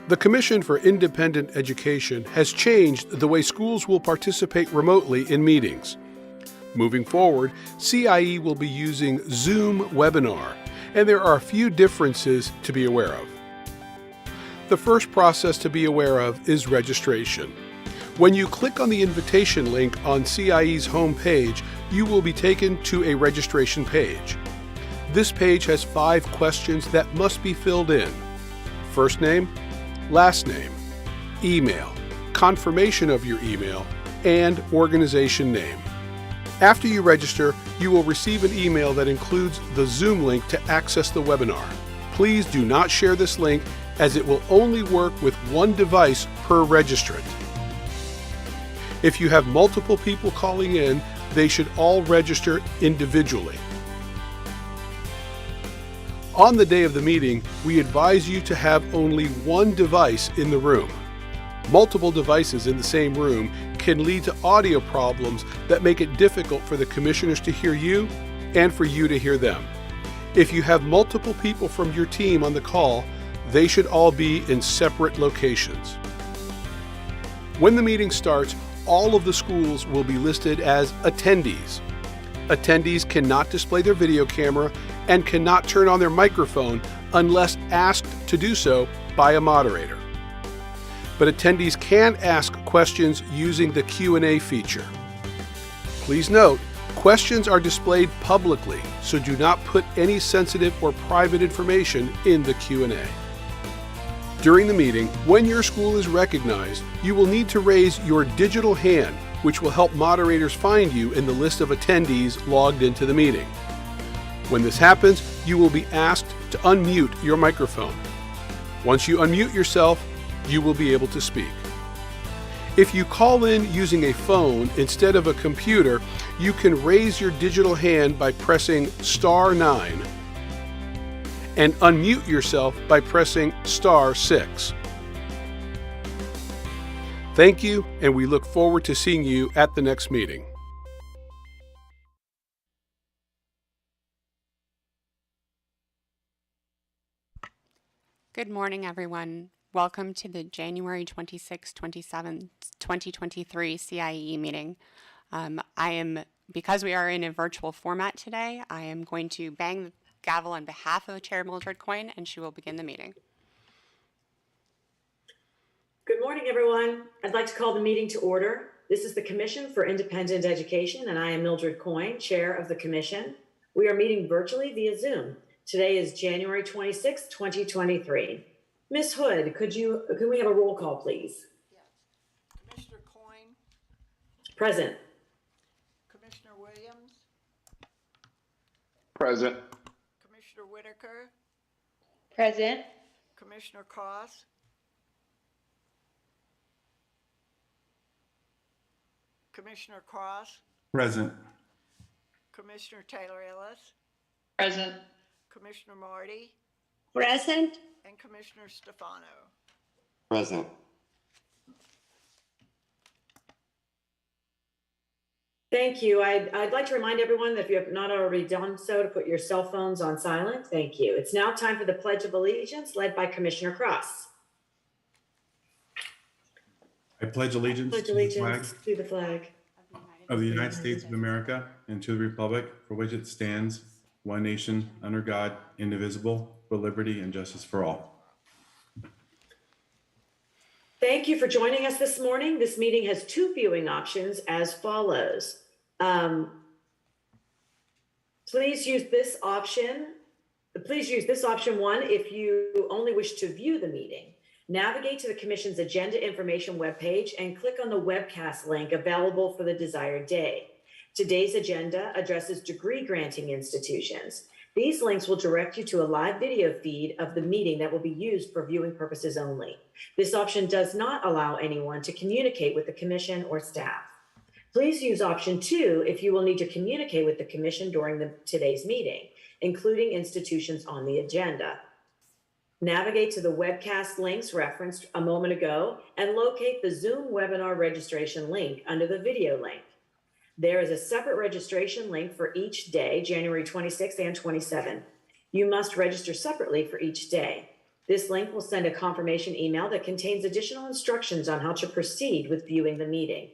The Commission for Independent Education has changed the way schools will participate remotely in meetings. Moving forward, CIE will be using Zoom Webinar, and there are a few differences to be aware of. The first process to be aware of is registration. When you click on the invitation link on CIE's homepage, you will be taken to a registration page. This page has 5 questions that must be filled in. First name, last name, email, confirmation of your email, and organization name. After you register, you will receive an email that includes the Zoom link to access the webinar. Please do not share this link, as it will only work with one device per registrant. If you have multiple people calling in, they should all register individually. On the day of the meeting, we advise you to have only one device in the room. Multiple devices in the same room can lead to audio problems that make it difficult for the commissioners to hear you and for you to hear them. If you have multiple people from your team on the call, they should all be in separate locations. When the meeting starts, all of the schools will be listed as attendees. Attendees cannot display their video camera and cannot turn on their microphone unless asked to do so by a moderator. But attendees can ask questions using the Q&A feature. Please note, questions are displayed publicly, so do not put any sensitive or private information in the Q&A. During the meeting, when your school is recognized, you will need to raise your digital hand, which will help moderators find you in the list of attendees logged into the meeting. When this happens, you will be asked to unmute your microphone. Once you unmute yourself, you will be able to speak. If you call in using a phone instead of a computer, you can raise your digital hand by pressing *9 and unmute yourself by pressing *6. Thank you, and we look forward to seeing you at the next meeting. Good morning, everyone. Welcome to the January 26, 2023 CIE meeting. Because we are in a virtual format today, I am going to bang the gavel on behalf of Chair Mildred Coyne, and she will begin the meeting. Good morning, everyone. I'd like to call the meeting to order. This is the Commission for Independent Education, and I am Mildred Coyne, Chair of the Commission. We are meeting virtually via Zoom. Today is January 26, 2023. Ms. Hood, can we have a roll call, please? Yes. Commissioner Coyne. Present. Commissioner Williams. Present. Commissioner Whitaker. Present. Commissioner Cross. Commissioner Cross. Present. Commissioner Taylor Ellis. Present. Commissioner Marty. Present. And Commissioner Stefano. Present. Thank you. I'd like to remind everyone that if you have not already done so, to put your cell phones on silent. Thank you. It's now time for the Pledge of Allegiance, led by Commissioner Cross. I pledge allegiance, To the flag of the United States of America and to the republic for which it stands, one nation, under God, indivisible, with liberty and justice for all. Thank you for joining us this morning. This meeting has 2 viewing options as follows. Please use this option 1 if you only wish to view the meeting. Navigate to the Commission's Agenda Information webpage and click on the webcast link available for the desired day. Today's agenda addresses degree granting institutions. These links will direct you to a live video feed of the meeting that will be used for viewing purposes only. This option does not allow anyone to communicate with the Commission or staff. Please use option 2 if you will need to communicate with the Commission during today's meeting, including institutions on the agenda. Navigate to the webcast links referenced a moment ago and locate the Zoom webinar registration link under the video link. There is a separate registration link for each day, January 26th and 27th. You must register separately for each day. This link will send a confirmation email that contains additional instructions on how to proceed with viewing the meeting.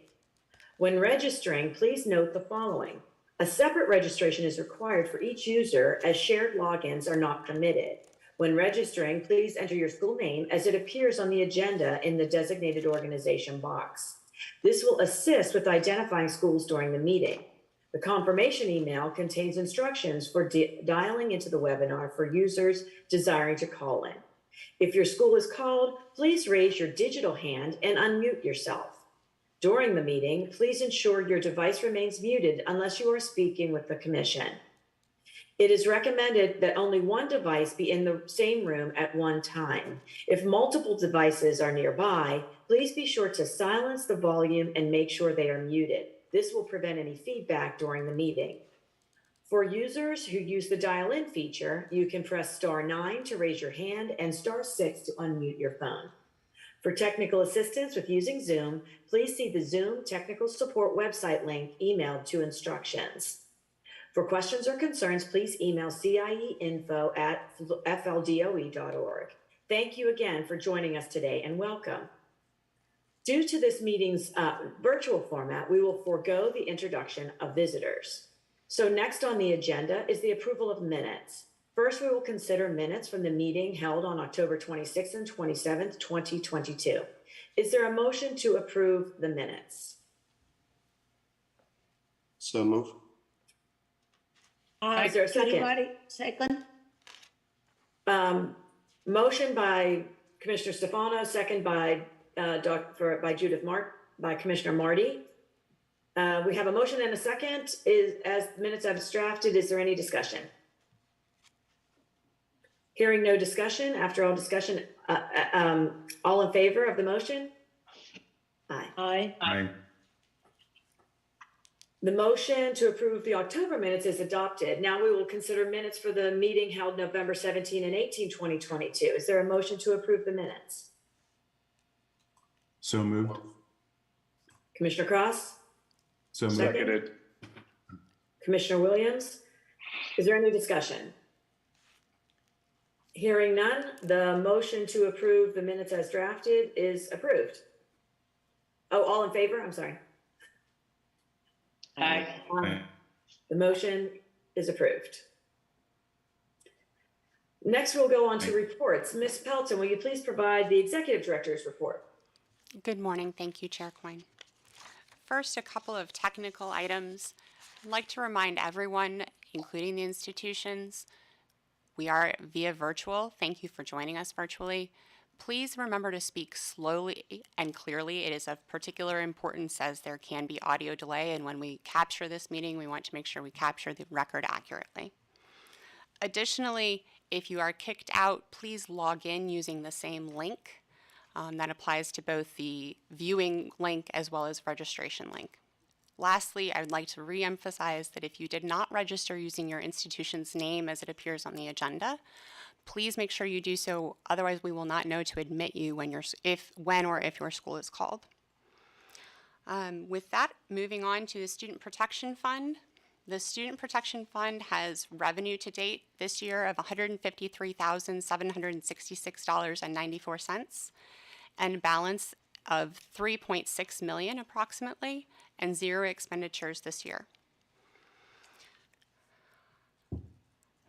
When registering, please note the following. A separate registration is required for each user, as shared logins are not permitted. When registering, please enter your school name as it appears on the agenda in the designated organization box. This will assist with identifying schools during the meeting. The confirmation email contains instructions for dialing into the webinar for users desiring to call in. If your school is called, please raise your digital hand and unmute yourself. During the meeting, please ensure your device remains muted unless you are speaking with the commission. It is recommended that only one device be in the same room at one time. If multiple devices are nearby, please be sure to silence the volume and make sure they are muted. This will prevent any feedback during the meeting. For users who use the dial-in feature, you can press *9 to raise your hand and *6 to unmute your phone. For technical assistance with using Zoom, please see the Zoom technical support website link emailed to instructions. For questions or concerns, please email cieinfo@fldoe.org. Thank you again for joining us today and welcome. Due to this meeting's virtual format, we will forego the introduction of visitors. So next on the agenda is the approval of minutes. First, we will consider minutes from the meeting held on October 26th and 27th, 2022. Is there a motion to approve the minutes? So move. Is there a second? Second. Motion by Commissioner Stefano, second by Commissioner Marty. We have a motion and a second. As minutes as drafted, is there any discussion? Hearing no discussion, after all discussion, all in favor of the motion? Aye. Aye. Aye. The motion to approve the October minutes is adopted. Now we will consider minutes for the meeting held November 17 and 18, 2022. Is there a motion to approve the minutes? So moved. Commissioner Cross? So moved. Seconded. Commissioner Williams? Is there any discussion? Hearing none, the motion to approve the minutes as drafted is approved. Oh, all in favor? I'm sorry. Aye. Aye. The motion is approved. Next, we'll go on to reports. Ms. Pelton, will you please provide the Executive Director's report? Good morning. Thank you, Chair Coyne. First, a couple of technical items. I'd like to remind everyone, including the institutions, we are via virtual. Thank you for joining us virtually. Please remember to speak slowly and clearly. It is of particular importance as there can be audio delay, and when we capture this meeting, we want to make sure we capture the record accurately. Additionally, if you are kicked out, please log in using the same link. That applies to both the viewing link as well as registration link. Lastly, I would like to re-emphasize that if you did not register using your institution's name as it appears on the agenda, please make sure you do so. Otherwise, we will not know to admit you when or if your school is called. With that, moving on to the Student Protection Fund. The Student Protection Fund has revenue to date this year of $153,766.94 and a balance of $3.6 million approximately, and 0 expenditures this year.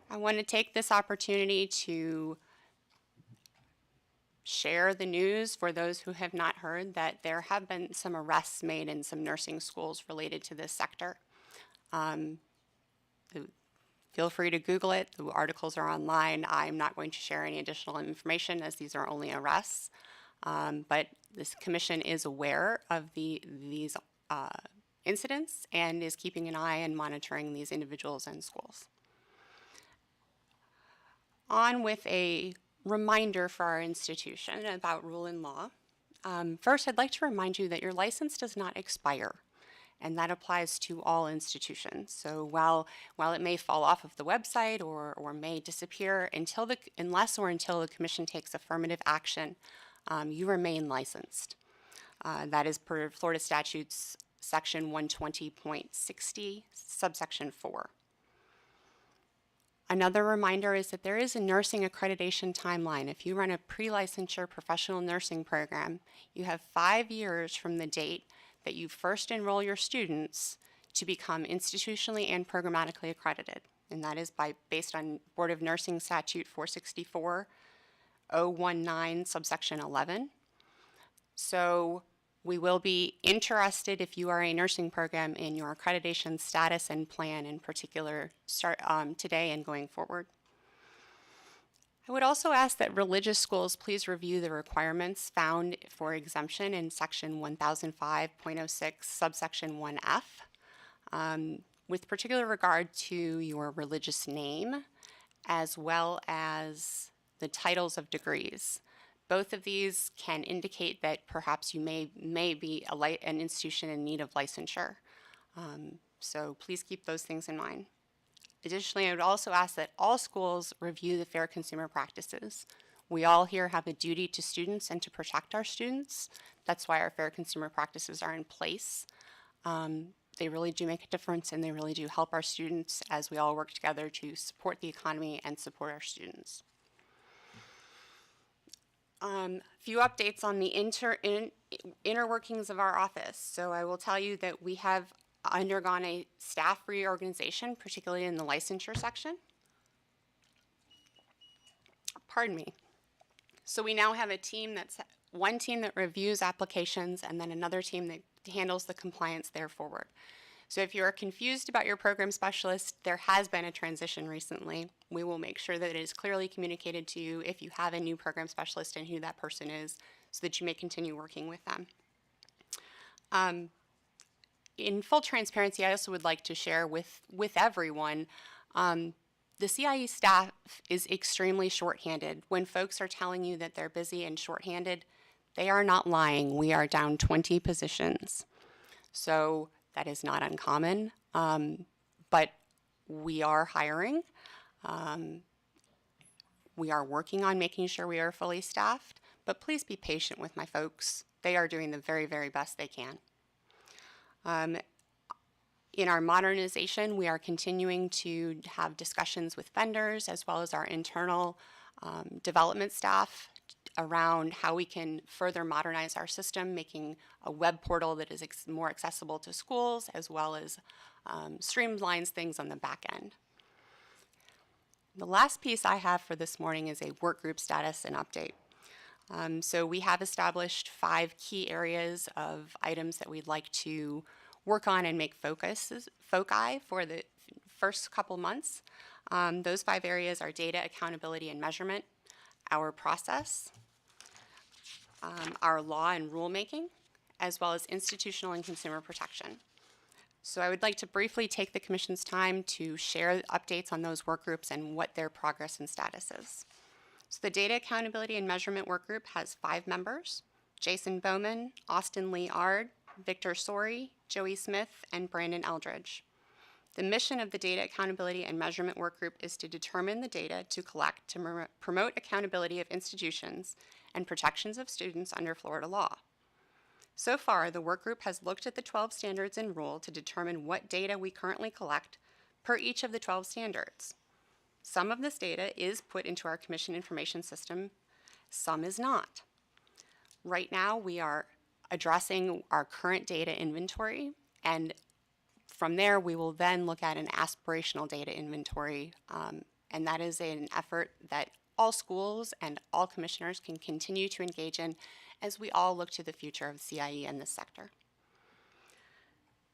I want to take this opportunity to share the news for those who have not heard that there have been some arrests made in some nursing schools related to this sector. Feel free to Google it. The articles are online. I'm not going to share any additional information as these are only arrests. But this commission is aware of these incidents and is keeping an eye and monitoring these individuals and schools. On with a reminder for our institution about rule and law. First, I'd like to remind you that your license does not expire, and that applies to all institutions. So while it may fall off of the website or may disappear, unless or until the commission takes affirmative action, you remain licensed. That is per Florida statutes section 120.60, subsection 4. Another reminder is that there is a nursing accreditation timeline. If you run a pre-licensure professional nursing program, you have 5 years from the date that you first enroll your students to become institutionally and programmatically accredited. And that is based on Board of Nursing Statute 464-019 subsection 11. So we will be interested, if you are a nursing program, in your accreditation status and plan in particular today and going forward. I would also ask that religious schools please review the requirements found for exemption in section 1005.06 subsection 1F with particular regard to your religious name as well as the titles of degrees. Both of these can indicate that perhaps you may be an institution in need of licensure. So please keep those things in mind. Additionally, I would also ask that all schools review the Fair Consumer Practices. We all here have a duty to students and to protect our students. That's why our Fair Consumer Practices are in place. They really do make a difference, and they really do help our students as we all work together to support the economy and support our students. Few updates on the inner workings of our office. So I will tell you that we have undergone a staff reorganization, particularly in the licensure section. Pardon me. So we now have one team that reviews applications and then another team that handles the compliance there forward. So if you're confused about your program specialist, there has been a transition recently. We will make sure that it is clearly communicated to you if you have a new program specialist and who that person is, so that you may continue working with them. In full transparency, I also would like to share with everyone, the CIE staff is extremely shorthanded. When folks are telling you that they're busy and shorthanded, they are not lying. We are down 20 positions. So that is not uncommon, but we are hiring. We are working on making sure we are fully staffed, but please be patient with my folks. They are doing the very, very best they can. In our modernization, we are continuing to have discussions with vendors as well as our internal development staff around how we can further modernize our system, making a web portal that is more accessible to schools as well as streamlines things on the back end. The last piece I have for this morning is a work group status and update. So we have established 5 key areas of items that we'd like to work on and make foci for the first couple months. Those 5 areas are data accountability and measurement, our process, our law and rulemaking, as well as institutional and consumer protection. So I would like to briefly take the Commission's time to share updates on those work groups and what their progress and status is. So the Data Accountability and Measurement Work Group has 5 members: Jason Bowman, Austin Lee Ard, Victor Sori, Joey Smith, and Brandon Eldridge. The mission of the Data Accountability and Measurement Work Group is to determine the data to collect to promote accountability of institutions and protections of students under Florida law. So far, the work group has looked at the 12 standards and rule to determine what data we currently collect per each of the 12 standards. Some of this data is put into our Commission information system, some is not. Right now, we are addressing our current data inventory, and from there, we will then look at an aspirational data inventory, and that is an effort that all schools and all commissioners can continue to engage in as we all look to the future of CIE and this sector.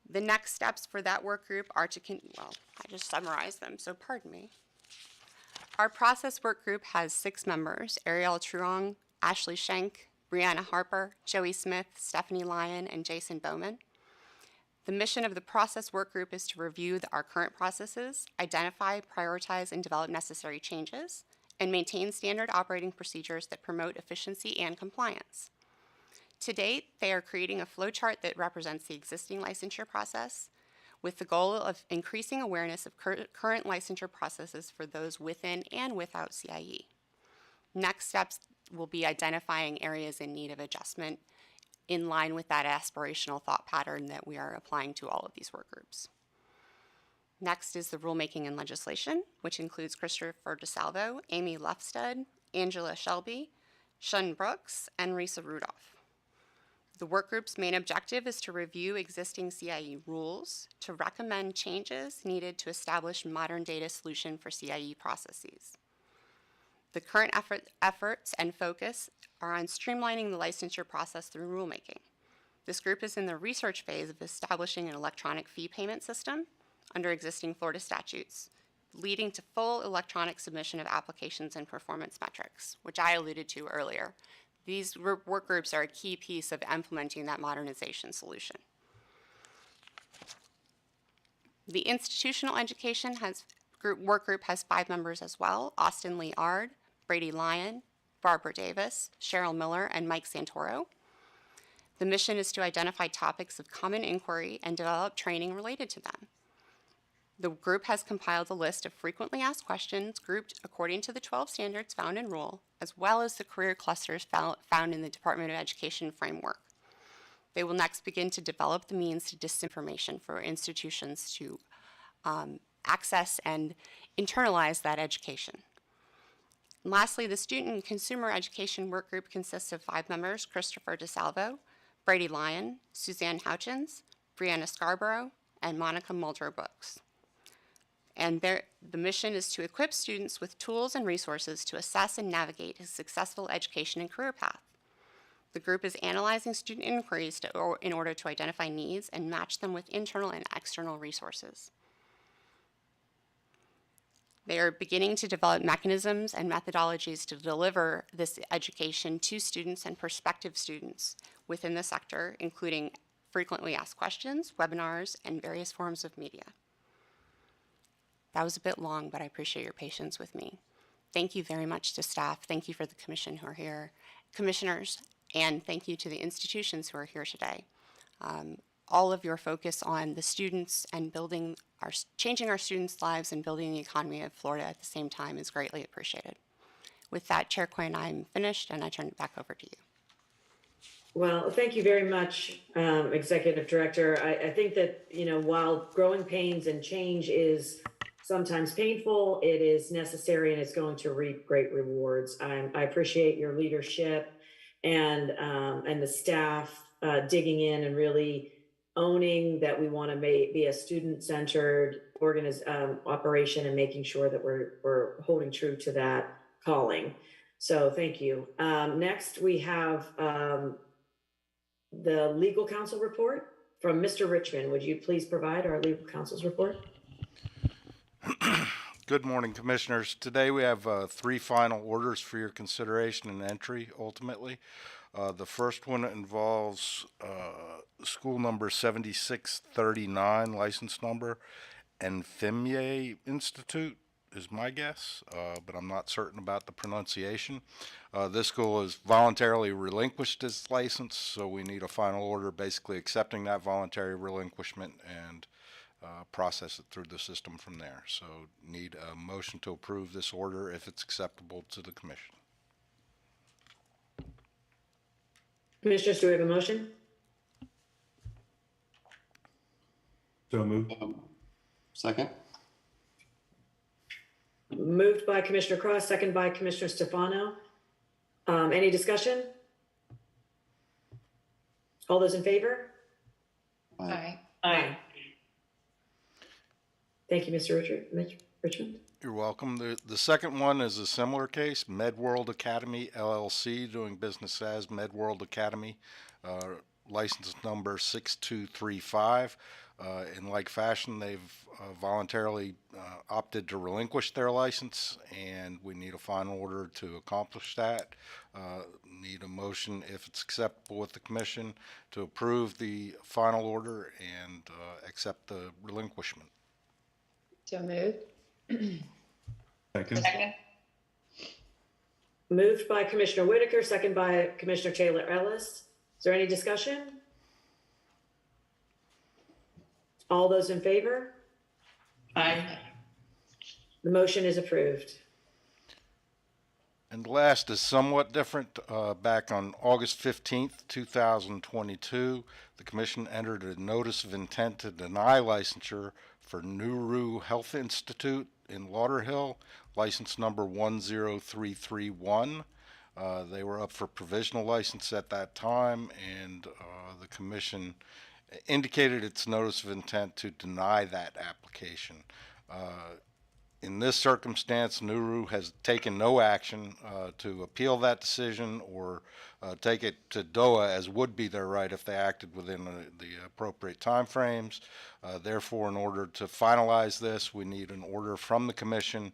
The next steps for that work group are I just summarized them, so pardon me. Our process work group has 6 members: Ariel Truong, Ashley Schenk, Brianna Harper, Joey Smith, Stephanie Lyon, and Jason Bowman. The mission of the process work group is to review our current processes, identify, prioritize, and develop necessary changes, and maintain standard operating procedures that promote efficiency and compliance. To date, they are creating a flowchart that represents the existing licensure process with the goal of increasing awareness of current licensure processes for those within and without CIE. Next steps will be identifying areas in need of adjustment in line with that aspirational thought pattern that we are applying to all of these work groups. Next is the rulemaking and legislation, which includes Christopher DeSalvo, Amy Lefstead, Angela Shelby, Shun Brooks, and Risa Rudolph. The work group's main objective is to review existing CIE rules, to recommend changes needed to establish modern data solution for CIE processes. The current efforts and focus are on streamlining the licensure process through rulemaking. This group is in the research phase of establishing an electronic fee payment system under existing Florida statutes, leading to full electronic submission of applications and performance metrics, which I alluded to earlier. These work groups are a key piece of implementing that modernization solution. The institutional education work group has 5 members as well: Austin Lee Ard, Brady Lyon, Barbara Davis, Cheryl Miller, and Mike Santoro. The mission is to identify topics of common inquiry and develop training related to them. The group has compiled a list of frequently asked questions grouped according to the 12 standards found in Rule, as well as the career clusters found in the Department of Education framework. They will next begin to develop the means to disinformation for institutions to access and internalize that education. And lastly, the Student and Consumer Education Work Group consists of 5 members: Christopher DeSalvo, Brady Lyon, Suzanne Houchins, Brianna Scarborough, and Monica Muldrow-Brooks. And the mission is to equip students with tools and resources to assess and navigate a successful education and career path. The group is analyzing student inquiries in order to identify needs and match them with internal and external resources. They are beginning to develop mechanisms and methodologies to deliver this education to students and prospective students within the sector, including frequently asked questions, webinars, and various forms of media. That was a bit long, but I appreciate your patience with me. Thank you very much to staff. Thank you for the commission who are here, commissioners, and thank you to the institutions who are here today. All of your focus on the students and changing our students' lives and building the economy of Florida at the same time is greatly appreciated. With that, Chair Quinn, I'm finished, and I turn it back over to you. Well, thank you very much, Executive Director. I think that, while growing pains and change is sometimes painful, it is necessary and it's going to reap great rewards. I appreciate your leadership and the staff digging in and really owning that we want to be a student-centered operation and making sure that we're holding true to that calling. So thank you. Next, we have the legal counsel report from Mr. Richmond. Would you please provide our legal counsel's report? Good morning, Commissioners. Today we have 3 final orders for your consideration and entry, ultimately. The first one involves school number 7639, license number, Enfimye Institute is my guess, but I'm not certain about the pronunciation. This school has voluntarily relinquished its license, so we need a final order basically accepting that voluntary relinquishment and process it through the system from there. So need a motion to approve this order if it's acceptable to the Commission. Commissioners, do we have a motion? So moved. Second. Moved by Commissioner Cross, second by Commissioner Stefano. Any discussion? All those in favor? Aye. Aye. Thank you, Mr. Richmond. You're welcome. The second one is a similar case, MedWorld Academy LLC, doing business as MedWorld Academy, license number 6235. In like fashion, they've voluntarily opted to relinquish their license, and we need a final order to accomplish that. Need a motion, if it's acceptable with the Commission, to approve the final order and accept the relinquishment. So moved. Second. Second. Moved by Commissioner Whitaker, second by Commissioner Taylor Ellis. Is there any discussion? All those in favor? Aye. The motion is approved. And the last is somewhat different. Back on August 15th, 2022, the Commission entered a notice of intent to deny licensure for Nuru Health Institute in Lauderhill, license number 10331. They were up for provisional license at that time, and the Commission indicated its notice of intent to deny that application. In this circumstance, Nuru has taken no action to appeal that decision or take it to DOA, as would be their right if they acted within the appropriate timeframes. Therefore, in order to finalize this, we need an order from the Commission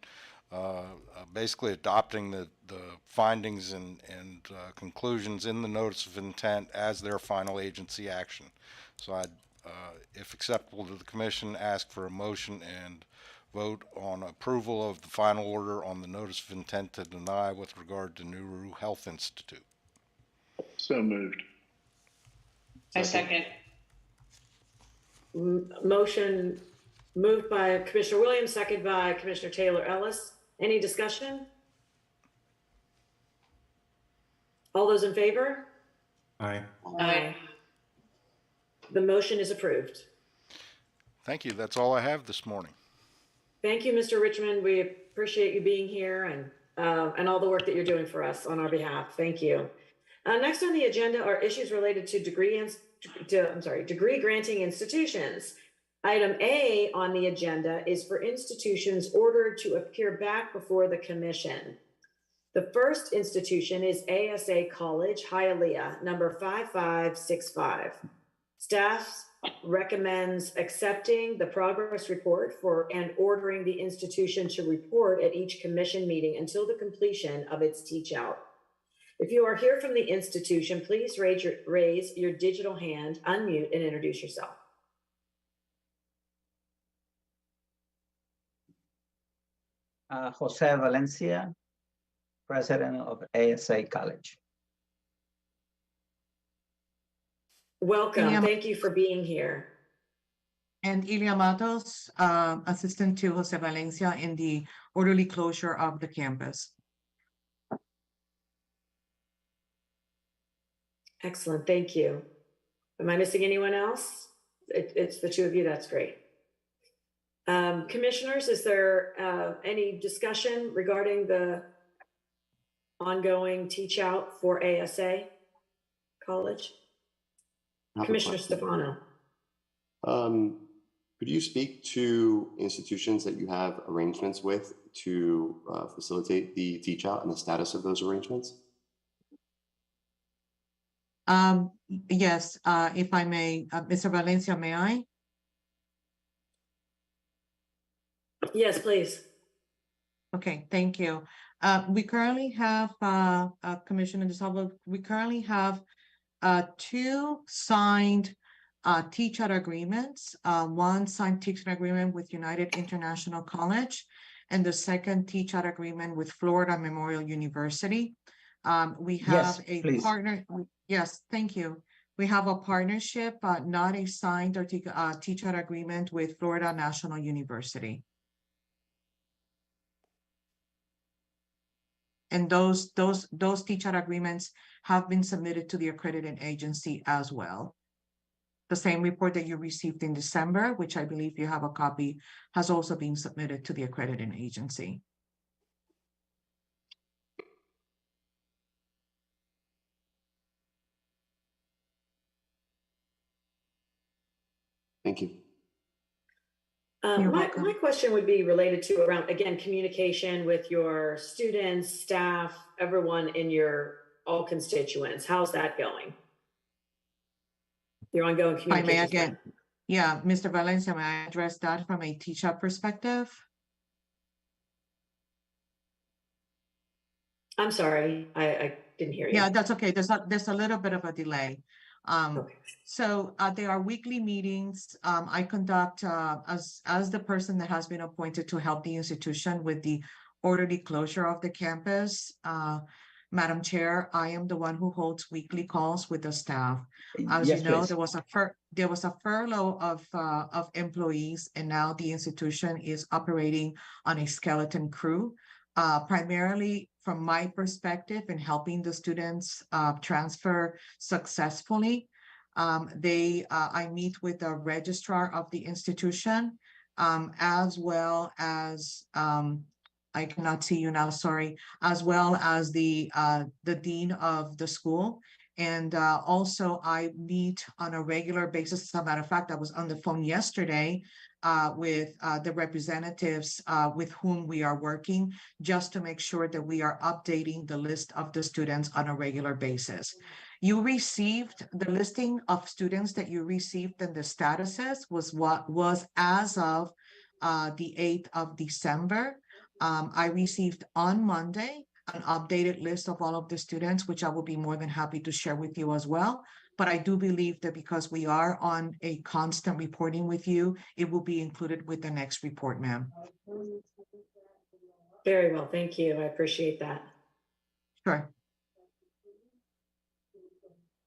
basically adopting the findings and conclusions in the notice of intent as their final agency action. So I'd, if acceptable to the Commission, ask for a motion and vote on approval of the final order on the notice of intent to deny with regard to Nuru Health Institute. So moved. I second. Motion moved by Commissioner Williams, second by Commissioner Taylor Ellis. Any discussion? All those in favor? Aye. Aye. The motion is approved. Thank you. That's all I have this morning. Thank you, Mr. Richmond. We appreciate you being here and all the work that you're doing for us on our behalf. Thank you. Next on the agenda are issues related to degree granting institutions. Item A on the agenda is for institutions ordered to appear back before the Commission. The first institution is ASA College, Hialeah, number 5565. Staff recommends accepting the progress report and ordering the institution to report at each Commission meeting until the completion of its teach out. If you are here from the institution, please raise your digital hand, unmute, and introduce yourself. Jose Valencia, president of ASA College. Welcome. Ilya, Thank you for being here. and Ilya Matos, assistant to Jose Valencia in the orderly closure of the campus. Excellent. Thank you. Am I missing anyone else? It's the two of you. That's great. Commissioners, is there any discussion regarding the ongoing teach out for ASA College? Commissioner Stefano. Could you speak to institutions that you have arrangements with to facilitate the teach out and the status of those arrangements? Yes, if I may, Mr. Valencia, may I? Yes, please. Okay, thank you. We currently have, Commissioner DeSalvo, we currently have two signed teach-out agreements. One signed teach-out agreement with United International College, and the second teach-out agreement with Florida Memorial University. We have partner. Yes, thank you. We have a partnership, not a signed or teach-out agreement with Florida National University. And those teach-out agreements have been submitted to the accrediting agency as well. The same report that you received in December, which I believe you have a copy, has also been submitted to the accrediting agency. Thank you. My question would be related to around, again, communication with your students, staff, everyone in your all constituents. How's that going? Your ongoing communication. If I may again, yeah, Mr. Valencia, may I address that from a teach-out perspective? I'm sorry, I didn't hear you. Yeah, that's okay. There's a little bit of a delay. Okay. So there are weekly meetings. I conduct as the person that has been appointed to help the institution with the orderly closure of the campus. Madam Chair, I am the one who holds weekly calls with the staff. As Yes, you know, please. there was a furlough of employees, and now the institution is operating on a skeleton crew, primarily from my perspective in helping the students transfer successfully. I meet with the registrar of the institution, as well as, I cannot see you now, sorry, as well as the dean of the school. And also I meet on a regular basis. As a matter of fact, I was on the phone yesterday with the representatives with whom we are working, just to make sure that we are updating the list of the students on a regular basis. You received the listing of students that you received and the statuses was as of the 8th of December. I received on Monday an updated list of all of the students, which I will be more than happy to share with you as well. But I do believe that because we are on a constant reporting with you, it will be included with the next report, ma'am. Very well, thank you. I appreciate that. Sure.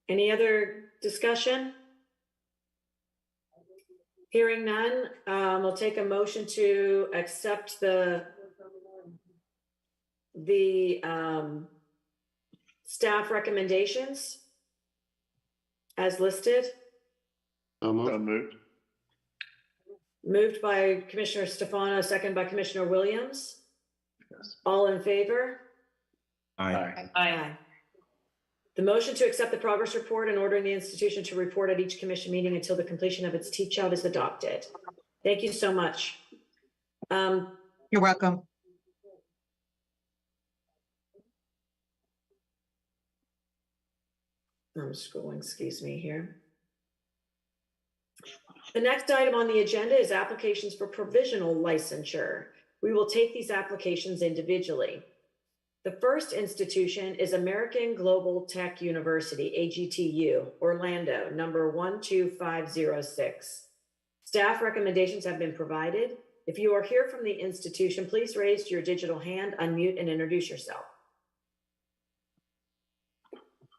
Any other discussion? Hearing none, we'll take a motion to accept the staff recommendations as listed. So moved. So moved. Moved by Commissioner Stefano, second by Commissioner Williams. Yes. All in favor? Aye. Aye. The motion to accept the progress report and ordering the institution to report at each commission meeting until the completion of its teachout is adopted. Thank you so much. You're welcome. I'm scrolling, excuse me here. The next item on the agenda is applications for provisional licensure. We will take these applications individually. The first institution is American Global Tech University, AGTU, Orlando, number 12506. Staff recommendations have been provided. If you are here from the institution, please raise your digital hand, unmute, and introduce yourself.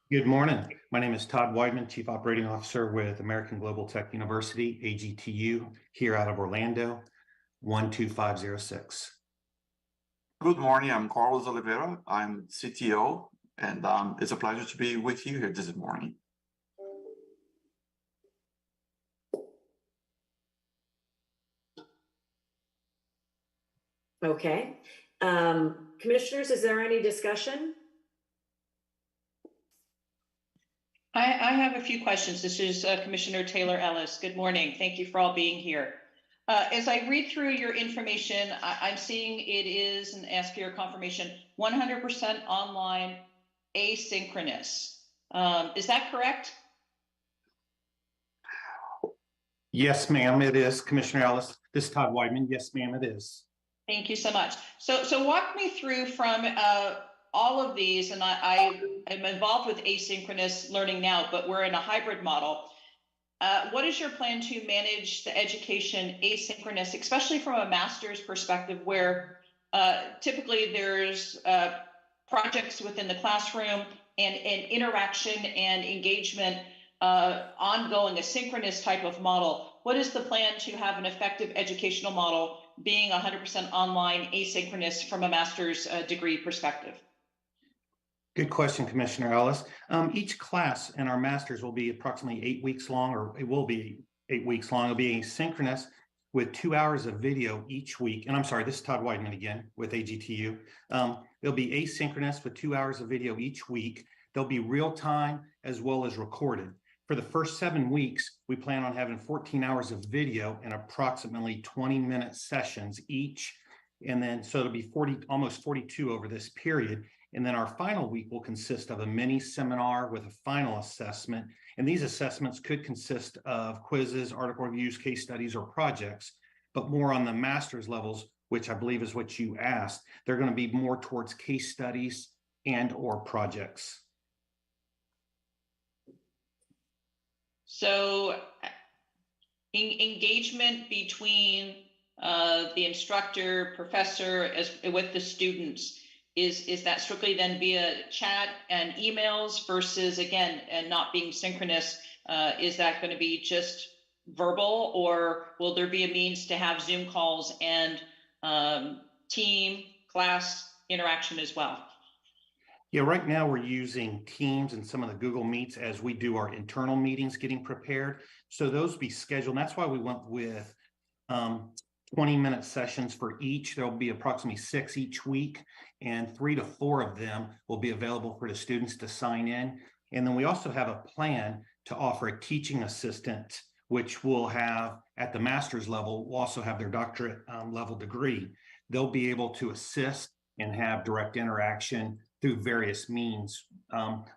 Good morning. My name is Todd Weidman, Chief Operating Officer with American Global Tech University, AGTU, here out of Orlando, 12506. Good morning. I'm Carlos Oliveira. I'm CTO, and it's a pleasure to be with you here this morning. Okay. Commissioners, is there any discussion? I have a few questions. This is Commissioner Taylor Ellis. Good morning. Thank you for all being here. As I read through your information, I'm seeing it is, and ask for your confirmation, 100% online, asynchronous. Is that correct? Yes, ma'am, it is. Commissioner Ellis, this is Todd Weidman. Yes, ma'am, it is. Thank you so much. So walk me through from all of these, and I am involved with asynchronous learning now, but we're in a hybrid model. What is your plan to manage the education asynchronous, especially from a master's perspective, where typically there's projects within the classroom and interaction and engagement ongoing, a synchronous type of model? What is the plan to have an effective educational model being 100% online, asynchronous from a master's degree perspective? Good question, Commissioner Ellis. Each class in our masters will be approximately 8 weeks long, or it will be 8 weeks long. It'll be asynchronous with 2 hours of video each week. And I'm sorry, this is Todd Weidman again with AGTU. It'll be asynchronous with 2 hours of video each week. They'll be real time as well as recorded. For the first 7 weeks, we plan on having 14 hours of video and approximately 20-minute sessions each. And then, so it'll be almost 42 over this period. And then our final week will consist of a mini seminar with a final assessment. And these assessments could consist of quizzes, article reviews, case studies, or projects, but more on the master's levels, which I believe is what you asked. They're going to be more towards case studies and or projects. So engagement between the instructor, professor, with the students, is that strictly then via chat and emails versus, again, and not being synchronous? Is that going to be just verbal, or will there be a means to have Zoom calls and team class interaction as well? Yeah, right now we're using Teams and some of the Google Meets as we do our internal meetings getting prepared. So those be scheduled. And that's why we went with 20-minute sessions for each. There'll be approximately 6 each week, and 3 to 4 of them will be available for the students to sign in. And then we also have a plan to offer a teaching assistant, which will have at the master's level, will also have their doctorate level degree. They'll be able to assist and have direct interaction through various means,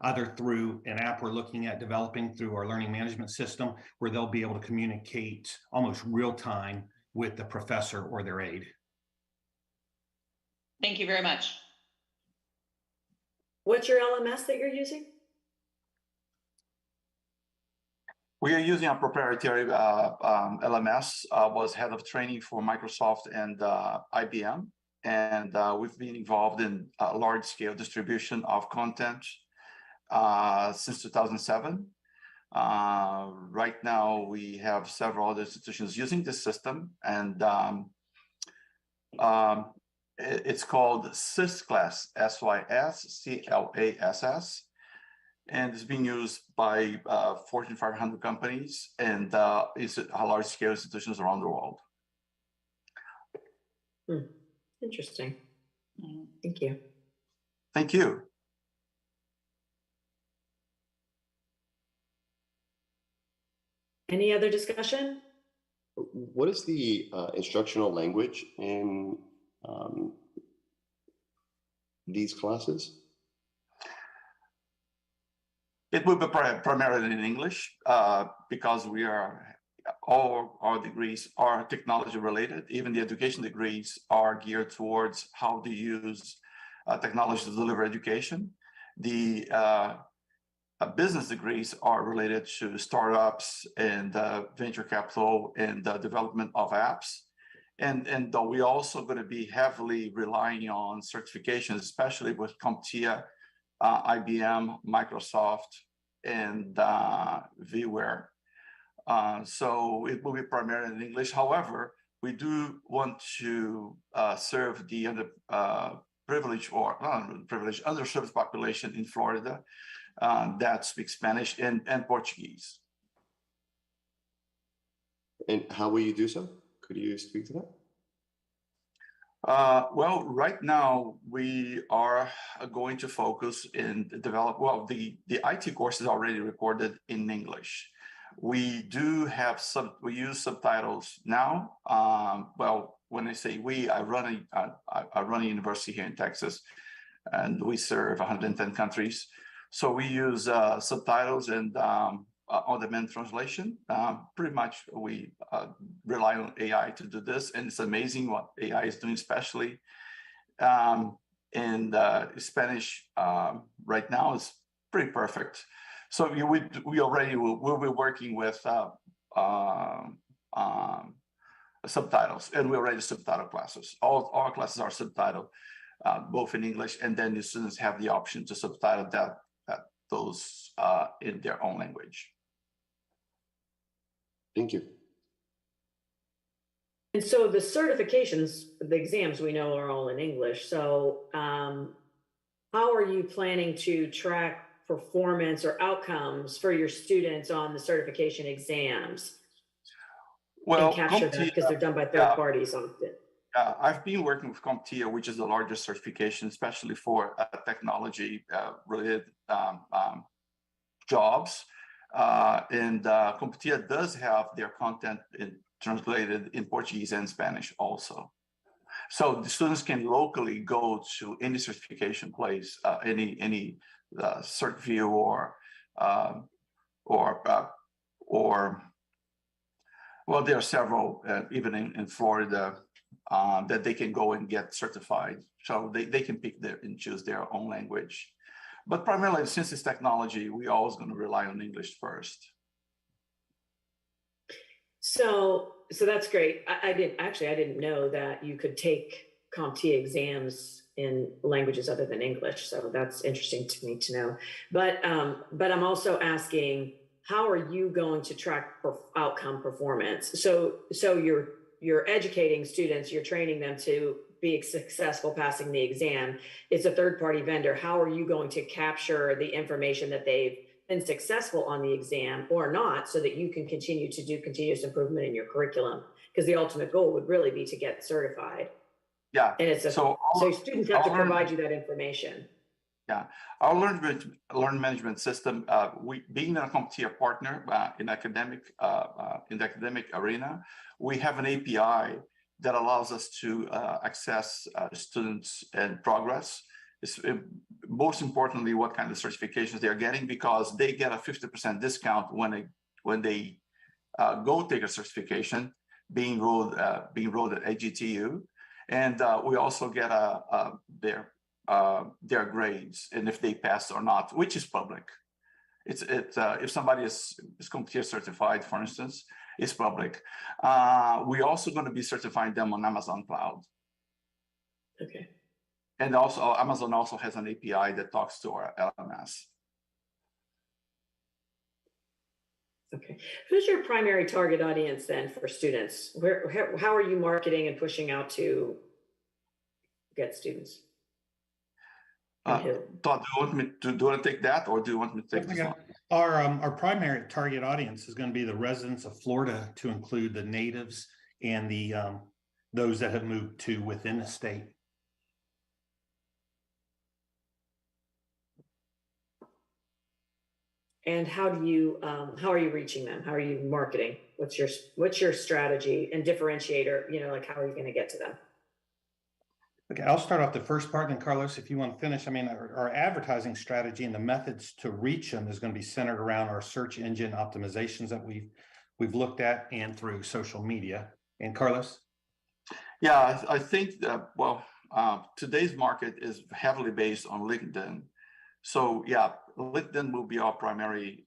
either through an app we're looking at developing through our learning management system, where they'll be able to communicate almost real time with the professor or their aide. Thank you very much. What's your LMS that you're using? We are using a proprietary LMS. Was head of training for Microsoft and IBM. And we've been involved in large-scale distribution of content since 2007. Right now, we have several other institutions using this system, and it's called SysClass, SYSCLASS, and it's being used by Fortune 500 companies and is large-scale institutions around the world. Interesting. Thank you. Thank you. Any other discussion? What is the instructional language in these classes? It will be primarily in English because we are all our degrees are technology related. Even the education degrees are geared towards how to use technology to deliver education. The business degrees are related to startups and venture capital and the development of apps. And though we're also going to be heavily relying on certifications, especially with CompTIA, IBM, Microsoft, and VMware. So it will be primarily in English. However, we do want to serve the underserved population in Florida that speaks Spanish and Portuguese. And how will you do so? Could you speak to that? Well, right now we are going to focus in develop. Well, the IT course is already recorded in English. We do have we use subtitles now. Well, when I say we, I run a university here in Texas, and we serve 110 countries. So we use subtitles and on-demand translation. Pretty much we rely on AI to do this, and it's amazing what AI is doing, especially in Spanish right now is pretty perfect. So we already will be working with subtitles, and we already subtitle classes. All our classes are subtitled both in English, and then the students have the option to subtitle those in their own language. Thank you. And so the certifications, the exams we know are all in English. So how are you planning to track performance or outcomes for your students on the certification exams? Well, and capture that because they're done by third parties often. I've been working with CompTIA, which is the largest certification, especially for technology related jobs. And CompTIA does have their content translated in Portuguese and Spanish also. So the students can locally go to any certification place, any CertView well, there are several, even in Florida, that they can go and get certified. So they can pick and choose their own language. But primarily, since it's technology, we're always going to rely on English first. So that's great. I didn't know that you could take CompTIA exams in languages other than English. So that's interesting to me to know. But I'm also asking, how are you going to track outcome performance? So you're educating students, you're training them to be successful passing the exam. It's a third-party vendor. How are you going to capture the information that they've been successful on the exam or not, so that you can continue to do continuous improvement in your curriculum? Because the ultimate goal would really be to get certified. Yeah. And it's so students have to provide you that information. Yeah, our learning management system, we being a CompTIA partner in the academic arena, we have an API that allows us to access students and progress. Most importantly, what kind of certifications they're getting, because they get a 50% discount when they go take a certification, being enrolled at AGTU, and we also get their grades and if they pass or not, which is public. If somebody is CompTIA certified, for instance, it's public. We're also going to be certifying them on Amazon Cloud. Okay. And also Amazon also has an API that talks to our LMS. Okay. Who's your primary target audience then for students? How are you marketing and pushing out to get students? Todd, do you want to take that, or do you want me to take this one? Our primary target audience is going to be the residents of Florida, to include the natives and the those that have moved to within the state. And how are you reaching them? How are you marketing? What's your strategy and differentiator? Like, how are you going to get to them? Okay, I'll start off the first part, and Carlos, if you want to finish. I mean, our advertising strategy and the methods to reach them is going to be centered around our search engine optimizations that we've looked at, and through social media. And Carlos? Yeah, I think that, today's market is heavily based on LinkedIn. So yeah, LinkedIn will be our primary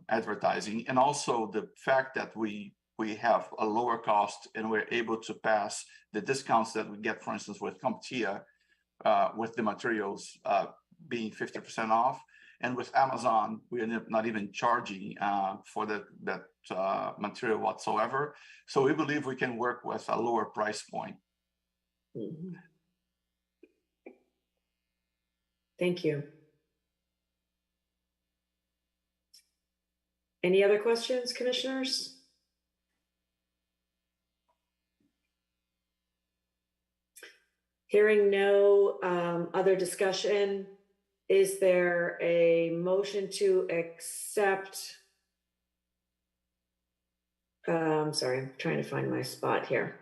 advertising, and also the fact that we have a lower cost and we're able to pass the discounts that we get, for instance, with CompTIA, with the materials being 50% off, and with Amazon we end up not even charging for that material whatsoever. So we believe we can work with a lower price point. Mm-hmm. Thank you. Any other questions, commissioners? Hearing no other discussion, is there a motion to accept? Sorry, I'm trying to find my spot here.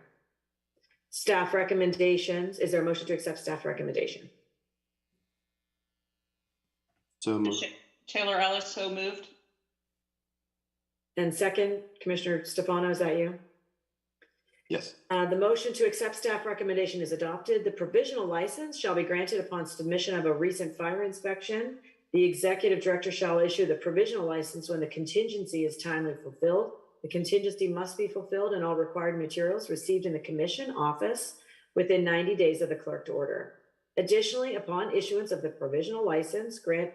Staff recommendations. Is there a motion to accept staff recommendation? So moved. Taylor Ellis, so moved. And second, Commissioner Stefano, is that you? Yes. The motion to accept staff recommendation is adopted. The provisional license shall be granted upon submission of a recent fire inspection. The executive director shall issue the provisional license when the contingency is timely fulfilled. The contingency must be fulfilled and all required materials received in the commission office within 90 days of the clerk to order. Additionally, upon issuance of the provisional license, grant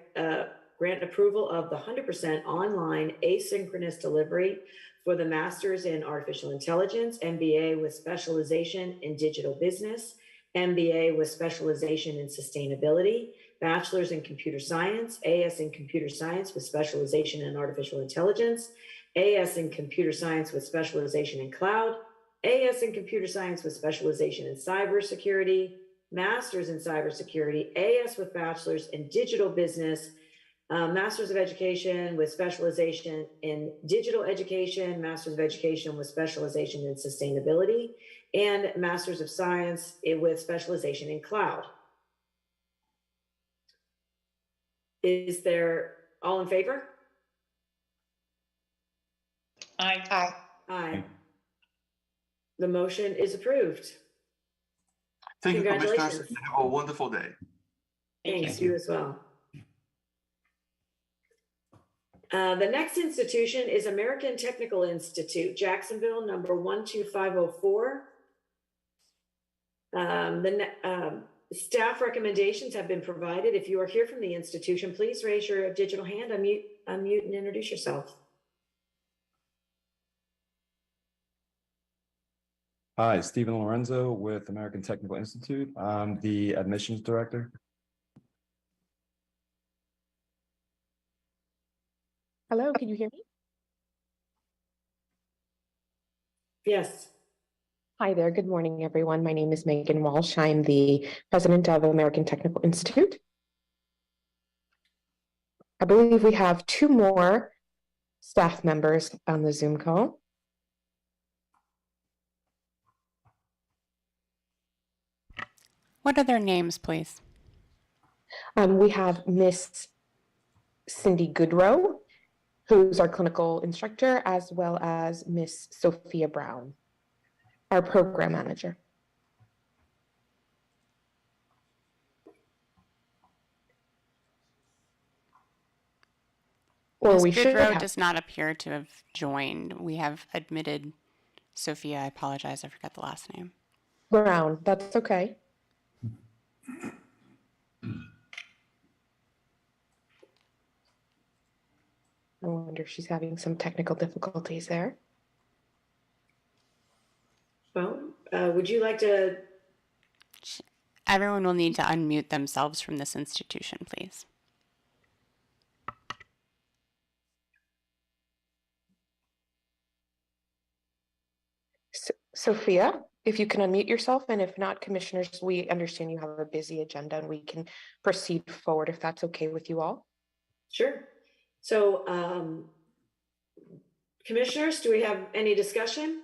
approval of the 100% online asynchronous delivery for the Masters in Artificial Intelligence, MBA with specialization in digital business, MBA with specialization in sustainability, Bachelor's in Computer Science, AS in Computer Science with specialization in Artificial Intelligence, AS in Computer Science with specialization in Cloud, AS in Computer Science with specialization in Cybersecurity, Master's in Cybersecurity, AS with Bachelor's in Digital Business, Master's of Education with specialization in Digital Education, Master's of Education with specialization in Sustainability, and Master's of Science with specialization in Cloud. Is there all in favor? Aye. Aye. Aye. The motion is approved. Thank you, commissioners. Congratulations. Have a wonderful day. Thanks, you as well. The next institution is American Technical Institute, Jacksonville, number 12504. The staff recommendations have been provided. If you are here from the institution, please raise your digital hand, unmute and introduce yourself. Hi, Stephen Lorenzo with American Technical Institute. I'm the admissions director. Hello, can you hear me? Yes. Hi there. Good morning, everyone. My name is Megan Walsh. I'm the president of American Technical Institute. I believe we have 2 more staff members on the Zoom call. What are their names, please? We have Miss Cindy Goodrow, who's our clinical instructor, as well as Miss Sophia Brown, our program manager. Or Ms. we should Goodrow have. does not appear to have joined. We have admitted Sophia. I apologize. I forgot the last name. Brown, that's okay. I wonder if she's having some technical difficulties there. Well, would you like to? Everyone will need to unmute themselves from this institution, please. Sophia, if you can unmute yourself, and if not, commissioners, we understand you have a busy agenda and we can proceed forward if that's okay with you all. Sure. So, commissioners, do we have any discussion?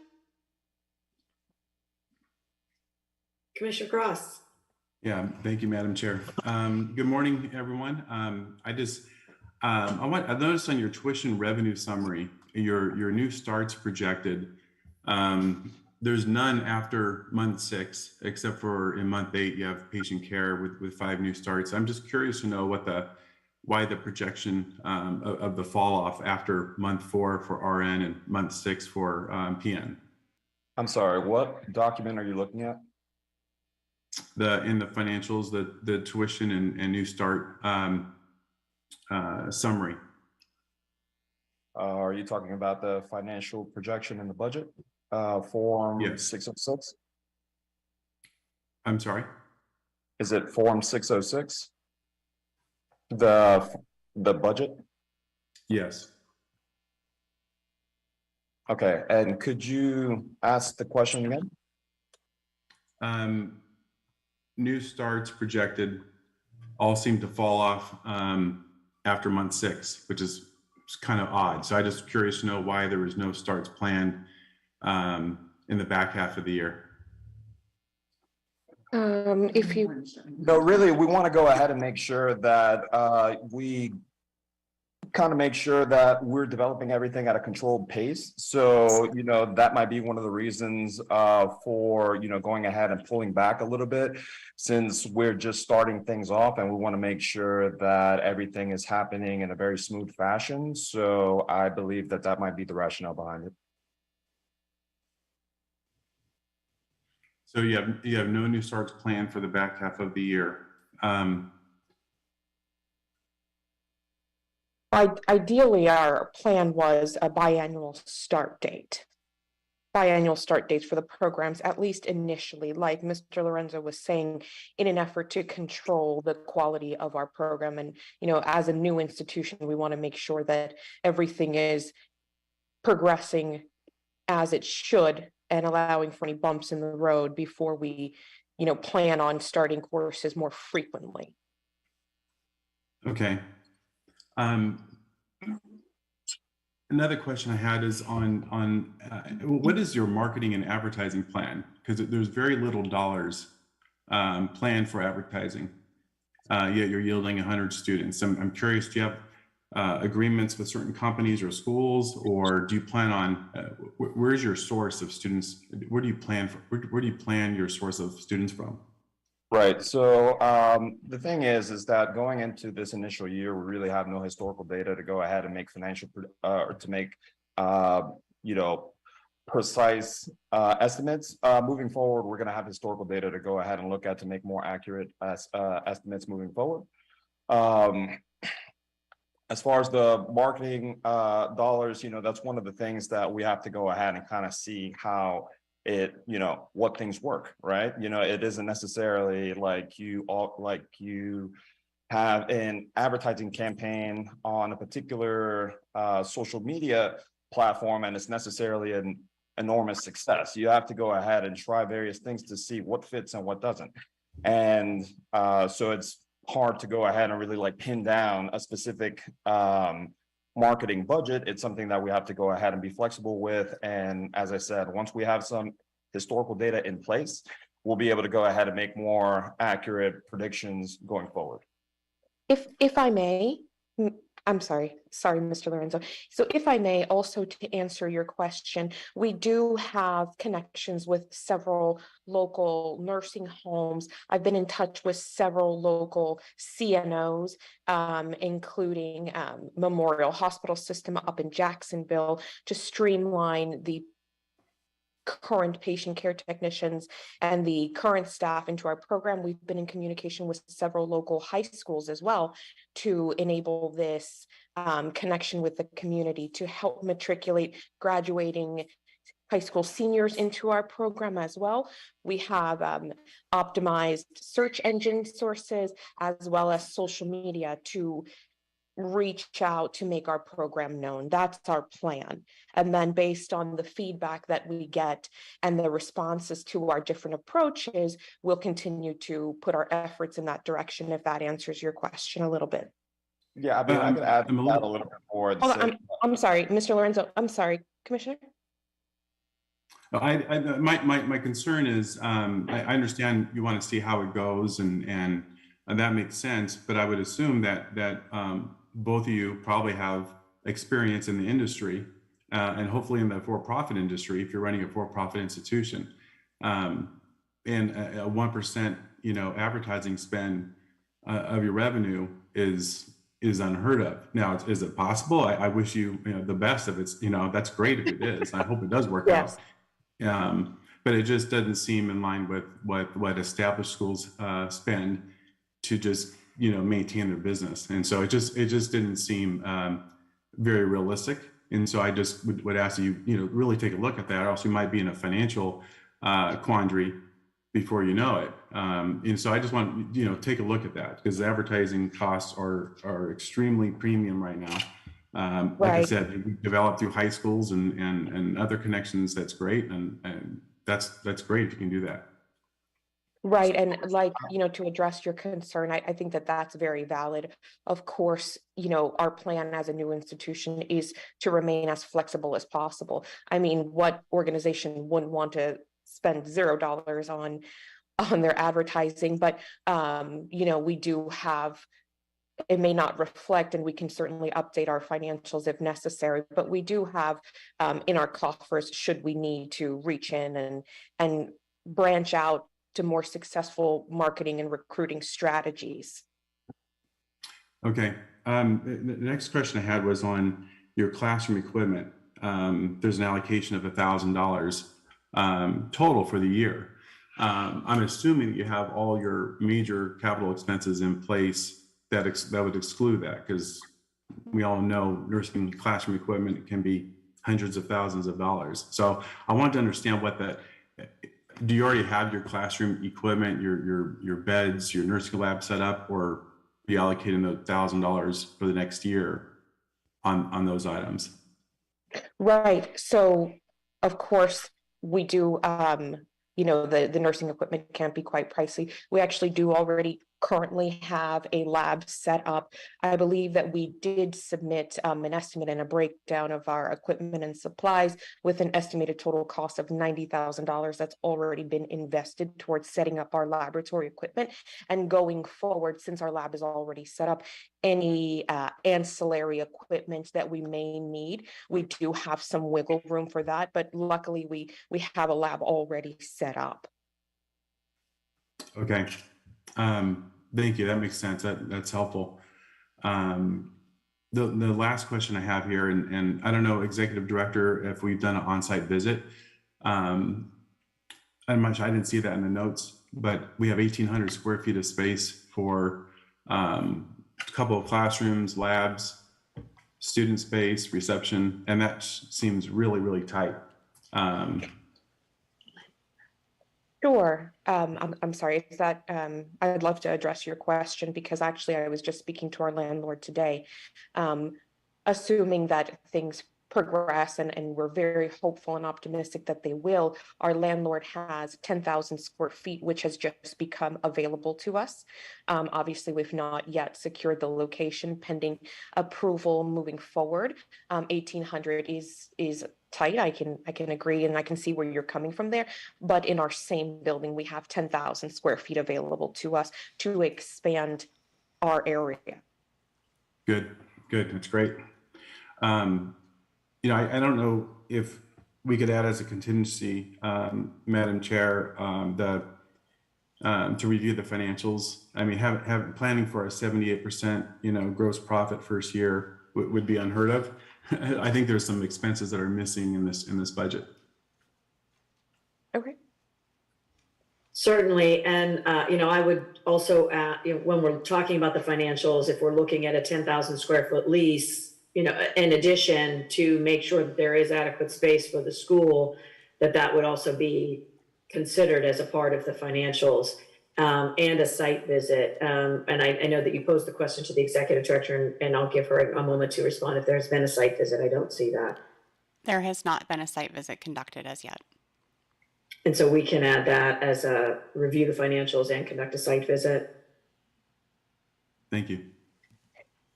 Commissioner Cross. Yeah, thank you, Madam Chair. Good morning, everyone. I noticed on your tuition revenue summary, your new starts projected. There's none after month 6, except for in month 8, you have patient care with 5 new starts. I'm just curious to know why the projection of the fall off after month 4 for RN and month 6 for PN. I'm sorry, what document are you looking at? In the financials, the tuition and new start summary. Are you talking about the financial projection in the budget? Form Yes. 606? I'm sorry? Is it Form 606? The budget? Yes. Okay, and could you ask the question again? New starts projected all seem to fall off after month 6, which is kind of odd. So I just curious to know why there was no starts planned in the back half of the year. If you No, really, we want to go ahead and make sure that we kind of make sure that we're developing everything at a controlled pace. So, that might be one of the reasons for, going ahead and pulling back a little bit, since we're just starting things off and we want to make sure that everything is happening in a very smooth fashion. So I believe that might be the rationale behind it. So you have no new starts planned for the back half of the year. Ideally, our plan was a biannual start date. Biannual start dates for the programs, at least initially, like Mr. Lorenzo was saying, in an effort to control the quality of our program. And, as a new institution, we want to make sure that everything is progressing as it should and allowing for any bumps in the road before we, plan on starting courses more frequently. Okay. Another question I had is on what is your marketing and advertising plan? Because there's very little dollars planned for advertising, yet you're yielding 100 students. I'm curious, do you have agreements with certain companies or schools, or do you plan on, where's your source of students? Where do you plan your source of students from? Right. So the thing is that going into this initial year, we really have no historical data to go ahead and make financial or to make precise estimates. Moving forward, we're going to have historical data to go ahead and look at to make more accurate estimates moving forward. As far as the marketing dollars, that's one of the things that we have to go ahead and kind of see how what things work, right? It isn't necessarily like you have an advertising campaign on a particular social media platform and it's necessarily an enormous success. You have to go ahead and try various things to see what fits and what doesn't. And so it's hard to go ahead and really like pin down a specific marketing budget. It's something that we have to go ahead and be flexible with. And as I said, once we have some historical data in place, we'll be able to go ahead and make more accurate predictions going forward. If I may, I'm sorry, Mr. Lorenzo. So if I may also to answer your question, we do have connections with several local nursing homes. I've been in touch with several local CNOs, including Memorial Hospital System up in Jacksonville, to streamline the current patient care technicians and the current staff into our program. We've been in communication with several local high schools as well to enable this connection with the community to help matriculate graduating high school seniors into our program as well. We have optimized search engine sources as well as social media to reach out to make our program known. That's our plan. And then based on the feedback that we get and the responses to our different approaches, we'll continue to put our efforts in that direction, if that answers your question a little bit. Yeah, I mean, I could add a little bit more. I'm sorry, Mr. Lorenzo. I'm sorry, Commissioner. My concern is, I understand you want to see how it goes and that makes sense, but I would assume that both of you probably have experience in the industry and hopefully in the for-profit industry if you're running a for-profit institution. And a 1%, advertising spend of your revenue is unheard of. Now, is it possible? I wish you, the best of it's, that's great if it is. I hope it does work out. But it just doesn't seem in line with what established schools spend to just maintain their business. And so it just didn't seem very realistic. And so I just would ask you, really take a look at that, or else you might be in a financial quandary before you know it. And so I just want, take a look at that, because the advertising costs are extremely premium right now. Like I said, we developed through high schools and other connections. That's great. And that's great if you can do that. Right. And to address your concern, I think that that's very valid. Of course, our plan as a new institution is to remain as flexible as possible. I mean, what organization wouldn't want to spend $0 on their advertising? But, we do have, it may not reflect, and we can certainly update our financials if necessary, but we do have in our coffers, should we need to reach in and branch out to more successful marketing and recruiting strategies. Okay. The next question I had was on your classroom equipment. There's an allocation of $1,000 total for the year. I'm assuming that you have all your major capital expenses in place that would exclude that, because we all know nursing classroom equipment can be hundreds of thousands of dollars. So I wanted to understand do you already have your classroom equipment, your beds, your nursing lab set up, or are you allocating the $1,000 for the next year on those items? Right. So, of course, we do, the nursing equipment can be quite pricey. We actually do already currently have a lab set up. I believe that we did submit an estimate and a breakdown of our equipment and supplies with an estimated total cost of $90,000 that's already been invested towards setting up our laboratory equipment. And going forward, since our lab is already set up, any ancillary equipment that we may need, we do have some wiggle room for that. But luckily, we have a lab already set up. Okay. Thank you. That makes sense. That's helpful. The last question I have here, and I don't know, Executive Director, if we've done an on-site visit. I didn't see that in the notes, but we have 1,800 square feet of space for a couple of classrooms, labs, student space, reception, and that seems really, really tight. Sure. I'm sorry. Is that I'd love to address your question because actually I was just speaking to our landlord today, assuming that things progress and we're very hopeful and optimistic that they will. Our landlord has 10,000 square feet, which has just become available to us. Obviously, we've not yet secured the location pending approval moving forward. 1,800 is tight. I can agree and I can see where you're coming from there. But in our same building, we have 10,000 square feet available to us to expand our area. Good, that's great. I don't know if we could add as a contingency, Madam Chair, to review the financials. I mean, planning for a 78%, gross profit first year would be unheard of. I think there's some expenses that are missing in this budget. Okay. Certainly, and I would also, when we're talking about the financials, if we're looking at a 10,000 square foot lease, in addition to make sure that there is adequate space for the school, that would also be considered as a part of the financials, and a site visit. And I know that you posed the question to the executive director, and I'll give her a moment to respond. If there's been a site visit, I don't see that. There has not been a site visit conducted as yet. And so we can add that as a review the financials and conduct a site visit. Thank you.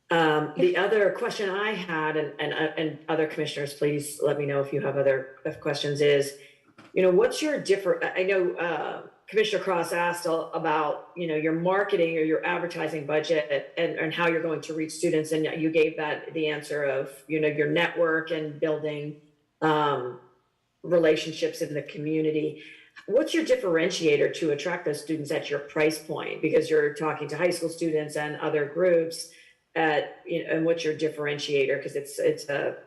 The other question I had, and other commissioners, please let me know if you have other questions, is, what's your I know Commissioner Cross asked about, your marketing or your advertising budget and how you're going to reach students. And you gave that the answer of, your network and building relationships in the community. What's your differentiator to attract those students at your price point? Because you're talking to high school students and other groups. And what's your differentiator? Because it's a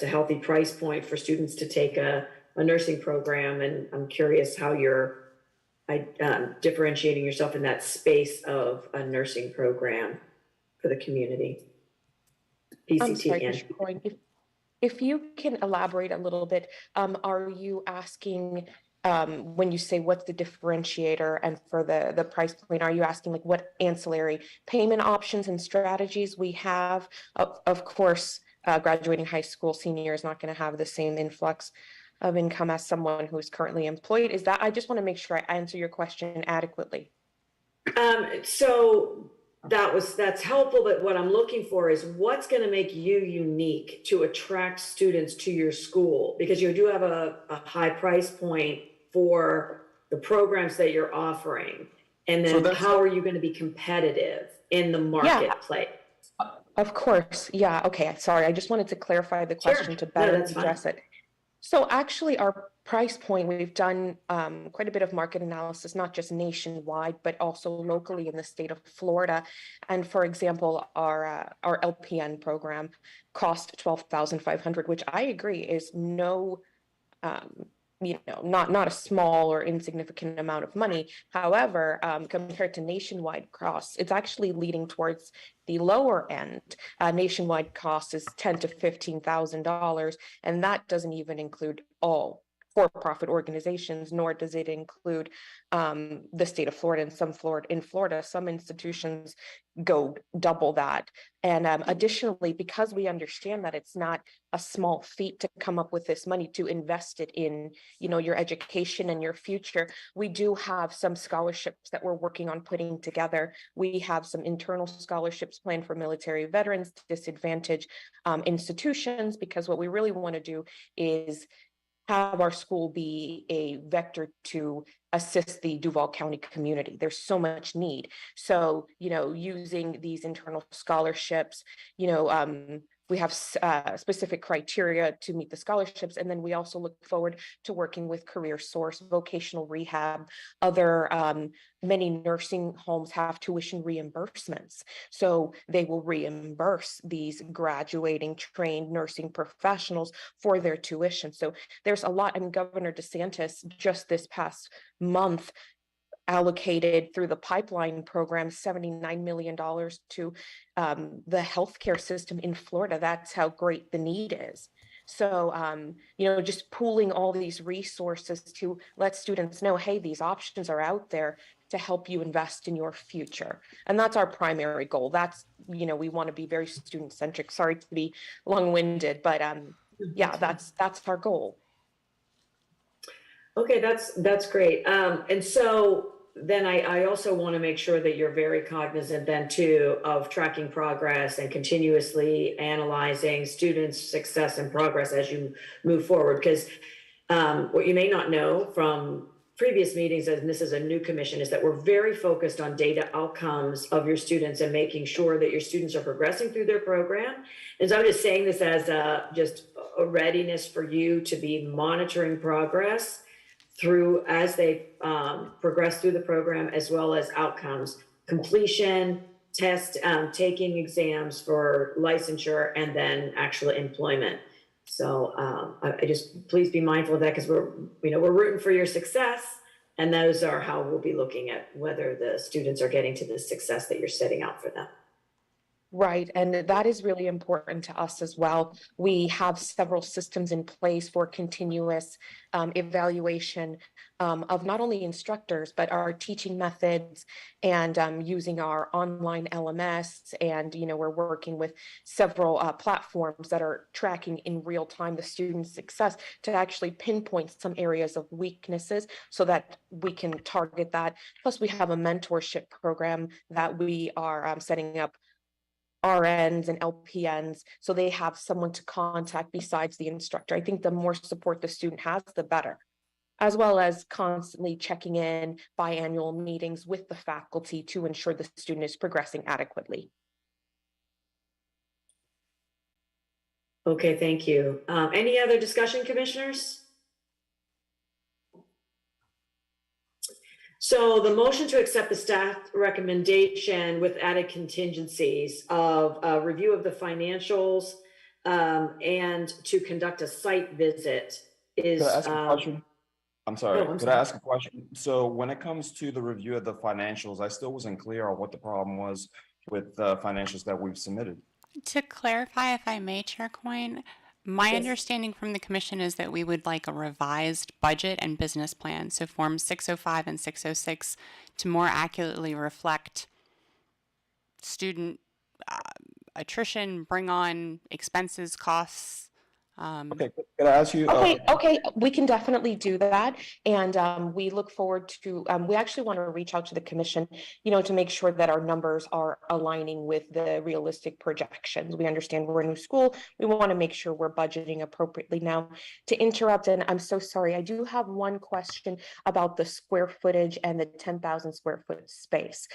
healthy price point for students to take a nursing program, and I'm curious how you're differentiating yourself in that space of a nursing program for the community. I'm sorry, Commissioner Coyne, if you can elaborate a little bit, are you asking? When you say what's the differentiator and for the price point, are you asking like what ancillary payment options and strategies we have? Of course, graduating high school senior is not going to have the same influx of income as someone who is currently employed. Is that, I just want to make sure I answer your question adequately. So that's helpful, but what I'm looking for is what's going to make you unique to attract students to your school, because you do have a high price point for the programs that you're offering. And then how are you going to be competitive in the marketplace? Yeah, of course. Yeah. Okay. Sorry. I just wanted to clarify the question to better address it. So actually our price point, we've done quite a bit of market analysis, not just nationwide, but also locally in the state of Florida. And for example, our LPN program cost $12,500, which I agree is no, not a small or insignificant amount of money. However, compared to nationwide costs, it's actually leading towards the lower end. Nationwide cost is $10,000 to $15,000, and that doesn't even include all for-profit organizations, nor does it include the state of Florida. In Florida, some institutions go double that. And additionally, because we understand that it's not a small feat to come up with this money to invest it in, your education and your future, we do have some scholarships that we're working on putting together. We have some internal scholarships planned for military veterans, disadvantaged institutions, because what we really want to do is have our school be a vector to assist the Duval County community. There's so much need. So, using these internal scholarships, we have specific criteria to meet the scholarships. And then we also look forward to working with Career Source, vocational rehab, other, many nursing homes have tuition reimbursements. So they will reimburse these graduating trained nursing professionals for their tuition. So there's a lot. Governor DeSantis just this past month allocated through the pipeline program $79 million to the healthcare system in Florida. That's how great the need is. So, just pooling all these resources to let students know, hey, these options are out there to help you invest in your future. And that's our primary goal. That's, we want to be very student centric. Sorry to be long-winded, but yeah, that's our goal. Okay, that's great. And so then I also want to make sure that you're very cognizant then too of tracking progress and continuously analyzing students' success and progress as you move forward. Because what you may not know from previous meetings, and this is a new commission, is that we're very focused on data outcomes of your students and making sure that your students are progressing through their program. And so I'm just saying this as just a readiness for you to be monitoring progress through as they progress through the program, as well as outcomes, completion, test, taking exams for licensure, and then actual employment. So I just, please be mindful of that, because we're rooting for your success, and those are how we'll be looking at whether the students are getting to the success that you're setting out for them. Right, and that is really important to us as well. We have several systems in place for continuous evaluation of not only instructors, but our teaching methods, and using our online LMS. And, we're working with several platforms that are tracking in real time the students' success to actually pinpoint some areas of weaknesses so that we can target that. Plus, we have a mentorship program that we are setting up RNs and LPNs, so they have someone to contact besides the instructor. I think the more support the student has, the better, as well as constantly checking in biannual meetings with the faculty to ensure the student is progressing adequately. Okay, thank you. Any other discussion, commissioners? So the motion to accept the staff recommendation with added contingencies of a review of the financials and to conduct a site visit is. Could I ask a question? I'm sorry. Oh, I'm Could sorry. I ask a question? So when it comes to the review of the financials, I still wasn't clear on what the problem was with the financials that we've submitted. To clarify, if I may, Chair Coyne, my Yes. understanding from the commission is that we would like a revised budget and business plan, so Forms 605 and 606, to more accurately reflect student attrition, bring on expenses, costs. Okay, could I ask you? Okay, we can definitely do that. And we look forward to, we actually want to reach out to the commission, to make sure that our numbers are aligning with the realistic projections. We understand we're a new school. We want to make sure we're budgeting appropriately. Now, to interrupt, and I'm so sorry, I do have one question about the square footage and the 10,000 square foot space,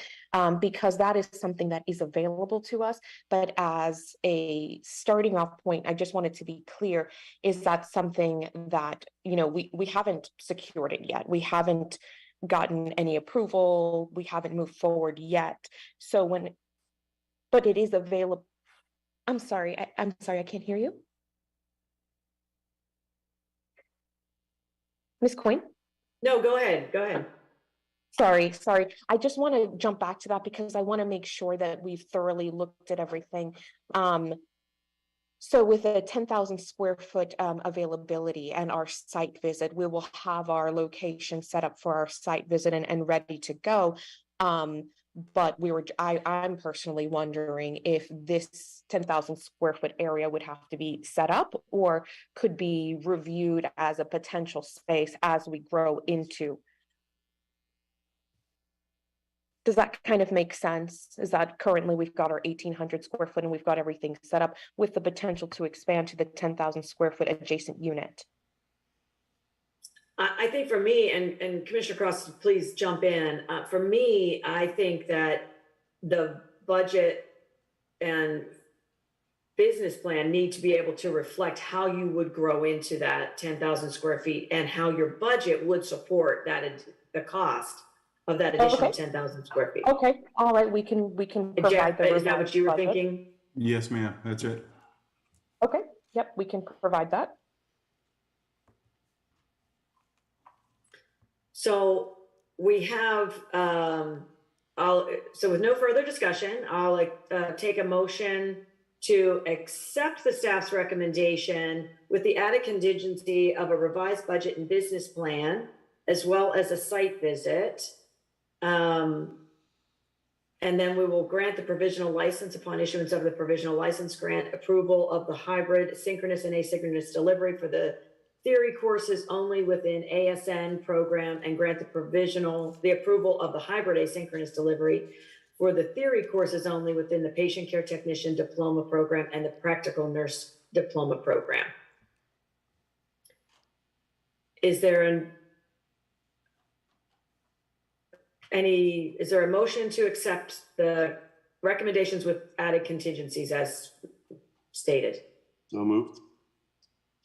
because that is something that is available to us. But as a starting off point, I just wanted to be clear, is that something that, we haven't secured it yet. We haven't gotten any approval. We haven't moved forward yet. So but it is available. I'm sorry, I can't hear you. Ms. Coyne? No, go ahead. Sorry. I just want to jump back to that because I want to make sure that we've thoroughly looked at everything. So with a 10,000 square foot availability and our site visit, we will have our location set up for our site visit and ready to go. But I'm personally wondering if this 10,000 square foot area would have to be set up or could be reviewed as a potential space as we grow into. Does that kind of make sense? Is that currently we've got our 1,800 square foot and we've got everything set up with the potential to expand to the 10,000 square foot adjacent unit? I think for me, and Commissioner Cross, please jump in. For me, I think that the budget and business plan need to be able to reflect how you would grow into that 10,000 square feet and how your budget would support that, the cost of that additional 10,000 square feet. Okay, all right, we can provide Jeff, the is that what you were budget. thinking? Yes, ma'am, that's it. Okay, yep, we can provide that. So we have, so with no further discussion, I'll take a motion to accept the staff's recommendation with the added contingency of a revised budget and business plan, as well as a site visit. And then we will grant the provisional license upon issuance of the provisional license, grant approval of the hybrid synchronous and asynchronous delivery for the theory courses only within ASN program, and grant the approval of the hybrid asynchronous delivery for the theory courses only within the patient care technician diploma program and the practical nurse diploma program. Is there a motion to accept the recommendations with added contingencies as stated? So moved.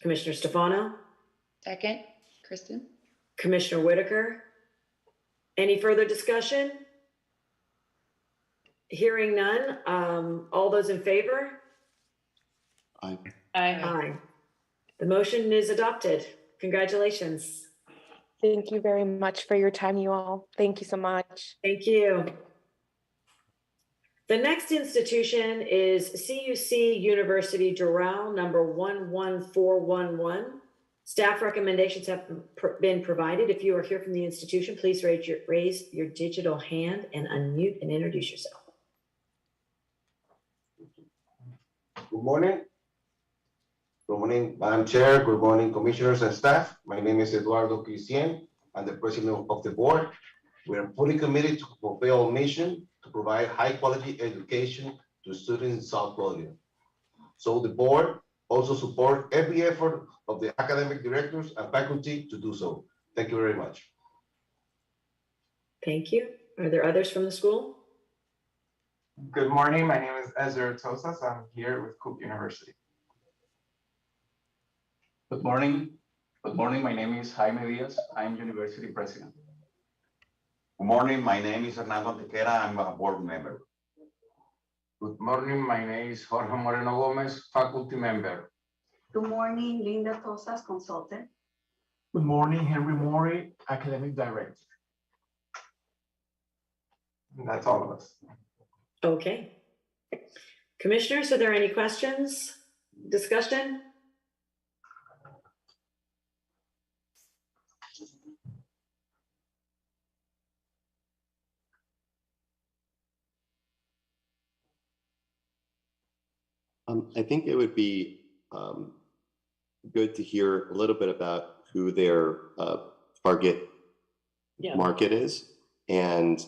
Commissioner Stefano? Second, Kristen. Commissioner Whitaker? Any further discussion? Hearing none, all those in favor? Aye. Aye. The motion is adopted. Congratulations. Thank you very much for your time, you all. Thank you so much. Thank you. The next institution is CUC University Doral, number 11411. Staff recommendations have been provided. If you are here from the institution, please raise your digital hand and unmute and introduce yourself. Good morning. Good morning, Madam Chair. Good morning, commissioners and staff. My name is Eduardo Cristian. I'm the president of the board. We are fully committed to fulfill our mission to provide high-quality education to students in South Florida. So the board also support every effort of the academic directors and faculty to do so. Thank you very much. Thank you. Are there others from the school? Good morning. My name is Ezra Tosas. I'm here with CUC University. Good morning. Good morning. My name is Jaime Diaz. I'm university president. Good morning. My name is Hernando Antequera. I'm a board member. Good morning. My name is Jorge Moreno Gomez, faculty member. Good morning, Linda Tosas, consultant. Good morning, Henry Mori, academic director. And that's all of us. Okay. Commissioners, are there any questions, discussion? I think it would be good to hear a little bit about who their target market is, and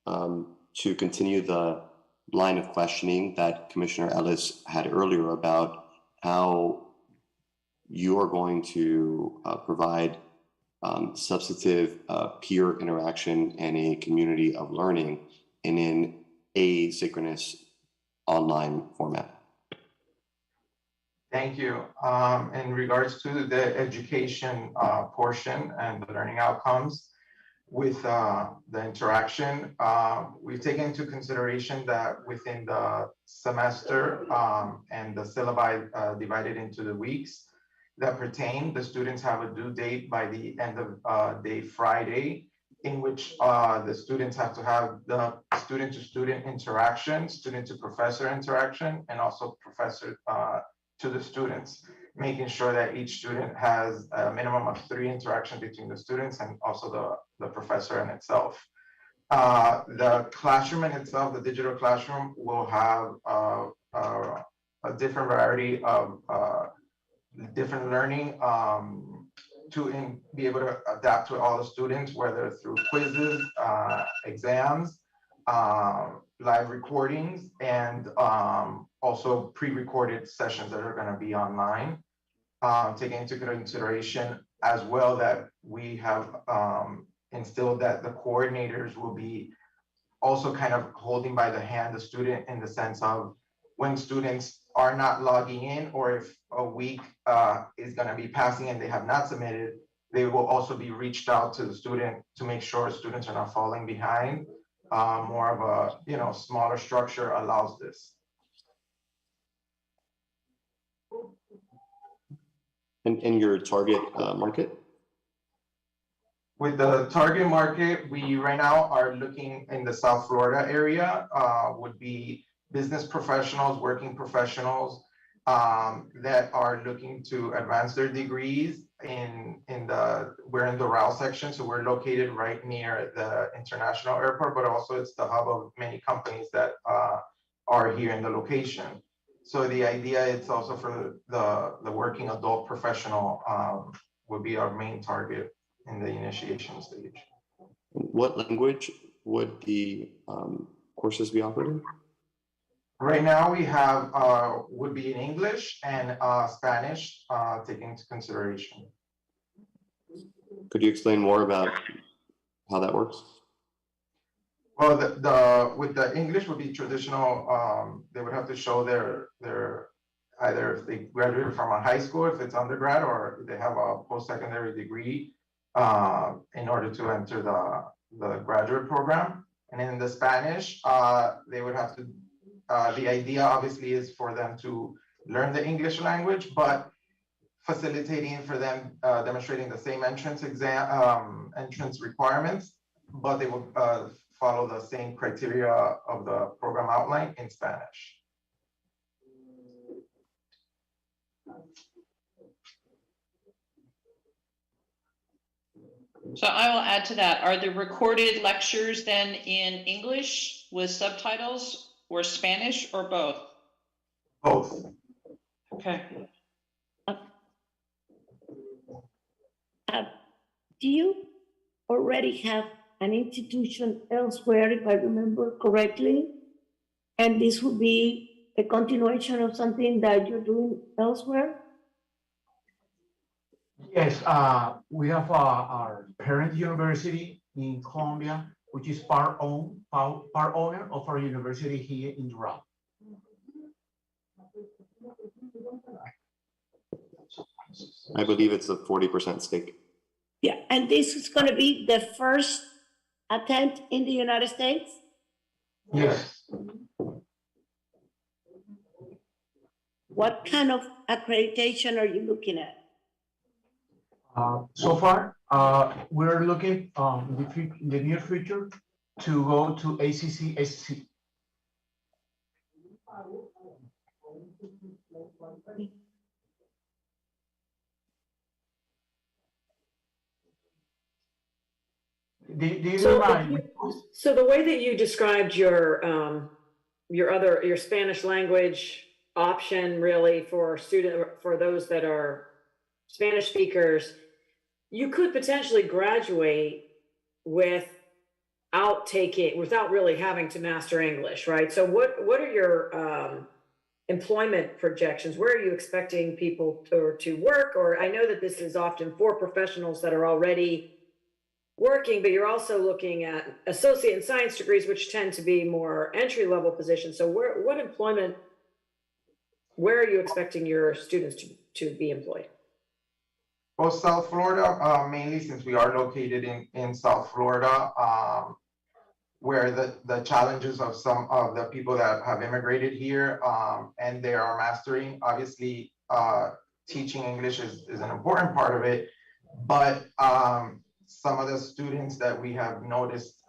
to continue the line of questioning that Commissioner Ellis had earlier about how you are going to provide substantive peer interaction and a community of learning in an asynchronous online format. Thank you. In regards to the education portion and the learning outcomes with the interaction, we've taken into consideration that within the semester and the syllabi divided into the weeks that pertain, the students have a due date by the end of day Friday, in which the students have to have the student-to-student interaction, student-to-professor interaction, and also professor to the students, making sure that each student has a minimum of 3 interactions between the students and also the professor in itself. The classroom in itself, the digital classroom, will have a different variety of different learning to be able to adapt to all the students, whether through quizzes, exams, live recordings, and also pre-recorded sessions that are going to be online. Taking into consideration as well that we have instilled that the coordinators will be also kind of holding by the hand the student, in the sense of when students are not logging in, or if a week is going to be passing and they have not submitted, they will also be reached out to the student to make sure students are not falling behind. More of a smaller structure allows this. And your target market? With the target market, we right now are looking in the South Florida area, would be business professionals, working professionals that are looking to advance their degrees we're in the Doral section, so we're located right near the international airport, but also it's the hub of many companies that are here in the location. So the idea is also for the working adult professional would be our main target in the initiation stage. What language would the courses be offered in? Right now we have would be in English and Spanish taken into consideration. Could you explain more about how that works? Well, with the English would be traditional. They would have to show their either if they graduated from a high school, if it's undergrad, or if they have a post-secondary degree in order to enter the graduate program. And in the Spanish, they would have to. The idea obviously is for them to learn the English language, but facilitating for them demonstrating the same entrance exam entrance requirements, but they will follow the same criteria of the program outline in Spanish. So I will add to that. Are the recorded lectures then in English with subtitles or Spanish or both? Both. Okay. Do you already have an institution elsewhere, if I remember correctly? And this would be a continuation of something that you're doing elsewhere? Yes, we have our parent university in Colombia, which is part owner of our university here in Doral. I believe it's a 40% stake. Yeah, and this is going to be the first attempt in the United States? Yes. What kind of accreditation are you looking at? So far, we're looking in the near future to go to ACC-SC. So the way that you described your Spanish language option really for those that are Spanish speakers, you could potentially graduate without really having to master English, right? So what are your employment projections? Where are you expecting people to work? Or I know that this is often for professionals that are already working, but you're also looking at associate and science degrees, which tend to be more entry-level positions. So where are you expecting your students to be employed? Well, South Florida, mainly since we are located in South Florida, where the challenges of some of the people that have immigrated here and they are mastering, obviously teaching English is an important part of it, but some of the students that we have noticed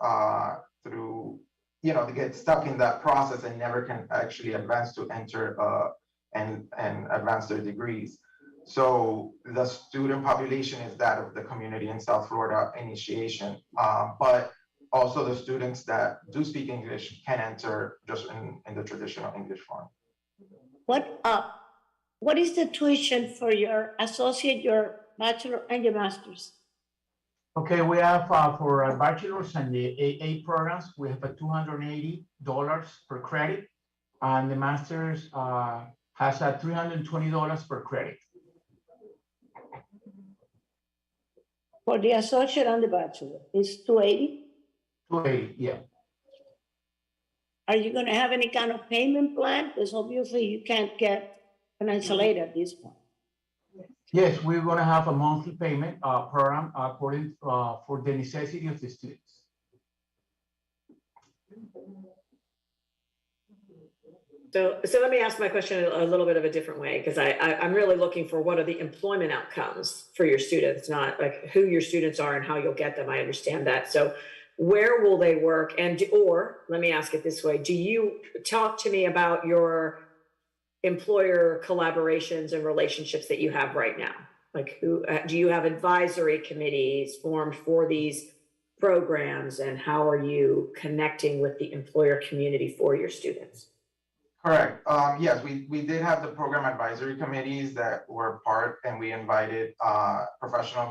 through, they get stuck in that process and never can actually advance to enter and advance their degrees. So the student population is that of the community in South Florida initiation, but also the students that do speak English can enter just in the traditional English form. What is the tuition for your associate, your bachelor, and your master's? Okay, we have for our bachelor's and the AA programs, we have a $280 per credit, and the master's has a $320 per credit. For the associate and the bachelor, it's $280? $280, yeah. Are you going to have any kind of payment plan? Because obviously you can't get financial aid at this point. Yes, we're going to have a monthly payment program according for the necessity of the students. So let me ask my question a little bit of a different way, because I'm really looking for what are the employment outcomes for your students, not like who your students are and how you'll get them. I understand that. So Where will they work? And, or let me ask it this way. Do you talk to me about your employer collaborations and relationships that you have right now? Like who, do you have advisory committees formed for these programs, and how are you connecting with the employer community for your students? Correct. Yes, we did have the program advisory committees that were part, and we invited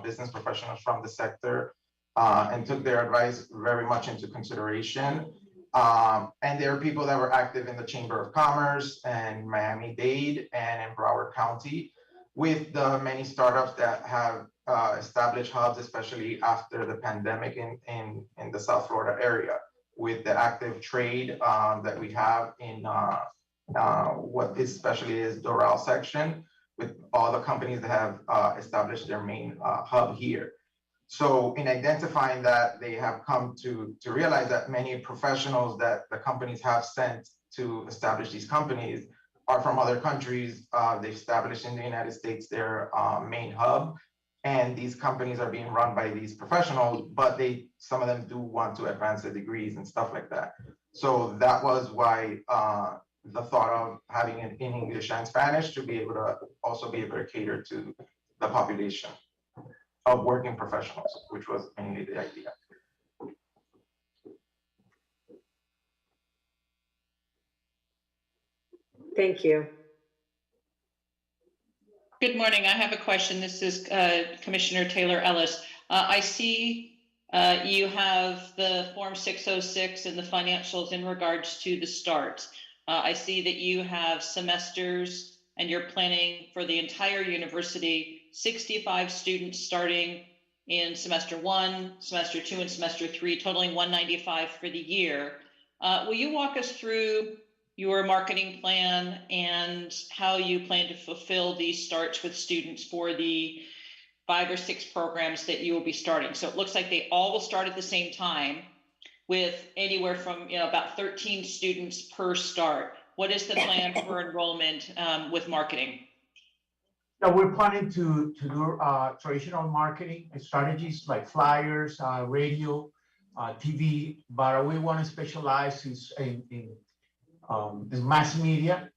business professionals from the sector and took their advice very much into consideration. And there are people that were active in the Chamber of Commerce and Miami-Dade and in Broward County, with the many startups that have established hubs, especially after the pandemic in the South Florida area, with the active trade that we have in what especially is Doral section, with all the companies that have established their main hub here. So in identifying that, they have come to realize that many professionals that the companies have sent to establish these companies are from other countries. They've established in the United States their main hub, and these companies are being run by these professionals, but some of them do want to advance their degrees and stuff like that. So that was why the thought of having it in English and Spanish to be able to also be able to cater to the population of working professionals, which was mainly the idea. Thank you. Good morning. I have a question. This is Commissioner Taylor Ellis. I see you have the Form 606 and the financials in regards to the start. I see that you have semesters and you're planning for the entire university, 65 students starting in semester 1, semester 2, and semester 3, totaling 195 for the year. Will you walk us through your marketing plan and how you plan to fulfill these starts with students for the 5 or 6 programs that you will be starting? So it looks like they all will start at the same time, with anywhere from about 13 students per start. What is the plan for enrollment with marketing? Yeah, we're planning to do traditional marketing strategies like flyers, radio, TV, but we want to specialize in mass media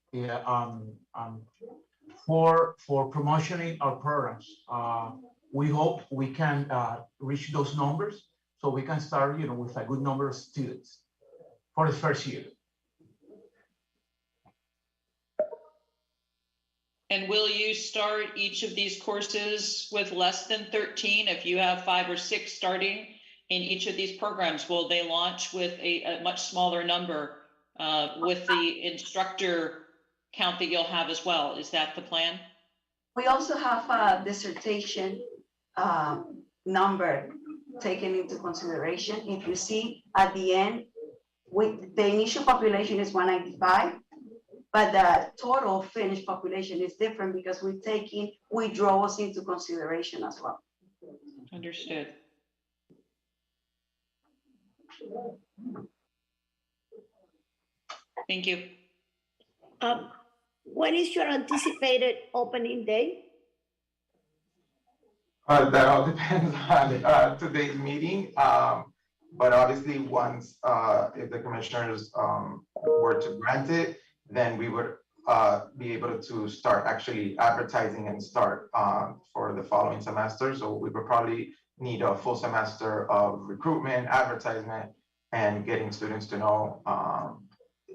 for promoting our programs. We hope we can reach those numbers, so we can start, with a good number of students for the first year. And will you start each of these courses with less than 13? If you have 5 or 6 starting in each of these programs, will they launch with a much smaller number with the instructor count that you'll have as well? Is that the plan? We also have a dissertation number taken into consideration. If you see at the end, the initial population is 195, but the total finished population is different because we're taking withdrawals into consideration as well. Understood. Thank you. When is your anticipated opening date? That all depends on today's meeting. But obviously, once if the commissioners were to grant it, then we would be able to start actually advertising and start for the following semester. So we would probably need a full semester of recruitment, advertisement, and getting students to know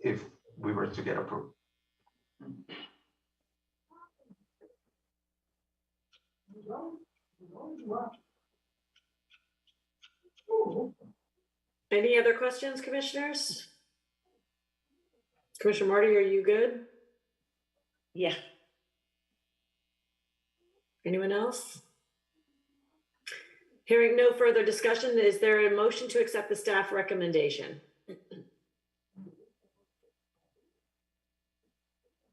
if we were to get approved. Any other questions, commissioners? Commissioner Marty, are you good? Yeah. Anyone else? Hearing no further discussion, is there a motion to accept the staff recommendation?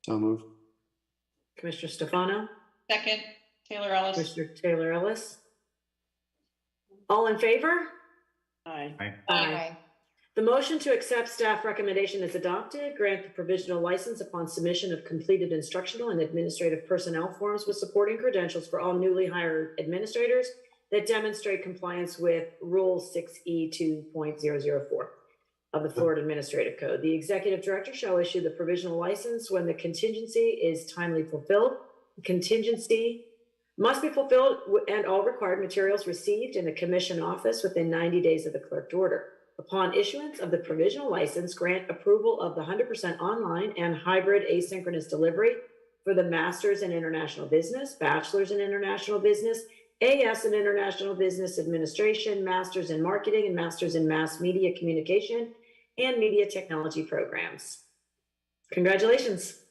So move. Commissioner Stefano? Second, Taylor Ellis. Commissioner Taylor Ellis? All in favor? Aye. Aye. Aye. The motion to accept staff recommendation is adopted. Grant the provisional license upon submission of completed instructional and administrative personnel forms with supporting credentials for all newly hired administrators that demonstrate compliance with Rule 6E 2.004 of the Florida Administrative Code. The executive director shall issue the provisional license when the contingency is timely fulfilled. The contingency must be fulfilled and all required materials received in the commission office within 90 days of the clerked order. Upon issuance of the provisional license, grant approval of the 100% online and hybrid asynchronous delivery for the Masters in International Business, Bachelors in International Business, AS in International Business Administration, Masters in Marketing, and Masters in Mass Media Communication and Media Technology programs. Congratulations.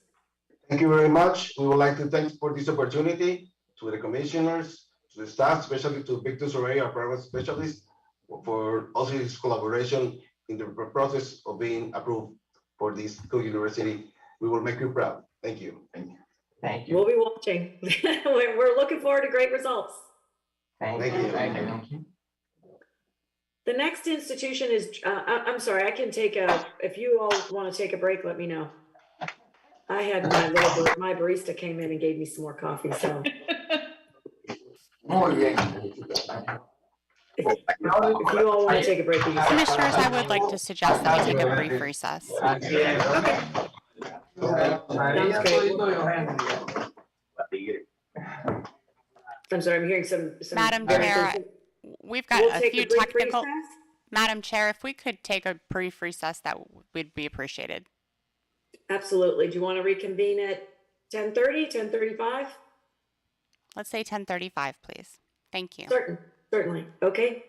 Thank you very much. We would like to thank for this opportunity to the commissioners, to the staff, especially to Victor Soraya, our private specialist, for also his collaboration in the process of being approved for this CUC University. We will make you proud. Thank you. Thank you. Thank you. We'll be watching. We're looking forward to great results. Thank you. Thank you. The next institution is, I'm sorry, I can take if you all want to take a break, let me know. I had my barista came in and gave me some more coffee, so. If you all want to take a break, Commissioners, I would like to suggest that we take a brief recess. Okay. Sounds great. I'm sorry, I'm hearing some. Madam Chair, we've got a few technical. Madam Chair, if we could take a brief recess, that would be appreciated. Absolutely. Do you want to reconvene at 10:30, 10:35? Let's say 10:35, please. Thank you. Certainly. Okay.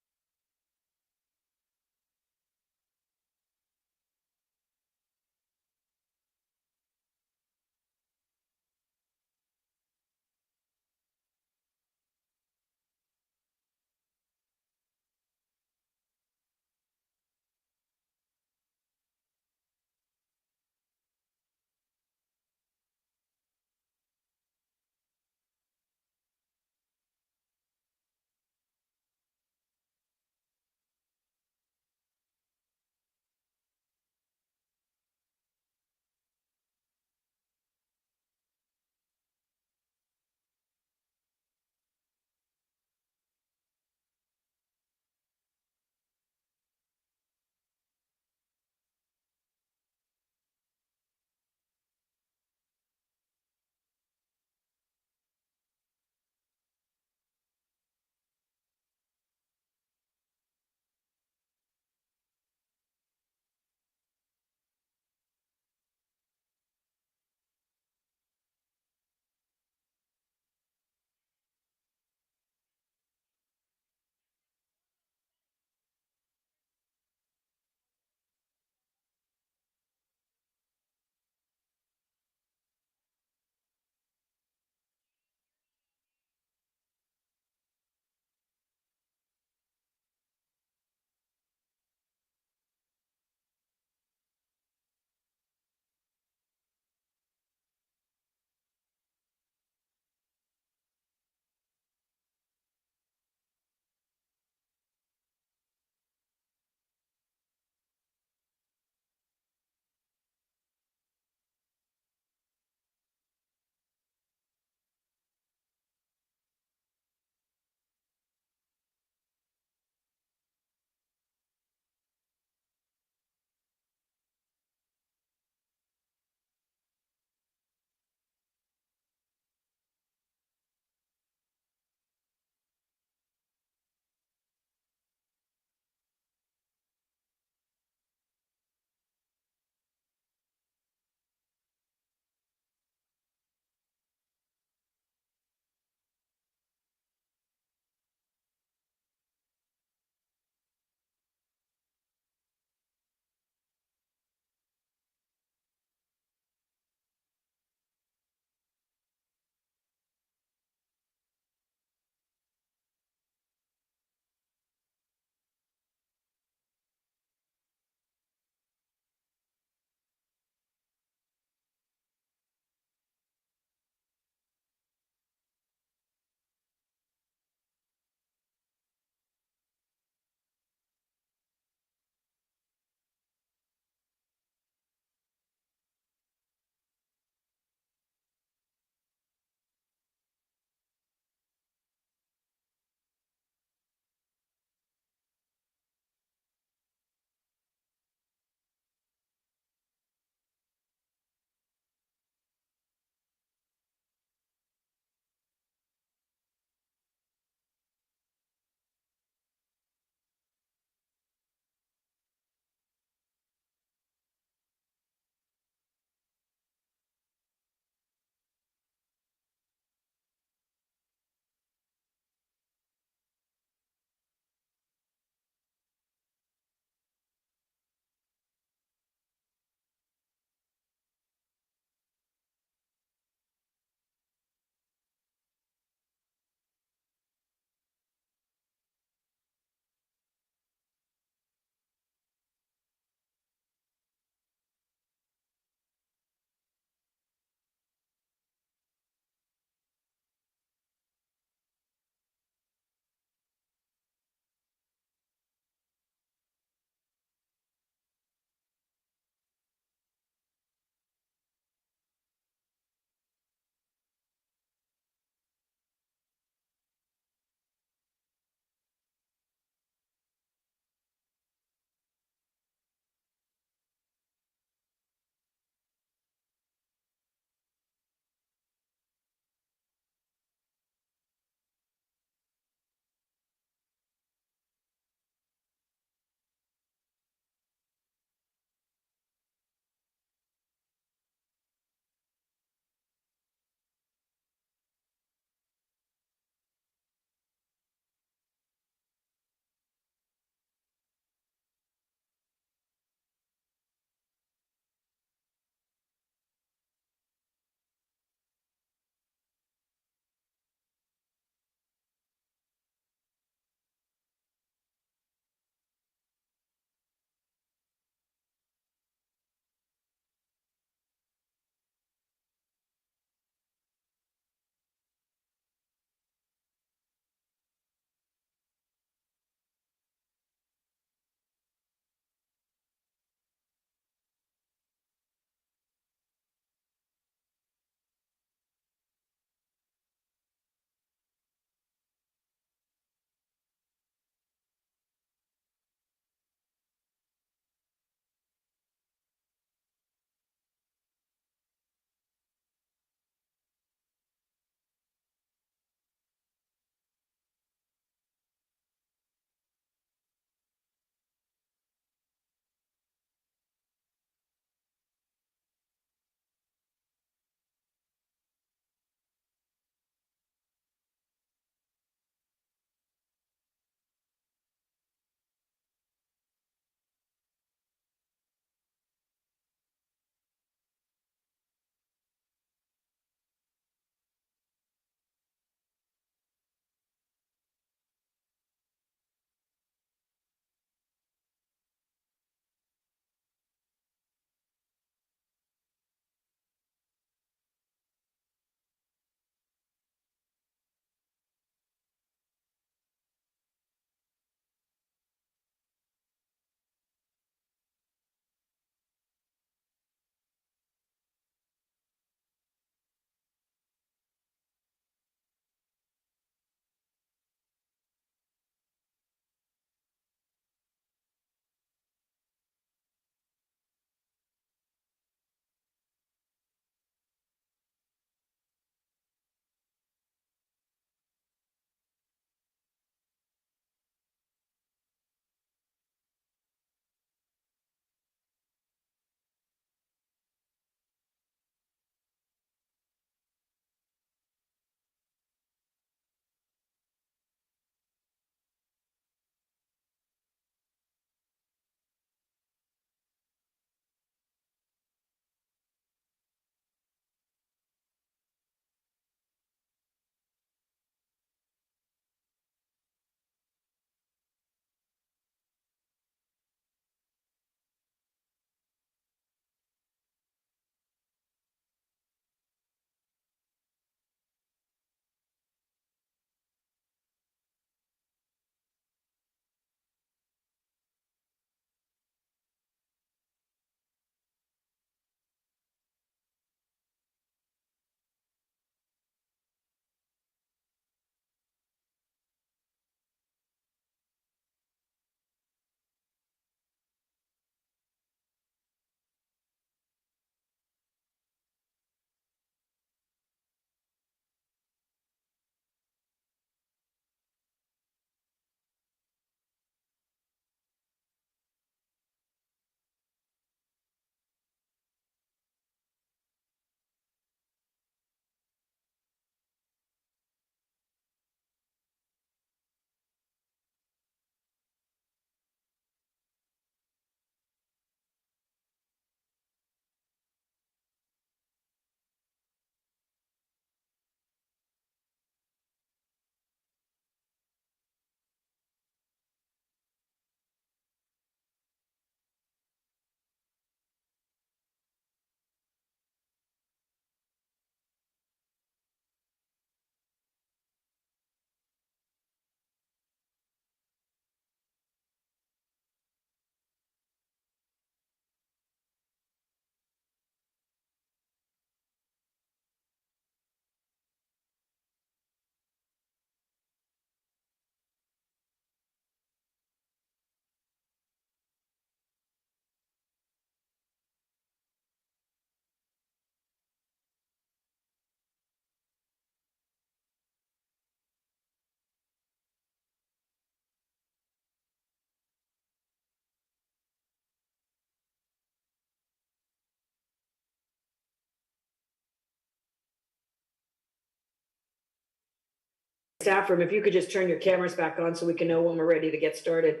staff room, if you could just turn your cameras back on so we can know when we're ready to get started.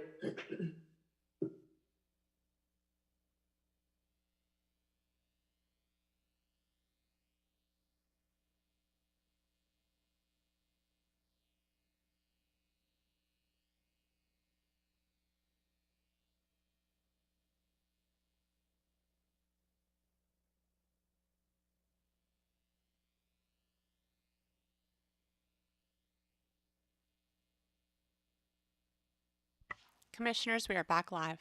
Commissioners, we are back live.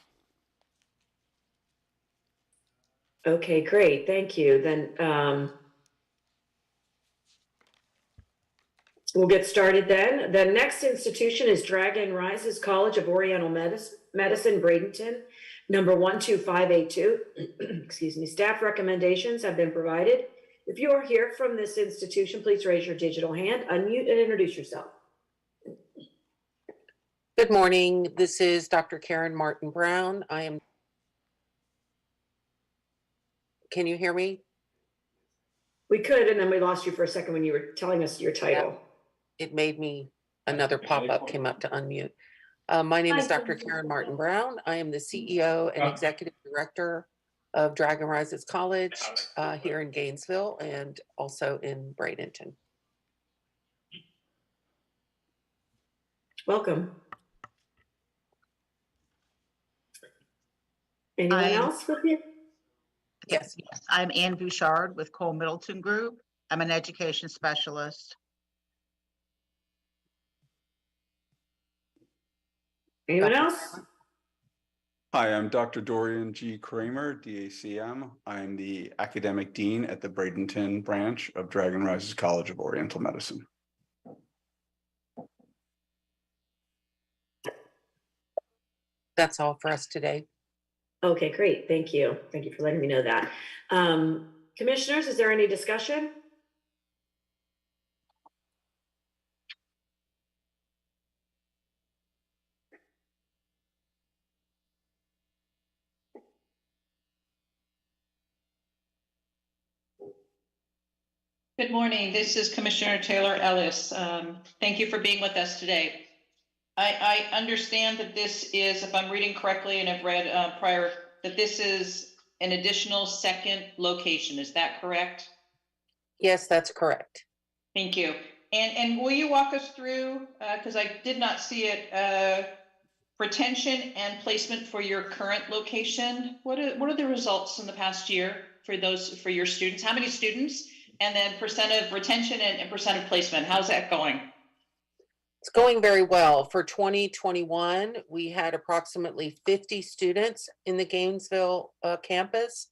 Okay, great. Thank you. Then we'll get started then. The next institution is Dragon Rises College of Oriental Medicine, Bradenton, number 12582. Excuse me. Staff recommendations have been provided. If you are here from this institution, please raise your digital hand, unmute, and introduce yourself. Good morning. This is Dr. Karen Martin Brown. Can you hear me? We could, and then we lost you for a second when you were telling us your title. Yeah, it made me, another pop-up came up to unmute. My name is Dr. Karen Martin Brown. I am the CEO and Executive Director of Dragon Rises College here in Gainesville and also in Bradenton. Welcome. Anyone else with you? Yes. I'm Ann Bouchard with Cole Middleton Group. I'm an education specialist. Anyone else? Hi, I'm Dr. Dorian G. Kramer, DACM. I'm the Academic Dean at the Bradenton branch of Dragon Rises College of Oriental Medicine. That's all for us today. Okay, great. Thank you. Thank you for letting me know that. Commissioners, is there any discussion? Good morning. This is Commissioner Taylor Ellis. Thank you for being with us today. I understand that this is, if I'm reading correctly, and I've read prior, that this is an additional second location. Is that correct? Yes, that's correct. Thank you. And will you walk us through, because I did not see it, retention and placement for your current location? What are the results in the past year for your students? How many students? And then percent of retention and percent of placement. How's that going? It's going very well. For 2021, we had approximately 50 students in the Gainesville campus.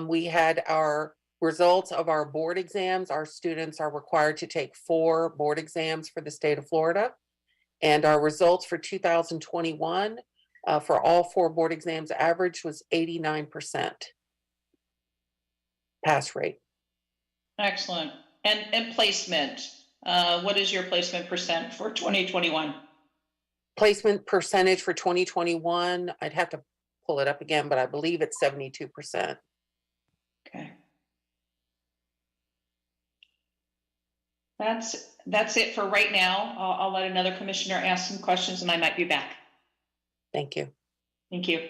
We had our results of our board exams. Our students are required to take 4 board exams for the state of Florida. And our results for 2021 for all 4 board exams average was 89% pass rate. Excellent. And placement. What is your placement percent for 2021? Placement percentage for 2021, I'd have to pull it up again, but I believe it's 72%. Okay. That's it for right now. I'll let another commissioner ask some questions and I might be back. Thank you. Thank you.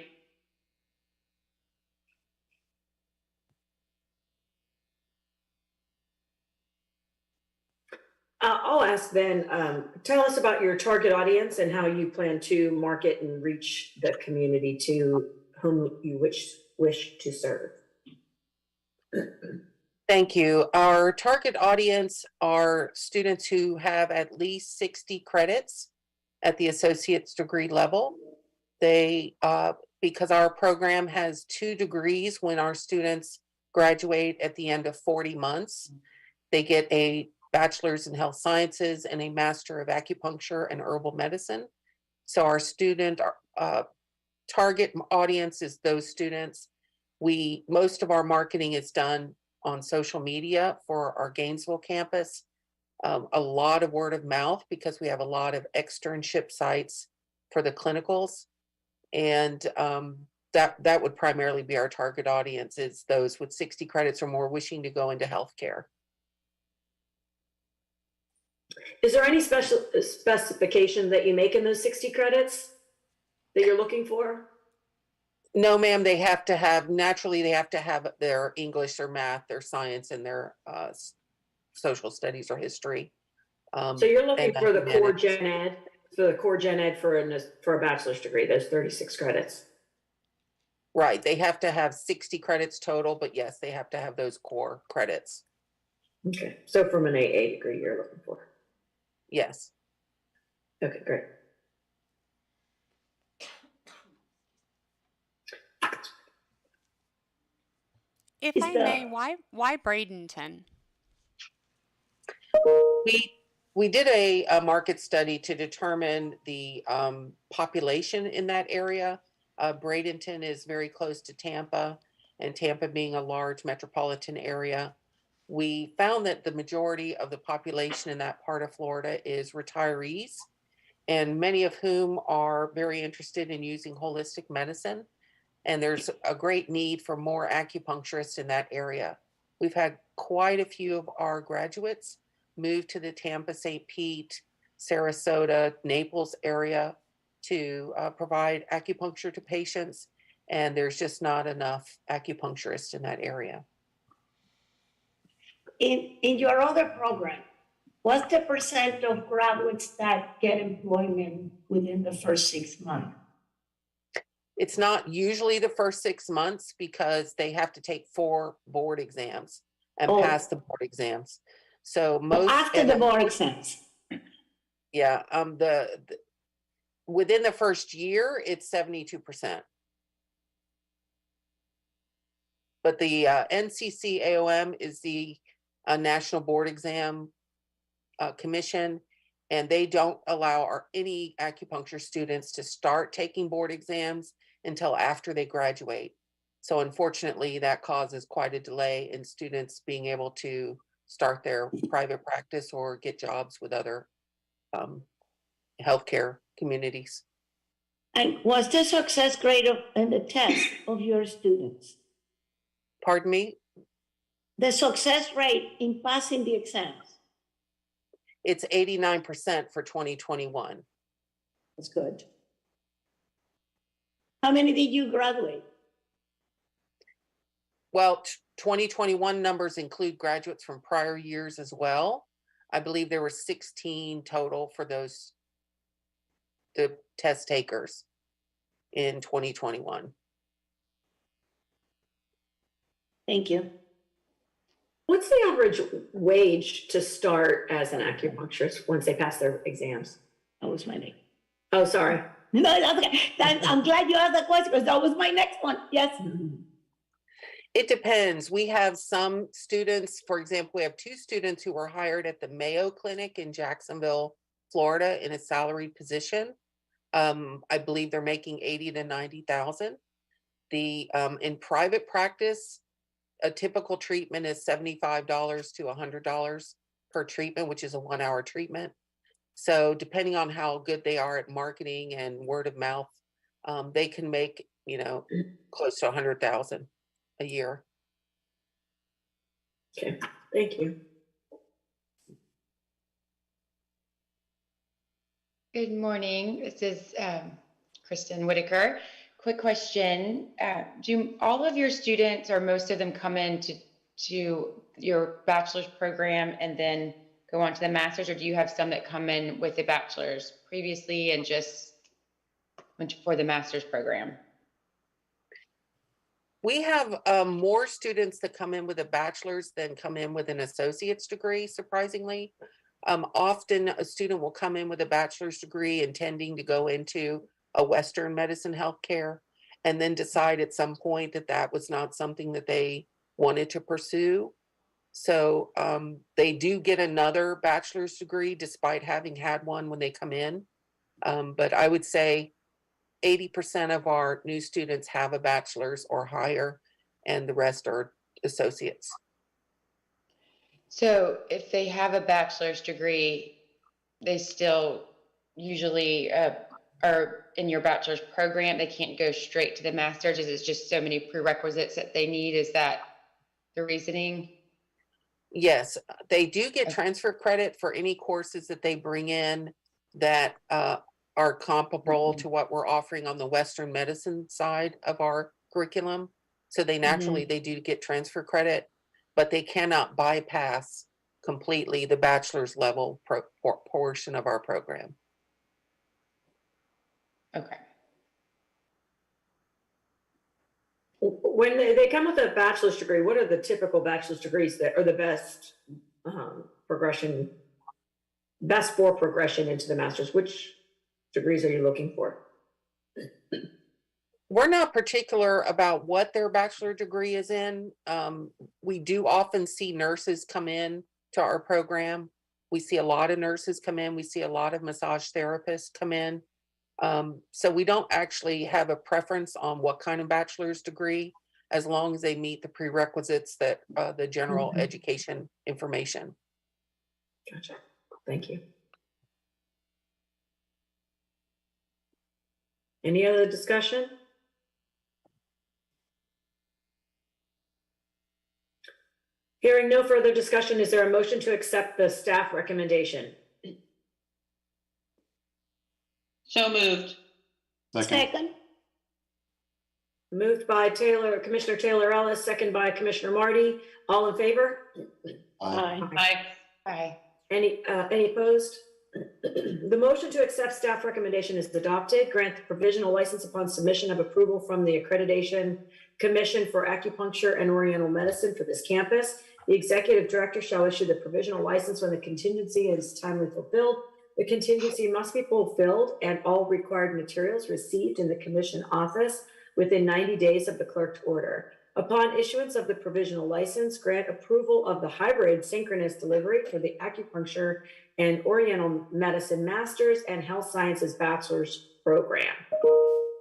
I'll ask then, tell us about your target audience and how you plan to market and reach the community to whom you wish to serve. Thank you. Our target audience are students who have at least 60 credits at the associate's degree level. They, because our program has 2 degrees when our students graduate at the end of 40 months, they get a bachelor's in health sciences and a master of acupuncture and herbal medicine. So our student target audience is those students. Most of our marketing is done on social media for our Gainesville campus. A lot of word of mouth because we have a lot of externship sites for the clinicals. And that would primarily be our target audience, is those with 60 credits or more wishing to go into healthcare. Is there any special specification that you make in those 60 credits that you're looking for? No, ma'am, they have to have, naturally, they have to have their English or math, their science, and their social studies or history. So you're looking and for the core humanities. gen ed, for a bachelor's degree, those 36 credits. Right, they have to have 60 credits total, but yes, they have to have those core credits. Okay, so from an AA degree you're looking for. Yes. Okay, great. If I may, why Bradenton? We did a market study to determine the population in that area. Bradenton is very close to Tampa, and Tampa being a large metropolitan area. We found that the majority of the population in that part of Florida is retirees, and many of whom are very interested in using holistic medicine. And there's a great need for more acupuncturists in that area. We've had quite a few of our graduates move to the Tampa, St. Pete, Sarasota, Naples area to provide acupuncture to patients. And there's just not enough acupuncturists in that area. In your other program, what's the percent of graduates that get employment within the first 6 months? It's not usually the first 6 months because they have to take 4 board exams and pass the board exams. So most after the board exams. Yeah, within the first year, it's 72%. But the NCC-AOM is the National Board Exam Commission, and they don't allow any acupuncture students to start taking board exams until after they graduate. So unfortunately, that causes quite a delay in students being able to start their private practice or get jobs with other healthcare communities. And what's the success rate in the test of your students? Pardon me? The success rate in passing the exams. It's 89% for 2021. That's good. How many did you graduate? Well, 2021 numbers include graduates from prior years as well. I believe there were 16 total for the test takers in 2021. Thank you. What's the average wage to start as an acupuncturist once they pass their exams? That was my name. Oh, sorry. No, that's okay. I'm glad you asked that question because that was my next one. Yes. It depends. We have some students, for example, we have 2 students who were hired at the Mayo Clinic in Jacksonville, Florida in a salaried position. I believe they're making $80,000 to $90,000. In private practice, a typical treatment is $75 to $100 per treatment, which is a 1-hour treatment. So depending on how good they are at marketing and word of mouth, they can make, close to $100,000 a year. Okay, thank you. Good morning. This is Kristen Whitaker. Quick question. Do all of your students or most of them come in to your bachelor's program and then go on to the master's, or do you have some that come in with the bachelor's previously and just went for the master's program? We have more students that come in with a bachelor's than come in with an associate's degree, surprisingly. Often a student will come in with a bachelor's degree intending to go into a Western medicine healthcare and then decide at some point that that was not something that they wanted to pursue. So they do get another bachelor's degree despite having had one when they come in. But I would say 80% of our new students have a bachelor's or higher, and the rest are associates. So if they have a bachelor's degree, they still usually are in your bachelor's program. They can't go straight to the master's. Is it just so many prerequisites that they need? Is that the reasoning? Yes, they do get transfer credit for any courses that they bring in that are comparable to what we're offering on the Western medicine side of our curriculum. So they naturally, they do get transfer credit, but they cannot bypass completely the bachelor's level portion of our program. Okay. When they come with a bachelor's degree, what are the typical bachelor's degrees that are the best progression, best for progression into the master's? Which degrees are you looking for? We're not particular about what their bachelor degree is in. We do often see nurses come in to our program. We see a lot of nurses come in. We see a lot of massage therapists come in. So we don't actually have a preference on what kind of bachelor's degree, as long as they meet the prerequisites that the general education information. Gotcha. Thank you. Any other discussion? Hearing no further discussion, is there a motion to accept the staff recommendation? So moved. Second. Moved by Commissioner Taylor Ellis, second by Commissioner Marty. All in favor? Aye. Aye. Any opposed? The motion to accept staff recommendation is adopted. Grant the provisional license upon submission of approval from the Accreditation Commission for Acupuncture and Oriental Medicine for this campus. The executive director shall issue the provisional license when the contingency is timely fulfilled. The contingency must be fulfilled and all required materials received in the commission office within 90 days of the clerk's order. Upon issuance of the provisional license, grant approval of the hybrid synchronous delivery for the acupuncture and Oriental Medicine Masters and Health Sciences Bachelor's program.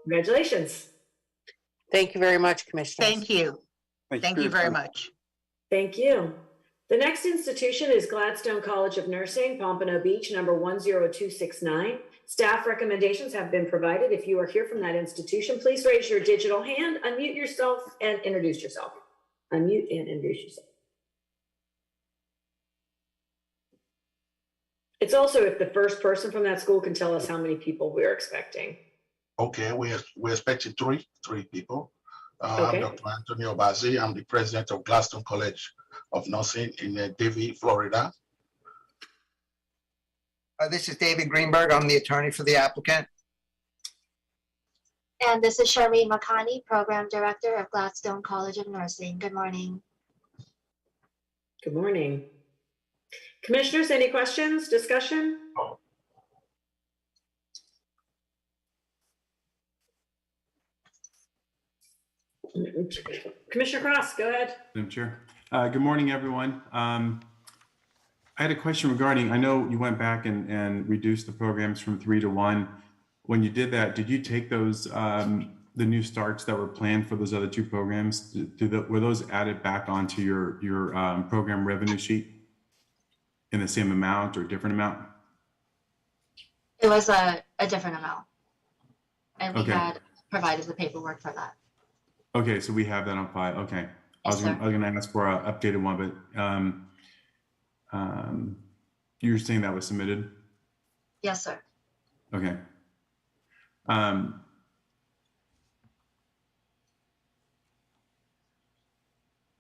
Congratulations. Thank you very much, Commissioner. Thank you. Thank you very much. Thank you. The next institution is Gladstone College of Nursing, Pompano Beach, number 10269. Staff recommendations have been provided. If you are here from that institution, please raise your digital hand, unmute yourself, and introduce yourself. Unmute and introduce yourself. It's also if the first person from that school can tell us how many people we're expecting. Okay, we're expecting three people. Okay. I'm Dr. Antonio Bazzi. I'm the president of Gladstone College of Nursing in Davie, Florida. This is David Greenberg. I'm the attorney for the applicant. And this is Charmaine Makani, Program Director of Gladstone College of Nursing. Good morning. Good morning. Commissioners, any questions, discussion? Commissioner Cross, go ahead. Madam Chair. Good morning, everyone. I had a question regarding, I know you went back and reduced the programs from 3 to 1. When you did that, did you take those, the new starts that were planned for those other two programs? Were those added back onto your program revenue sheet in the same amount or different amount? It was a different amount. And we Okay. had provided the paperwork for that. Okay, so we have that on file. Okay. I was gonna ask for an updated one, but you're saying that was submitted? Yes, sir. Okay. And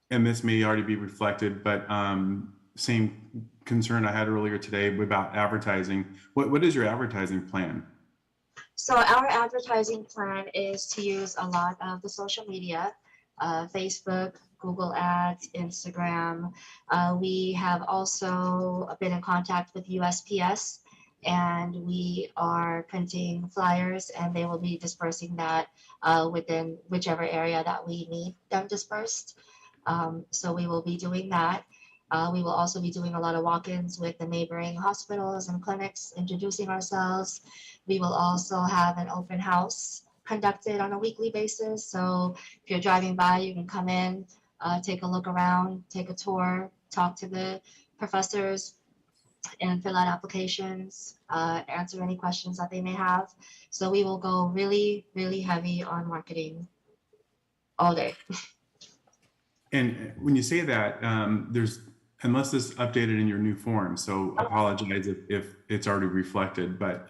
this may already be reflected, but same concern I had earlier today about advertising. What is your advertising plan? So our advertising plan is to use a lot of the social media, Facebook, Google Ads, Instagram. We have also been in contact with USPS, and we are printing flyers, and they will be dispersing that within whichever area that we need them dispersed. So we will be doing that. We will also be doing a lot of walk-ins with the neighboring hospitals and clinics, introducing ourselves. We will also have an open house conducted on a weekly basis. So if you're driving by, you can come in, take a look around, take a tour, talk to the professors, and fill out applications, answer any questions that they may have. So we will go really, really heavy on marketing all day. And when you say that, unless this is updated in your new form, so apologize if it's already reflected, but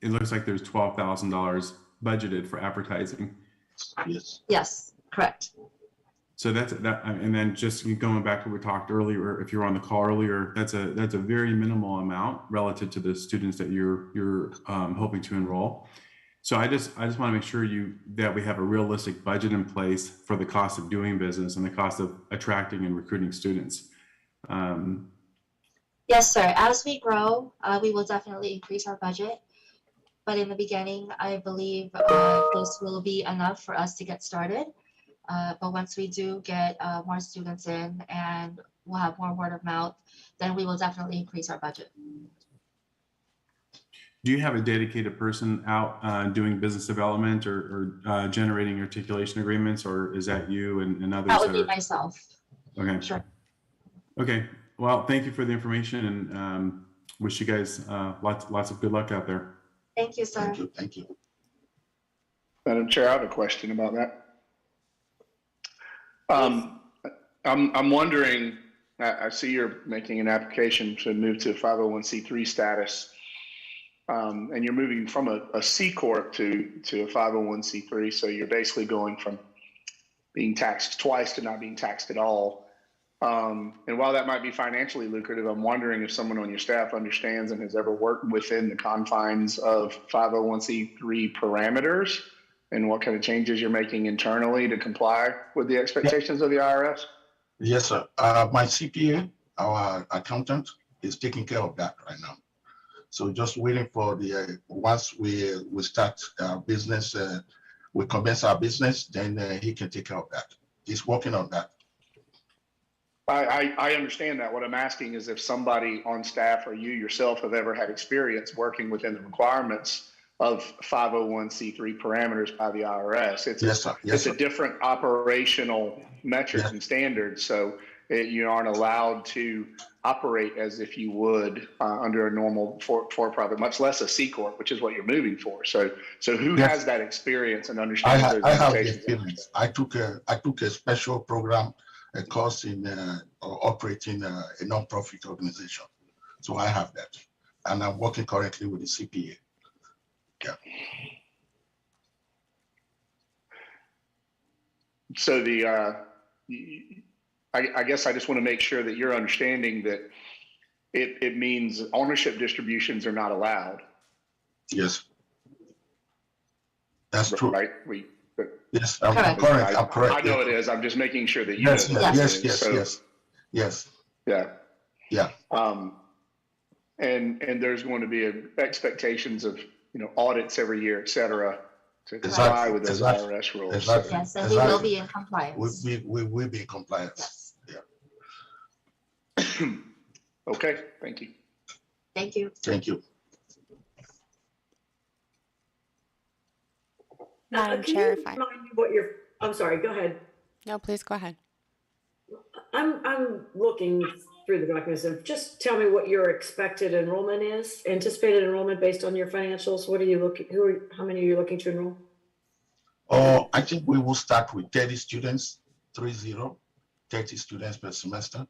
it looks like there's $12,000 budgeted for advertising. Yes. Yes, correct. So that's that, and then just going back to what we talked earlier, if you were on the call earlier, that's a very minimal amount relative to the students that you're hoping to enroll. So I just want to make sure that we have a realistic budget in place for the cost of doing business and the cost of attracting and recruiting students. Yes, sir. As we grow, we will definitely increase our budget. But in the beginning, I believe this will be enough for us to get started. But once we do get more students in and we'll have more word of mouth, then we will definitely increase our budget. Do you have a dedicated person out doing business development or generating articulation agreements, or is that you and others? That would be myself. Okay. Sure. Okay. Well, thank you for the information, and wish you guys lots of good luck out there. Thank you, sir. Thank you. Thank you. Madam Chair, I have a question about that. I'm wondering, I see you're making an application to move to 501c3 status, and you're moving from a C Corp to a 501c3. So you're basically going from being taxed twice to not being taxed at all. And while that might be financially lucrative, I'm wondering if someone on your staff understands and has ever worked within the confines of 501c3 parameters and what kind of changes you're making internally to comply with the expectations of the IRS? Yes, sir. My CPA, our accountant, is taking care of that right now. So just waiting for the, once we start our business, we commence our business, then he can take care of that. He's working on that. I understand that. What I'm asking is if somebody on staff or you yourself have ever had experience working within the requirements of 501c3 parameters by the IRS. It's a different operational metric and standard. So you aren't allowed to operate as if you would under a normal for-profit, much less a C Corp, which is what you're moving for. So who has that experience and understands those I have the limitations? experience. I took a special program, a course in operating a non-profit organization. So I have that. And I'm working currently with the CPA. Yeah. So I guess I just want to make sure that you're understanding that it means ownership distributions are not allowed. Yes. That's true. Right? Yes, I'm correct. I'm correct. I know it is. I'm just making sure that you Yes, know that. yes. Yeah. And there's going to be expectations of audits every year, et cetera, to comply with those IRS rules. Exactly. Yes, and we will be in compliance. We will be in compliance. Yes. Yeah. Okay, thank you. Thank you. Thank you. Madam Can Chair, you remind me what your, I'm sorry, go ahead. No, please go ahead. I'm looking through the documents, and just tell me what your expected enrollment is, anticipated enrollment based on your financials. What are you looking, how many are you looking to enroll? Oh, I think we will start with 30 students, 30 students per semester.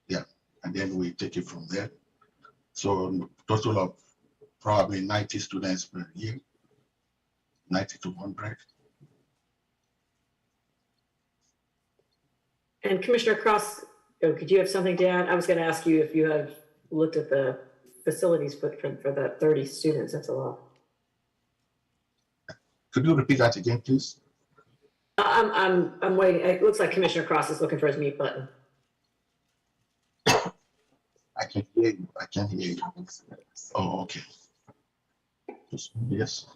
Yeah, and then we take it from there. So total of probably 90 students per year, 90 to 100. And Commissioner Cross, could you have something to add? I was going to ask you if you have looked at the facilities footprint for that 30 students. That's a lot. Could you repeat that again, please? I'm waiting. It looks like Commissioner Cross is looking for his mute button. I can hear you. I can't hear you. Oh, okay. Yes.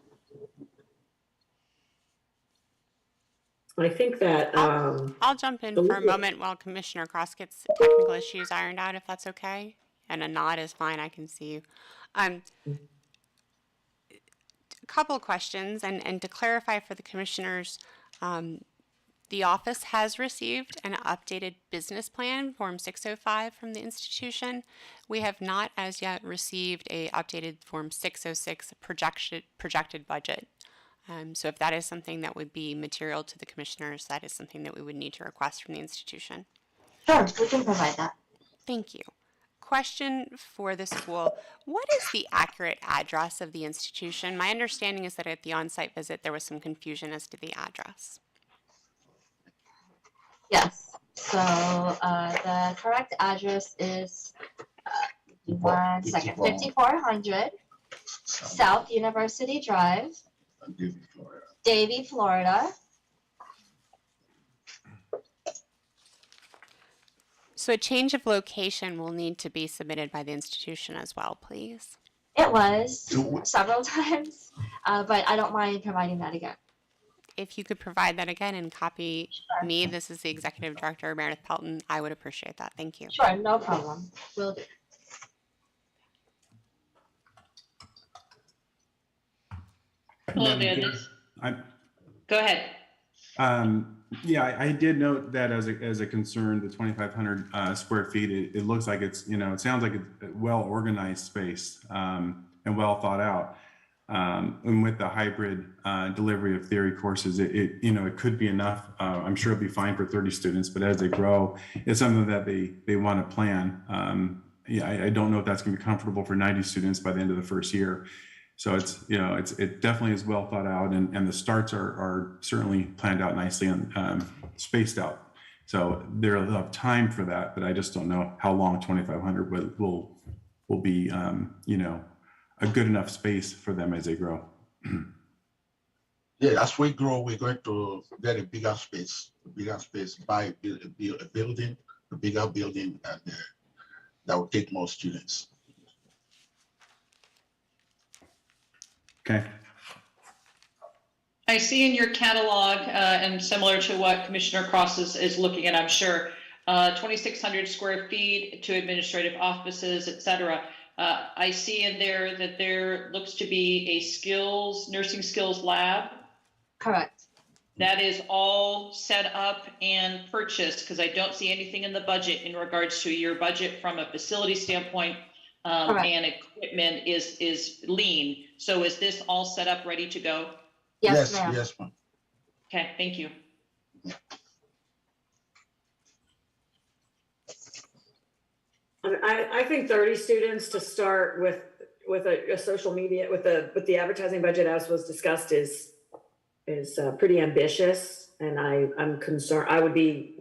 I think that I'll jump in for a moment while Commissioner Cross gets technical issues ironed out, if that's okay. And a nod is fine. I can see you. A couple of questions, and to clarify for the commissioners, the office has received an updated business plan, Form 605, from the institution. We have not as yet received a updated Form 606 projected budget. So if that is something that would be material to the commissioners, that is something that we would need to request from the institution. Sure, we can provide that. Thank you. Question for the school. What is the accurate address of the institution? My understanding is that at the on-site visit, there was some confusion as to the address. Yes, so the correct address is, 5400 South University Drive, Davie, Florida. So a change of location will need to be submitted by the institution as well, please. It was several times, but I don't mind providing that again. If you could provide that again and copy me, this is the Executive Director, Meredith Pelton, I would appreciate that. Thank you. Sure, no problem. Will do. Hello, Dennis. Go ahead. Yeah, I did note that as a concern, the 2,500 square feet. It looks like it's, it sounds like a well-organized space and well thought out. And with the hybrid delivery of theory courses, it could be enough. I'm sure it'll be fine for 30 students, but as they grow, it's something that they want to plan. Yeah, I don't know if that's going to be comfortable for 90 students by the end of the first year. So it definitely is well thought out, and the starts are certainly planned out nicely and spaced out. So they'll have time for that, but I just don't know how long 2,500 will be, a good enough space for them as they grow. Yeah, as we grow, we're going to get a bigger space, buy a building, a bigger building, and that will take more students. Okay. I see in your catalog, and similar to what Commissioner Cross is looking at, I'm sure, 2,600 square feet, 2 administrative offices, et cetera. I see in there that there looks to be a nursing skills lab. Correct. That is all set up and purchased, because I don't see anything in the budget in regards to your budget from a facility standpoint. And equipment is lean. So is this all set up, ready to go? Yes, ma'am. Yes, ma'am. Okay, thank you. I think 30 students to start with a social media, with the advertising budget as was discussed is pretty ambitious. And I'm concerned, I would be,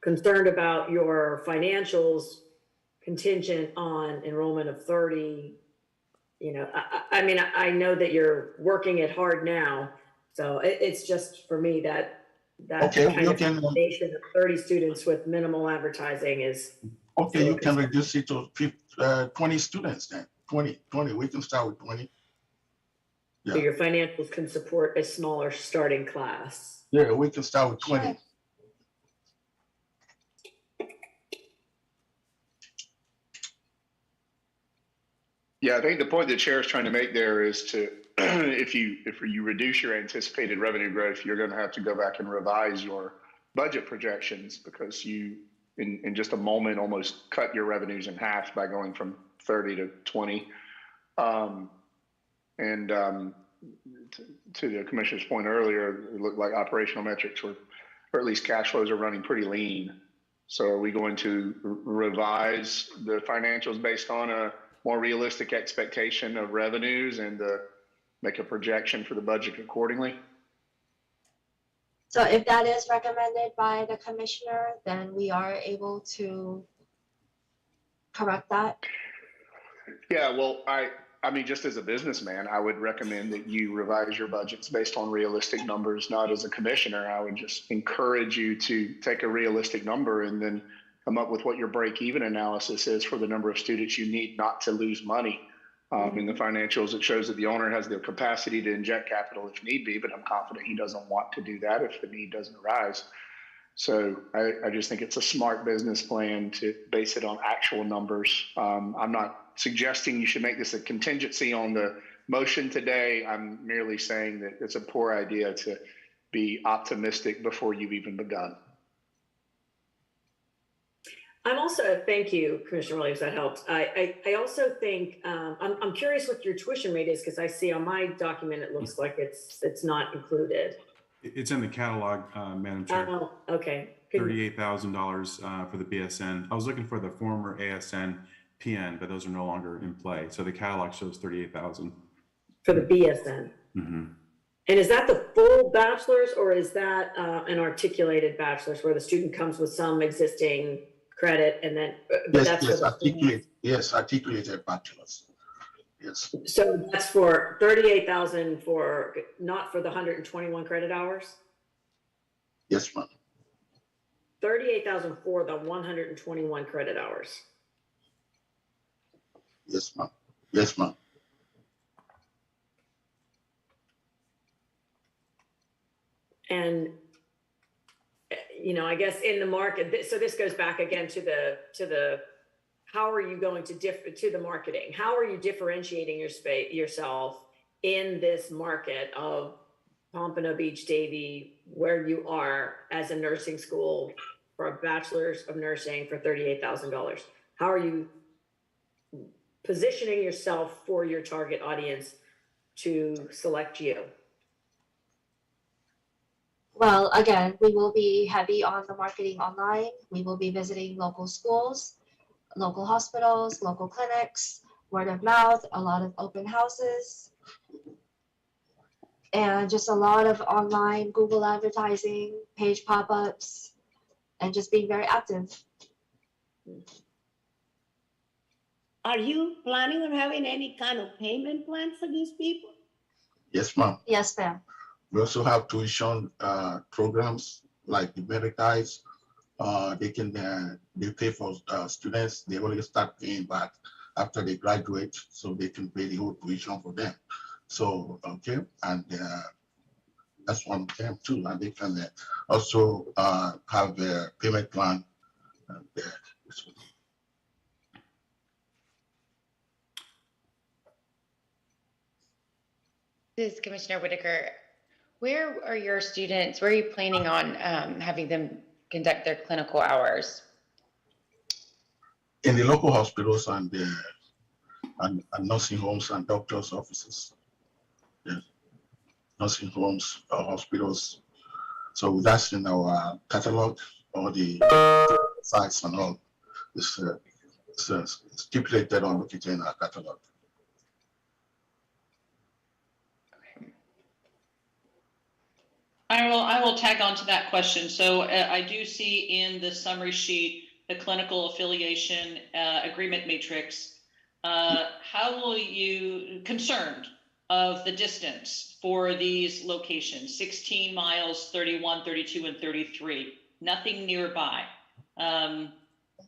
concerned about your financials contingent on enrollment of 30. I mean, I know that you're working it hard now, so it's just for me that kind of foundation of 30 students with minimal advertising is. Okay, you can reduce it to 20 students then. 20. We can start with 20. Yeah. So your financials can support a smaller starting class. Yeah, we can start with 20. Yeah, I think the point the chair is trying to make there is to, if you reduce your anticipated revenue growth, you're going to have to go back and revise your budget projections, because you, in just a moment, almost cut your revenues in half by going from 30 to 20. To the commissioner's point earlier, it looked like operational metrics or at least cash flows are running pretty lean. So are we going to revise the financials based on a more realistic expectation of revenues and make a projection for the budget accordingly? So if that is recommended by the commissioner, then we are able to correct that. Yeah, well, I mean, just as a businessman, I would recommend that you revise your budgets based on realistic numbers. Not as a commissioner, I would just encourage you to take a realistic number and then come up with what your break-even analysis is for the number of students you need not to lose money. In the financials, it shows that the owner has the capacity to inject capital if need be, but I'm confident he doesn't want to do that if the need doesn't arise. So I just think it's a smart business plan to base it on actual numbers. I'm not suggesting you should make this a contingency on the motion today. I'm merely saying that it's a poor idea to be optimistic before you've even begun. I'm also, thank you, Commissioner Williams, that helps. I also think, I'm curious what your tuition rate is, because I see on my document, it looks like it's not included. It's in the catalog, Madam Chair. Oh, okay. $38,000 for the BSN. I was looking for the former ASN PN, but those are no longer in play. So the catalog shows 38,000 For the BSN. Mm-hmm. And is that the full bachelor's, or is that an articulated bachelor's where the student comes with some existing credit and then? Articulated bachelor's. Yes. So that's for 38,000 for, not for the 121 credit hours? Yes, ma'am. 38,000 for the 121 credit hours. Yes, ma'am. Yes, ma'am. And, you know, I guess in the market, so this goes back again to the, how are you going to to the marketing? How are you differentiating yourself in this market of Pompano Beach, Davie, where you are as a nursing school for a bachelor's of nursing for $38,000? How are you positioning yourself for your target audience to select you? Well, again, we will be heavy on the marketing online. We will be visiting local schools, local hospitals, local clinics, word of mouth, a lot of open houses, and just a lot of online Google advertising, page pop-ups, and just being very active. Are you planning on having any kind of payment plan for these people? Yes, ma'am. Yes, ma'am. We also have tuition programs like the Veritas. They pay for students. They only start paying back after they graduate, so they can pay the whole tuition for them. So, okay, and that's one of them too. And they can also have their payment plan there. This is Commissioner Whitaker. Where are your students, where are you planning on having them conduct their clinical hours? In the local hospitals and nursing homes and doctors' offices. Yes. Nursing homes, hospitals. So that's in our catalog, all the sites and all. It's stipulated or located in our catalog. I will tag on to that question. So I do see in the summary sheet, the clinical affiliation agreement matrix. How will you, concerned of the distance for these locations, 16 miles, 31, 32, and 33, nothing nearby. You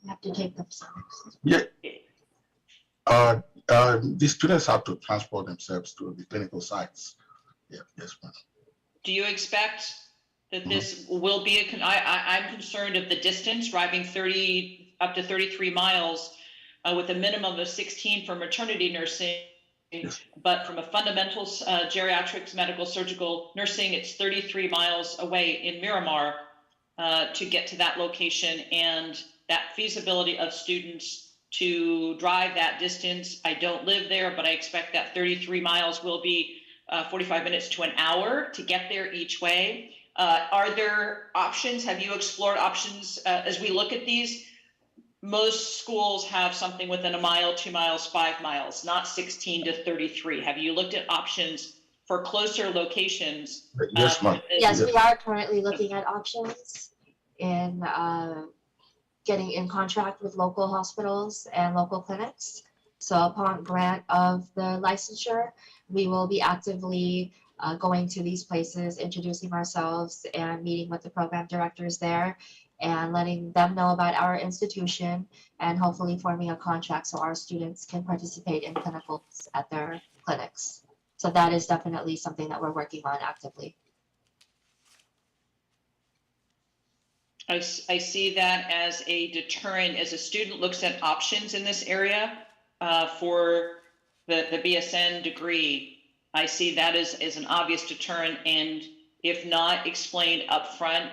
have to take them. Yeah. The students have to transport themselves to the clinical sites. Yeah, yes, ma'am. Do you expect that this will be I'm concerned of the distance, driving 30 up to 33 miles with a minimum of 16 for maternity nursing, but from a fundamentals, geriatrics, medical, surgical nursing, it's 33 miles away in Miramar to get to that location, and that feasibility of students to drive that distance. I don't live there, but I expect that 33 miles will be 45 minutes to an hour to get there each way. Are there options? Have you explored options as we look at these? Most schools have something within a mile, 2 miles, 5 miles, not 16 to 33. Have you looked at options for closer locations? Yes, ma'am. Yes, we are currently looking at options in getting in contract with local hospitals and local clinics. So upon grant of the licensure, we will be actively going to these places, introducing ourselves and meeting with the program directors there and letting them know about our institution and hopefully forming a contract so our students can participate in clinicals at their clinics. So that is definitely something that we're working on actively. I see that as a deterrent as a student looks at options in this area for the BSN degree. I see that as an obvious deterrent, and if not explained up front,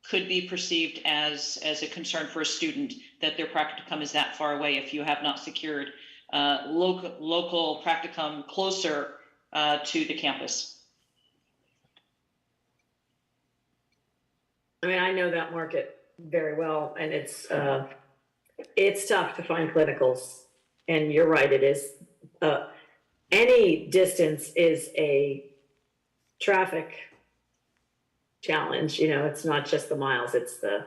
could be perceived as a concern for a student that their practicum is that far away if you have not secured local practicum closer to the campus. I mean, I know that market very well, and it's tough to find clinicals. And you're right, it is. Any distance is a traffic challenge. You know, it's not just the miles; it's the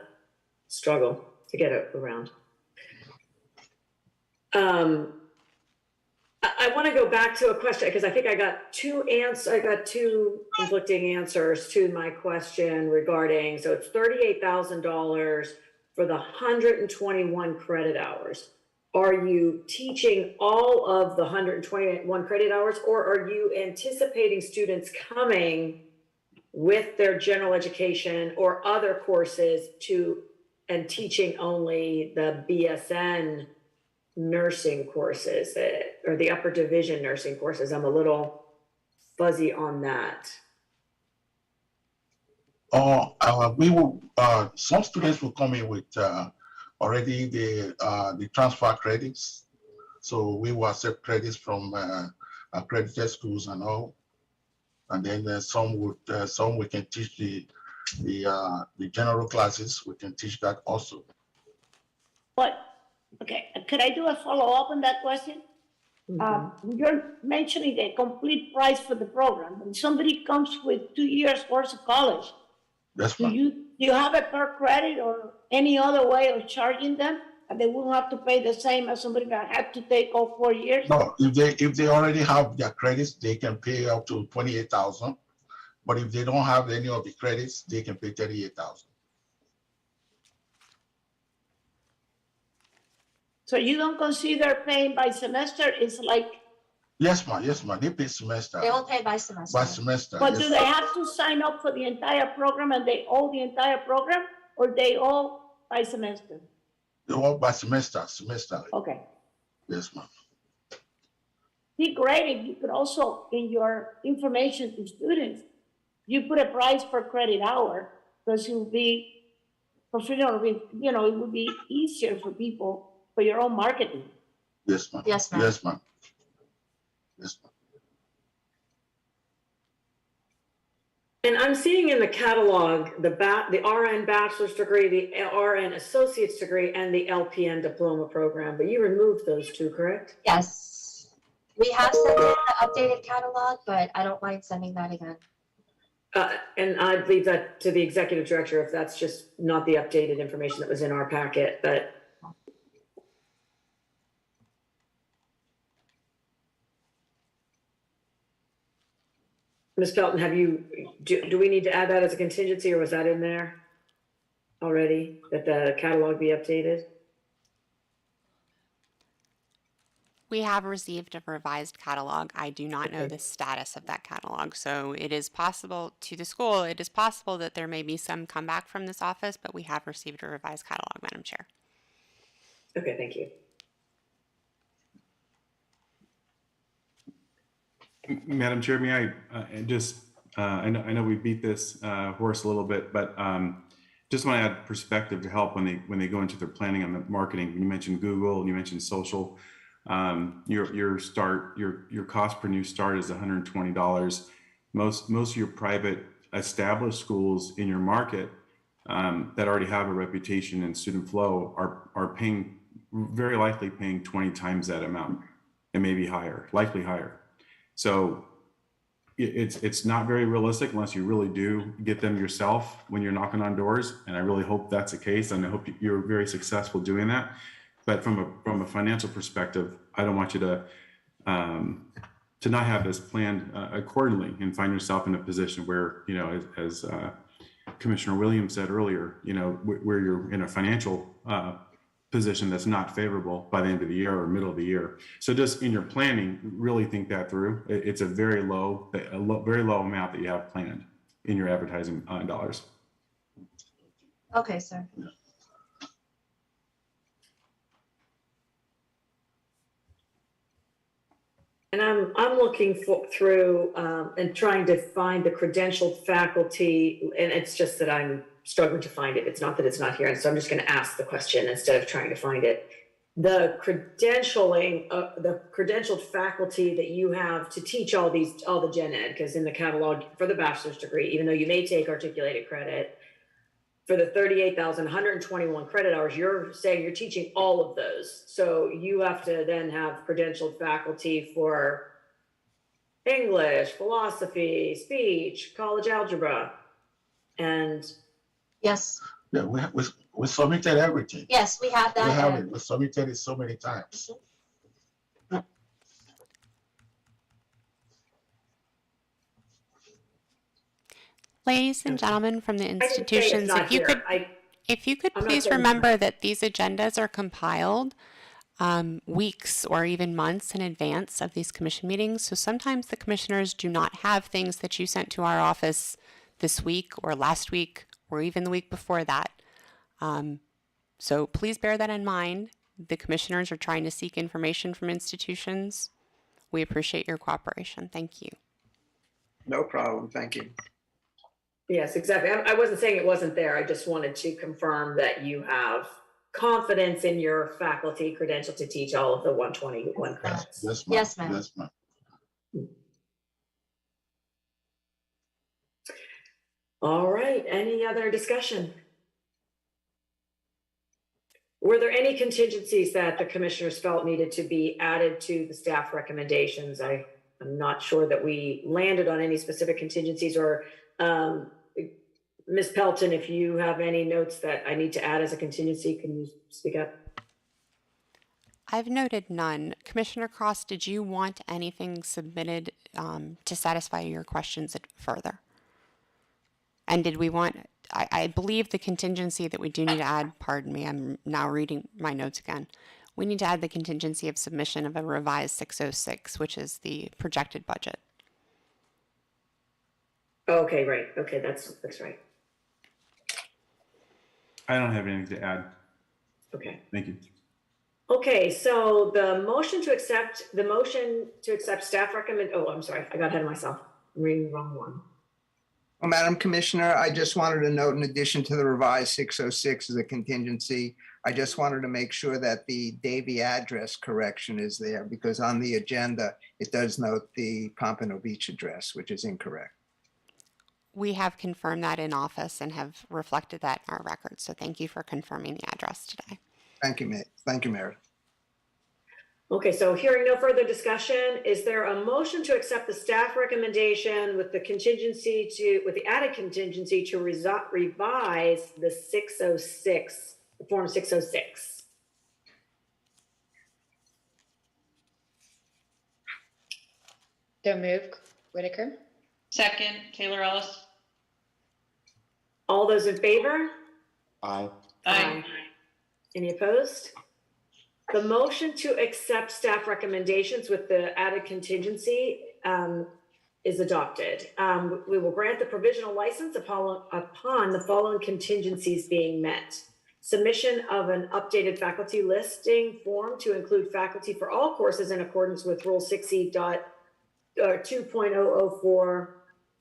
struggle to get around. I want to go back to a question because I think I got two conflicting answers to my question regarding, so it's $38,000 for the 121 credit hours. Are you teaching all of the 121 credit hours, or are you anticipating students coming with their general education or other courses and teaching only the BSN nursing courses or the upper division nursing courses? I'm a little fuzzy on that. We will, some students will come in with already the transfer credits. So we will accept credits from accredited schools and all. And then some we can teach the general classes. We can teach that also. But, okay, could I do a follow-up on that question? You're mentioning a complete price for the program. When somebody comes with 2 years course of college, do you have a per credit or any other way of charging them? And they won't have to pay the same as somebody that had to take all 4 years? No, if they already have their credits, they can pay up to $28,000. But if they don't have any of the credits, they can pay $38,000. So you don't consider paying by semester? It's like. Yes, ma'am. Yes, ma'am. They pay semester. They all pay by semester. By semester. But yes, do they have to sign up for the entire program and they owe the entire program, or they owe by semester? They owe by semester. Okay. Yes, ma'am. Be great if you could also, in your information to students, you put a price per credit hour, because it will be, you know, it would be easier for people for your own marketing. Yes, ma'am. Yes, ma'am. Yes, ma'am. Yes, ma'am. And I'm seeing in the catalog the RN bachelor's degree, the RN associate's degree, and the LPN diploma program, but you removed those two, correct? Yes. We have sent in the updated catalog, but I don't mind sending that again. And I'd leave that to the executive director if that's just not the updated information that was in our packet, but. Ms. Pelton, do we need to add that as a contingency, or was that in there already, that the catalog be updated? We have received a revised catalog. I do not know the status of that catalog. So it is possible to the school, it is possible that there may be some comeback from this office, but we have received a revised catalog, Madam Chair. Okay, thank you. Madam Chair, may I I know we beat this horse a little bit, but just want to add perspective to help when they go into their planning on the marketing. You mentioned Google and you mentioned social. Your cost per new start is $120. Most of your private established schools in your market that already have a reputation and student flow are very likely paying 20 times that amount, and maybe higher, likely higher. So it's not very realistic unless you really do get them yourself when you're knocking on doors. And I really hope that's the case. And I hope you're very successful doing that. But from a financial perspective, I don't want you to not have this planned accordingly and find yourself in a position where, you know, as Commissioner Williams said earlier, you know, where you're in a financial position that's not favorable by the end of the year or middle of the year. So just in your planning, really think that through. It's a very low amount that you have planned in your advertising dollars. Okay, sir. And I'm looking through and trying to find the credentialed faculty, and it's just that I'm struggling to find it. It's not that it's not here, and so I'm just going to ask the question instead of trying to find it. The credentialing, the credentialed faculty that you have to teach all the gen ed, because in the catalog for the bachelor's degree, even though you may take articulated credit, for the 38,121 credit hours, you're saying you're teaching all of those. So you have to then have credentialed faculty for English, philosophy, speech, college algebra, and Yes, Yeah, we submitted everything. yes, we have We that. have it. We submitted it so many times. Ladies and gentlemen from the institutions, not if you here. could, if you could I'm not please saying it's remember that these agendas are compiled weeks or even months in advance of these commission meetings. So sometimes the commissioners do not have things that you sent to our office this week or last week or even the week before that. So please bear that in mind. The commissioners are trying to seek information from institutions. We appreciate your cooperation. Thank you. No problem. Thank you. Yes, exactly. I wasn't saying it wasn't there. I just wanted to confirm that you have confidence in your faculty credential to teach all of the 121 credits. Yes, ma'am. Yes, ma'am. Yes, ma'am. All right, any other discussion? Were there any contingencies that the commissioners felt needed to be added to the staff recommendations? I'm not sure that we landed on any specific contingencies, or Ms. Pelton, if you have any notes that I need to add as a contingency, can you speak up? I've noted none. Commissioner Cross, did you want anything submitted to satisfy your questions further? And did we want, I believe the contingency that we do need to add, pardon me, I'm now reading my notes again. We need to add the contingency of submission of a revised 606, which is the projected budget. Okay, right. Okay, that's right. I don't have anything to add. Okay. Thank you. Okay, so the motion to accept staff recommend, oh, I'm sorry, I got ahead of myself. I'm reading the wrong one. Well, Madam Commissioner, I just wanted to note, in addition to the revised 606 as a contingency, I just wanted to make sure that the Davie address correction is there, because on the agenda, it does note the Pompano Beach address, which is incorrect. We have confirmed that in office and have reflected that in our records. So thank you for confirming the address today. Thank you, Thank you, Meredith. Okay, so hearing no further discussion, is there a motion to accept the staff recommendation with the added contingency to revise the 606, Form 606? So move, Whitaker. Second, Taylor Ellis. All those in favor? Aye. Aye. Any opposed? The motion to accept staff recommendations with the added contingency is adopted. We will grant the provisional license upon the following contingencies being met. Submission of an updated faculty listing form to include faculty for all courses in accordance with Rule 2.004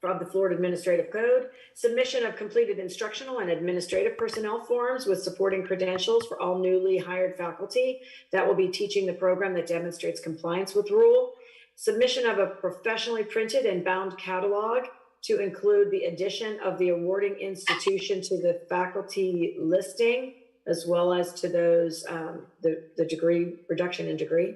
from the Florida Administrative Code. Submission of completed instructional and administrative personnel forms with supporting credentials for all newly hired faculty that will be teaching the program that demonstrates compliance with rule. Submission of a professionally printed and bound catalog to include the addition of the awarding institution to the faculty listing, as well as to those, the degree, reduction in degree.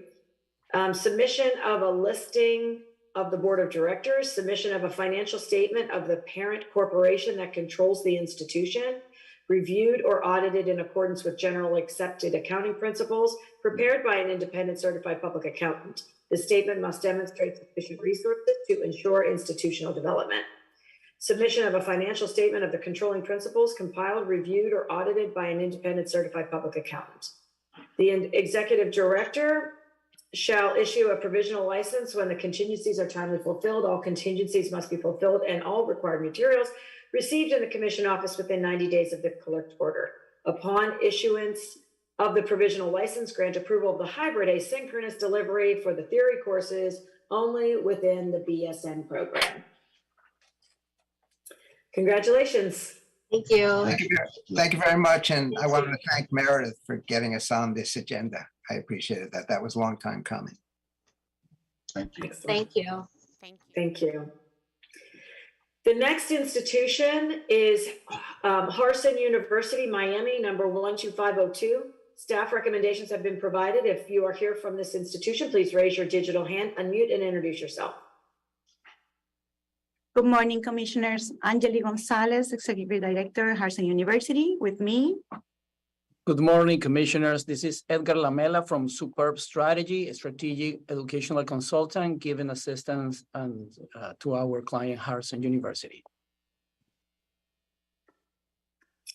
Submission of a listing of the board of directors, submission of a financial statement of the parent corporation that controls the institution, reviewed or audited in accordance with general accepted accounting principles, prepared by an independent certified public accountant. The statement must demonstrate sufficient resources to ensure institutional development. Submission of a financial statement of the controlling principles compiled, reviewed, or audited by an independent certified public accountant. The executive director shall issue a provisional license when the contingencies are timely fulfilled. All contingencies must be fulfilled and all required materials received in the commission office within 90 days of the collect order. Upon issuance of the provisional license, grant approval of the hybrid asynchronous delivery for the theory courses only within the BSN program. Congratulations. Thank you. Thank you very much. And I wanted to thank Meredith for getting us on this agenda. I appreciated that. That was a long time coming. Thank you. Thank you. Thank you. The next institution is Harsin University, Miami, number 12502. Staff recommendations have been provided. If you are here from this institution, please raise your digital hand, unmute, and introduce yourself. Good morning, Commissioners. Angeli Gonzalez, Executive Director, Harsin University. With me, Good morning, Commissioners. This is Edgar Lamela from Superb Strategy, a strategic educational consultant, giving assistance to our client, Harsin University.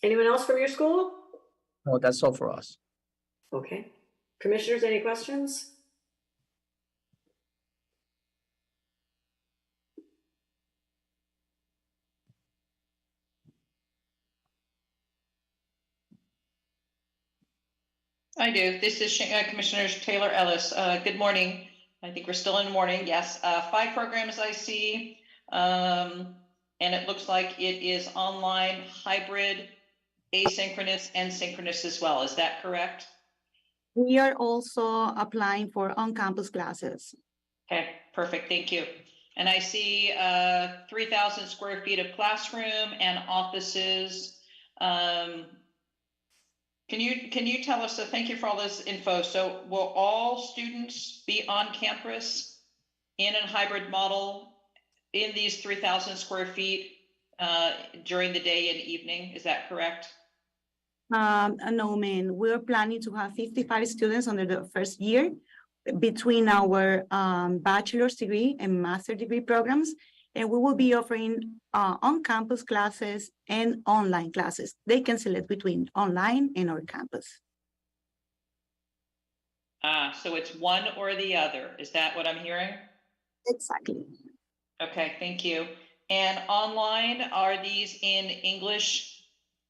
Anyone else from your school? No, that's all for us. Okay. Commissioners, any questions? I do. This is Commissioner Taylor Ellis. Good morning. I think we're still in the morning. Yes, 5 programs I see. And it looks like it is online, hybrid, asynchronous, and synchronous as well. Is that correct? we are also applying for on-campus classes. Okay, perfect. Thank you. And I see 3,000 square feet of classroom and offices. Can you tell us, so thank you for all this info. So will all students be on campus in a hybrid model in these 3,000 square feet during the day and evening? Is that correct? No, ma'am. We're planning to have 55 students under the first year between our bachelor's degree and master's degree programs. And we will be offering on-campus classes and online classes. They can select between online and our campus. So it's one or the other. Is that what I'm hearing? Exactly. Okay, thank you. And online, are these in English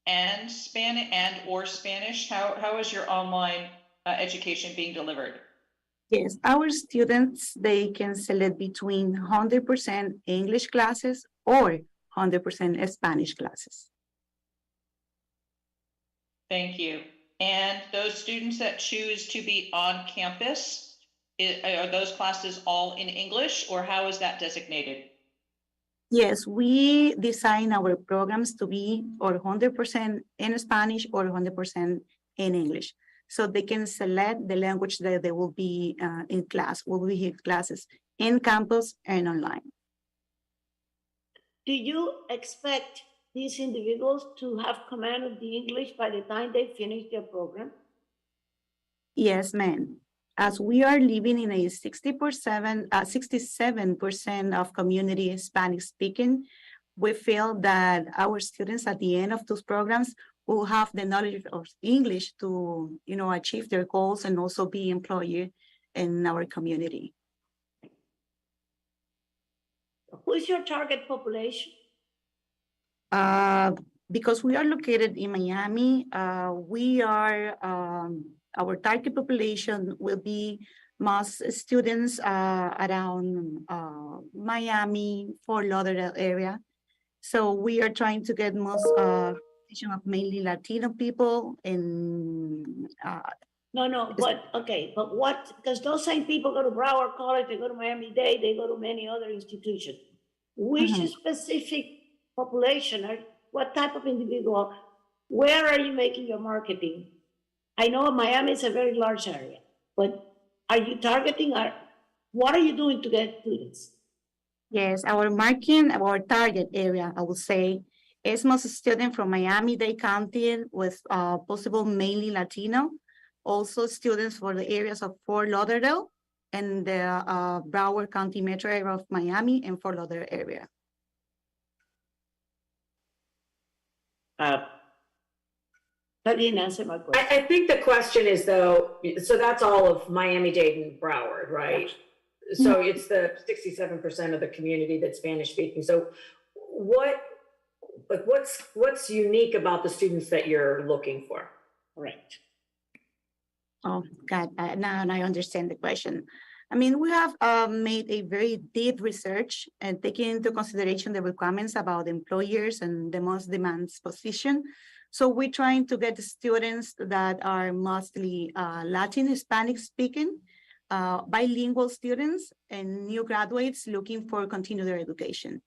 and Spanish or Spanish? How is your online education being delivered? Yes, our students, they can select between 100% English classes or 100% Spanish classes. Thank you. And those students that choose to be on campus, are those classes all in English, or how is that designated? Yes, we design our programs to be or 100% in Spanish or 100% in English. So they can select the language that they will be in class, will be in classes in campus and online. Do you expect these individuals to have command of the English by the time they finish their program? Yes, ma'am. As we are living in a 67% of community Hispanic speaking, we feel that our students at the end of those programs will have the knowledge of English to, achieve their goals and also be employed in our community. Who is your target population? Because we are located in Miami, our target population will be most students around Miami, Fort Lauderdale area. So we are trying to get most of mainly Latino people in. But what, because those same people go to Broward College, they go to Miami-Dade, they go to many other institutions. Which specific population, or what type of individual, where are you making your marketing? I know Miami is a very large area, but are you targeting, what are you doing to get students? Yes, our marketing, our target area, I would say, is most students from Miami-Dade County with possible mainly Latino. Also students for the areas of Fort Lauderdale and the Broward County metro area of Miami and Fort Lauderdale area. That didn't answer my question. I think the question is though, so that's all of Miami-Dade and Broward, right? Yeah. So it's the 67% of the community that's Spanish speaking. So what's unique about the students that you're looking for? Correct. Oh, God, now I understand the question. I mean, we have made a very deep research and taking into consideration the requirements about employers and the most demands position. So we're trying to get the students that are mostly Latin, Hispanic speaking, bilingual students and new graduates looking for continue their education.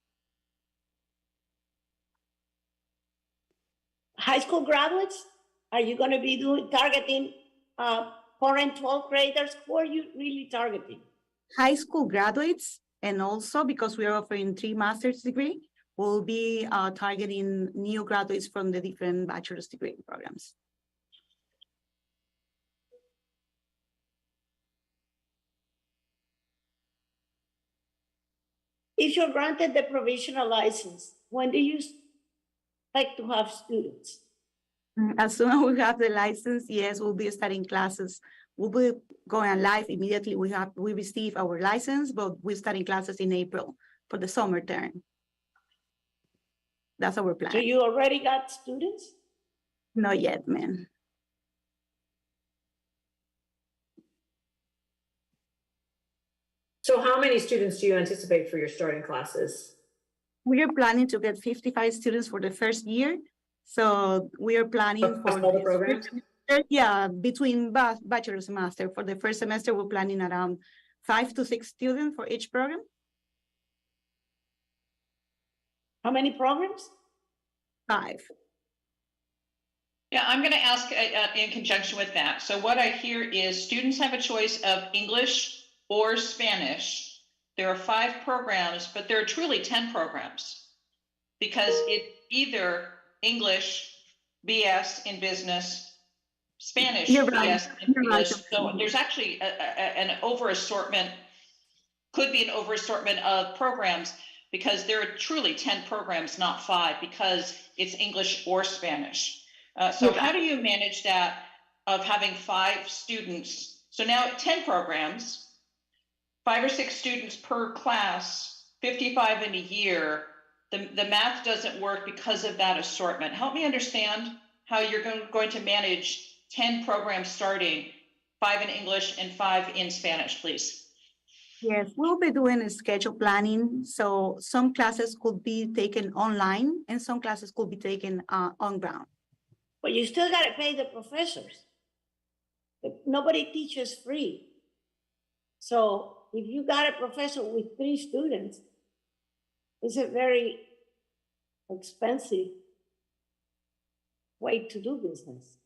high school graduates? Are you going to be targeting 4 and 12 graders? Who are you really targeting? High school graduates, and also because we are offering 3 master's degree, we'll be targeting new graduates from the different bachelor's degree programs. If you're granted the provisional license, when do you expect to have students? As soon as we have the license, yes, we'll be starting classes. We'll be going live immediately. We receive our license, but we're starting classes in April for the summer term. That's our plan. So you already got students? Not yet, ma'am. So how many students do you anticipate for your starting classes? We are planning to get 55 students for the first year. So we are planning for all the programs? Yeah, between bachelor's and master. For the first semester, we're planning around 5 to 6 students for each program. How many programs? 5. Yeah, I'm going to ask in conjunction with that. So what I hear is students have a choice of English or Spanish. There are 5 programs, but there are truly 10 programs because it's either English, BS in business, Spanish, BS in English. So there's actually an over assortment, could be an over assortment of programs because there are truly 10 programs, not 5, because it's English or Spanish. So how do you manage that of having 5 students? So now 10 programs, 5 or 6 students per class, 55 in a year. The math doesn't work because of that assortment. Help me understand how you're going to manage 10 programs starting, 5 in English and 5 in Spanish, please. Yes, we'll be doing a schedule planning. So some classes could be taken online and some classes could be taken on ground. But you still got to pay the professors. Nobody teaches free. So if you got a professor with 3 students, it's a very expensive way to do business.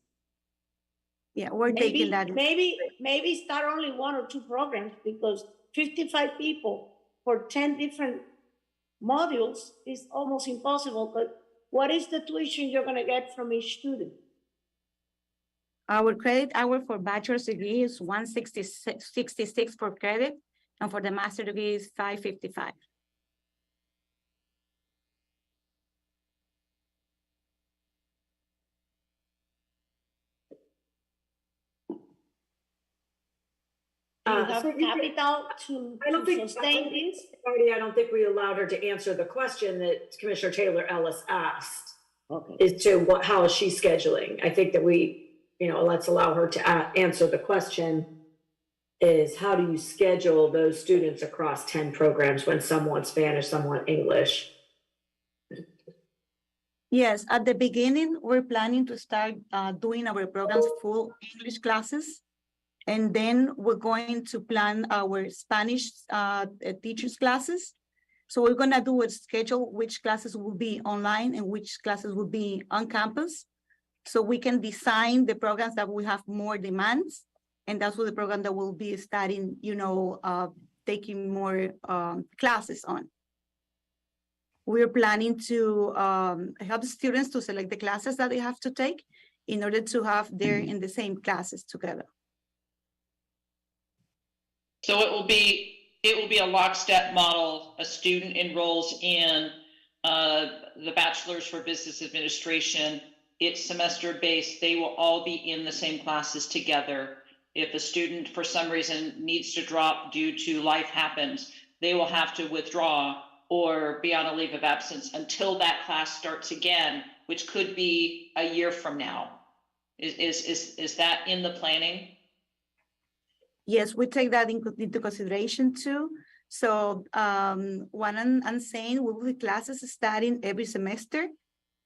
Yeah, we're taking that. Maybe start only 1 or 2 programs because 55 people for 10 different modules is almost impossible. But what is the tuition you're going to get from each student? Our credit hour for bachelor's degree is 166 per credit, and for the master degree is 555. Do you have capital to sustain this? I don't think we allowed her to answer the question that Commissioner Taylor Ellis asked. Okay. Is to how is she scheduling? I think that let's allow her to answer the question is how do you schedule those students across 10 programs when some want Spanish, some want English? Yes, at the beginning, we're planning to start doing our programs full English classes. And then we're going to plan our Spanish teachers classes. So we're gonna do a schedule which classes will be online and which classes will be on campus. So we can design the programs that will have more demands. And that's what the program that will be starting, taking more classes on. We're planning to help students to select the classes that they have to take in order to have them in the same classes together. So it will be a lockstep model. A student enrolls in the Bachelor's for Business Administration. It's semester based. They will all be in the same classes together. If a student for some reason needs to drop due to life happens, they will have to withdraw or be on a leave of absence until that class starts again, which could be a year from now. Is that in the planning? Yes, we take that into consideration too. So what I'm saying, we will have classes starting every semester.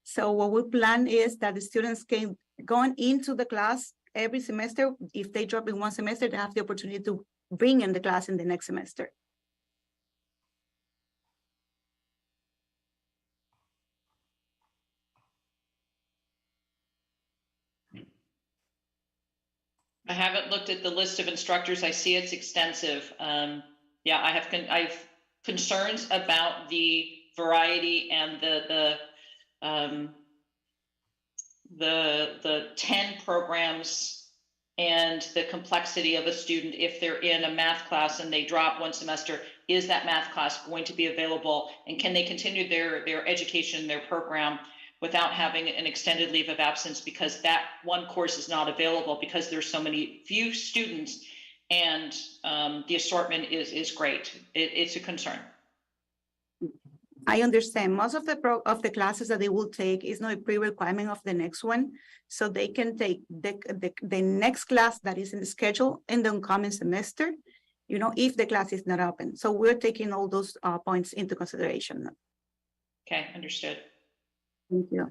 So what we plan is that the students can go into the class every semester. If they drop in one semester, they have the opportunity to bring in the class in the next semester. I haven't looked at the list of instructors. I see it's extensive. Yeah, I have concerns about the variety and the 10 programs and the complexity of a student. If they're in a math class and they drop one semester, is that math class going to be available? And can they continue their education, their program, without having an extended leave of absence because that one course is not available because there's so few students, and the assortment is great. It's a concern. I understand. Most of the classes that they will take is not a pre-requirement of the next one. So they can take the next class that is in the schedule in the incoming semester, if the class is not open. So we're taking all those points into consideration. Okay, understood. Thank you.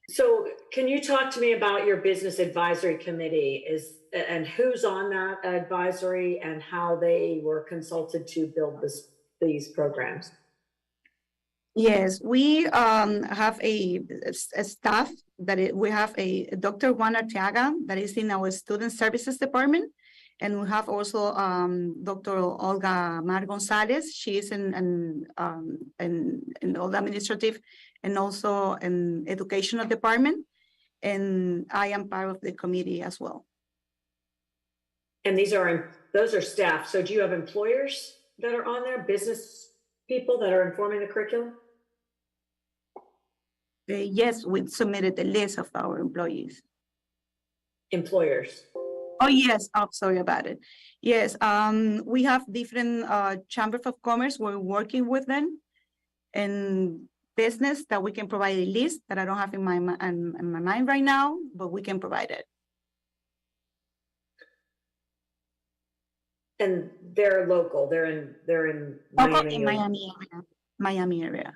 So can you talk to me about your business advisory committee and who's on that advisory and how they were consulted to build these programs? Yes, we have a staff we have a Dr. Juan Arteaga that is in our student services department. And we have also Dr. Olga Mar Gonzalez. She is in all the administrative and also in educational department. And I am part of the committee as well. And those are staff. So do you have employers that are on there, business people that are informing the curriculum? Yes, we submitted the list of our employees. Employers. Oh, yes. Oh, sorry about it. Yes, we have different chambers of commerce. We're working with them and business that we can provide a list that I don't have in my mind right now, but we can provide it. And they're local. They're in Miami. In Miami area.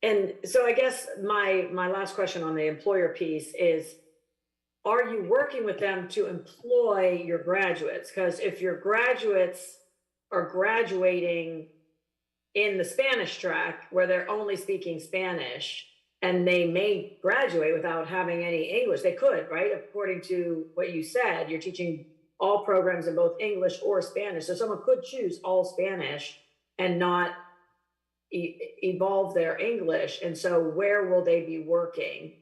And so I guess my last question on the employer piece is, are you working with them to employ your graduates? Because if your graduates are graduating in the Spanish track where they're only speaking Spanish and they may graduate without having any English, they could, right? According to what you said, you're teaching all programs in both English or Spanish. So someone could choose all Spanish and not evolve their English. And so where will they be working?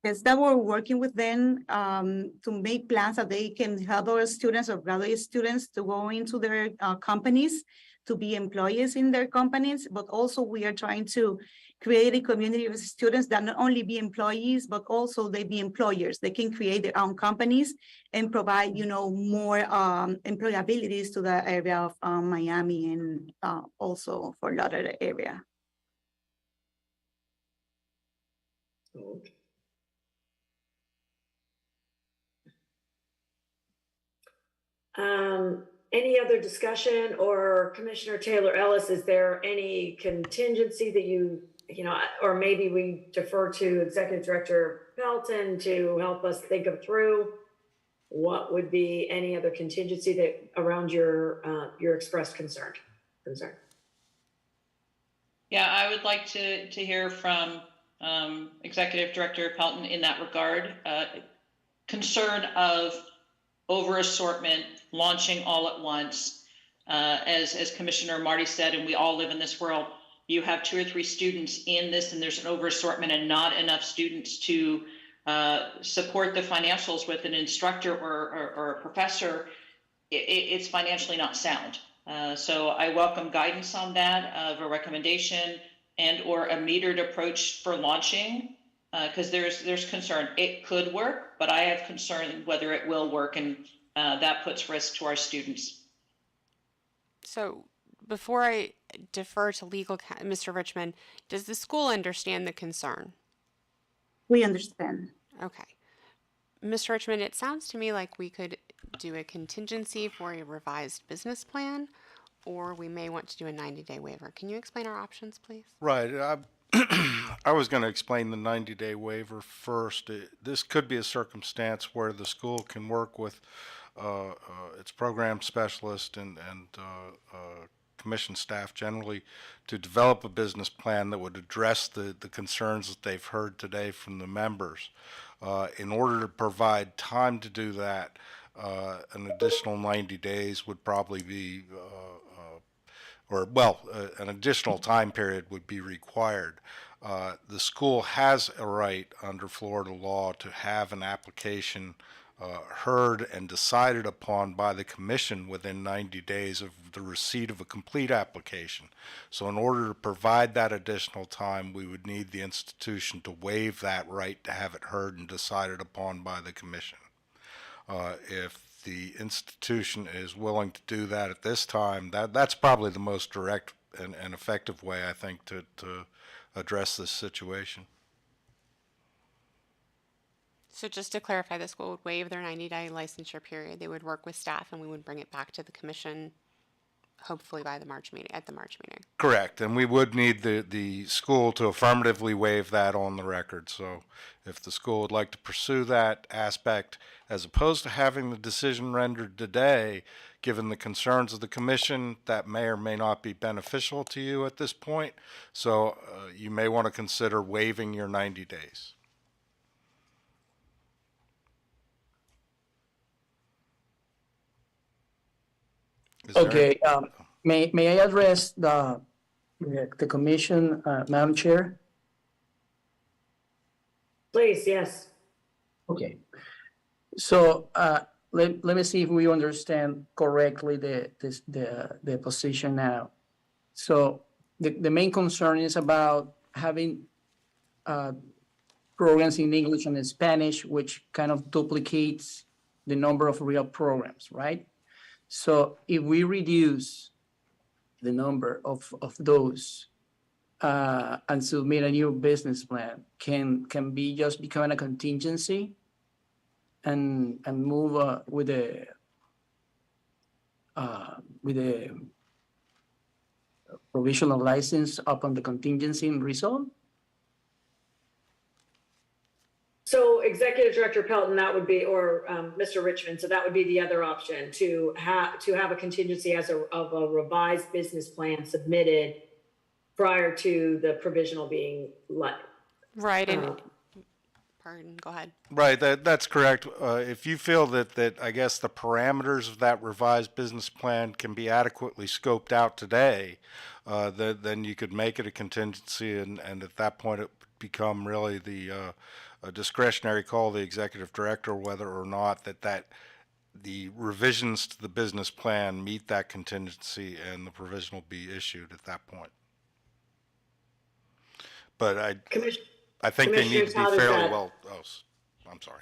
Yes, that we're working with them to make plans that they can help our students or graduate students to go into their companies, to be employees in their companies, but also we are trying to create a community of students that not only be employees, but also they be employers. They can create their own companies and provide, more employabilities to the area of Miami and also for the other area. Okay. Any other discussion, or Commissioner Taylor Ellis, is there any contingency that or maybe we defer to Executive Director Pelton to help us think of through what would be any other contingency that around your expressed concern? Yeah, I would like to hear from Executive Director Pelton in that regard. Concern of over assortment, launching all at once. As Commissioner Marty said, and we all live in this world, you have 2 or 3 students in this and there's an over assortment and not enough students to support the financials with an instructor or a professor. It's financially not sound. So I welcome guidance on that of a recommendation and or a metered approach for launching. Because there's concern. It could work, but I have concern whether it will work, and that puts risk to our students. So before I defer to legal, Mr. Richmond, does the school understand the concern? We understand. Okay. Mr. Richmond, it sounds to me like we could do a contingency for a revised business plan, or we may want to do a 90-day waiver. Can you explain our options, please? Right. I was going to explain the 90-day waiver first. This could be a circumstance where the school can work with its program specialist and commission staff generally to develop a business plan that would address the concerns that they've heard today from the members. In order to provide time to do that, an additional 90 days would probably be, an additional time period would be required. The school has a right under Florida law to have an application heard and decided upon by the commission within 90 days of the receipt of a complete application. So in order to provide that additional time, we would need the institution to waive that right to have it heard and decided upon by the commission. If the institution is willing to do that at this time, that's probably the most direct and effective way, I think, to address this situation. So just to clarify, the school would waive their 90-day licensure period. They would work with staff, and we would bring it back to the commission, hopefully by the March meeting, at the March meeting. Correct, and we would need the school to affirmatively waive that on the record. So if the school would like to pursue that aspect, as opposed to having the decision rendered today, given the concerns of the commission, that may or may not be beneficial to you at this point. So you may want to consider waiving your 90 days. Okay, may I address the commission, Madam Chair? Please, yes. Okay, so let me see if we understand correctly the position now. So the main concern is about having programs in English and in Spanish, which kind of duplicates the number of real programs, right? So if we reduce the number of those and submit a new business plan, can be just become a contingency and move with the provisional license upon the contingency and result? So Executive Director Pelton, that would be, or Mr. Richmond, so that would be the other option, to have a contingency of a revised business plan submitted prior to the provisional being let. Right, and pardon, go ahead. Right, that's correct. If you feel that I guess the parameters of that revised business plan can be adequately scoped out today, then you could make it a contingency, and at that point it would become really a discretionary call of the executive director whether or not that the revisions to the business plan meet that contingency and the provision will be issued at that point. But I think they need to be fairly well. Oh,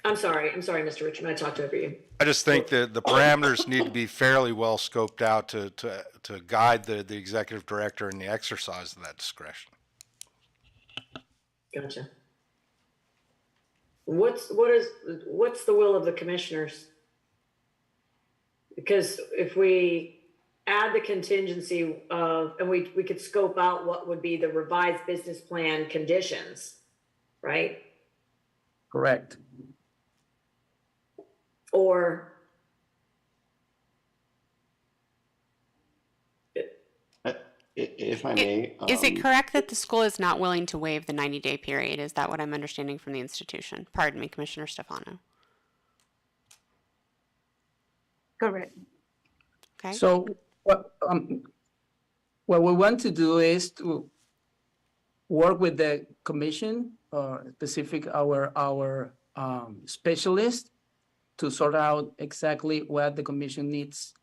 I'm sorry, Mr. Richmond. I talked over you. I just think that the parameters need to be fairly well scoped out to guide the executive director in the exercise of that discretion. Gotcha. What's the will of the commissioners? Because if we add the contingency of, and we could scope out what would be the revised business plan conditions, right? Correct. Or if I may. Is it correct that the school is not willing to waive the 90-day period? Is that what I'm understanding from the institution? Pardon me, Commissioner Stefano. Correct. Okay. So what we want to do is to work with the commission, specific our specialist, to sort out exactly what the commission needs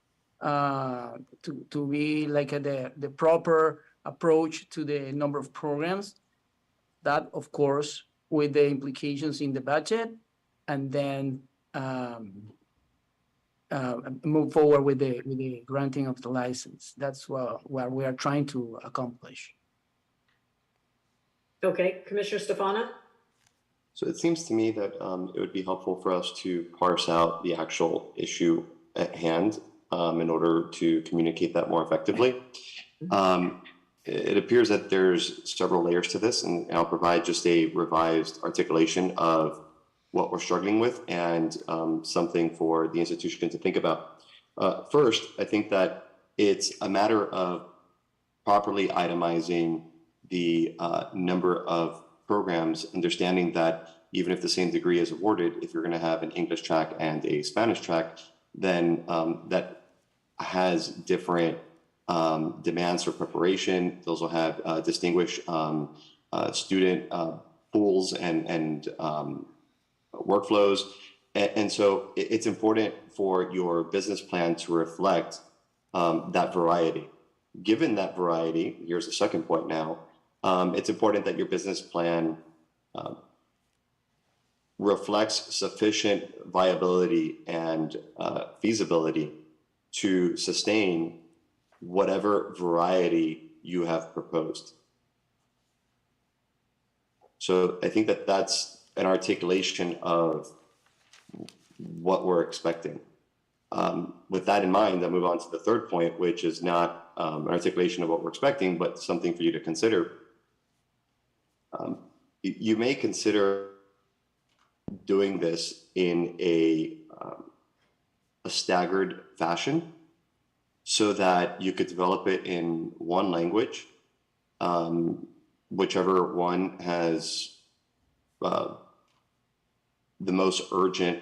to be like the proper approach to the number of programs. That, of course, with the implications in the budget, and then move forward with the granting of the license. That's what we are trying to accomplish. okay, Commissioner Stefano? So it seems to me that it would be helpful for us to parse out the actual issue at hand in order to communicate that more effectively. It appears that there's several layers to this, and I'll provide just a revised articulation of what we're struggling with and something for the institution to think about. First, I think that it's a matter of properly itemizing the number of programs, understanding that even if the same degree is awarded, if you're going to have an English track and a Spanish track, then that has different demands for preparation. Those will have distinguished student pools and workflows. And so it's important for your business plan to reflect that variety. Given that variety, here's the second point now, it's important that your business plan reflects sufficient viability and feasibility to sustain whatever variety you have proposed. So I think that that's an articulation of what we're expecting. With that in mind, I'll move on to the third point, which is not an articulation of what we're expecting, but something for you to consider. You may consider doing this in a staggered fashion so that you could develop it in one language, whichever one has the most urgent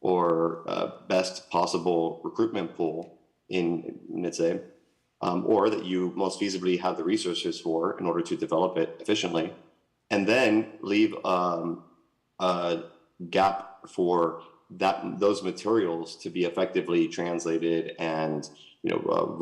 or best possible recruitment pool in let's say, or that you most feasibly have the resources for in order to develop it efficiently, and then leave a gap for those materials to be effectively translated and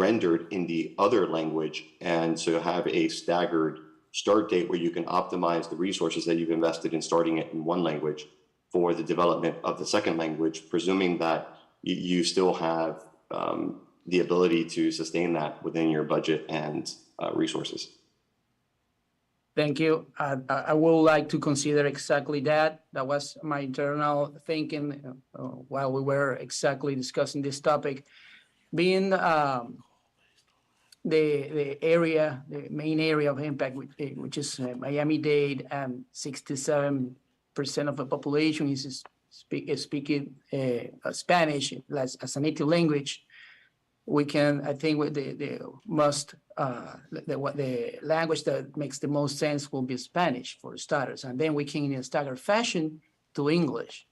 rendered in the other language, and so have a staggered start date where you can optimize the resources that you've invested in starting it in one language for the development of the second language, presuming that you still have the ability to sustain that within your budget and resources. Thank you. I would like to consider exactly that. That was my internal thinking while we were exactly discussing this topic. Being the area, the main area of impact, which is Miami-Dade, and 67% of the population is speaking Spanish as a native language. We can, I think, with the language that makes the most sense will be Spanish for starters, and then we can, in a staggered fashion, to English.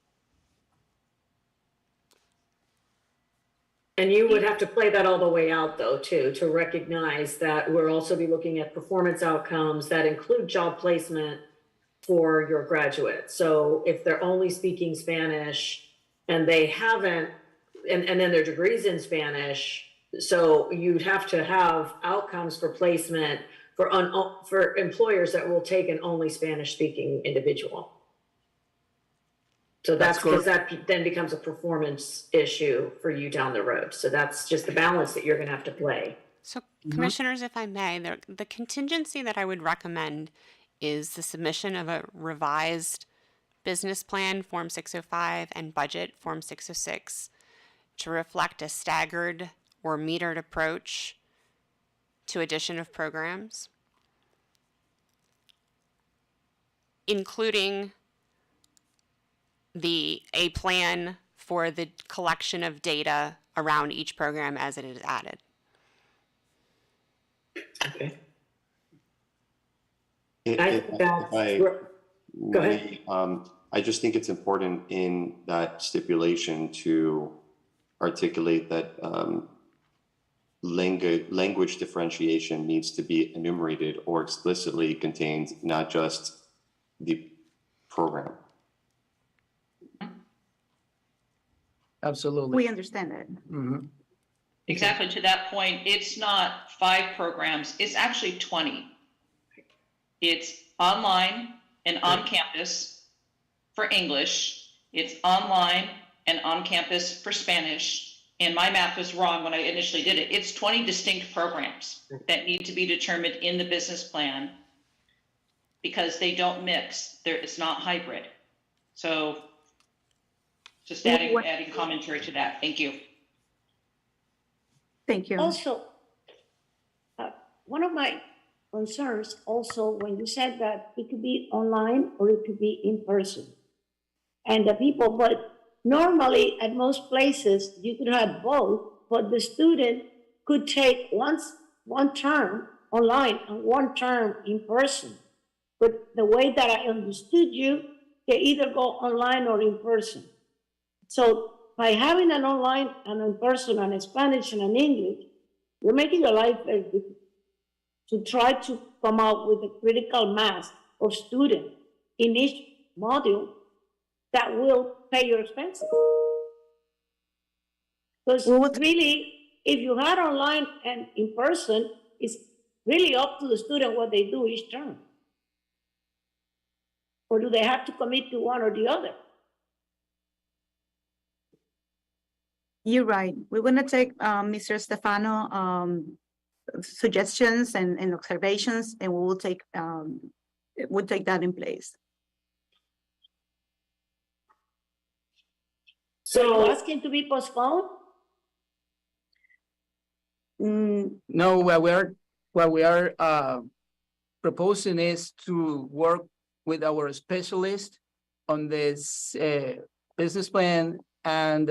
And you would have to play that all the way out, though, too, to recognize that we'll also be looking at performance outcomes that include job placement for your graduates. So if they're only speaking Spanish and they haven't, and then their degrees in Spanish, so you'd have to have outcomes for placement for employers that will take an only Spanish-speaking individual. So that's because that then becomes a performance issue for you down the road. So that's just the balance that you're going to have to play. So, commissioners, if I may, the contingency that I would recommend is the submission of a revised business plan, Form 605, and budget, Form 606, to reflect a staggered or metered approach to addition of programs, including a plan for the collection of data around each program as it is added. Okay. Go ahead. I just think it's important in that stipulation to articulate that language differentiation needs to be enumerated or explicitly contained, not just the program. Absolutely. We understand that. Mm-hmm. Exactly, to that point, it's not 5 programs, it's actually 20. It's online and on campus for English. It's online and on campus for Spanish. And my math was wrong when I initially did it. It's 20 distinct programs that need to be determined in the business plan because they don't mix. It's not hybrid. So just adding commentary to that. Thank you. Thank you. Also, one of my concerns also when you said that it could be online or it could be in person. And the people, but normally at most places you could have both, but the student could take one term online and one term in person. But the way that I understood you, they either go online or in person. So by having an online and in person and in Spanish and in English, you're making your life very difficult to try to come out with a critical mass of students in each module that will pay your expenses. Because really, if you had online and in person, it's really up to the student what they do each term. Or do they have to commit to one or the other? You're right. We're going to take Mr. Stefano suggestions and observations, and we'll take that in place. So you're asking to be postponed? No, what we are proposing is to work with our specialist on this business plan and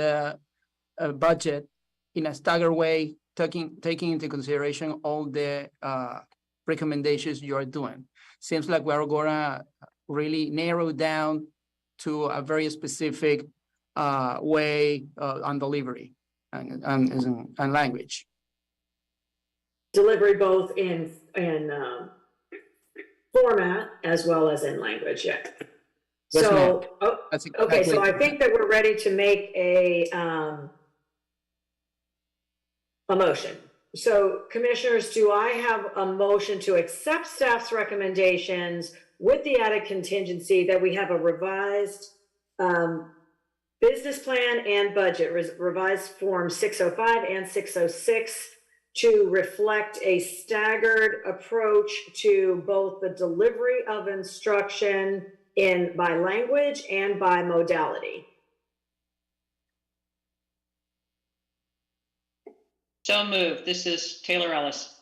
budget in a staggered way, taking into consideration all the recommendations you are doing. Seems like we're gonna really narrow down to a very specific way on delivery and language. Delivery both in format as well as in language, yeah. Yes, So, That's okay, so I exactly- think that we're ready to make a motion. So commissioners, do I have a motion to accept staff's recommendations with the added contingency that we have a revised business plan and budget, revised form 605 and 606 to reflect a staggered approach to both the delivery of instruction by language and by modality? So moved. This is Taylor Ellis.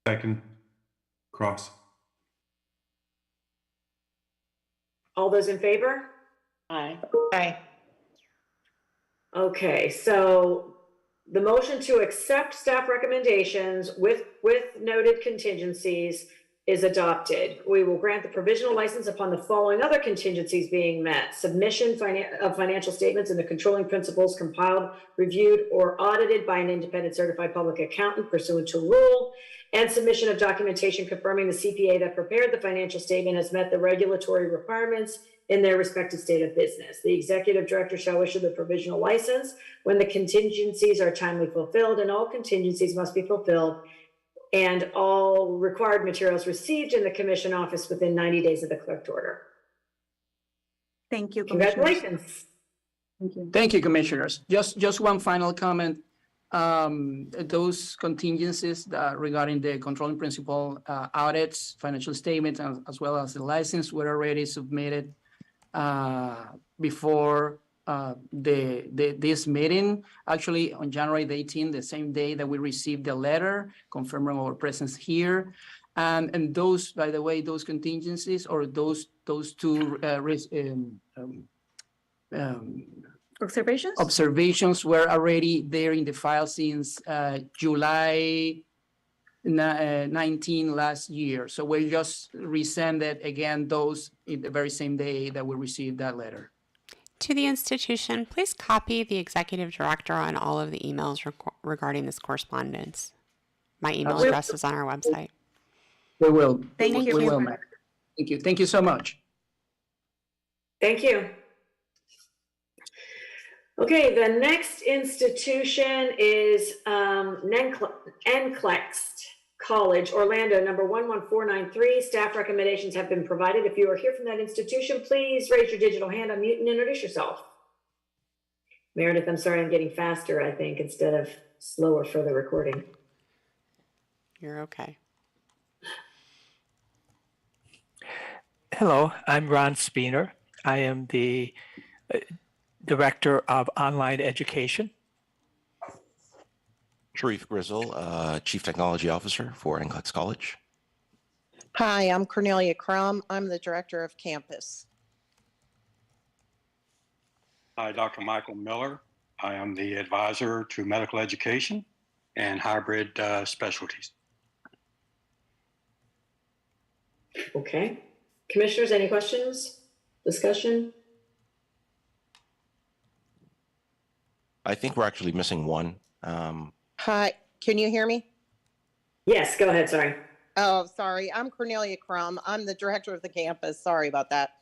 Second, Cross. All those in favor? Aye. Aye. Okay, so the motion to accept staff recommendations with noted contingencies is adopted. We will grant the provisional license upon the following other contingencies being met: submission of financial statements and the controlling principles compiled, reviewed, or audited by an independent certified public accountant pursuant to rule, and submission of documentation confirming the CPA that prepared the financial statement has met the regulatory requirements in their respective state of business. The executive director shall issue the provisional license when the contingencies are timely fulfilled, and all contingencies must be fulfilled and all required materials received in the commission office within 90 days of the clerk's order. Thank you, Commissioners. Congratulations. Thank you. Thank you, commissioners. Just one final comment. Those contingencies regarding the controlling principle audits, financial statements, as well as the license were already submitted before this meeting. Actually, on January the 18th, the same day that we received the letter confirming our presence here. And those, by the way, those contingencies or those two observations were already there in the file since July 19 last year. So we just resended again those in the very same day that we received that letter. To the institution, please copy the executive director on all of the emails regarding this correspondence. My email address is on our website. We will. Thank you. We will, ma'am. Thank you. Thank you so much. Thank you. Okay, the next institution is NCLEX College, Orlando, number 11493. Staff recommendations have been provided. If you are here from that institution, please raise your digital hand, unmute, and introduce yourself. Meredith, I'm sorry, I'm getting faster, I think, instead of slower for the recording. You're okay. Hello, I'm Ron Spiener. I am the Director of Online Education. Sharif Grizzle, Chief Technology Officer for NCLEX College. Hi, I'm Cornelia Crum. I'm the Director of Campus. Hi, Dr. Michael Miller. I am the Advisor to Medical Education. and hybrid specialties. Okay. Commissioners, any questions? Discussion? I think we're actually missing one. Hi, can you hear me? Yes, go ahead, sorry. Oh, sorry. I'm Cornelia Crum. I'm the director of the campus. Sorry about that.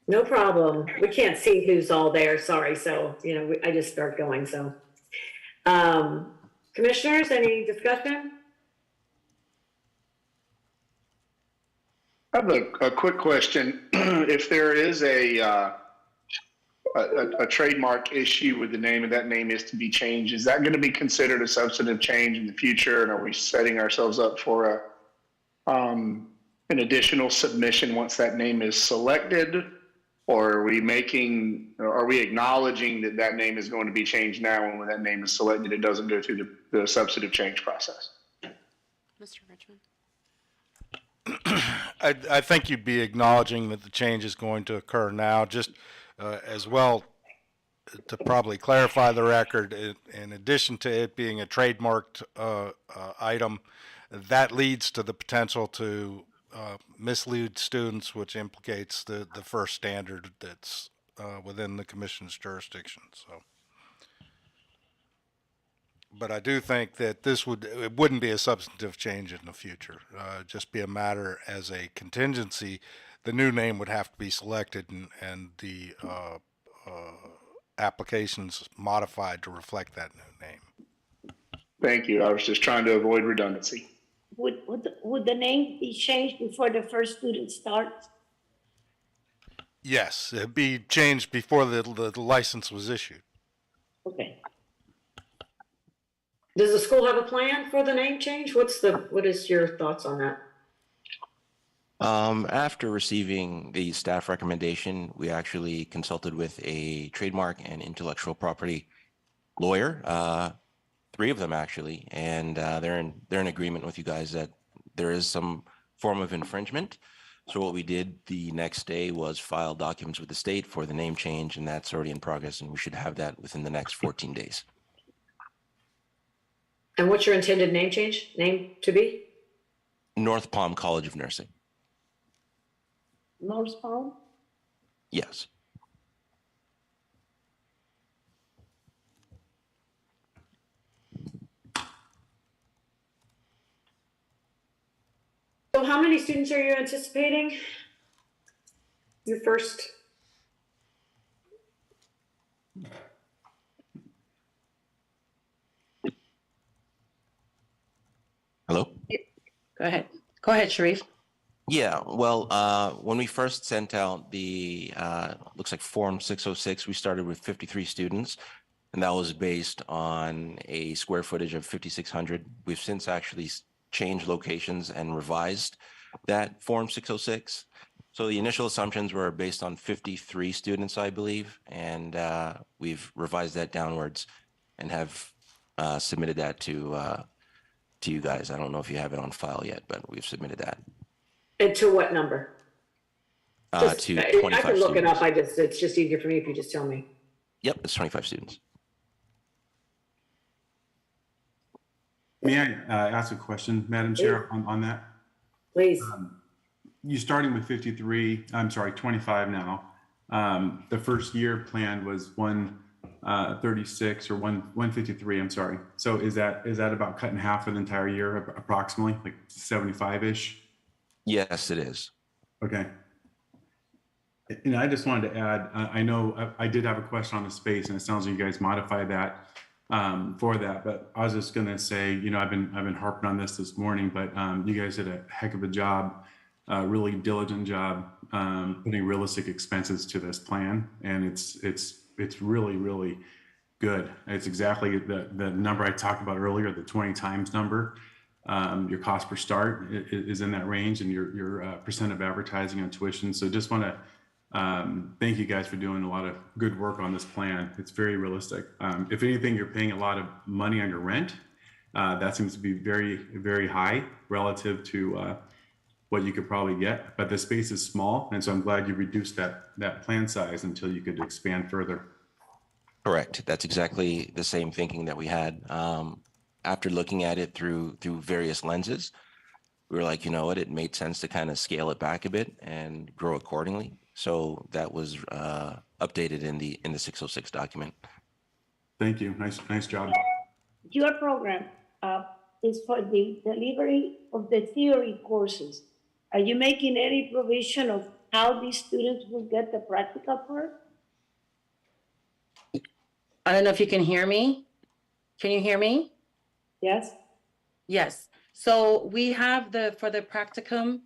No problem. We can't see who's all there, sorry. So, I just start going, so. Commissioners, any discussion? I have a quick question. If there is a trademark issue with the name and that name is to be changed, is that going to be considered a substantive change in the future? And are we setting ourselves up for an additional submission once that name is selected? Or are we acknowledging that that name is going to be changed now, and when that name is selected, it doesn't go through the substantive change process? Mr. Richmond? I think you'd be acknowledging that the change is going to occur now, just as well to probably clarify the record. In addition to it being a trademarked item, that leads to the potential to mislead students, which implicates the first standard that's within the commission's jurisdiction. So, but I do think that it wouldn't be a substantive change in the future. Just be a matter as a contingency. The new name would have to be selected and the applications modified to reflect that new name. Thank you. I was just trying to avoid redundancy. Would the name be changed before the first student starts? Yes, it'd be changed before the license was issued. Okay. Does the school have a plan for the name change? What is your thoughts on that? After receiving the staff recommendation, we actually consulted with a trademark and intellectual property lawyer, 3 of them actually, and they're in agreement with you guys that there is some form of infringement. So what we did the next day was file documents with the state for the name change, and that's already in progress, and we should have that within the next 14 days. And what's your intended name change? Name to be? North Palm College of Nursing. North Palm? Yes. So how many students are you anticipating? Your first? Hello? Go ahead, Sharif. Yeah, well, when we first sent out the, looks like Form 606, we started with 53 students, and that was based on a square footage of 5,600. We've since actually changed locations and revised that Form 606. So the initial assumptions were based on 53 students, I believe, and we've revised that downwards and have submitted that to you guys. I don't know if you have it on file yet, but we've submitted that. And to what number? To 25 I can look students. it up. It's just easier for me if you just tell me. Yep, it's 25 students. May I ask a question, Madam Chair, on that? Please. You're starting with 25 now. The first year plan was 136 or 153, I'm sorry. So is that about cut in half for the entire year, approximately, like 75-ish? Yes, it is. Okay. And I just wanted to add, I know I did have a question on the space, and it sounds like you guys modified that for that, but I was just going to say, I've been harping on this morning, but you guys did a heck of a job, really diligent job, putting realistic expenses to this plan, and it's really, really good. It's exactly the number I talked about earlier, the 20 times number. Your cost per start is in that range, and your percent of advertising on tuition. So just want to thank you guys for doing a lot of good work on this plan. It's very realistic. If anything, you're paying a lot of money on your rent. That seems to be very, very high relative to what you could probably get, but the space is small. And so I'm glad you reduced that plan size until you could expand further. Correct. That's exactly the same thinking that we had. After looking at it through various lenses, we were like, you know what, it made sense to kind of scale it back a bit and grow accordingly. So that was updated in the 606 document. Thank you. Nice job. Your program is for the delivery of the theory courses. Are you making any provision of how these students will get the practical part? I don't know if you can hear me. Can you hear me? Yes. Yes. So we have for the practicum,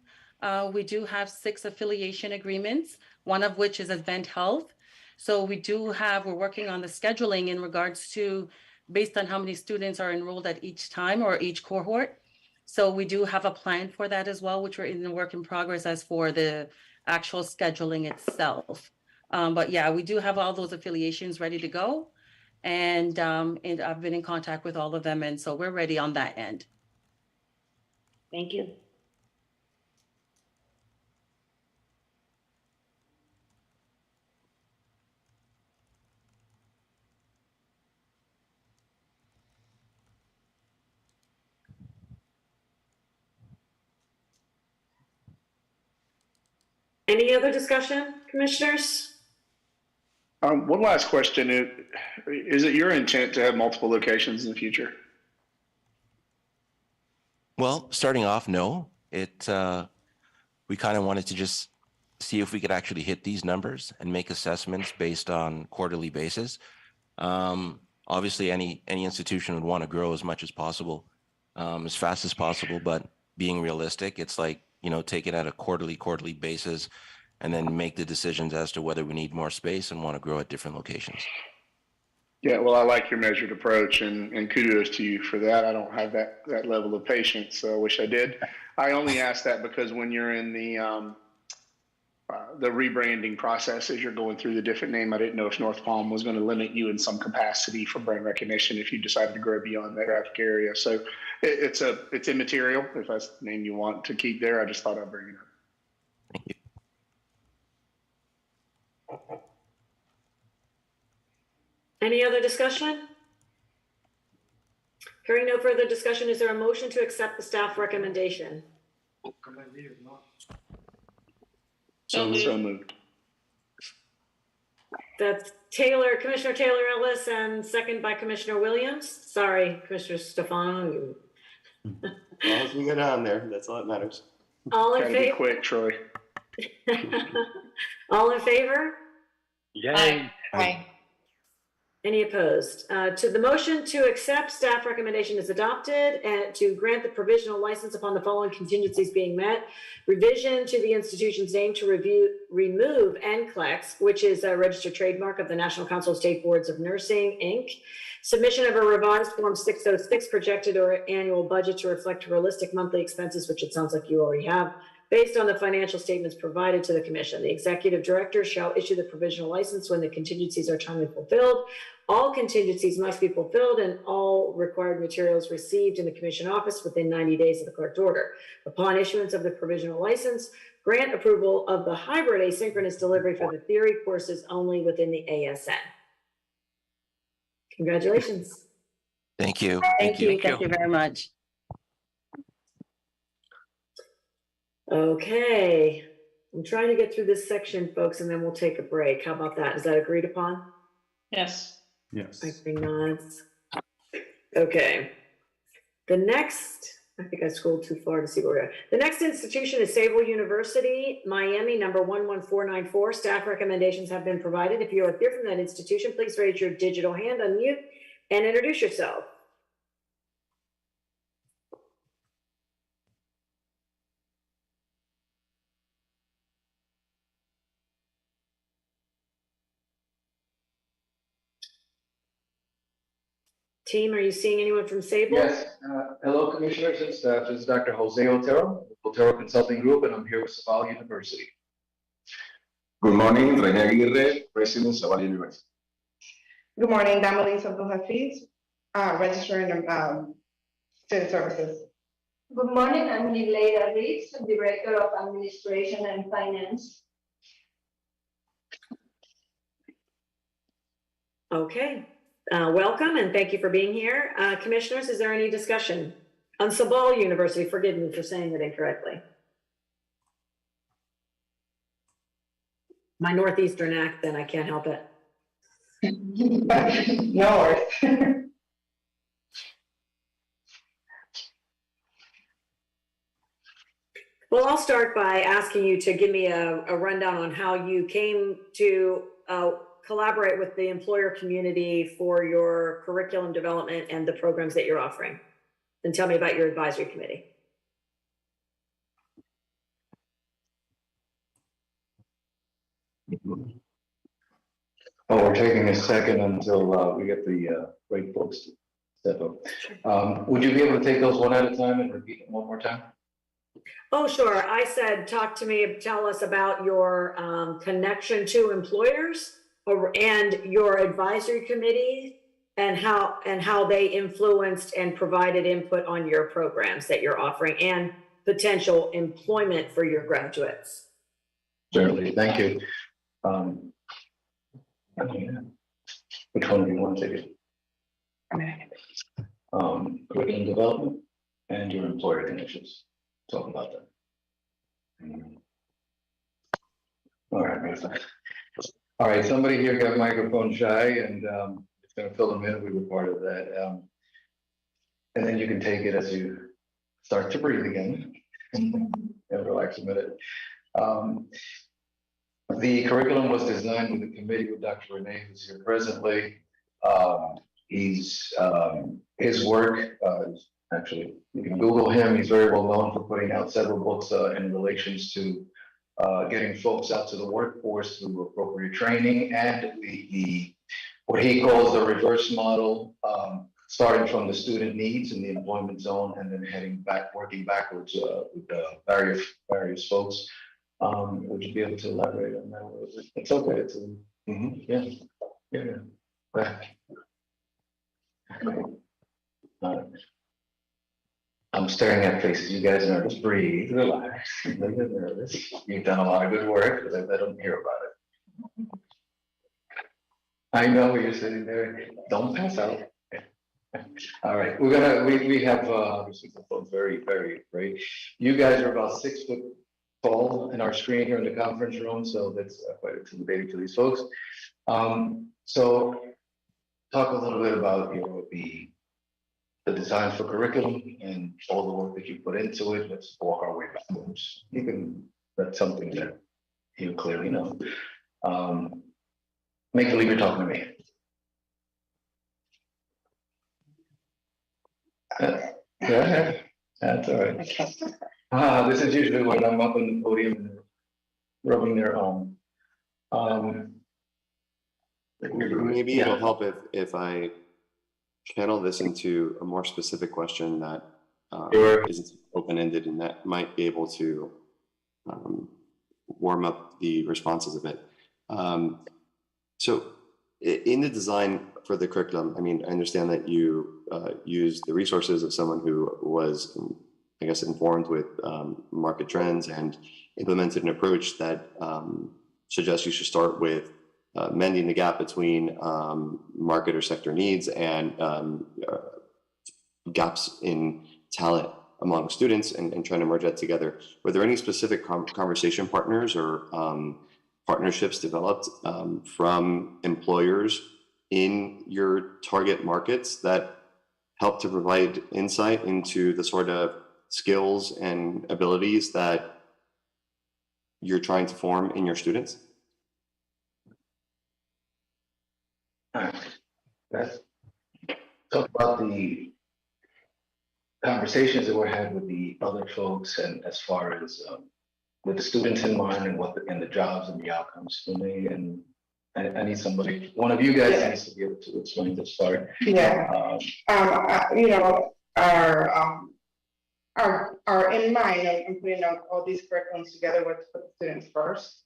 we do have 6 affiliation agreements, one of which is Advent Health. So we're working on the scheduling in regards to based on how many students are enrolled at each time or each cohort. So we do have a plan for that as well, which we're in the work in progress as for the actual scheduling itself. But yeah, we do have all those affiliations ready to go. And I've been in contact with all of them. And so we're ready on that end. Thank you. Any other discussion, commissioners? One last question. Is it your intent to have multiple locations in the future? Well, starting off, no. We kind of wanted to just see if we could actually hit these numbers and make assessments based on quarterly basis. Obviously, any institution would want to grow as much as possible, as fast as possible. But being realistic, it's like, take it at a quarterly basis, and then make the decisions as to whether we need more space and want to grow at different locations. Yeah, well, I like your measured approach, and kudos to you for that. I don't have that level of patience, so I wish I did. I only ask that because when you're in the rebranding process, as you're going through the different name, I didn't know if North Palm was going to limit you in some capacity for brand recognition if you decided to grow beyond that graphic area. So it's immaterial if that's the name you want to keep there. I just thought I'd bring it up. Thank you. Any other discussion? Hearing no further discussion, is there a motion to accept the staff recommendation? So moved. That's Commissioner Taylor Ellis, and second by Commissioner Williams. Sorry, Commissioner Stefano. As long as we get on there, that's all that matters. All in Try to be favor? quick, Troy. All in favor? Yay. Aye. Any opposed? To the motion to accept staff recommendation is adopted, and to grant the provisional license upon the following contingencies being met. Revision to the institution's name to remove NCLEX, which is a registered trademark of the National Council of State Boards of Nursing, Inc. Submission of a revised Form 606 projected or annual budget to reflect realistic monthly expenses, which it sounds like you already have, based on the financial statements provided to the commission. The executive director shall issue the provisional license when the contingencies are timely fulfilled. All contingencies must be fulfilled and all required materials received in the commission office within 90 days of the clerk's order. Upon issuance of the provisional license, grant approval of the hybrid asynchronous delivery for the theory courses only within the ASN. Congratulations. Thank you. Thank you very much. Okay, I'm trying to get through this section, folks, and then we'll take a break. How about that? Is that agreed upon? Yes. Yes. I think nods. Okay. The next, I think I scrolled too far to see where we're at. The next institution is Sabal University, Miami, number 11494. Staff recommendations have been provided. If you are here from that institution, please raise your digital hand, unmute, and introduce yourself. Team, are you seeing anyone from Sabal? Yes. Hello, commissioners and staff. This is Dr. Jose Otero, Otero Consulting Group, and I'm here with Sabal University. Good morning, René Aguirre, President, Sabal University. Good morning, Damalis Abdul-Hafiz, Registrar in Student Services. Good morning, I'm Nileida Reeves, Director of Administration and Finance. Okay, welcome and thank you for being here. Commissioners, is there any discussion on Sabal University? Forgive me for saying it incorrectly. My Northeastern accent, I can't help it. No worries. Well, I'll start by asking you to give me a rundown on how you came to collaborate with the employer community for your curriculum development and the programs that you're offering. Then tell me about your advisory committee. Oh, we're taking a second until we get the right folks to step up. Would you be able to take those one at a time and repeat them one more time? Oh, sure. I said, tell us about your connection to employers and your advisory committee and how they influenced and provided input on your programs that you're offering and potential employment for your graduates. Certainly, thank you. Which one do you want to take it? Curriculum development and your employer connections. Talk about that. All right, all right. Somebody here got microphone shy, and it's going to fill a minute. We were part of that, and then you can take it as you start to breathe again and relax a minute. The curriculum was designed with a committee with Dr. Renee, who's here presently. His work, actually, you can Google him. He's very well known for putting out several books in relations to getting folks out to the workforce through appropriate training and what he calls the reverse model, starting from the student needs in the employment zone and then working backwards with various folks. Would you be able to elaborate on that? It's okay. It's I'm staring at faces. You guys nervous? Breathe, relax. Don't get nervous. You've done a lot of good work, but I don't hear about it. I know you're sitting there. Don't pass out. All right, we have obviously the phone very great. You guys are about 6 foot tall in our screen here in the conference room, so that's quite intimidating to these folks. So talk a little bit about the designs for curriculum and all the work that you put into it. Let's walk our way backwards. That's something that you clearly know. Make believe you're talking to me. Yeah, that's all right. This is usually when I'm up on the podium and rubbing their arm. Maybe it'll help if I channel this into a more specific question that isn't open-ended, and that might be able to warm up the responses a bit. So in the design for the curriculum, I mean, I understand that you use the resources of someone who was, I guess, informed with market trends and implemented an approach that suggests you should start with mending the gap between market or sector needs and gaps in talent among students and trying to merge that together. Were there any specific conversation partners or partnerships developed from employers in your target markets that help to provide insight into the sort of skills and abilities that you're trying to form in your students? Let's talk about the conversations that were had with the other folks, and as far as with the students in mind and and the jobs and the outcomes for me. And I need somebody, one of you guys needs to be able to explain this part. Yeah. You know, our in mind of putting out all these curriculums together with the students first.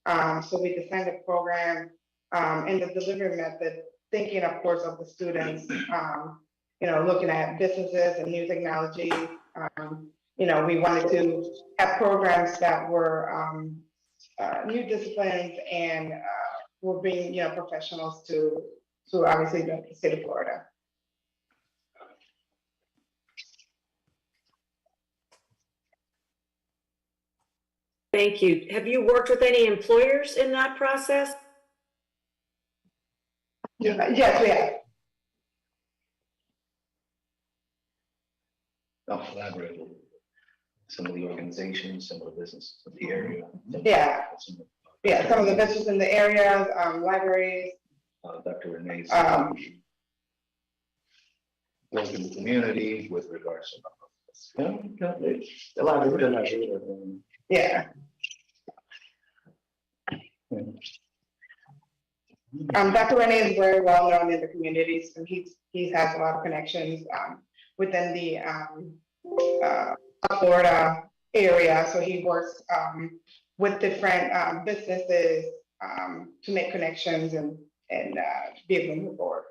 So we designed the program and the delivery method, thinking, of course, of the students. You know, looking at businesses and new technology. You know, we wanted to have programs that were new disciplines and we're bringing, you know, professionals to to obviously the state of Florida. Thank you. Have you worked with any employers in that process? Yes, we have. I'll collaborate with some of the organizations, some of the businesses of the area. Yeah. Yeah, some of the businesses in the area, libraries. Dr. Renee's work in the community with regards to Yeah. Dr. Renee is very well known in the communities, and he has a lot of connections within the Florida area. So he works with different businesses to make connections and be able to move forward.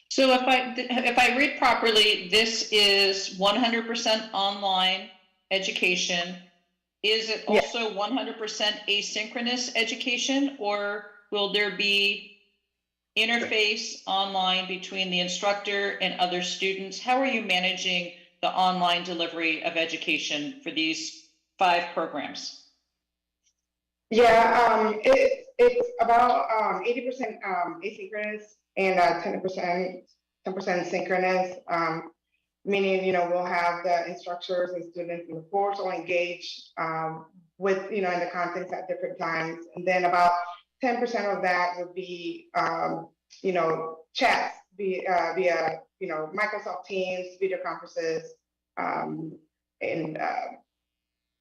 So if I read properly, this is 100% online education. Is it also 100% asynchronous education, or will there be interface online between the instructor and other students? How are you managing the online delivery of education for these 5 programs? Yeah, it's about 80% asynchronous and 10% synchronous. Meaning, we'll have the instructors and students in the course will engage with, in the contents at different times. And then about 10% of that would be, chats via, Microsoft Teams, video conferences.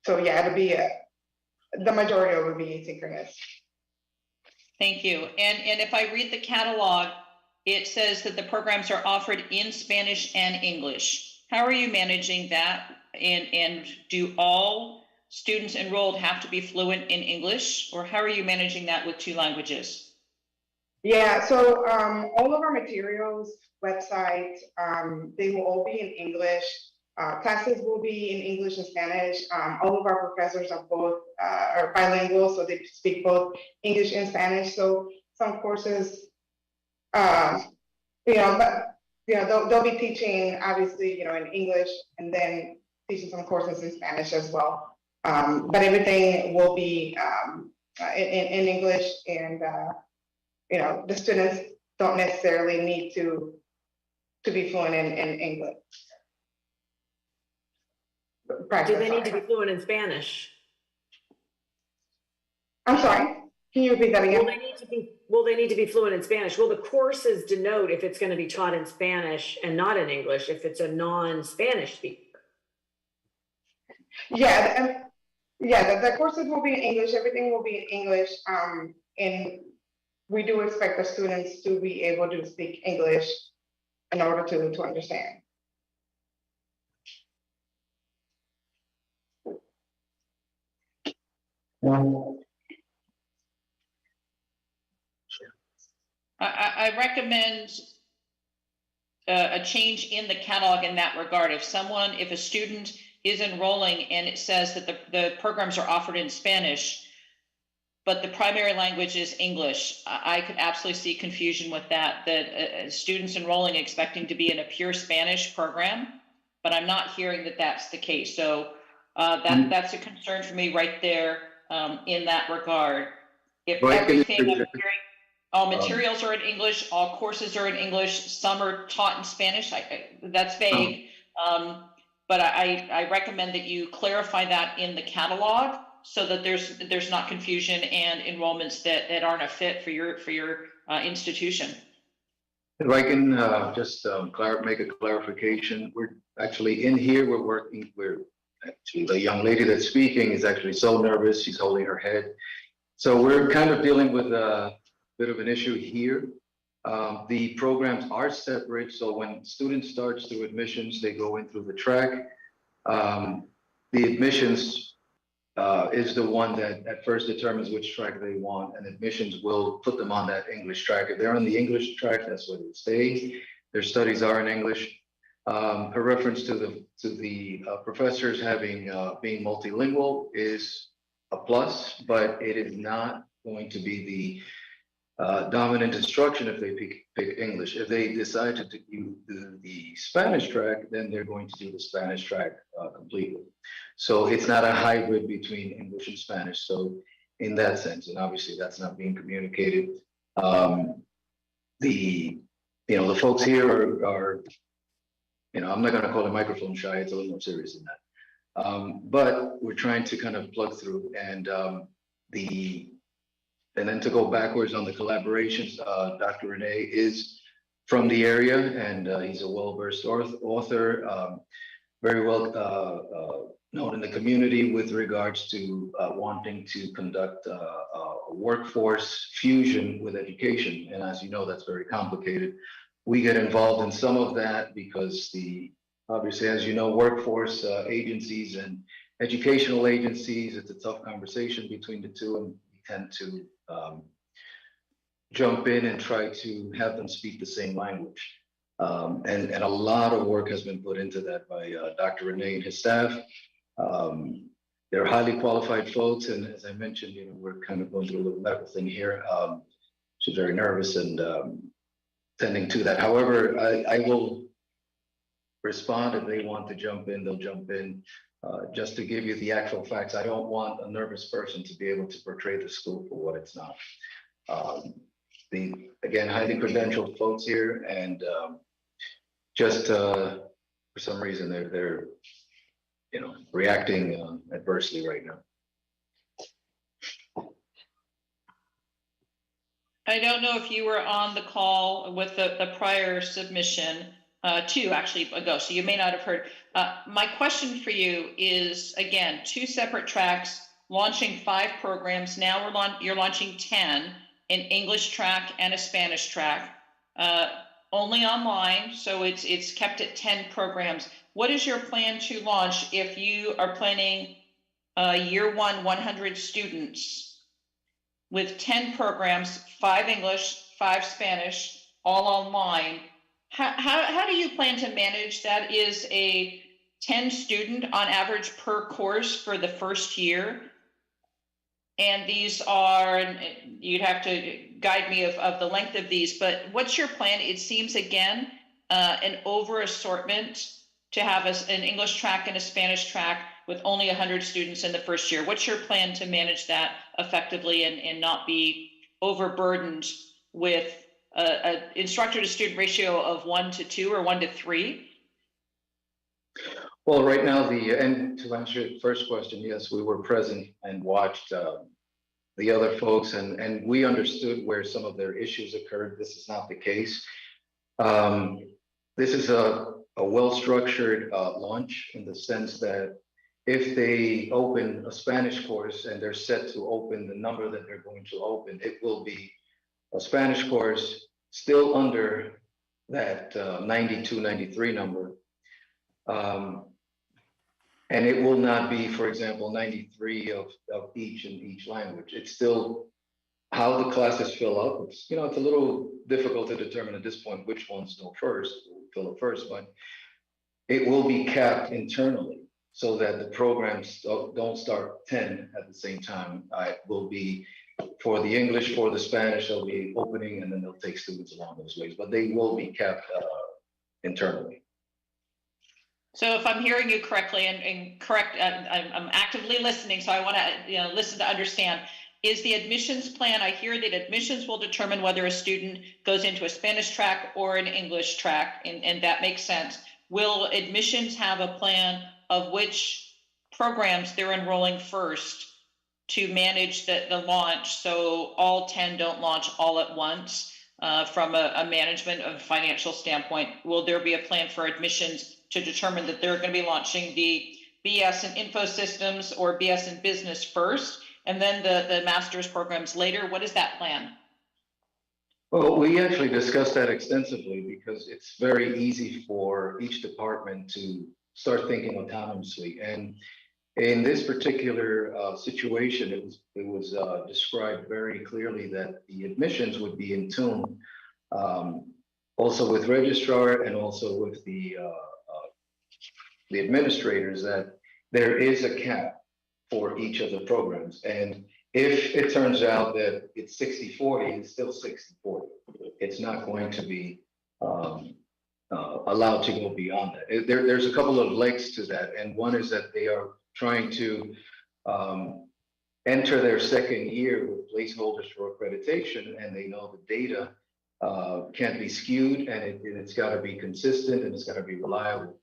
So yeah, it'll be, the majority of it would be asynchronous. Thank you. And if I read the catalog, it says that the programs are offered in Spanish and English. How are you managing that? And do all students enrolled have to be fluent in English, or how are you managing that with 2 languages? Yeah, so all of our materials, website, they will all be in English. Classes will be in English and Spanish. All of our professors are both are bilingual, so they speak both English and Spanish. So some courses, they'll be teaching obviously, in English, and then teaching some courses in Spanish as well. But everything will be in English, and the students don't necessarily need to be fluent in English. Do they need to be fluent in Spanish? I'm sorry, can you repeat that again? Will they need to be fluent in Spanish? Will the courses denote if it's going to be taught in Spanish and not in English if it's a non-Spanish speaker? Yeah, the courses will be in English. Everything will be in English, and we do expect the students to be able to speak English in order to understand. I recommend a change in the catalog in that regard. If a student is enrolling and it says that the programs are offered in Spanish, but the primary language is English, I could absolutely see confusion with that students enrolling expecting to be in a pure Spanish program, but I'm not hearing that that's the case. So that's a concern for me right there in that regard. If everything I'm hearing, all materials are in English, all courses are in English, some are taught in Spanish, that's vague. But I recommend that you clarify that in the catalog so that there's not confusion and enrollments that aren't a fit for your institution. If I can just make a clarification, we're actually in here, we're actually the young lady that's speaking is actually so nervous, she's holding her head. So we're kind of dealing with a bit of an issue here. The programs are separate, so when students starts through admissions, they go in through the track. The admissions is the one that at first determines which track they want, and admissions will put them on that English track. If they're on the English track, that's where they stay. Their studies are in English. A reference to the professors having being multilingual is a plus, but it is not going to be the dominant instruction if they pick English. If they decide to do the Spanish track, then they're going to do the Spanish track completely. So it's not a hybrid between English and Spanish. So in that sense, and obviously that's not being communicated. The folks here are I'm not going to call it microphone shy. It's a little more serious than that. But we're trying to kind of plug through, and then to go backwards on the collaborations, Dr. Renee is from the area, and he's a well-versed author, very well known in the community with regards to wanting to conduct a workforce fusion with education. And as you know, that's very complicated. We get involved in some of that because obviously, as you know, workforce agencies and educational agencies, it's a tough conversation between the two, and we tend to jump in and try to have them speak the same language. And a lot of work has been put into that by Dr. Renee and his staff. They're highly qualified folks, and as I mentioned, we're kind of going through a little medical thing here. She's very nervous and tending to that. However, I will respond if they want to jump in, they'll jump in. Just to give you the actual facts, I don't want a nervous person to be able to portray the school for what it's not. Again, highly credentialed folks here, and just for some reason they're reacting adversely right now. I don't know if you were on the call with the prior submission, two actually ago, so you may not have heard. My question for you is, again, 2 separate tracks, launching 5 programs. Now you're launching 10, an English track and a Spanish track, only online, so it's kept at 10 programs. What is your plan to launch if you are planning year 100 students with 10 programs, 5 English, 5 Spanish, all online? How do you plan to manage that? Is a 10 student on average per course for the first year? And these are, you'd have to guide me of the length of these, but what's your plan? It seems, again, an over assortment to have an English track and a Spanish track with only 100 students in the first year. What's your plan to manage that effectively and not be overburdened with an instructor to student ratio of 1 to 2 or 1 to 3? Well, right now, and to answer your first question, yes, we were present and watched the other folks, and we understood where some of their issues occurred. This is not the case. This is a well-structured launch in the sense that if they open a Spanish course and they're set to open the number that they're going to open, it will be a Spanish course still under that 92, 93 number. And it will not be, for example, 93 of each in each language. It's still how the classes fill up. It's, it's a little difficult to determine at this point which ones fill up first, but it will be capped internally so that the programs don't start 10 at the same time. It will be for the English, for the Spanish, they'll be opening, and then they'll take students along those ways, but they will be capped internally. So if I'm hearing you correctly, and correct, I'm actively listening, so I want to listen to understand. Is the admissions plan, I hear that admissions will determine whether a student goes into a Spanish track or an English track, and that makes sense. Will admissions have a plan of which programs they're enrolling first to manage the launch, so all 10 don't launch all at once from a management of financial standpoint? Will there be a plan for admissions to determine that they're going to be launching the BS in Info Systems or BS in Business first, and then the master's programs later? What is that plan? Well, we actually discussed that extensively because it's very easy for each department to start thinking autonomously. And in this particular situation, it was described very clearly that the admissions would be in tune also with registrar and also with the administrators, that there is a cap for each of the programs. And If it turns out that it's 60-40, it's still 60-40. It's not going to be allowed to go beyond that. There's a couple of legs to that, and one is that they are trying to enter their second year with placeholders for accreditation, and they know the data can't be skewed, and it's got to be consistent, and it's got to be reliable.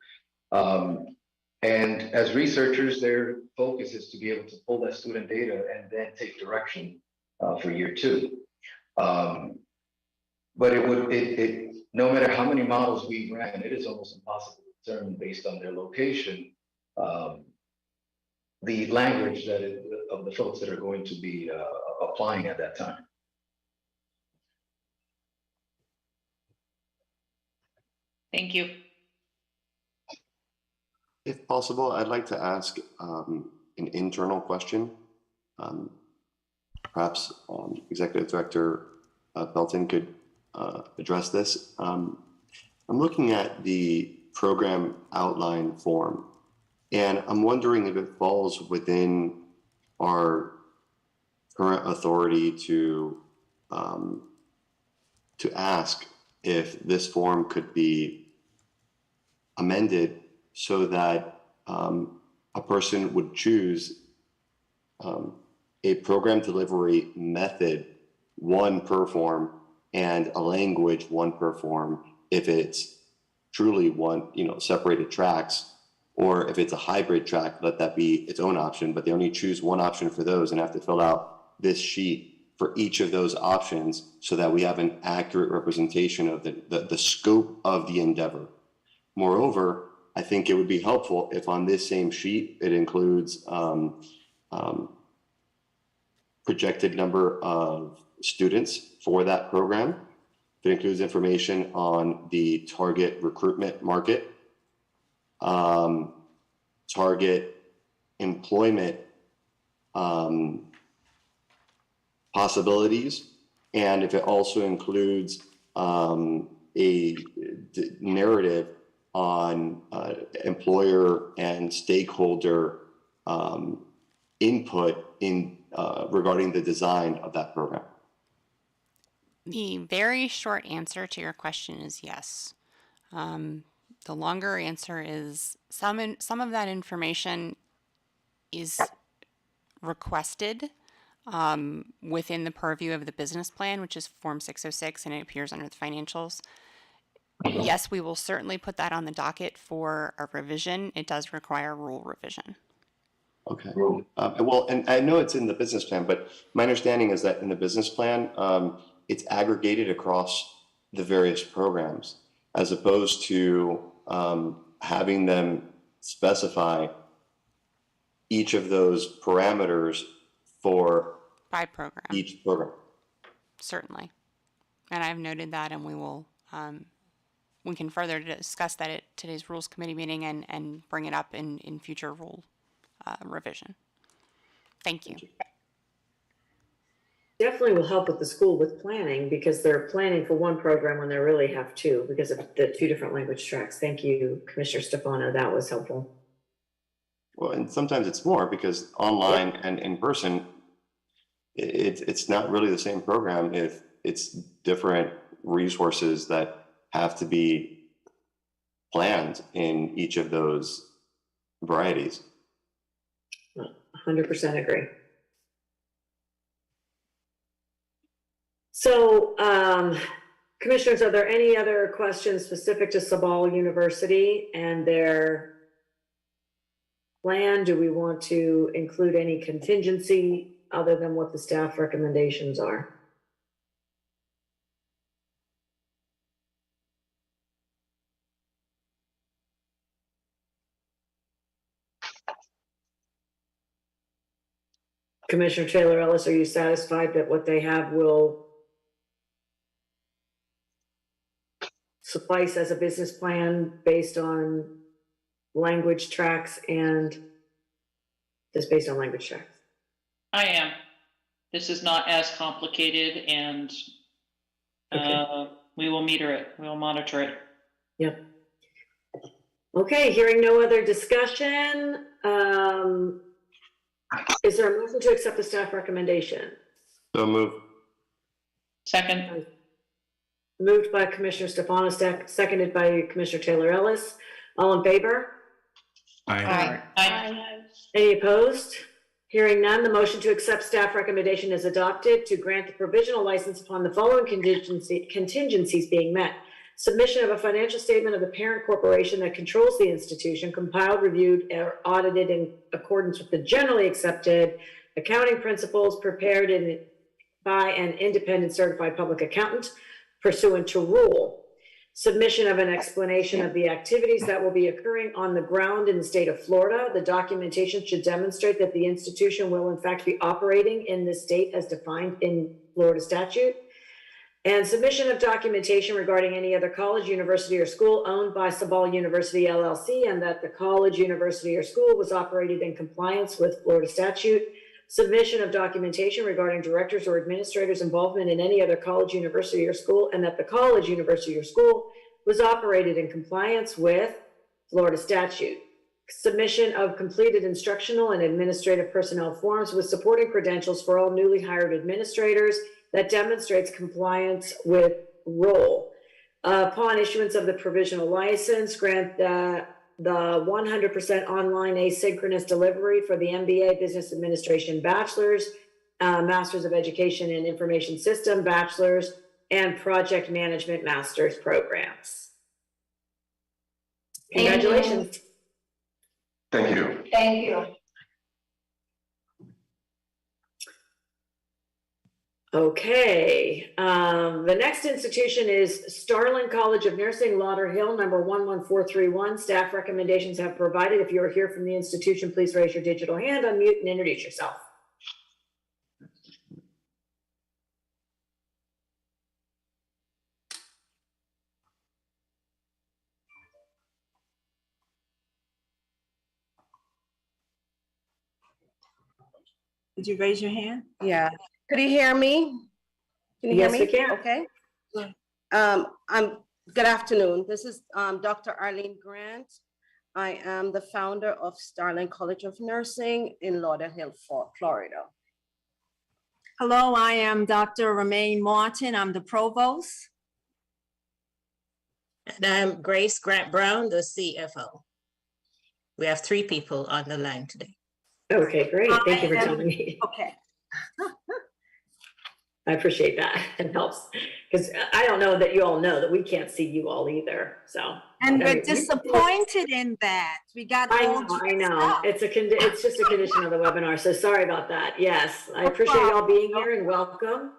And as researchers, their focus is to be able to pull that student data and then take direction for year two. But no matter how many models we ran, it is almost impossible to determine based on their location the language of the folks that are going to be applying at that time. Thank you. If possible, I'd like to ask an internal question. Perhaps Executive Director Pelton could address this. I'm looking at the program outline form, and I'm wondering if it falls within our current authority to ask if this form could be amended so that a person would choose a program delivery method, one per form, and a language, one per form, if it's truly one, separated tracks, or if it's a hybrid track, let that be its own option, but they only choose one option for those and have to fill out this sheet for each of those options so that we have an accurate representation of the scope of the endeavor. Moreover, I think it would be helpful if on this same sheet, it includes projected number of students for that program. It includes information on the target recruitment market, target employment possibilities, and if it also includes a narrative on employer and stakeholder input in regarding the design of that program. The very short answer to your question is yes. The longer answer is some of that information is requested within the purview of the business plan, which is Form 606, and it appears under the financials. Yes, we will certainly put that on the docket for a revision. It does require rule revision. Okay. Well, and I know it's in the business plan, but my understanding is that in the business plan, it's aggregated across the various programs, as opposed to having them specify each of those parameters for by program. Each program. Certainly. And I've noted that, and we will we can further discuss that at today's Rules Committee meeting and bring it up in future rule revision. Thank you. Definitely will help with the school with planning, because they're planning for one program when they really have two because of the two different language tracks. Thank you, Commissioner Stefano. That was helpful. Well, and sometimes it's more because online and in person, it's not really the same program if it's different resources that have to be planned in each of those varieties. 100% agree. So, commissioners, are there any other questions specific to Sabal University and their plan? Do we want to include any contingency other than what the staff recommendations are? Commissioner Taylor Ellis, are you satisfied that what they have will suffice as a business plan based on language tracks and just based on language tracks? I am. This is not as complicated, and we will meter it. We will monitor it. Yep. Okay, hearing no other discussion, Is there a motion to accept the staff recommendation? So move. Second. Moved by Commissioner Stefano, seconded by Commissioner Taylor Ellis. All in favor? Aye. Any opposed? Hearing none, the motion to accept staff recommendation is adopted to grant the provisional license upon the following contingencies being met. Submission of a financial statement of the parent corporation that controls the institution, compiled, reviewed, or audited in accordance with the generally accepted accounting principles, prepared by an independent certified public accountant pursuant to rule. Submission of an explanation of the activities that will be occurring on the ground in the state of Florida. The documentation should demonstrate that the institution will in fact be operating in the state as defined in Florida statute. And submission of documentation regarding any other college, university, or school owned by Sabal University LLC, and that the college, university, or school was operated in compliance with Florida statute. Submission of documentation regarding directors or administrators' involvement in any other college, university, or school, and that the college, university, or school was operated in compliance with Florida statute. Submission of completed instructional and administrative personnel forms with supporting credentials for all newly hired administrators that demonstrates compliance with role. Upon issuance of the provisional license, grant the 100% online asynchronous delivery for the MBA Business Administration Bachelor's, Masters of Education in Information System Bachelor's, and Project Management Master's programs. Congratulations. Thank you. Thank you. Okay, the next institution is Starling College of Nursing, Lauderhill, number 11431. Staff recommendations have provided. If you are here from the institution, please raise your digital hand, unmute, and introduce yourself. Did you raise your hand? Yeah. Could you hear me? Can you hear Yes, me? we can. Okay. Good afternoon. This is Dr. Arlene Grant. I am the founder of Starling College of Nursing in Lauderhill, Florida. Hello, I am Dr. Romaine Martin. I'm the provost. And I'm Grace Grant Brown, the CFO. We have 3 people on the line today. Okay, great. Thank you for telling me. Okay. I appreciate that. It helps because I don't know that you all know that we can't see you all either. So. And we're disappointed in that. We got I all know. It's just a condition of the webinar. So sorry about that. Yes, I appreciate y'all being here and welcome.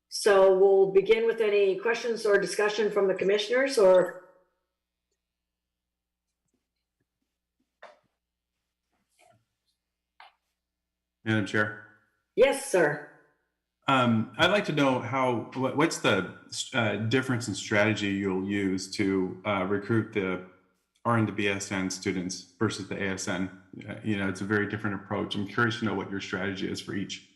So we'll begin with any questions or discussion from the commissioners or. Madam Chair. Yes, sir. I'd like to know what's the difference in strategy you'll use to recruit the RN to BSN students versus the ASN. It's a very different approach. I'm curious to know what your strategy is for each.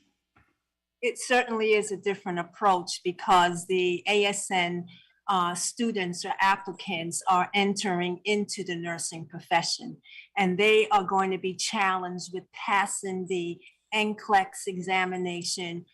It certainly is a different approach because the ASN students or applicants are entering into the nursing profession, and they are going to be challenged with passing the NCLEX examination.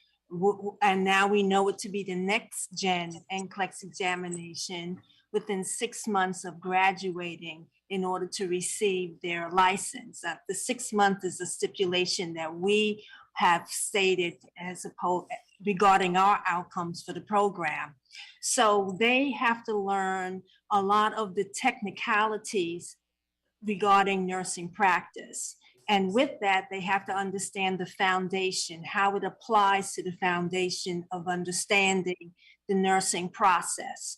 And now we know it to be the next gen NCLEX examination within 6 months of graduating in order to receive their license. The 6 months is a stipulation that we have stated as opposed regarding our outcomes for the program. So they have to learn a lot of the technicalities regarding nursing practice. And with that, they have to understand the foundation, how it applies to the foundation of understanding the nursing process.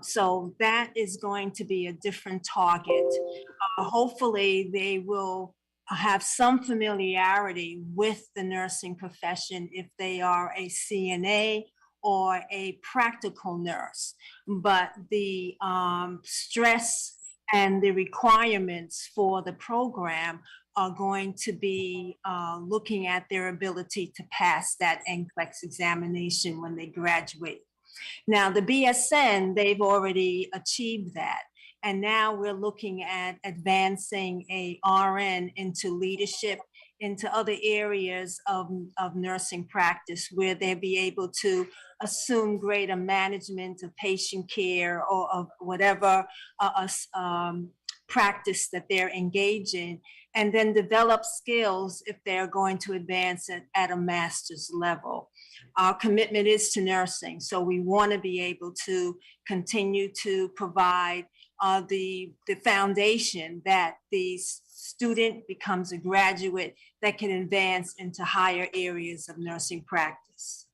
So that is going to be a different target. Hopefully they will have some familiarity with the nursing profession if they are a CNA or a practical nurse. But the stress and the requirements for the program are going to be looking at their ability to pass that NCLEX examination when they graduate. Now, the BSN, they've already achieved that. And now we're looking at advancing a RN into leadership, into other areas of nursing practice where they'll be able to assume greater management of patient care or of whatever practice that they're engaged in, and then develop skills if they're going to advance it at a master's level. Our commitment is to nursing, so we want to be able to continue to provide the foundation that the student becomes a graduate that can advance into higher areas of nursing practice.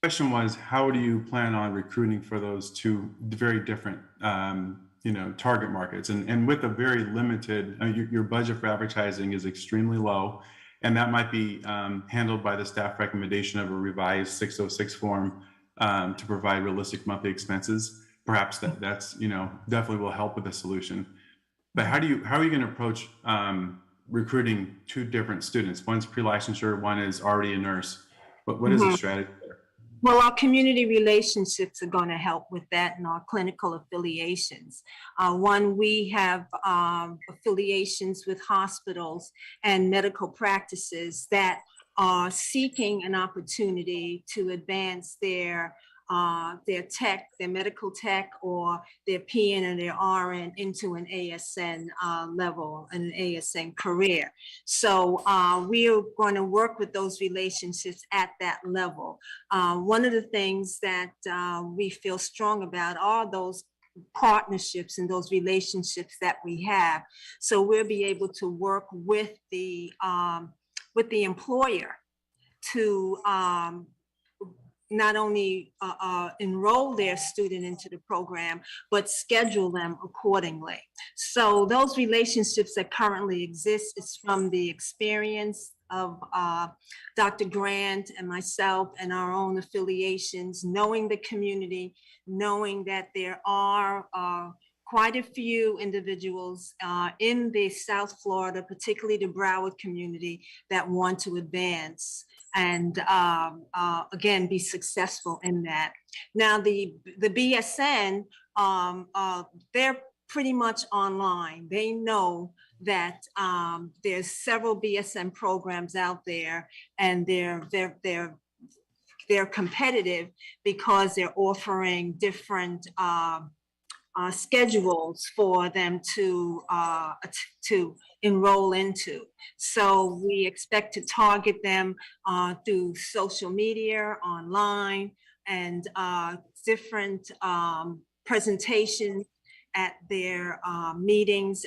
Question was, how do you plan on recruiting for those two very different target markets? And with a very limited, your budget for advertising is extremely low, and that might be handled by the staff recommendation of a revised 606 form to provide realistic monthly expenses. Perhaps that's definitely will help with the solution. But how are you going to approach recruiting two different students? One's pre-licensure, one is already a nurse. But what is the strategy there? Well, our community relationships are going to help with that, and our clinical affiliations. We have affiliations with hospitals and medical practices that are seeking an opportunity to advance their medical tech, or their PN and their RN into an ASN level, an ASN career. So we are going to work with those relationships at that level. One of the things that we feel strong about are those partnerships and those relationships that we have. So we'll be able to work with the employer to not only enroll their student into the program, but schedule them accordingly. So those relationships that currently exist is from the experience of Dr. Grant and myself and our own affiliations, knowing the community, knowing that there are quite a few individuals in the South Florida, particularly the Broward community, that want to advance and again, be successful in that. Now, the BSN, they're pretty much online. They know that there's several BSN programs out there, and they're competitive because they're offering different schedules for them to enroll into. So we expect to target them through social media, online, and different presentations at their meetings,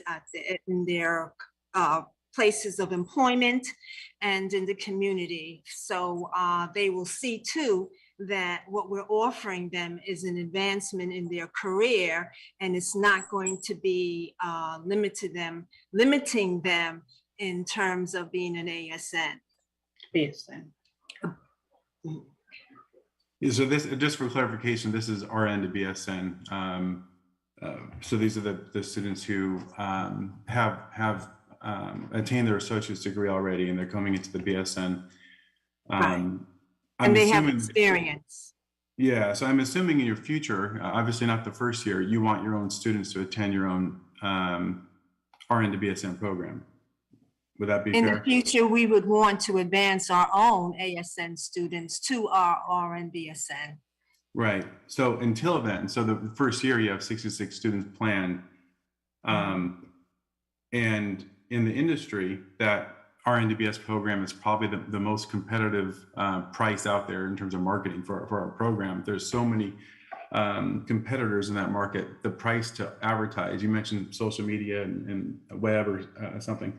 in their places of employment, and in the community. So they will see too that what we're offering them is an advancement in their career, and it's not going to be limiting them in terms of being an ASN. BSN. So this, just for clarification, this is RN to BSN. So these are the students who have attained their associate's degree already, and they're coming into the BSN. Right. And they have experience. Yeah, so I'm assuming in your future, obviously not the first year, you want your own students to attend your own RN to BSN program. Would that be fair? In the future, we would want to advance our own ASN students to our RN BSN. Right. So until then, so the first year you have 66 students planned. And in the industry, that RN to BS program is probably the most competitive price out there in terms of marketing for our program. There's so many competitors in that market. The price to advertise, you mentioned social media and whatever, something,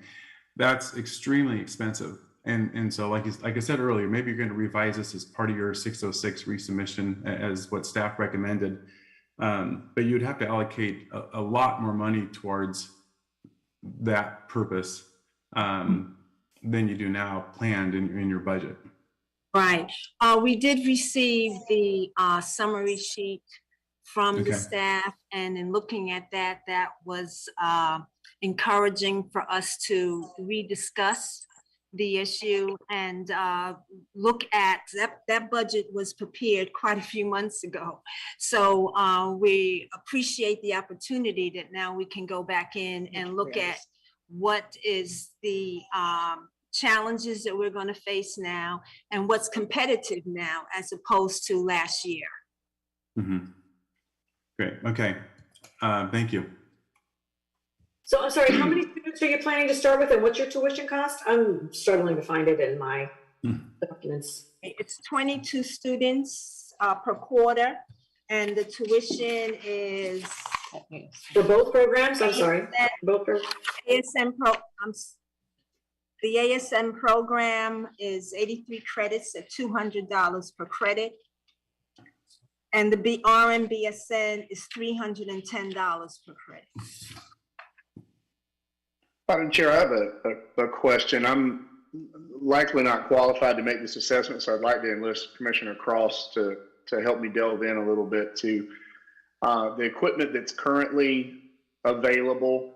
that's extremely expensive. And so like I said earlier, maybe you're going to revise this as part of your 606 resubmission as what staff recommended. But you'd have to allocate a lot more money towards that purpose than you do now planned in your budget. Right. We did receive the summary sheet from the staff, and in looking at that, that was encouraging for us to rediscuss the issue and look at that budget was prepared quite a few months ago. So we appreciate the opportunity that now we can go back in and look at what is the challenges that we're going to face now and what's competitive now as opposed to last year. Great. Okay. Thank you. So I'm sorry, how many students are you planning to start with and what's your tuition cost? I'm struggling to find it in my documents. It's 22 students per quarter, and the tuition is for both programs. I'm sorry, both programs. The ASM program is 83 credits at $200 per credit, and the RMBSN is $310 per credit. Madam Chair, I have a question. I'm likely not qualified to make this assessment, so I'd like to enlist Commissioner Cross to help me delve in a little bit to the equipment that's currently available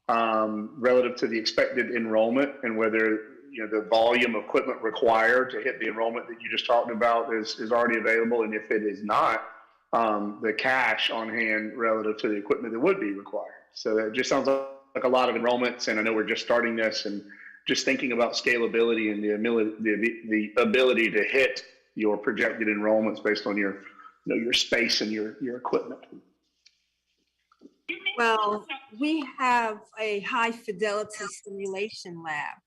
relative to the expected enrollment, and whether the volume of equipment required to hit the enrollment that you just talked about is already available, and if it is not, the cash on hand relative to the equipment that would be required. So that just sounds like a lot of enrollments, and I know we're just starting this, and just thinking about scalability and the ability to hit your projected enrollments based on your space and your equipment. Well, we have a high fidelity simulation lab.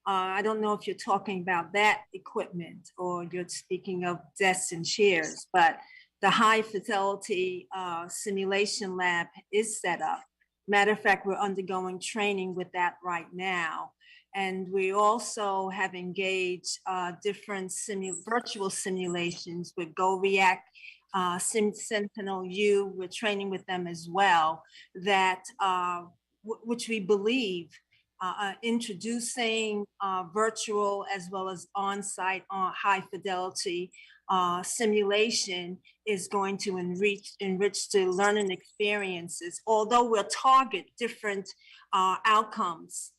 I don't know if you're talking about that equipment or you're speaking of desks and chairs, but the high fidelity simulation lab is set up. Matter of fact, we're undergoing training with that right now. And we also have engaged different virtual simulations with GoReact, Sentinel U. We're training with them as well, that which we believe introducing virtual as well as on-site high fidelity simulation is going to enrich the learning experiences, although we'll target different outcomes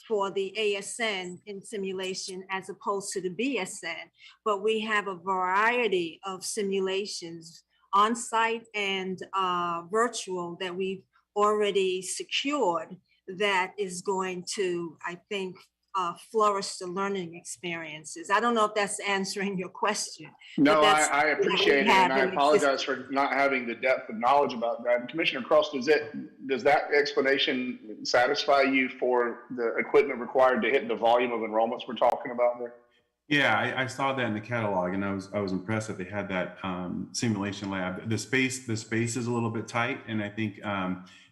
for the ASN in simulation as opposed to the BSN, but we have a variety of simulations on-site and virtual that we've already secured that is going to, I think, flourish the learning experiences. I don't know if that's answering your question. No, I appreciate it, and I apologize for not having the depth of knowledge about that. And Commissioner Cross, does that explanation satisfy you for the equipment required to hit the volume of enrollments we're talking about there? Yeah, I saw that in the catalog, and I was impressed that they had that simulation lab. The space is a little bit tight, and I think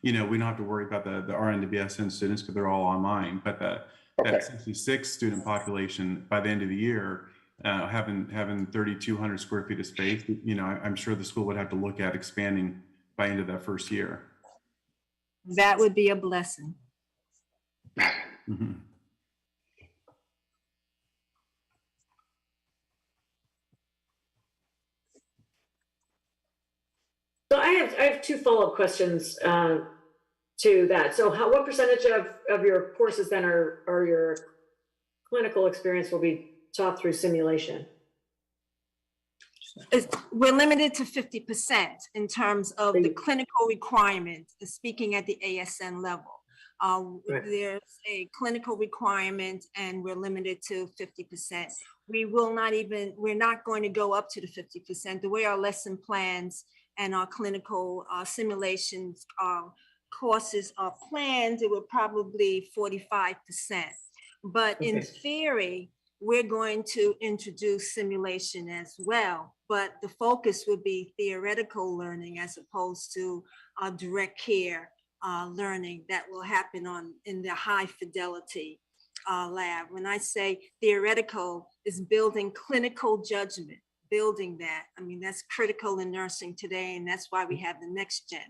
we don't have to worry about the RN to BSN students because they're all online. But that 66 student population by the end of the year, having 3,200 square feet of space, I'm sure the school would have to look at expanding by end of that first year. That would be a blessing. Mm-hmm. So I have two follow-up questions to that. So what percentage of your courses then are your clinical experience will be taught through simulation? We're limited to 50% in terms of the clinical requirement, speaking at the ASN level. There's a clinical requirement and we're limited to 50%. We're not going to go up to the 50%. The way our lesson plans and our clinical simulations courses are planned, it would probably 45%. But in theory, we're going to introduce simulation as well, but the focus would be theoretical learning as opposed to direct care learning that will happen in the high fidelity lab. When I say theoretical, is building clinical judgment, building that. I mean, that's critical in nursing today, and that's why we have the next gen,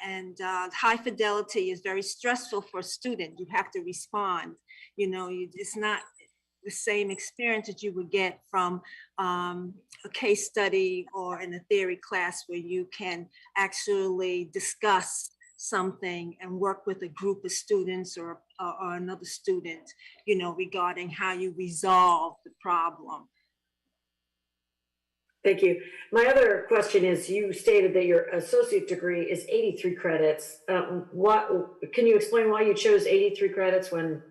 and high fidelity is very stressful for a student. You have to respond, it's not the same experience that you would get from a case study or in a theory class where you can actually discuss something and work with a group of students or another student, regarding how you resolve the problem. Thank you. My other question is, you stated that your associate degree is 83 credits. Can you explain why you chose 83 credits when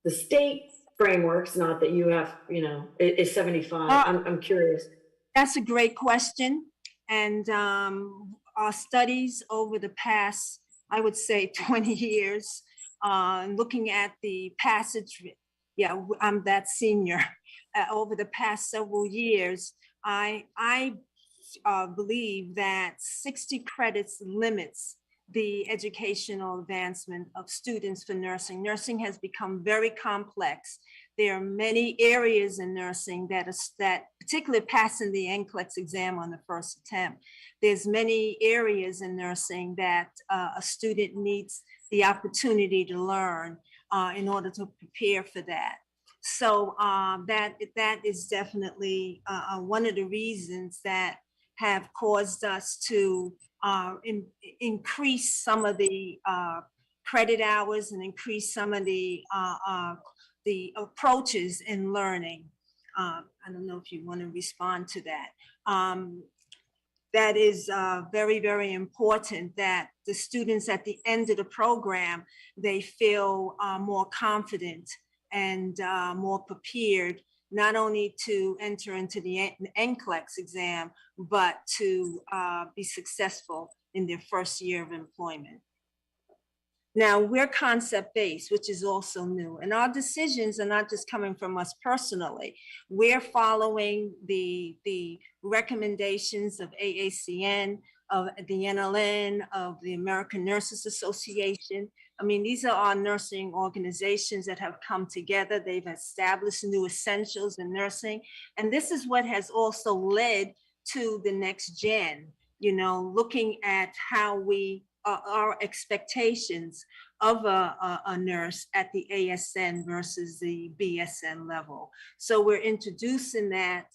the state frameworks, not that you have, is 75? I'm curious. That's a great question. And our studies over the past, I would say 20 years, looking at the passage, I'm that senior, over the past several years, I believe that 60 credits limits the educational advancement of students for nursing. Nursing has become very complex. There are many areas in nursing that particularly passing the NCLEX exam on the first attempt. There's many areas in nursing that a student needs the opportunity to learn in order to prepare for that. So that is definitely one of the reasons that have caused us to increase some of the credit hours and increase some of the approaches in learning. I don't know if you want to respond to that. That is very, very important that the students at the end of the program, they feel more confident and more prepared, not only to enter into the NCLEX exam, but to be successful in their first year of employment. Now, we're concept-based, which is also new, and our decisions are not just coming from us personally. We're following the recommendations of AACN, of the NLN, of the American Nurses Association. I mean, these are our nursing organizations that have come together. They've established new essentials in nursing. And this is what has also led to the next gen, looking at how our expectations of a nurse at the ASN versus the BSN level. So we're introducing that.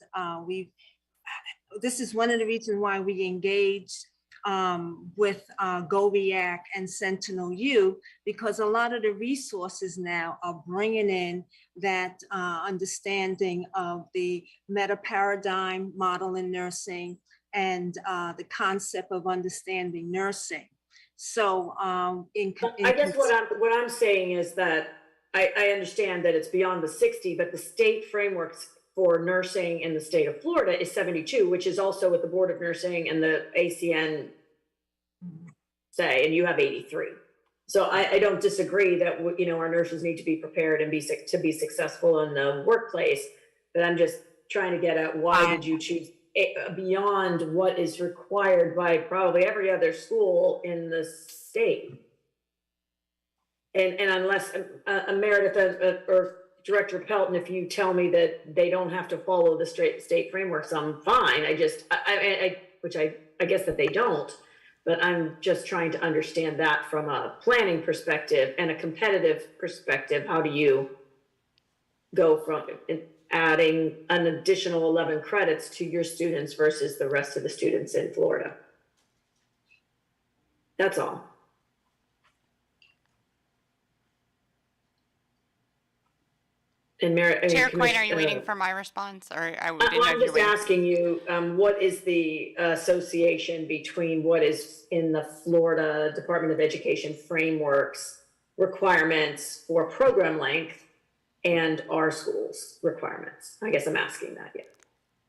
This is one of the reasons why we engaged with GoReact and Sentinel U, because a lot of the resources now are bringing in that understanding of the meta paradigm model in nursing and the concept of understanding nursing. So I guess what I'm saying is that I understand that it's beyond the 60, but the state frameworks for nursing in the state of Florida is 72, which is also what the Board of Nursing and the ACN say, and you have 83. So I don't disagree that our nurses need to be prepared and be successful in the workplace, but I'm just trying to get at why did you choose beyond what is required by probably every other school in the state? And unless Meredith or Director Pelton, if you tell me that they don't have to follow the state frameworks, I'm fine. Which I guess that they don't, but I'm just trying to understand that from a planning perspective and a competitive perspective. How do you go from adding an additional 11 credits to your students versus the rest of the students in Florida? That's all. And Chair Coyne, are you waiting for my response, or I'm just asking you, what is the association between what is in the Florida Department of Education frameworks requirements for program length and our school's requirements? I guess I'm asking that, yeah.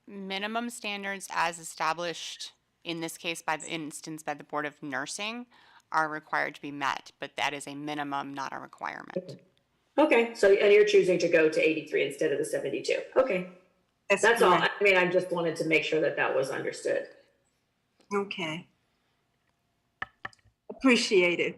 Minimum standards as established, in this case, by the Board of Nursing, are required to be met, but that is a minimum, not a requirement. Okay, so and you're choosing to go to 83 instead of the 72. Okay, that's all. I mean, I just wanted to make sure that that was understood. Okay. Appreciate it.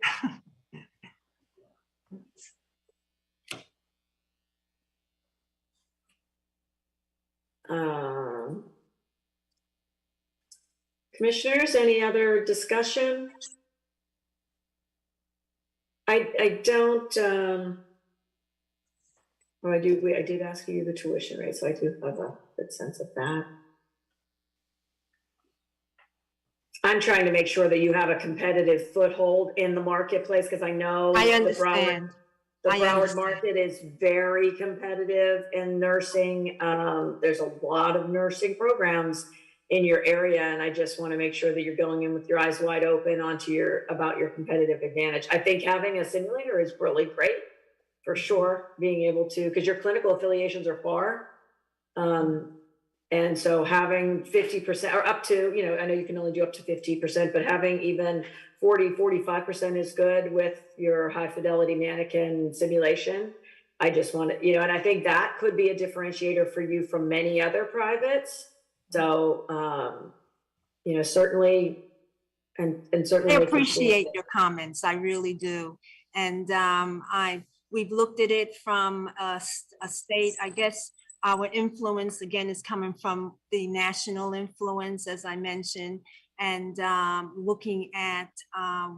Commissioners, any other discussion? I don't. Oh, I did ask you the tuition rate, so I do have a good sense of that. I'm trying to make sure that you have a competitive foothold in the marketplace, because I know I the understand. Broward market is very competitive in nursing. There's a lot of nursing programs in your area, and I just want to make sure that you're going in with your eyes wide open about your competitive advantage. I think having a simulator is really great, for sure, being able to, because your clinical affiliations are far. And so having 50% or up to, I know you can only do up to 50%, but having even 45% is good with your high fidelity mannequin simulation. I just want to, and I think that could be a differentiator for you from many other privates. So, certainly, and certainly. I appreciate your comments. I really do. And we've looked at it from a state, I guess. Our influence, again, is coming from the national influence, as I mentioned, and looking at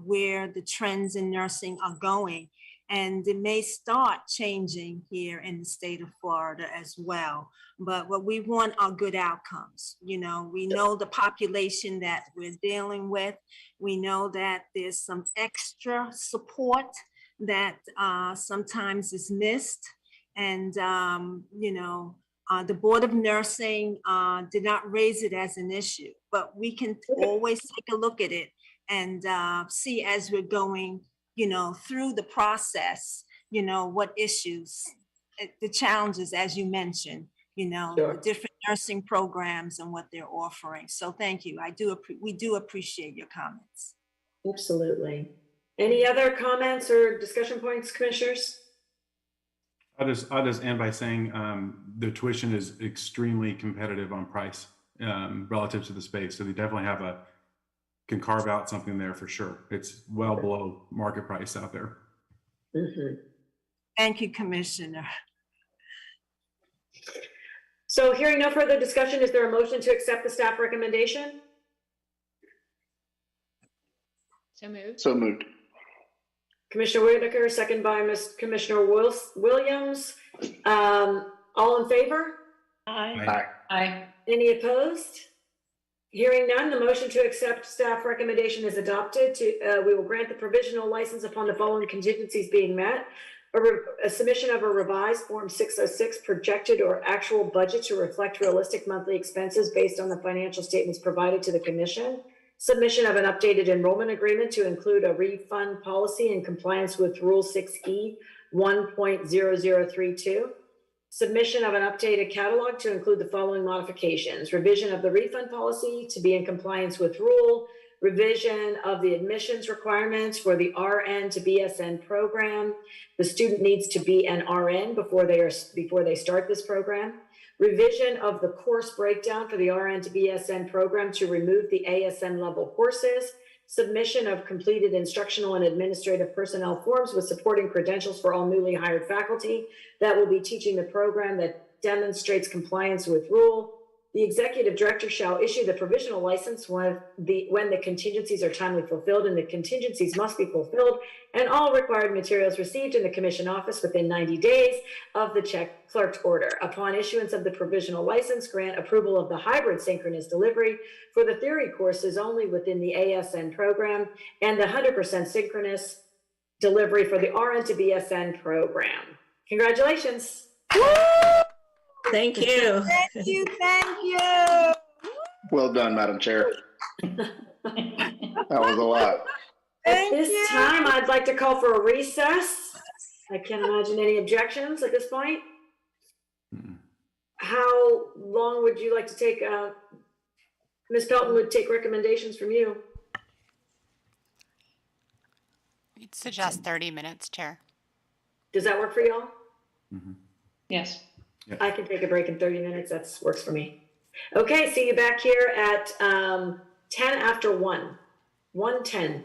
where the trends in nursing are going. And it may start changing here in the state of Florida as well. But what we want are good outcomes. We know the population that we're dealing with. We know that there's some extra support that sometimes is missed. And, the Board of Nursing did not raise it as an issue, but we can always take a look at it and see as we're going, through the process, what issues, the challenges, as you mentioned, Sure. the different nursing programs and what they're offering. So thank you. We do appreciate your comments. Absolutely. Any other comments or discussion points, commissioners? I'll just end by saying the tuition is extremely competitive on price relative to the space. So they definitely can carve out something there for sure. It's well below market price out there. Mm-hmm. Thank you, Commissioner. So hearing no further discussion, is there a motion to accept the staff recommendation? So moved. So moved. Commissioner Whitaker, second by Commissioner Williams. All in favor? Aye. Aye. Any opposed? Hearing none, the motion to accept staff recommendation is adopted. We will grant the provisional license upon the following contingencies being met. A submission of a revised Form 606 projected or actual budget to reflect realistic monthly expenses based on the financial statements provided to the Commission. Submission of an updated enrollment agreement to include a refund policy in compliance with Rule 6E 1.0032. Submission of an updated catalog to include the following modifications: revision of the refund policy to be in compliance with rule, revision of the admissions requirements for the RN to BSN program. The student needs to be an RN before they start this program. Revision of the course breakdown for the RN to BSN program to remove the ASN level courses. Submission of completed instructional and administrative personnel forms with supporting credentials for all newly hired faculty that will be teaching the program that demonstrates compliance with rule. The executive director shall issue the provisional license when the contingencies are timely fulfilled, and the contingencies must be fulfilled, and all required materials received in the commission office within 90 days of the clerk's order. Upon issuance of the provisional license, grant approval of the hybrid synchronous delivery for the theory courses only within the ASN program, and the 100% synchronous delivery for the RN to BSN program. Congratulations. Woo! Thank you. Thank you. Thank you. Well done, Madam Chair. That was a lot. At this time, I'd like to call for a recess. I can't imagine any objections at this point. How long would you like to take? Ms. Pelton would take recommendations from you. We'd suggest 30 minutes, Chair. Does that work for y'all? Mm-hmm. Yes. Yeah. I can take a break in 30 minutes. That works for me. Okay, see you back here at 10 after 1:10.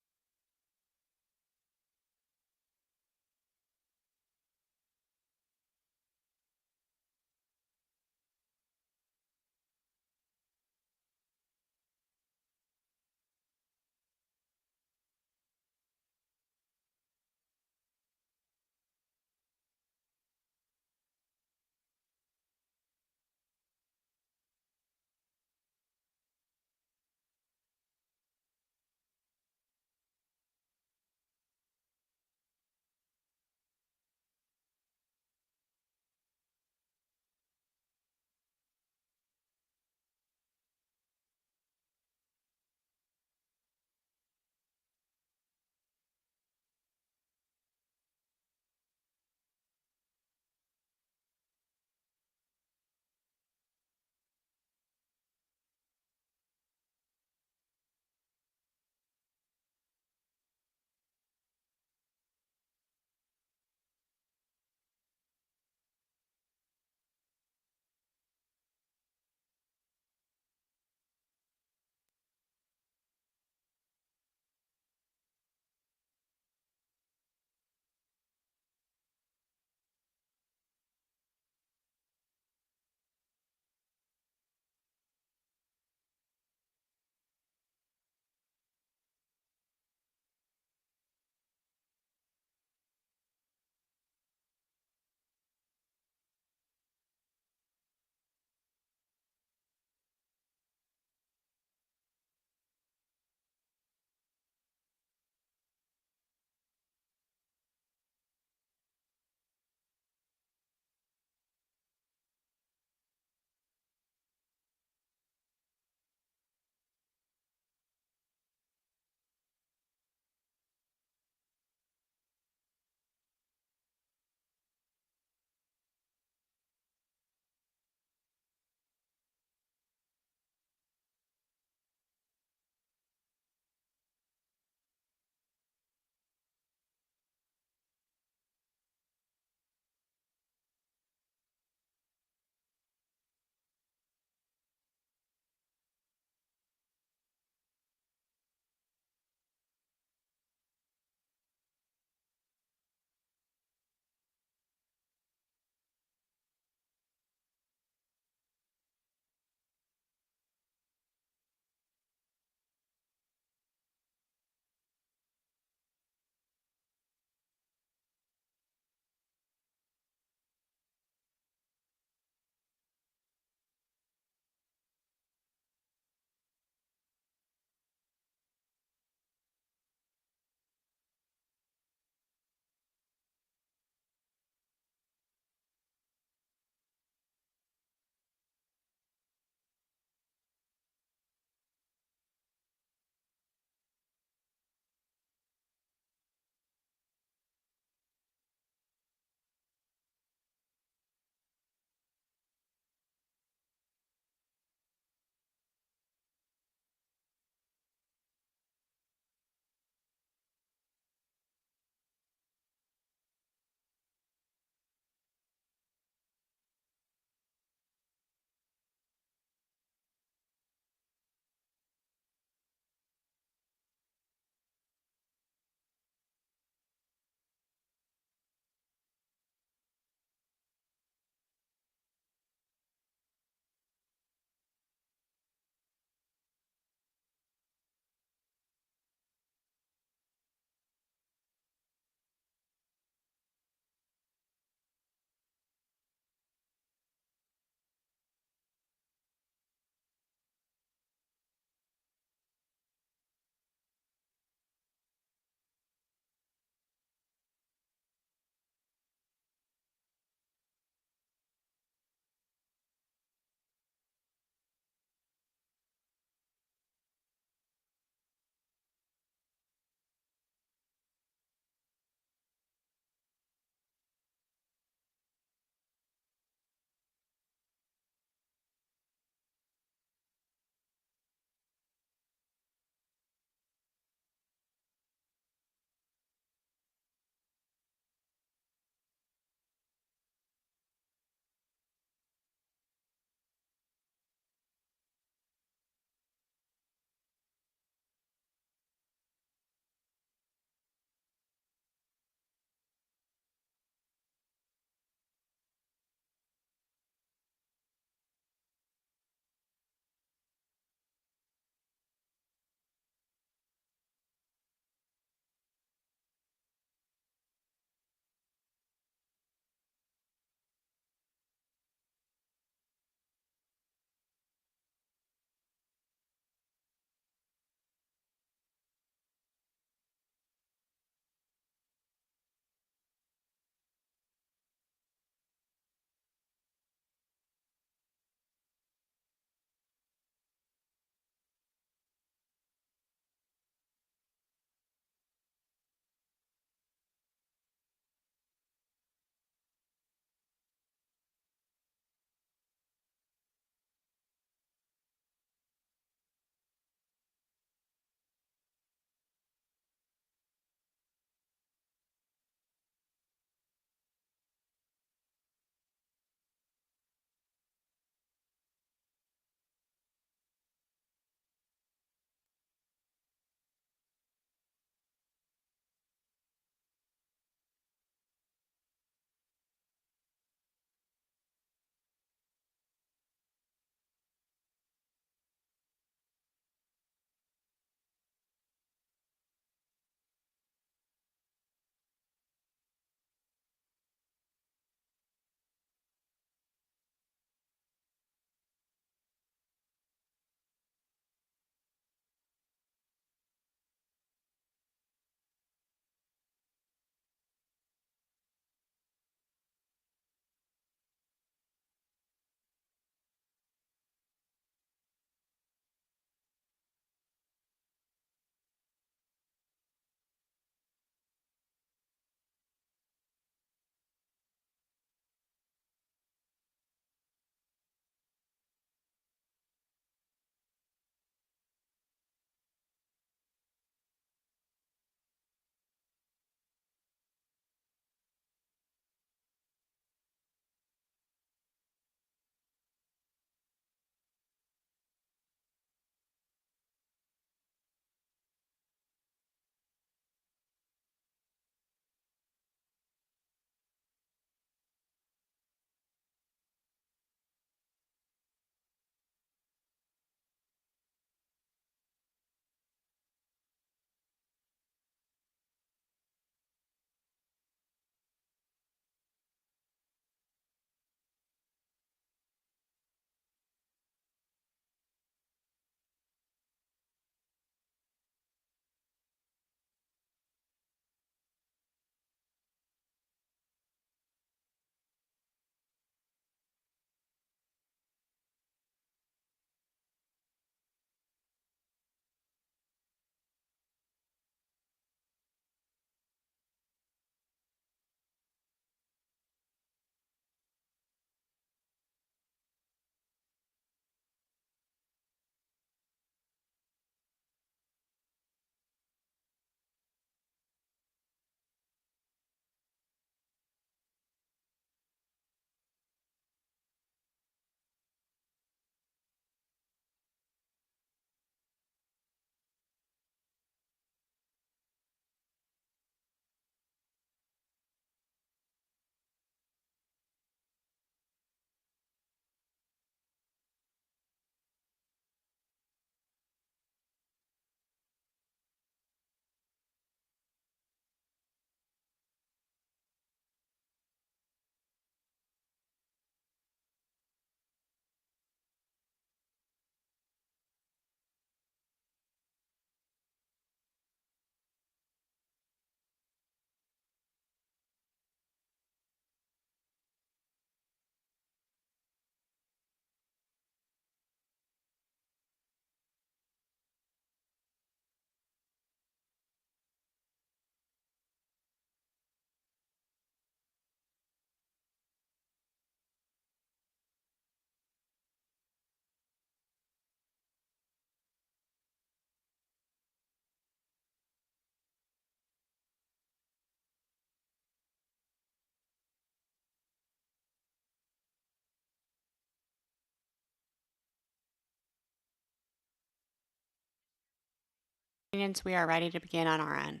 We are ready to begin on our end.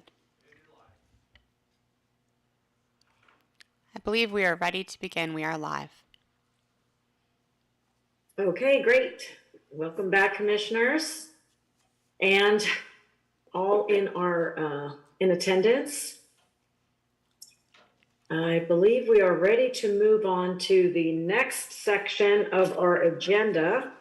I believe we are ready to begin. We are live. Okay, great. Welcome back, commissioners, and all in our in attendance. I believe we are ready to move on to the next section of our agenda,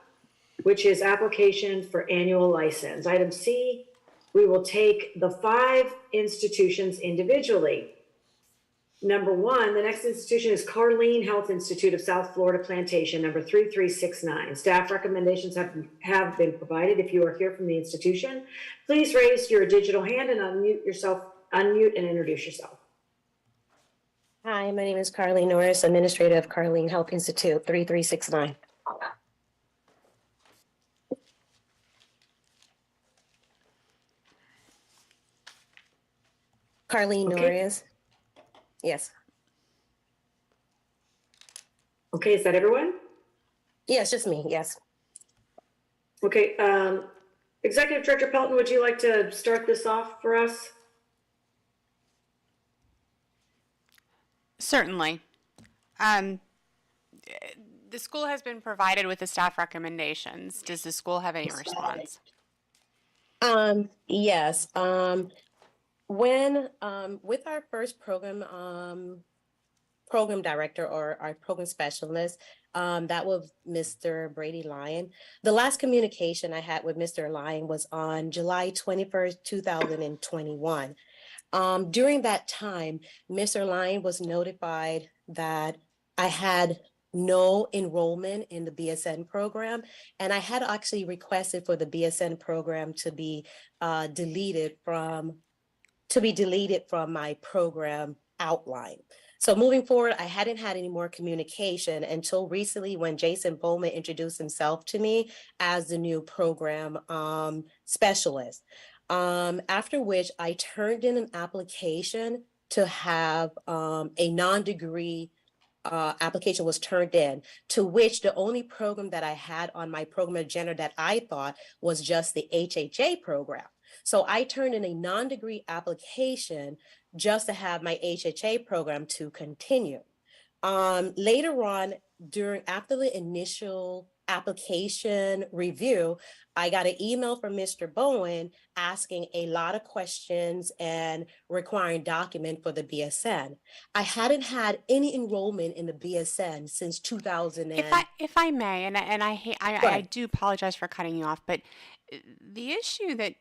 which is application for annual license. Item C, we will take the 5 institutions individually. Number 1, the next institution is Carleen Health Institute of South Florida Plantation, number 3369. Staff recommendations have been provided. If you are here from the institution, please raise your digital hand and unmute and introduce yourself. Hi, my name is Carleen Norris, Administrator of Carleen Health Institute, 3369. Carleen Norris. Yes. Okay, is that everyone? Yes, just me, yes. Okay, Executive Director Pelton, would you like to start this off for us? Certainly. The school has been provided with the staff recommendations. Does the school have any response? Yes. When with our first program director or our program specialist, that was Mr. Brady Lyon. The last communication I had with Mr. Lyon was on July 21st, 2021. During that time, Mr. Lyon was notified that I had no enrollment in the BSN program, and I had actually requested for the BSN program to be deleted from my program outline. So moving forward, I hadn't had any more communication until recently when Jason Bowman introduced himself to me as the new program specialist. After which I turned in an application to have a non-degree application was turned in, to which the only program that I had on my program agenda that I thought was just the HHA program. So I turned in a non-degree application just to have my HHA program to continue. Later on, after the initial application review, I got an email from Mr. Bowen asking a lot of questions and requiring document for the BSN. I hadn't had any enrollment in the BSN since 2000. If I may, I do apologize for cutting you off, but the issue that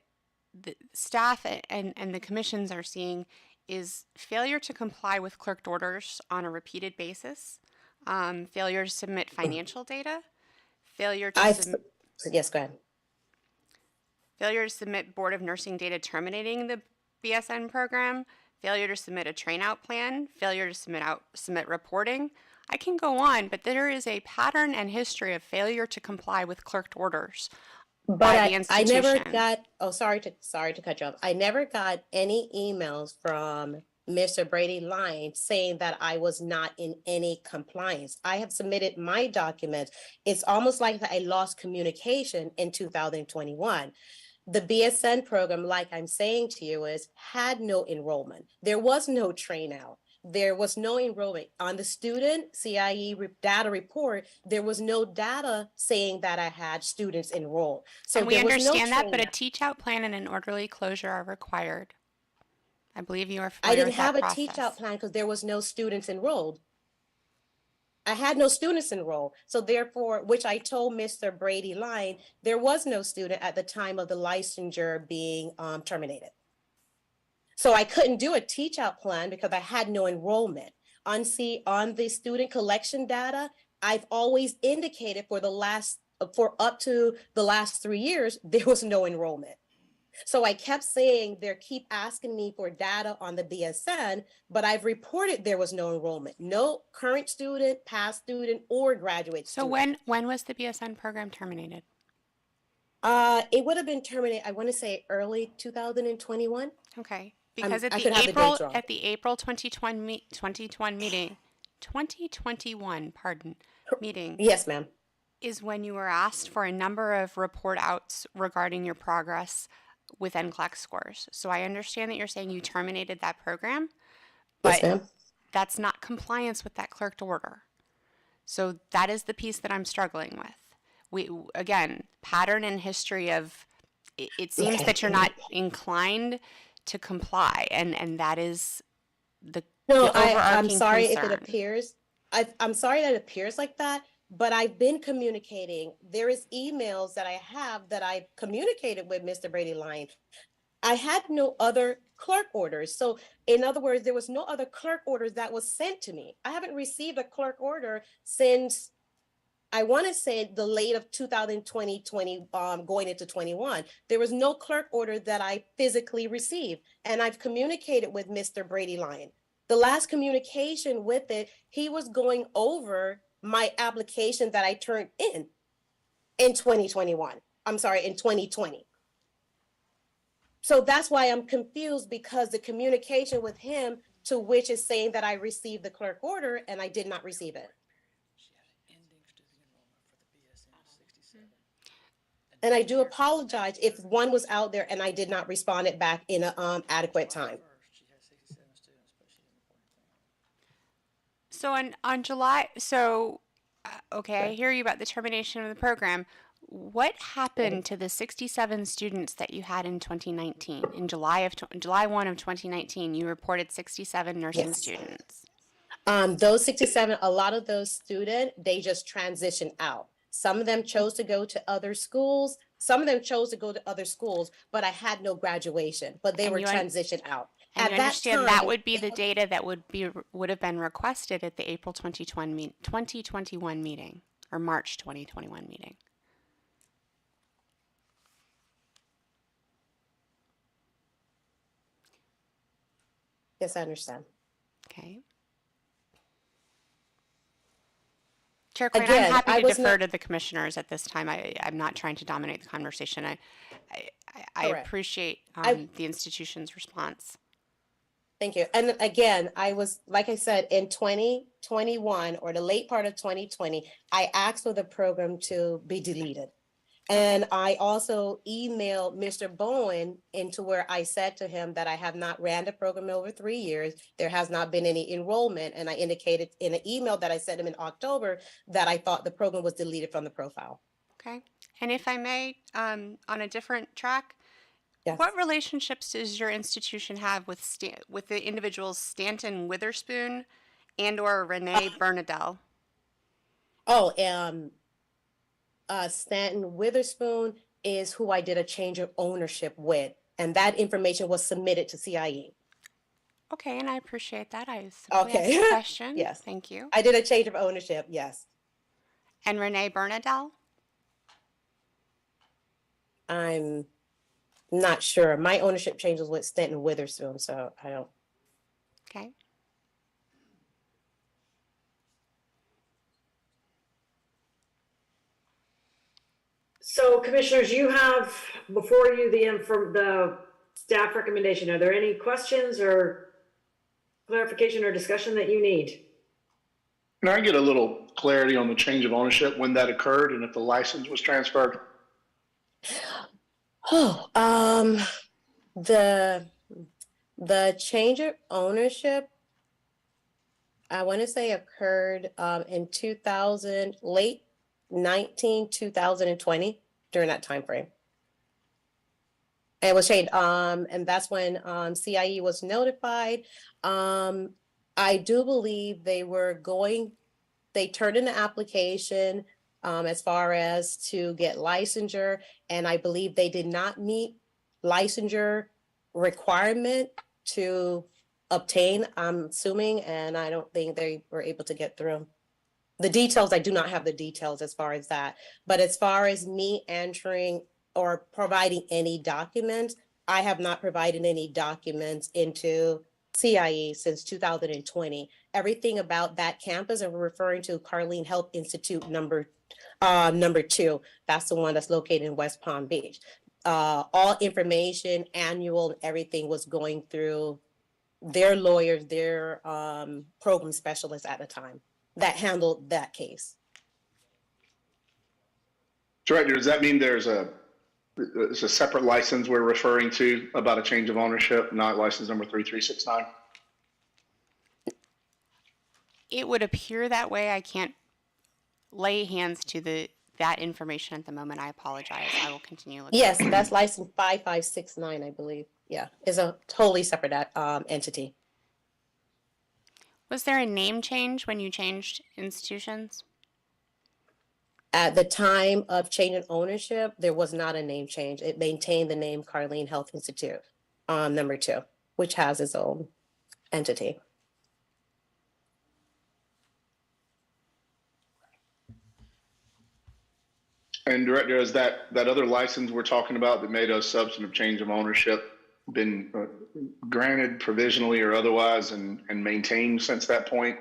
the staff and the commissions are seeing is failure to comply with clerked orders on a repeated basis, failure to submit financial data, failure to yes, go ahead. Failure to submit Board of Nursing data terminating the BSN program, failure to submit a train out plan, failure to submit reporting. I can go on, but there is a pattern and history of failure to comply with clerked orders. But I never got, sorry to cut you off. I never got any emails from Mr. Brady Lyon saying that I was not in any compliance. I have submitted my documents. It's almost like I lost communication in 2021. The BSN program, like I'm saying to you, had no enrollment. There was no train out. There was no enrollment. On the student CIE data report, there was no data saying that I had students enrolled. So and we understand that, but a teach-out plan and an orderly closure are required. I believe you are familiar with that process. I didn't have a teach-out plan because there was no students enrolled. I had no students enrolled. So therefore, which I told Mr. Brady Lyon, there was no student at the time of the licensure being terminated. So I couldn't do a teach out plan because I had no enrollment. On the student collection data, I've always indicated for up to the last 3 years, there was no enrollment. So I kept saying keep asking me for data on the BSN, but I've reported there was no enrollment, no current student, past student, or graduate student. So when was the BSN program terminated? It would have been terminated, I want to say early 2021. Okay. Because at the April 2021 meeting. Yes, ma'am. Is when you were asked for a number of report outs regarding your progress with NCLEX scores. So I understand that you're saying you terminated that program, Yes, but ma'am. that's not compliance with that clerked order. So that is the piece that I'm struggling with. We, again, pattern and history of, it seems Okay. that you're not inclined to comply, and that is the No, the I'm overarching sorry if it concern. appears, I'm sorry that it appears like that, but I've been communicating. There is emails that I have that I communicated with Mr. Brady Lyon. I had no other clerk orders. So in other words, there was no other clerk orders that was sent to me. I haven't received a clerk order since, I want to say, the late of 2020, going into 21. There was no clerk order that I physically received. And I've communicated with Mr. Brady Lyon. The last communication with it, he was going over my application that I turned in 2021. I'm sorry, in 2020. So that's why I'm confused, because the communication with him, to which is saying that I received the clerk order and I did not receive it. And I do apologize if one was out there and I did not respond it back in an adequate time. So on July, okay, I hear you about the termination of the program. What happened to the 67 students that you had in 2019? In July 1 of 2019, you reported 67 nursing Yes. students. Those 67, a lot of those students, they just transitioned out. Some of them chose to go to other schools. Some of them chose to go to other schools, but I had no graduation, but they were transitioned out. And At you that understand that time, would be the data that would have been requested at the April 2021 meeting, or March 2021 meeting. Yes, I understand. Okay. Chair Quinn, Again, I'm happy I to was defer not- to the commissioners at this time. I'm not trying to dominate the conversation. I Correct. appreciate the institution's response. Thank you. And again, I was, like I said, in 2021 or the late part of 2020, I asked for the program to be deleted. And I also emailed Mr. Bowen into where I said to him that I have not ran the program in over 3 years. There has not been any enrollment. And I indicated in an email that I sent him in October that I thought the program was deleted from the profile. Okay. And if I may, on a different track, Yes. what relationships does your institution have with the individuals Stanton Witherspoon and/or Renee Bernadelle? Stanton Witherspoon is who I did a change of ownership with, and that information was submitted to CIE. Okay, and I appreciate that. I simply asked a question. Yes. Thank you. I did a change of ownership, yes. And Renee Bernadelle? I'm not sure. My ownership changes with Stanton Witherspoon, so I don't. Okay. So commissioners, you have before you the staff recommendation. Are there any questions or clarification or discussion that you need? Can I get a little clarity on the change of ownership, when that occurred and if the license was transferred? The change of ownership, I want to say occurred in 2000, late 2020, during that time frame. It was changed, and that's when CIE was notified. I do believe they turned in the application as far as to get licensure, and I believe they did not meet licensure requirement to obtain, I'm assuming, and I don't think they were able to get through. The details, I do not have the details as far as that, but as far as me entering or providing any documents, I have not provided any documents into CIE since 2020. Everything about that campus, and we're referring to Carleen Health Institute number 2. That's the one that's located in West Palm Beach. All information, annual, everything was going through their lawyers, their program specialists at the time that handled that case. Director, does that mean there's a It's a separate license we're referring to about a change of ownership, not license number 3369. It would appear that way. I can't lay hands to that information at the moment. I apologize. I will continue looking. Yes, that's license 5569, I believe. Yeah, it's a totally separate entity. Was there a name change when you changed institutions? At the time of change in ownership, there was not a name change. It maintained the name Carleen Health Institute, number 2, which has its own entity. And Director, has that other license we're talking about that made a substantive change of ownership been granted provisionally or otherwise and maintained since that point?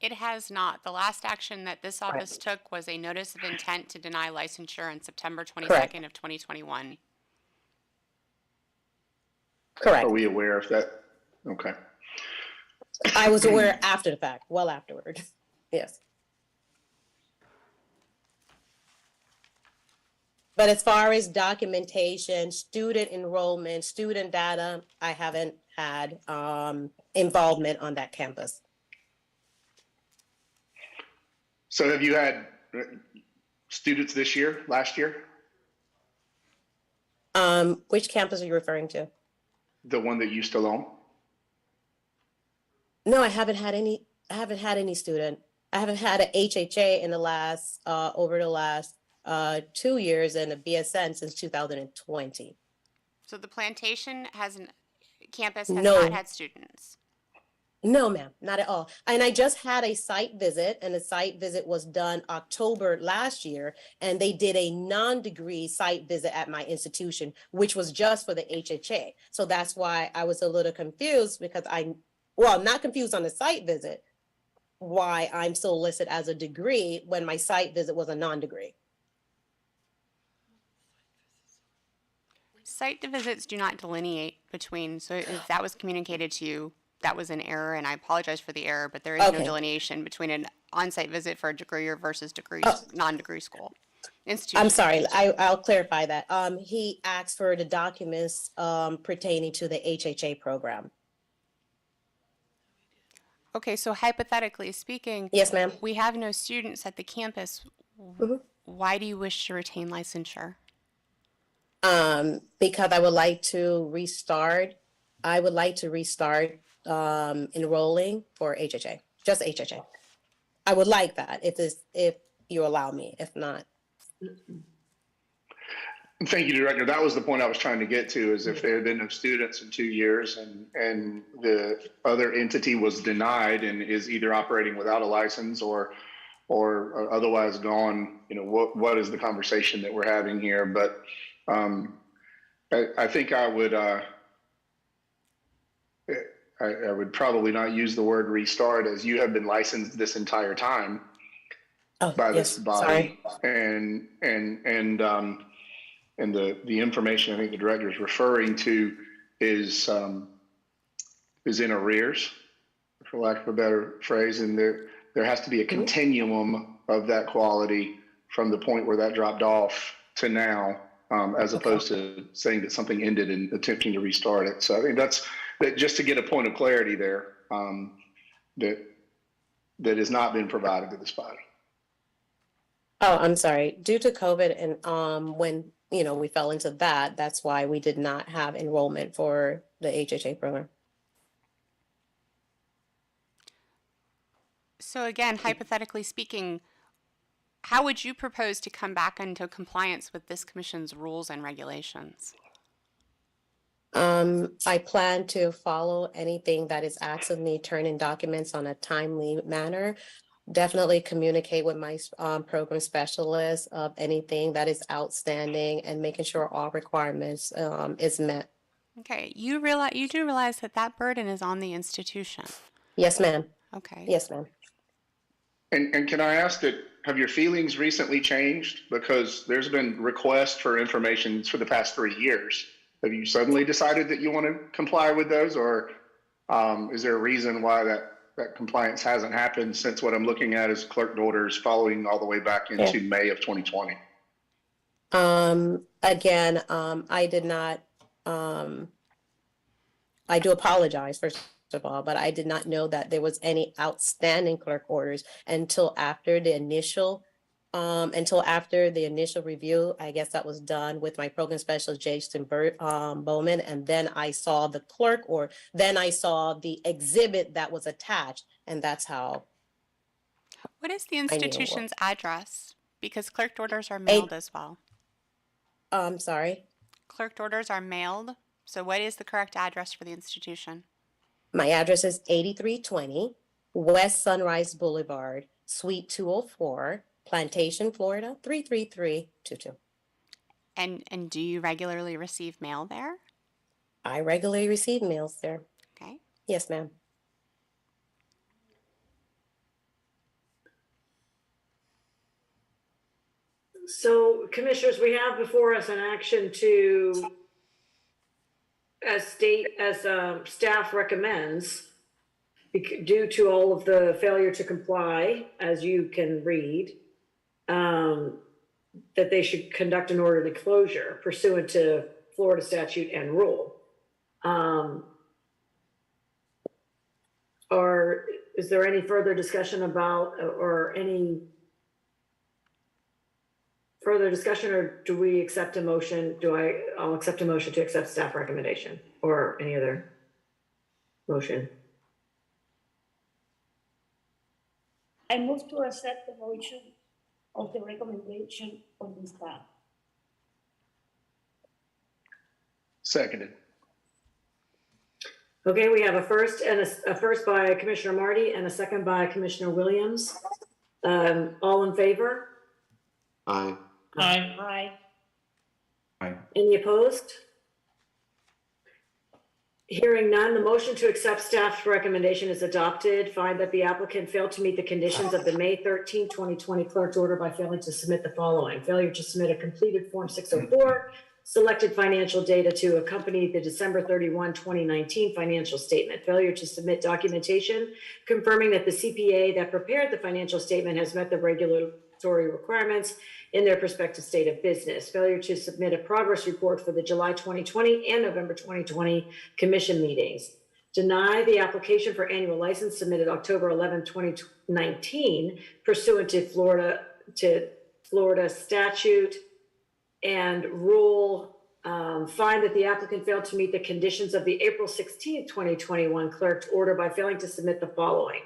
It has not. The last action that this office took was a notice of intent to deny licensure on September 22nd of 2021. Correct. Are we aware of that? Okay. I was aware after the fact, well afterward. Yes. But as far as documentation, student enrollment, student data, I haven't had involvement on that campus. So have you had students this year, last year? Which campus are you referring to? The one that you still own? No, I haven't had any. I haven't had any student. I haven't had an HHA in the last over the last 2 years and a BSN since 2020. So the plantation campus has No. not had students. No, ma'am, not at all. And I just had a site visit, and the site visit was done October last year, and they did a non-degree site visit at my institution, which was just for the HHA. So that's why I was a little confused because not confused on the site visit, why I'm still listed as a degree when my site visit was a non-degree. Site visits do not delineate between, so if that was communicated to you, that was an error, and I apologize for the error, but there is no delineation between an on-site visit for a degree or versus non-degree school. Institution. I'm sorry, I'll clarify that. He asked for the documents pertaining to the HHA program. Okay, so hypothetically speaking, yes, ma'am. We have no students at the campus. Mm-hmm. Why do you wish to retain licensure? Because I would like to restart. I would like to restart enrolling for HHA, just HHA. I would like that if you allow me. If not. Thank you, Director. That was the point I was trying to get to, is if there had been no students in 2 years and the other entity was denied and is either operating without a license or otherwise gone, what is the conversation that we're having here? But I think I would probably not use the word restart, as you have been licensed this entire time by this body. Sorry. And the information I think the director is referring to is in arrears, for lack of a better phrase. And there has to be a continuum of that quality from the point where that dropped off to now, as opposed to saying that something ended and attempting to restart it. So I think that just to get a point of clarity there, that has not been provided to this body. Oh, I'm sorry. Due to COVID and when we fell into that, that's why we did not have enrollment for the HHA program. So again, hypothetically speaking, how would you propose to come back into compliance with this commission's rules and regulations? I plan to follow anything that is asked of me, turn in documents on a timely manner. Definitely communicate with my program specialist of anything that is outstanding and making sure all requirements is met. Okay, you do realize that burden is on the institution. Yes, ma'am. Okay. Yes, ma'am. And can I ask that, have your feelings recently changed? Because there's been requests for information for the past 3 years. Have you suddenly decided that you want to comply with those, or is there a reason why that compliance hasn't happened since what I'm looking at is clerk orders following all the way back into May of 2020? Again, I did not, I do apologize first of all, but I did not know that there was any outstanding clerk orders until after the initial review. I guess that was done with my program specialist, Jason Bowman, and then I saw the clerk, or then I saw the exhibit that was attached, and that's how. What is the I knew it was. institution's address? Because clerked orders are mailed as well. Sorry? Clerked orders are mailed. So what is the correct address for the institution? My address is 8320 West Sunrise Boulevard, Suite 204, Plantation, Florida, 33322. And do you regularly receive mail there? I regularly receive mails there. Okay. Yes, ma'am. So commissioners, we have before us an action to, as staff recommends, due to all of the failure to comply, as you can read, that they should conduct an orderly closure pursuant to Florida statute and rule. Is there any further discussion about, or any further discussion, or do we accept a motion? I'll accept a motion to accept staff recommendation, or any other motion. I move to accept the motion of the recommendation of the staff. Seconded. Okay, we have a first by Commissioner Marty and a second by Commissioner Williams. All in favor? Aye. Aye. Aye. Aye. Any opposed? Hearing none, the motion to accept staff's recommendation is adopted. Find that the applicant failed to meet the conditions of the May 13, 2020 clerk's order by failing to submit the following: failure to submit a completed Form 604, selected financial data to accompany the December 31, 2019 financial statement, failure to submit documentation confirming that the CPA that prepared the financial statement has met the regulatory requirements in their prospective state of business, failure to submit a progress report for the July 2020 and November 2020 commission meetings, deny the application for annual license submitted October 11, 2019 pursuant to Florida statute and rule, find that the applicant failed to meet the conditions of the April 16, 2021 clerk's order by failing to submit the following: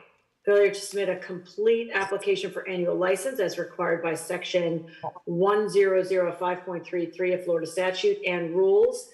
failure to submit a complete application for annual license as required by section 1005.33 of Florida statute and rules,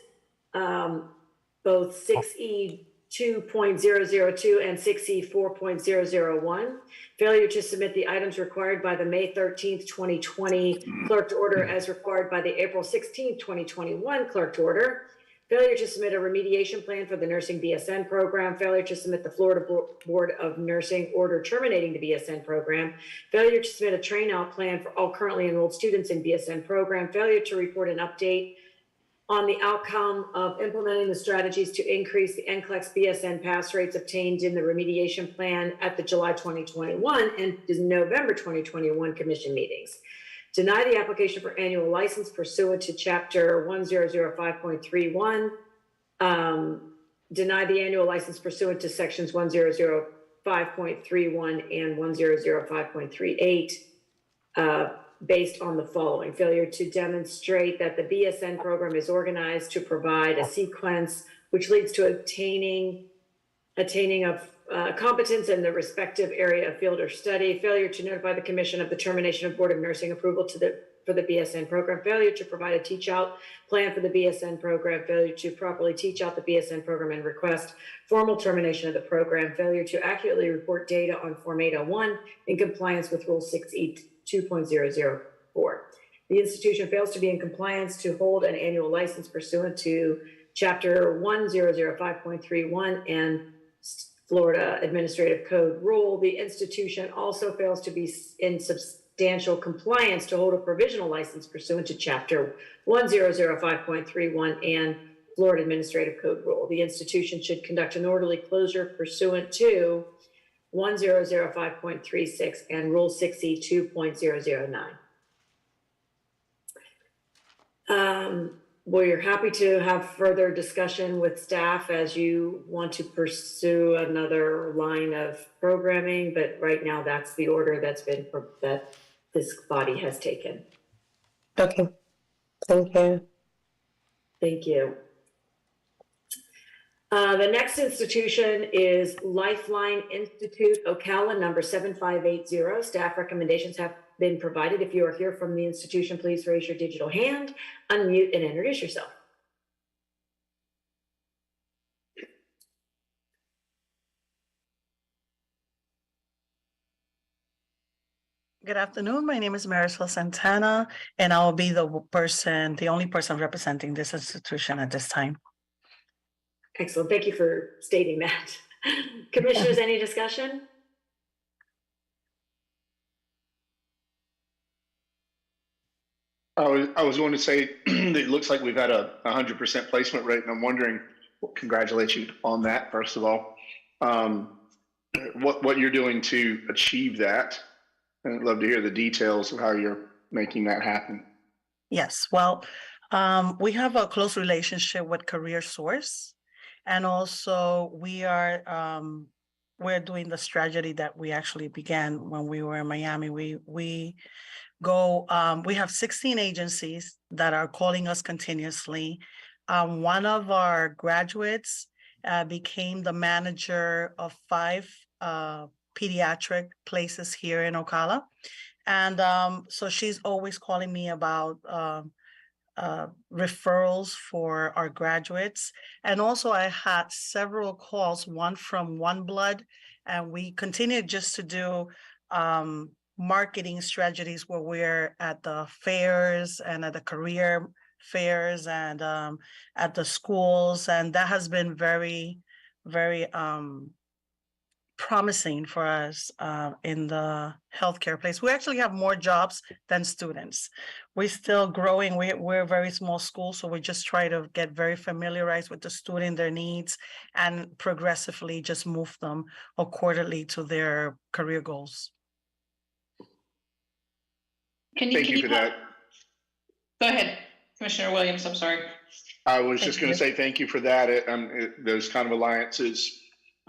both 6E 2.002 and 6E 4.001. Failure to submit the items required by the May 13th, 2020 clerk's order as required by the April 16th, 2021 clerk's order. Failure to submit a remediation plan for the nursing BSN program, failure to submit the Florida Board of Nursing order terminating the BSN program, failure to submit a train out plan for all currently enrolled students in BSN program, failure to report an update on the outcome of implementing the strategies to increase the NCLEX BSN pass rates obtained in the remediation plan at the July 2021 and November 2021 commission meetings. Deny the application for annual license pursuant to Chapter 1005.31. Deny the annual license pursuant to Sections 1005.31 and 1005.38 based on the following: failure to demonstrate that the BSN program is organized to provide a sequence which leads to attaining of competence in the respective area of field or study, failure to notify the commission of the termination of Board of Nursing approval for the BSN program, failure to provide a teach out plan for the BSN program, failure to properly teach out the BSN program and request formal termination of the program, failure to accurately report data on Form 801 in compliance with Rule 6E 2.004. The institution fails to be in compliance to hold an annual license pursuant to Chapter 1005.31 and Florida Administrative Code rule. The institution also fails to be in substantial compliance to hold a provisional license pursuant to Chapter 1005.31 and Florida Administrative Code rule. The institution should conduct an orderly closure pursuant to 1005.36 and Rule 6E 2.009. We're happy to have further discussion with staff as you want to pursue another line of programming, but right now that's the order that this body has taken. Okay, thank you. Thank you. The next institution is Lifeline Institute, Ocala, number 7580. Staff recommendations have been provided. If you are here from the institution, please raise your digital hand, unmute, and introduce yourself. Good afternoon. My name is Marisol Santana, and I will be the only person representing this institution at this time. Excellent. Thank you for stating that. Commissioners, any discussion? I was going to say it looks like we've had a 100% placement rate, and I'm wondering, well, congratulate you on that, first of all. What you're doing to achieve that. I'd love to hear the details of how you're making that happen. Yes, well, we have a close relationship with Career Source, and also we're doing the strategy that we actually began when we were in Miami. We have 16 agencies that are calling us continuously. One of our graduates became the manager of 5 pediatric places here in Ocala. And so she's always calling me about referrals for our graduates. And also I had several calls, one from OneBlood, and we continue just to do marketing strategies where we're at the fairs and at the career fairs and at the schools. And that has been very, very promising for us in the healthcare place. We actually have more jobs than students. We're still growing. We're a very small school, so we just try to get very familiarized with the student, their needs, and progressively just move them accordingly to their career goals. Thank you for that. Go ahead, Commissioner Williams, I'm sorry. I was just going to say thank you for that. Those kind of alliances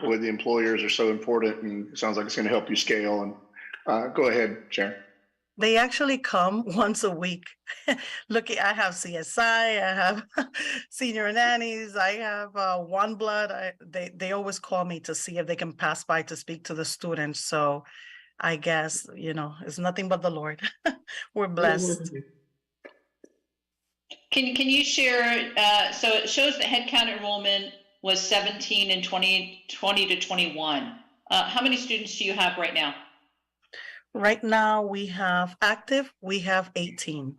with the employers are so important, and it sounds like it's going to help you scale. And go ahead, Sharon. They actually come once a week. Look, I have CSI, I have senior nannies, I have OneBlood. They always call me to see if they can pass by to speak to the students. So I guess, it's nothing but the Lord. We're blessed. Can you share, so it shows that headcount enrollment was 17 in 2020 to 21. How many students do you have right now? Right now we have 18.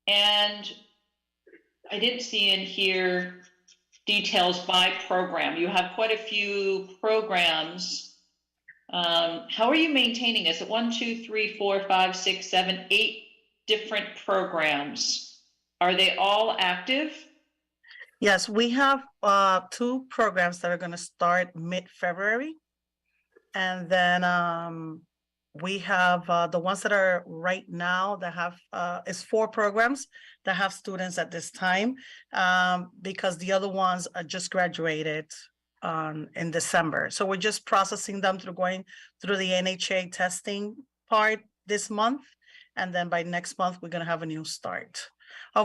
And I didn't see in here details by program. You have quite a few programs. How are you maintaining this? 1, 2, 3, 4, 5, 6, 7, 8 different programs. Are they all active? Yes, we have 2 programs that are going to start mid-February. And then we have the ones that are right now that have, is 4 programs that have students at this time, because the other ones are just graduated in December. So we're just processing them going through the NHA testing part this month. And then by next month, we're going to have a new start.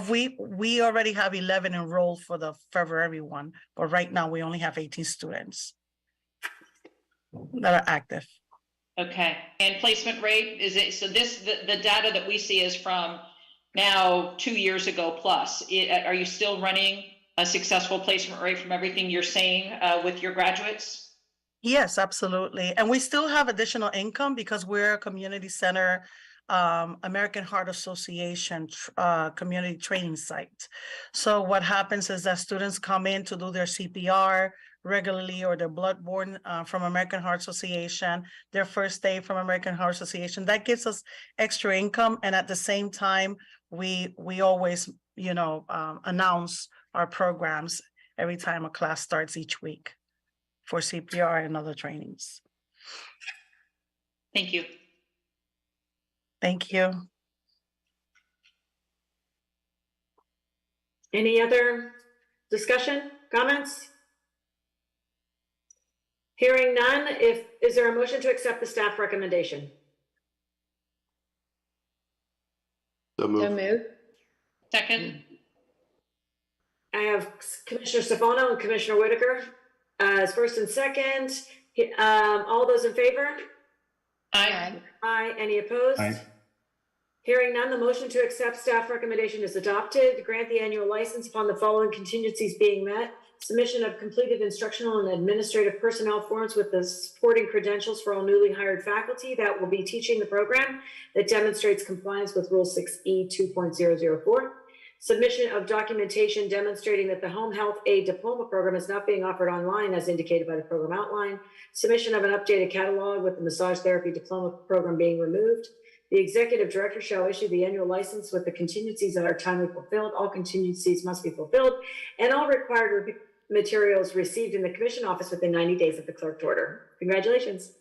We already have 11 enrolled for the February one, but right now we only have 18 students that are active. Okay, and placement rate, is it, so the data that we see is from now 2 years ago plus. Are you still running a successful placement rate from everything you're saying with your graduates? Yes, absolutely. And we still have additional income because we're a community center, American Heart Association community training site. So what happens is that students come in to do their CPR regularly or their bloodborne from American Heart Association, their first aid from American Heart Association. That gives us extra income. And at the same time, we always, announce our programs every time a class starts each week for CPR and other trainings. Thank you. Thank you. Any other discussion, comments? Hearing none, is there a motion to accept the staff recommendation? So moved. So moved. Second. I have Commissioner Stefano and Commissioner Whitaker as first and second. All those in favor? Aye. Aye. Any opposed? Aye. Hearing none, the motion to accept staff recommendation is adopted. Grant the annual license upon the following contingencies being met. Submission of completed instructional and administrative personnel forms with the supporting credentials for all newly hired faculty that will be teaching the program that demonstrates compliance with Rule 6E 2.004. Submission of documentation demonstrating that the Home Health Aid Diploma Program is not being offered online as indicated by the program outline. Submission of an updated catalog with the Massage Therapy Diploma Program being removed. The Executive Director shall issue the annual license with the contingencies that are timely fulfilled. All contingencies must be fulfilled, and all required materials received in the Commission office within 90 days of the clerk's order. Congratulations.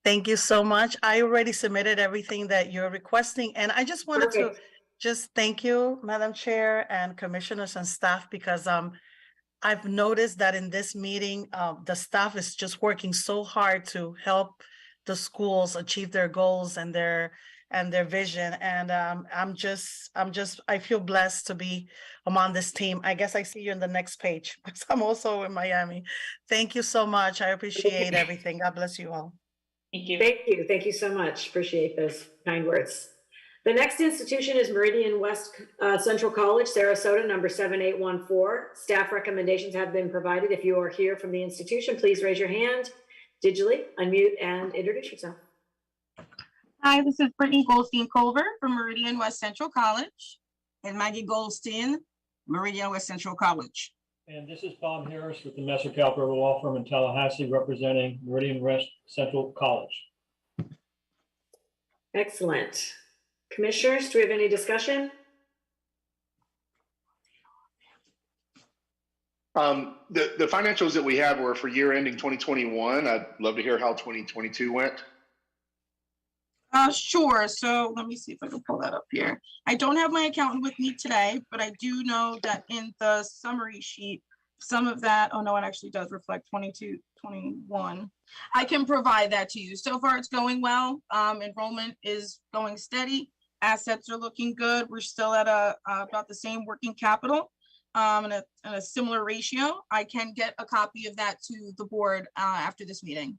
Thank you so much. I already submitted everything that you're requesting, and I just wanted to just thank you, Madam Chair and commissioners and staff, because I've noticed that in this meeting, the staff is just working so hard to help the schools achieve their goals and their vision. And I feel blessed to be on this team. I guess I see you in the next page because I'm also in Miami. Thank you so much. I appreciate everything. God bless you all. Thank you. Thank you. Thank you so much. Appreciate those kind words. The next institution is Meridian West Central College, Sarasota, number 7814. Staff recommendations have been provided. If you are here from the institution, please raise your hand digitally, unmute, and introduce yourself. Hi, this is Brittany Goldstein-Culver from Meridian West Central College, and Maggie Goldstein, Meridian West Central College. And this is Bob Harris with the Messer Calper Law Firm in Tallahassee, representing Meridian West Central College. Excellent. Commissioners, do we have any discussion? The financials that we have were for year ending 2021. I'd love to hear how 2022 went. Sure. So let me see if I can pull that up here. I don't have my accountant with me today, but I do know that in the summary sheet, some of that, oh no, it actually does reflect 22, 21. I can provide that to you. So far it's going well. Enrollment is going steady. Assets are looking good. We're still at about the same working capital in a similar ratio. I can get a copy of that to the board after this meeting.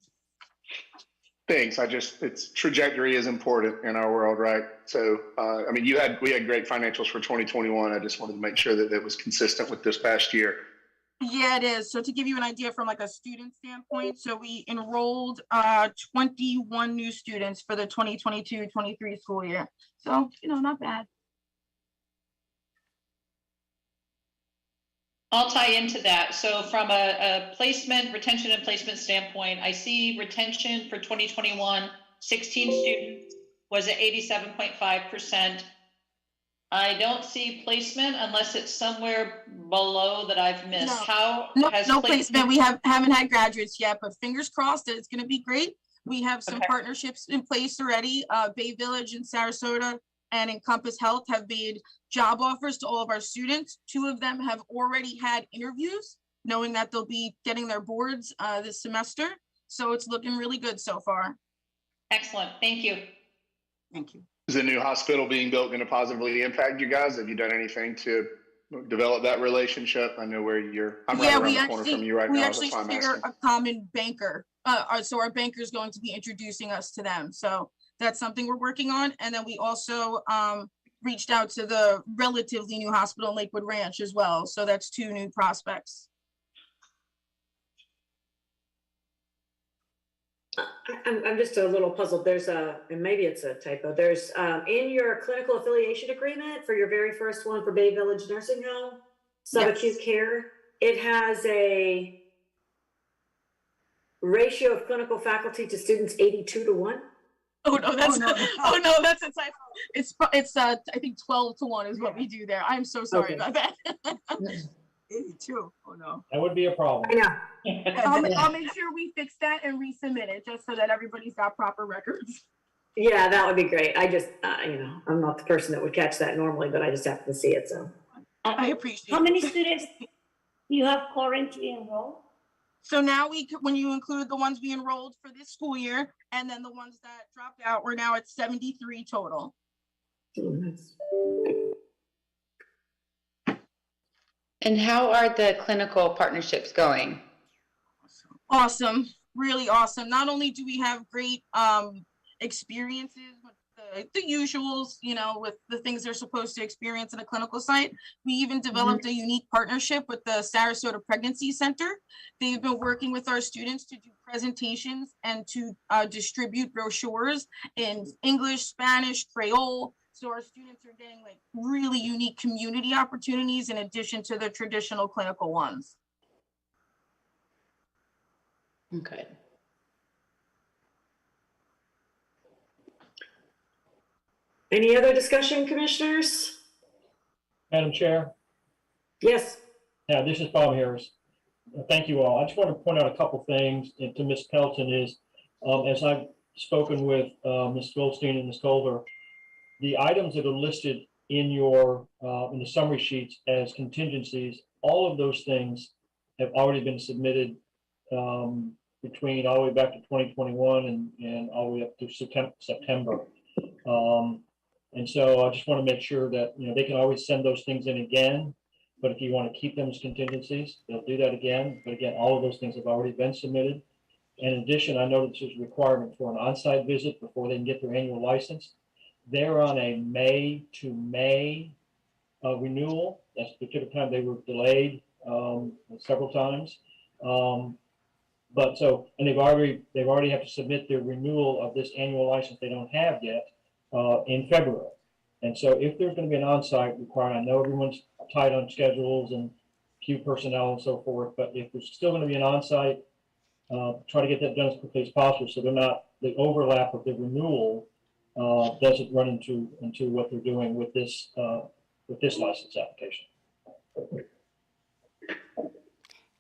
Thanks. Its trajectory is important in our world, right? So, I mean, we had great financials for 2021. I just wanted to make sure that it was consistent with this past year. Yeah, it is. So to give you an idea from like a student standpoint, so we enrolled 21 new students for the 2022-23 school year. So, not bad. I'll tie into that. So from a placement, retention and placement standpoint, I see retention for 2021, 16 students was at 87.5%. I don't see placement unless it's somewhere below that I've missed. No placement. We haven't had graduates yet, but fingers crossed that it's going to be great. We have some partnerships in place already. Bay Village and Sarasota and Encompass Health have made job offers to all of our students. 2 of them have already had interviews, knowing that they'll be getting their boards this semester. So it's looking really good so far. Excellent. Thank you. Thank you. Is the new hospital being built going to positively impact you guys? Have you done anything to develop that relationship? I know where I'm right around the corner from you right now. We actually share a common banker. So our banker is going to be introducing us to them. So that's something we're working on. And then we also reached out to the relatively new hospital in Lakewood Ranch as well. So that's 2 new prospects. I'm just a little puzzled. There's and maybe it's a typo. There's in your clinical affiliation agreement for your very first one for Bay Village Nursing Home, subacute care, it has a ratio of clinical faculty to students 82-1. Oh no, that's a typo. It's I think 12-1 is what we do there. I'm so sorry about that. 82. Oh no. That would be a problem. I know. I'll make sure we fix that and resubmit it just so that everybody's got proper records. Yeah, that would be great. I just, I'm not the person that would catch that normally, but I just happen to see it. So I appreciate How many it. students do you have currently enrolled? So now when you include the ones we enrolled for this school year and then the ones that dropped out, we're now at 73 total. And how are the clinical partnerships going? Awesome, really awesome. Not only do we have great experiences with the usuals, you know, with the things they're supposed to experience in a clinical site, we even developed a unique partnership with the Sarasota Pregnancy Center. They've been working with our students to do presentations and to distribute brochures in English, Spanish, Creole. So our students are getting like really unique community opportunities in addition to the traditional clinical ones. Okay. Any other discussion, commissioners? Madam Chair? Yes. Yeah, this is Bob Harris. Thank you all. I just want to point out a couple things to Ms. Pelton is, as I've spoken with Ms. Goldstein and Ms. Colder, the items that are listed in your in the summary sheets as contingencies, all of those things have already been submitted between all the way back to 2021 and all the way up to September. And so I just want to make sure that, you know, they can always send those things in again, but if you want to keep them as contingencies, they'll do that again. But again, all of those things have already been submitted. In addition, I noticed there's a requirement for an on-site visit before they can get their annual license. They're on a May to May renewal. That's the particular time they were delayed several times. But so, and they've already have to submit their renewal of this annual license they don't have yet in February. And so if there's going to be an on-site requirement, I know everyone's tight on schedules and queue personnel and so forth, but if there's still going to be an on-site, try to get that done as quickly as possible so they're not, the overlap of the renewal doesn't run into what they're doing with this license application.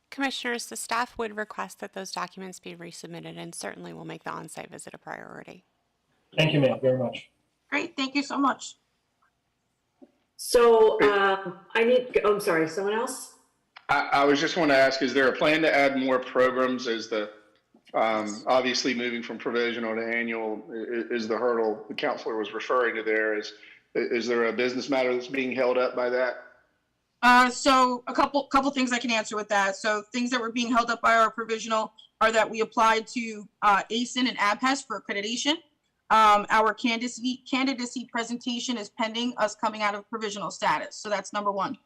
Commissioners, the staff would request that those documents be resubmitted and certainly will make the on-site visit a priority. Thank you, ma'am, very much. Great, thank you so much. So I'm sorry, someone else? I was just want to ask, is there a plan to add more programs as the, obviously moving from provisional to annual is the hurdle the counselor was referring to there. Is there a business matter that's being held up by that? So a couple things I can answer with that. So things that were being held up by our provisional are that we applied to ASIN and ABHES for accreditation. Our candidacy presentation is pending us coming out of provisional status. So that's number one.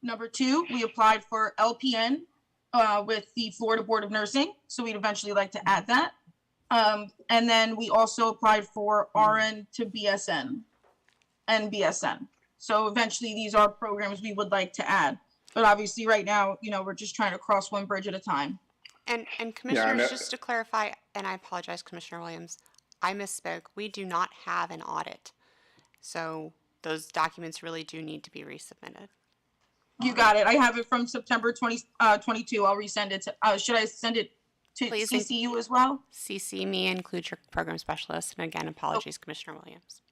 Number two, we applied for LPN with the Florida Board of Nursing. So we'd eventually like to add that. And then we also applied for RN to BSN and BSN. So eventually these are programs we would like to add. But obviously right now, you know, we're just trying to cross one bridge at a time. And commissioners, just to clarify, and I apologize, Commissioner Williams, I misspoke. We do not have an audit. So those documents really do need to be resubmitted. You got it. I have it from September 2022. I'll resend it to, should I send it to Please CC you as well? CC me, include your program specialist. And again, apologies, Commissioner Williams.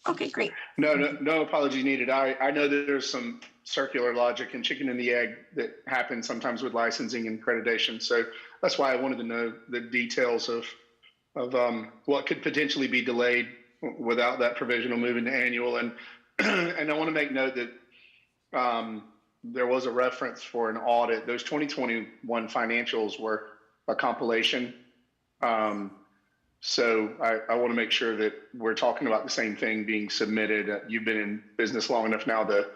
Okay, great. No apology needed. I know that there's some circular logic and chicken and the egg that happens sometimes with licensing and accreditation. So that's why I wanted to know the details of what could potentially be delayed without that provisional moving to annual. And and I want to make note that there was a reference for an audit. Those 2021 financials were a compilation. So I want to make sure that we're talking about the same thing being submitted. You've been in business long enough now that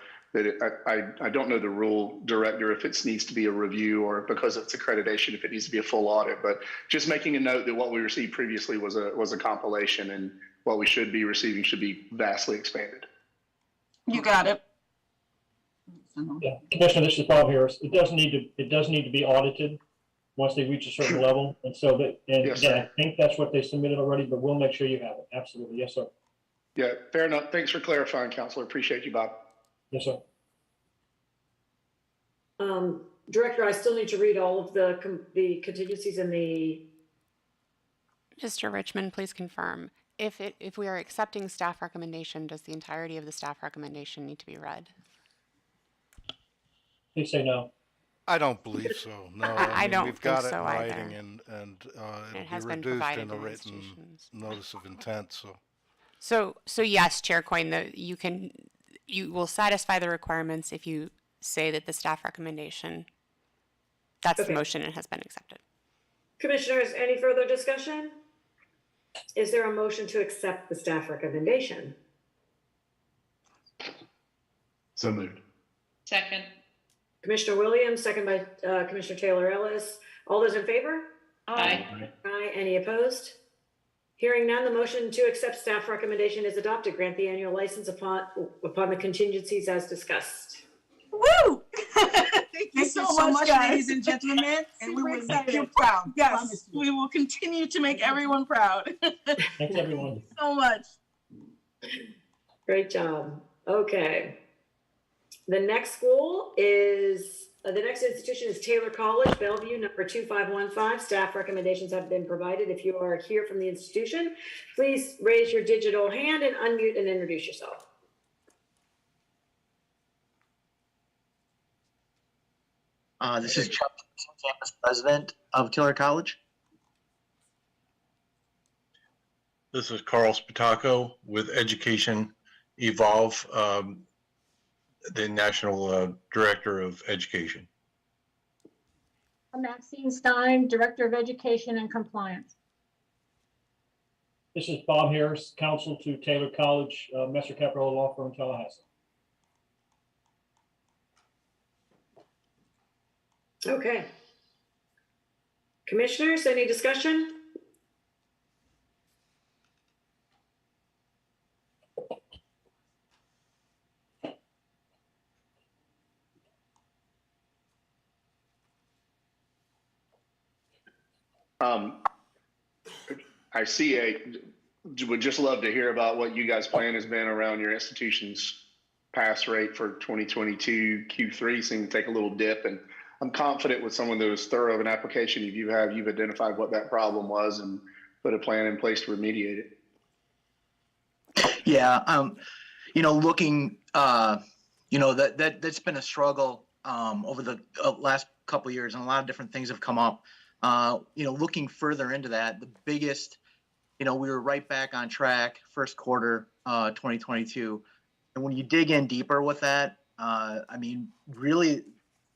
I don't know the rule director if it needs to be a review or because it's accreditation if it needs to be a full audit. But just making a note that what we received previously was a compilation, and what we should be receiving should be vastly expanded. You got it. Yeah, Commissioner, this is Bob Harris. It does need to be audited once they reach a certain level. And so that, and Yes, again, sir. I think that's what they submitted already, but we'll make sure you have it. Absolutely. Yes, sir. Yeah, fair enough. Thanks for clarifying, Counselor. Appreciate you, Bob. Yes, sir. Director, I still need to read all of the contingencies in the. Mr. Richmond, please confirm. If we are accepting staff recommendation, does the entirety of the staff recommendation need to be read? please say no. I don't believe so. No, I mean, don't we've think got it so in writing either. and It it'll has be been reduced provided in a to the written institutions. notice of intent, so. So yes, Chair Coyne, you will satisfy the requirements if you say that the staff recommendation, that's the motion and has been accepted. Commissioners, any further discussion? Is there a motion to accept the staff recommendation? So moved. Second. Commissioner Williams, second by Commissioner Taylor Ellis. All those in favor? Aye. Aye. Any opposed? Hearing none, the motion to accept staff recommendation is adopted. Grant the annual license upon the contingencies as discussed. Woo! Thank you so much, guys. ladies and gentlemen, and we Super will make excited. you proud. Yes, Promise you. We will continue to make everyone proud. Thanks, everyone. So much. Great job. Okay. The next school is, the next institution is Taylor College, Bellevue, number 2515. Staff recommendations have been provided. If you are here from the institution, please raise your digital hand and unmute and introduce yourself. This is Chuck, campus president of Taylor College. This is Carl Spataco with Education Evolve, the National Director of Education. I'm Maxine Stein, Director of Education and Compliance. This is Bob Harris, counsel to Taylor College, Messer Capital Law Firm, Tallahassee. Okay. Commissioners, any discussion? I would just love to hear about what you guys' plan has been around your institution's pass rate for 2022 Q3. Seemed to take a little dip, and I'm confident with someone that was thorough of an application you've identified what that problem was and put a plan in place to remediate it. Yeah, looking, that's been a struggle over the last couple of years, and a lot of different things have come up. Looking further into that, the biggest, we were right back on track first quarter 2022, and when you dig in deeper with that, really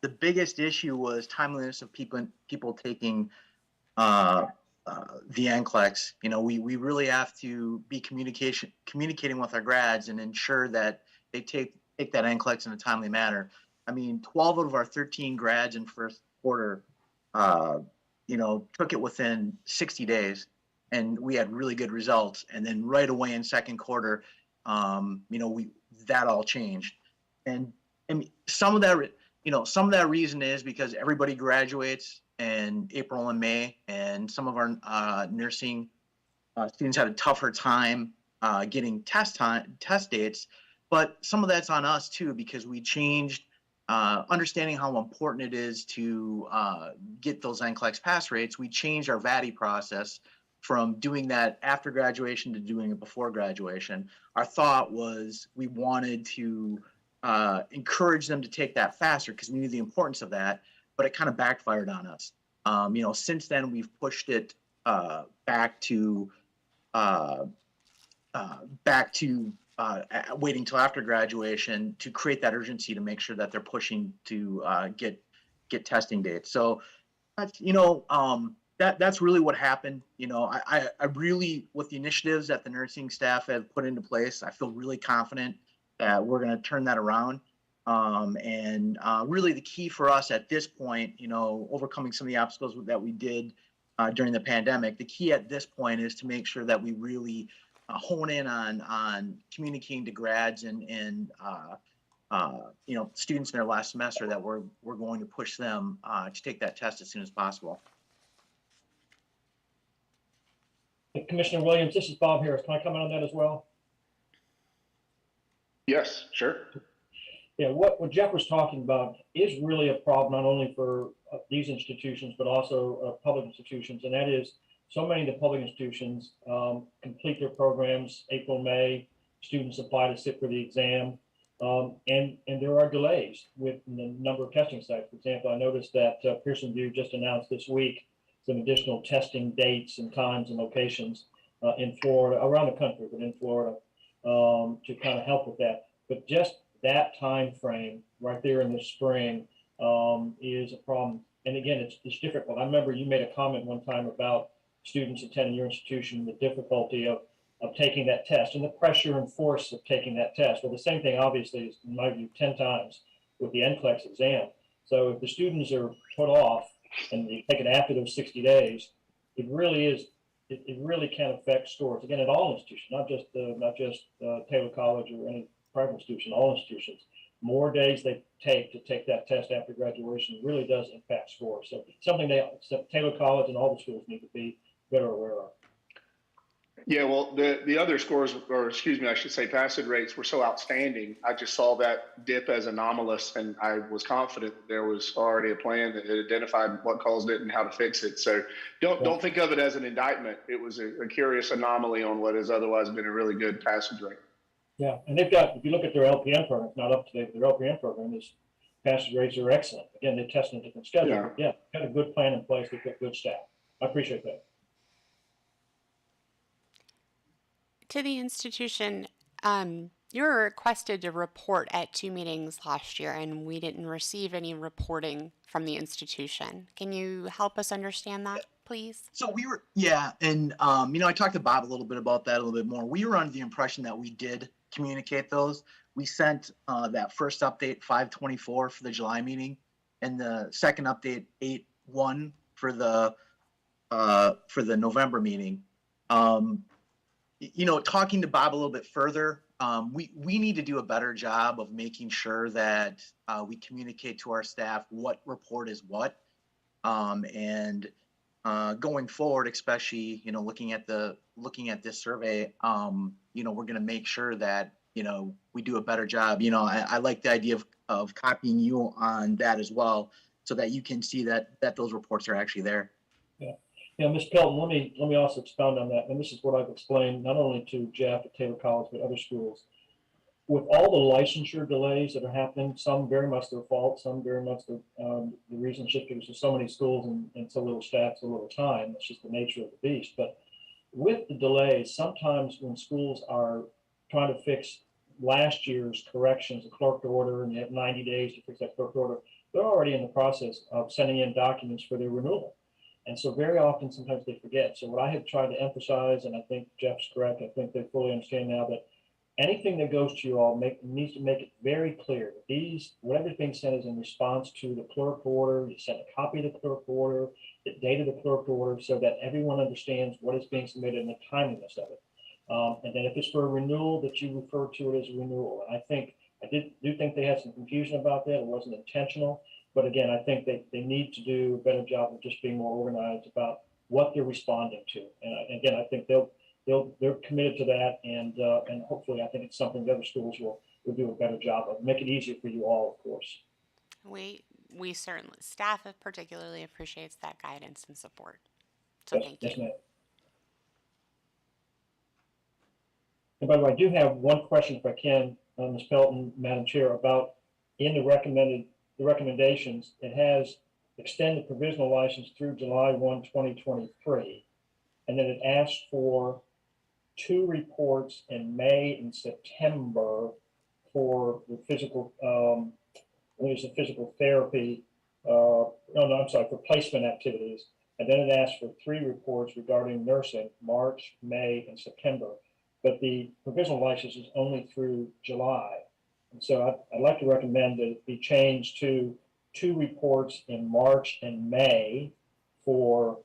the biggest issue was timeliness of people taking the NCLEX. We really have to be communicating with our grads and ensure that they take that NCLEX in a timely manner. 12 of our 13 grads in first quarter, took it within 60 days, and we had really good results. And then right away in second quarter, that all changed. And some of that reason is because everybody graduates in April and May, and some of our nursing students had a tougher time getting test dates. But some of that's on us too, because we changed, understanding how important it is to get those NCLEX pass rates. We changed our VATI process from doing that after graduation to doing it before graduation. Our thought was we wanted to encourage them to take that faster because we knew the importance of that, but it kind of backfired on us. Since then we've pushed it back to waiting till after graduation to create that urgency to make sure that they're pushing to get testing dates. So that's that's really what happened. I really, with the initiatives that the nursing staff have put into place, I feel really confident that we're going to turn that around. Really the key for us at this point, overcoming some of the obstacles that we did during the pandemic, the key at this point is to make sure that we really hone in on communicating to grads and students in their last semester that we're going to push them to take that test as soon as possible. Commissioner Williams, this is Bob Harris. Can I comment on that as well? Yes, sure. Yeah, what Jeff was talking about is really a problem not only for these institutions, but also public institutions. And that is so many of the public institutions complete their programs April, May, students apply to sit for the exam. And there are delays with the number of testing sites. For example, I noticed that Pearson VUE just announced this week some additional testing dates and times and locations in Florida, around the country, but in Florida, to kind of help with that. But just that time frame right there in the spring is a problem. And again, it's difficult. I remember you made a comment one time about students attending your institution, the difficulty of taking that test and the pressure and force of taking that test. Well, the same thing obviously is, in my view, 10 times with the NCLEX exam. So if the students are put off and they take it after those 60 days, it really is, it really can affect scores. Again, at all institutions, not just Taylor College or any private institution, all institutions. More days they take to take that test after graduation really does impact scores. So something Taylor College and all the schools need to be better aware of. Yeah, well, the other scores, or excuse me, I should say passage rates were so outstanding. I just saw that dip as anomalous, and I was confident there was already a plan that had identified what caused it and how to fix it. So don't think of it as an indictment. It was a curious anomaly on what has otherwise been a really good passage rate. Yeah, and they've got, if you look at their LPN program, it's not up to date, but their LPN program is passage rates are excellent. Again, they test in a different schedule. Yeah. But yeah, got a good plan in place. They've got good staff. I appreciate that. To the institution, you were requested to report at 2 meetings last year, and we didn't receive any reporting from the institution. Can you help us understand that, please? So we were, yeah, and I talked to Bob a little bit about that a little bit more. We were under the impression that we did communicate those. We sent that first update 5/24 for the July meeting, and the second update 8/1 for the November meeting. Talking to Bob a little bit further, we need to do a better job of making sure that we communicate to our staff what report is what, and going forward, especially looking at this survey, we're going to make sure that we do a better job. I like the idea of copying you on that as well, so that you can see that those reports are actually there. Yeah, Ms. Pelton, let me also expound on that. And this is what I've explained not only to Jeff at Taylor College, but other schools. With all the licensure delays that are happening, some very much their fault, some very much the reason just because there's so many schools and so little staff, so little time. It's just the nature of the beast. But with the delays, sometimes when schools are trying to fix last year's corrections, a clerked order, and they have 90 days to fix that clerked order, they're already in the process of sending in documents for their renewal. And so very often, sometimes they forget. So what I have tried to emphasize, and I think Jeff's correct, I think they fully understand now that anything that goes to you all needs to make it very clear that whatever's being sent is in response to the clerk order. You send a copy of the clerk order, the date of the clerk order, so that everyone understands what is being submitted and the timeliness of it. And then if it's for a renewal, that you refer to it as a renewal. And I do think they had some confusion about that. It wasn't intentional. But again, I think they need to do a better job of just being more organized about what they're responding to. And again, I think they're committed to that, and hopefully, I think it's something the other schools will do a better job of. Make it easier for you all, of course. We certainly, staff particularly appreciates that guidance and support. So Yes, thank you. yes, ma'am. And by the way, I do have one question, if I can, Ms. Pelton, Madam Chair, about in the recommendations, it has extended provisional license through July 1, 2023. And then it asks for 2 reports in May and September for the physical, physical therapy, for placement activities. And then it asks for 3 reports regarding nursing, March, May, and September. But the provisional license is only through July. And so I'd like to recommend that it be changed to 2 reports in March and May for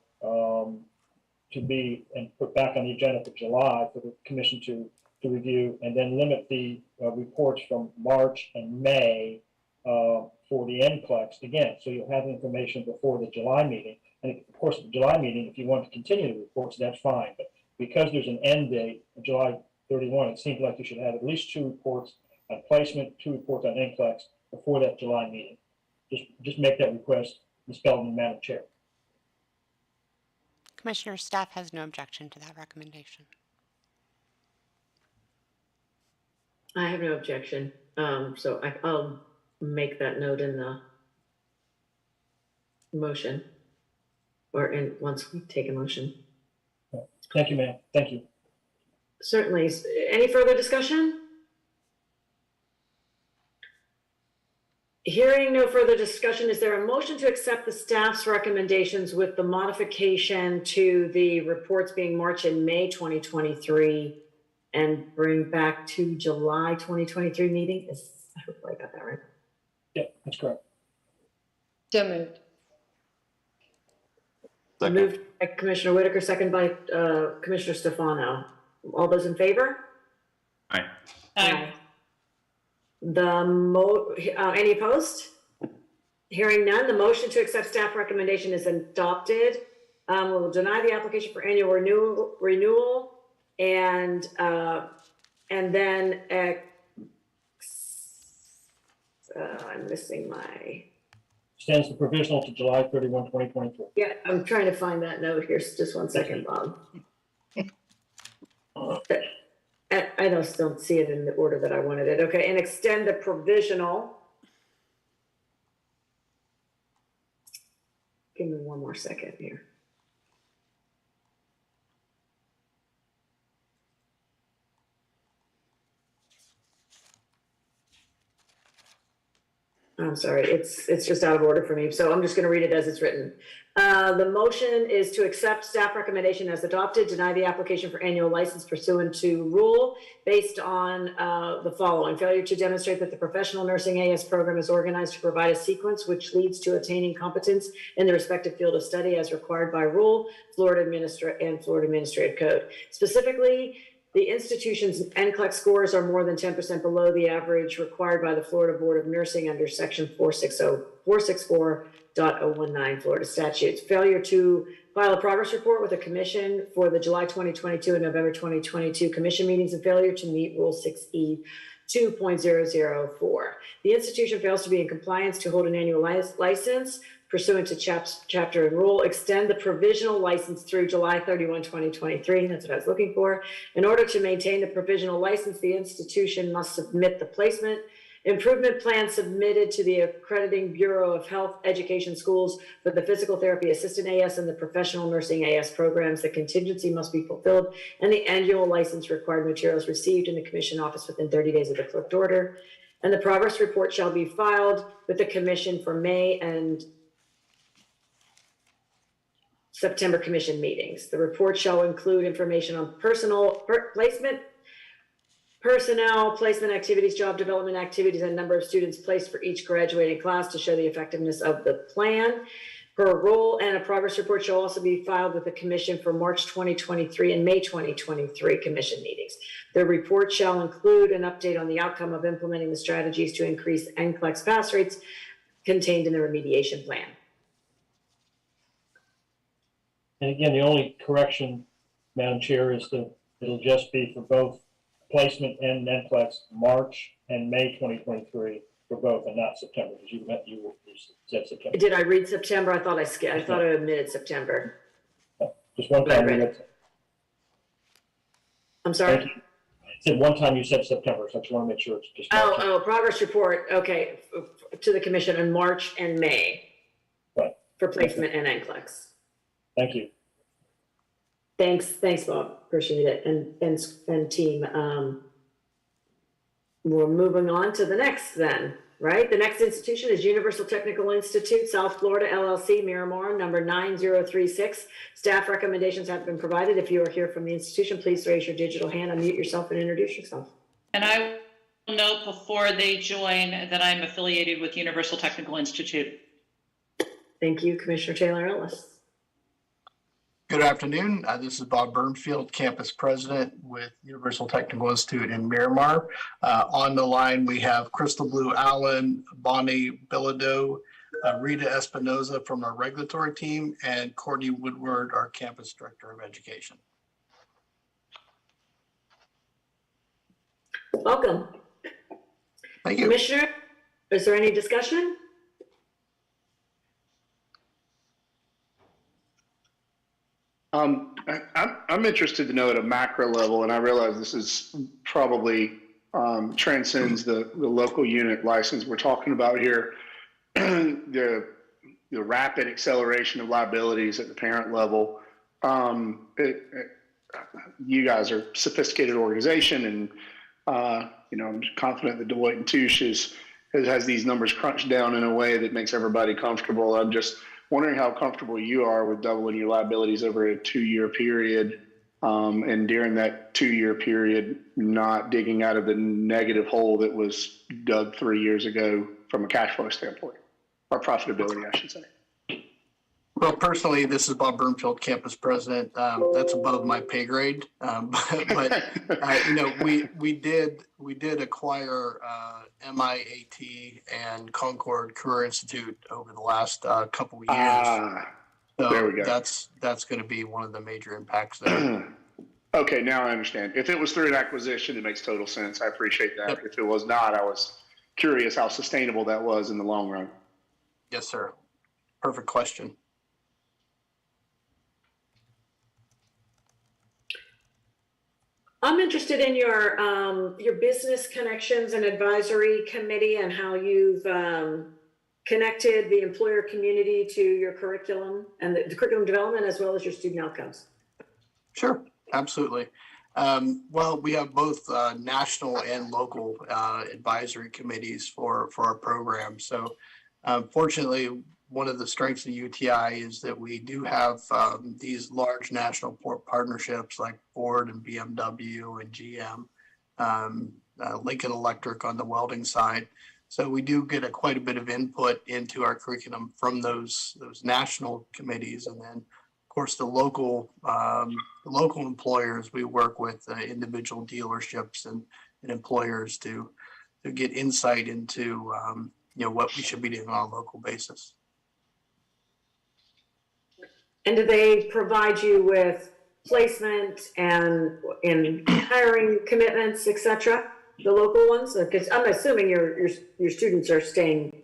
to be and put back on the agenda for July for the commission to review, and then limit the reports from March and May for the NCLEX again. So you'll have information before the July meeting. And of course, the July meeting, if you want to continue the reports, that's fine. But because there's an end date of July 31, it seems like you should have at least 2 reports on placement, 2 reports on NCLEX before that July meeting. Just make that request, Ms. Pelton, Madam Chair. Commissioner, staff has no objection to that recommendation. I have no objection. So I'll make that note in the motion or once we take a motion. Thank you, ma'am. Thank you. Certainly. Any further discussion? Hearing no further discussion, is there a motion to accept the staff's recommendations with the modification to the reports being March and May 2023 and bring back to July 2023 meeting? I hope I got that right. Yeah, that's correct. So moved. Second. Moved by Commissioner Whitaker, second by Commissioner Stefano. All those in favor? Aye. Aye. Any opposed? Hearing none, the motion to accept staff recommendation is adopted. We'll deny the application for annual renewal and then I'm missing my. Stands the provisional to July 31, 2023. Yeah, I'm trying to find that note here. Just one second, Bob. I don't see it in the order that I wanted it. Okay, and extend the provisional. Give me one more second here. I'm sorry, it's just out of order for me. So I'm just going to read it as it's written. The motion is to accept staff recommendation as adopted, deny the application for annual license pursuant to rule based on the following: failure to demonstrate that the professional nursing AS program is organized to provide a sequence which leads to attaining competence in the respective field of study as required by rule, Florida Administrative Code. Specifically, the institution's NCLEX scores are more than 10% below the average required by the Florida Board of Nursing under Section 464.019 Florida statutes. Failure to file a progress report with a commission for the July 2022 and November 2022 commission meetings, and failure to meet Rule 6E 2.004. The institution fails to be in compliance to hold an annual license pursuant to chapter and rule, extend the provisional license through July 31, 2023. That's what I was looking for. In order to maintain the provisional license, the institution must submit the placement improvement plan submitted to the Accrediting Bureau of Health Education Schools for the physical therapy assistant AS and the professional nursing AS programs. The contingency must be fulfilled and the annual license required materials received in the commission office within 30 days of the clerked order. And the progress report shall be filed with the commission for May and September commission meetings. The report shall include information on personnel placement activities, job development activities, and number of students placed for each graduating class to show the effectiveness of the plan. Per role, and a progress report shall also be filed with the commission for March 2023 and May 2023 commission meetings. The report shall include an update on the outcome of implementing the strategies to increase NCLEX pass rates contained in the remediation plan. And again, the only correction, Madam Chair, is that it'll just be for both placement and NCLEX March and May 2023 for both, and not September, because you said September. Did I read September? I thought I omitted September. Just one time. I'm sorry? I said one time you said September, so I just want to make sure it's just. Progress report. Okay, to the commission in March and May. Right. For placement and NCLEX. Thank you. Thanks, Bob. Appreciate it. And team. We're moving on to the next then, right? The next institution is Universal Technical Institute, South Florida, LLC, Miramar, number 9036. Staff recommendations have been provided. If you are here from the institution, please raise your digital hand, unmute yourself, and introduce yourself. And I will note before they join that I'm affiliated with Universal Technical Institute. Thank you, Commissioner Taylor Ellis. Good afternoon. This is Bob Burnfield, campus president with Universal Technical Institute in Miramar. On the line, we have Crystal Blue Allen, Bonnie Bilodeau, Rita Espinoza from our regulatory team, and Courtney Woodward, our campus director of education. Welcome. Thank you. Commissioner, is there any discussion? I'm interested to know at a macro level, and I realize this is probably transcends the local unit license we're talking about here. The rapid acceleration of liabilities at the parent level. You guys are a sophisticated organization, and I'm confident that Deloitte and Touche has these numbers crunched down in a way that makes everybody comfortable. I'm just wondering how comfortable you are with doubling your liabilities over a 2-year period, and during that 2-year period, not digging out of the negative hole that was dug 3 years ago from a cash flow standpoint, or profitability, I should say. Well, personally, this is Bob Burnfield, campus president. That's above my pay grade. We did acquire MIAT and Concord Career Institute over the last couple of years. So there we go. That's going to be one of the major impacts there. Okay, now I understand. If it was through an acquisition, it makes total sense. I appreciate that. Yep. If it was not, I was curious how sustainable that was in the long run. Yes, sir. Perfect question. I'm interested in your business connections and advisory committee and how you've connected the employer community to your curriculum and the curriculum development as well as your student outcomes. Sure, absolutely. Well, we have both national and local advisory committees for our program. So fortunately, one of the strengths of UTI is that we do have these large national partnerships like Ford and BMW and GM, Lincoln Electric on the welding side. So we do get quite a bit of input into our curriculum from those national committees, and then of course the local employers. We work with individual dealerships and employers to get insight into what we should be doing on a local basis. And do they provide you with placement and hiring commitments, et cetera, the local ones? Because I'm assuming your students are staying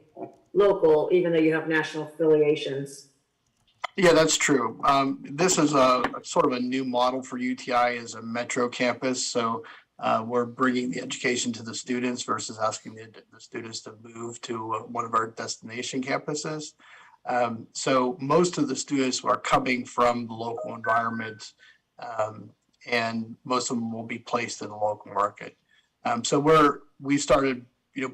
local, even though you have national affiliations. Yeah, that's true. This is a sort of a new model for UTI as a metro campus. So we're bringing the education to the students versus asking the students to move to one of our destination campuses. So most of the students are coming from the local environment, and most of them will be placed in the local market. So we started,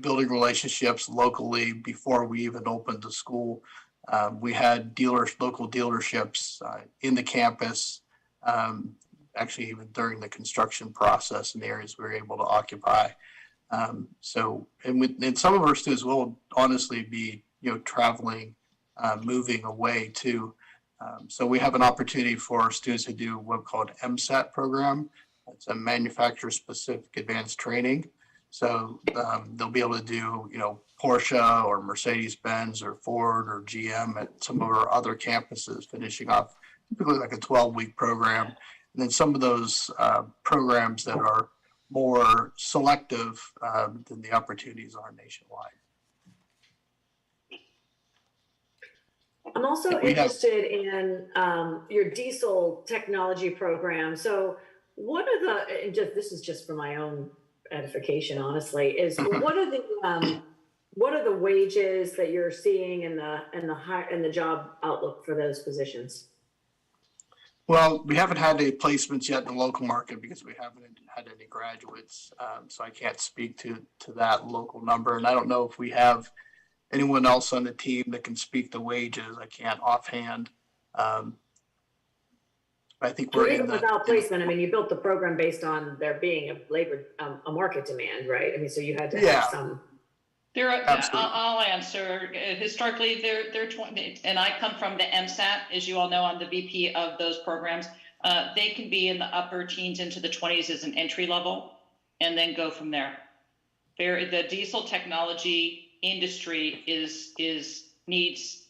building relationships locally before we even opened the school. We had local dealerships in the campus, actually even during the construction process in the areas we were able to occupy. And some of our students will honestly be, traveling, moving away too. So we have an opportunity for our students to do what's called MSAT program. It's a manufacturer specific advanced training. So they'll be able to do, Porsche or Mercedes-Benz or Ford or GM at some of our other campuses, finishing off typically like a 12-week program. And then some of those programs that are more selective than the opportunities are nationwide. I'm also interested in your diesel technology program. So what are this is just for my own edification, honestly, is what are the wages that you're seeing in the job outlook for those positions? Well, we haven't had any placements yet in the local market because we haven't had any graduates. So I can't speak to that local number. And I don't know if we have anyone else on the team that can speak the wages. I can't offhand. I think we're even without placement. I mean, you built the program based on there being a market demand, right? I mean, so you had to have some. I'll answer. Historically, they're 20, and I come from the MSAT, as you all know, I'm the VP of those programs. They can be in the upper teens into the 20s as an entry level, and then go from there. The diesel technology industry needs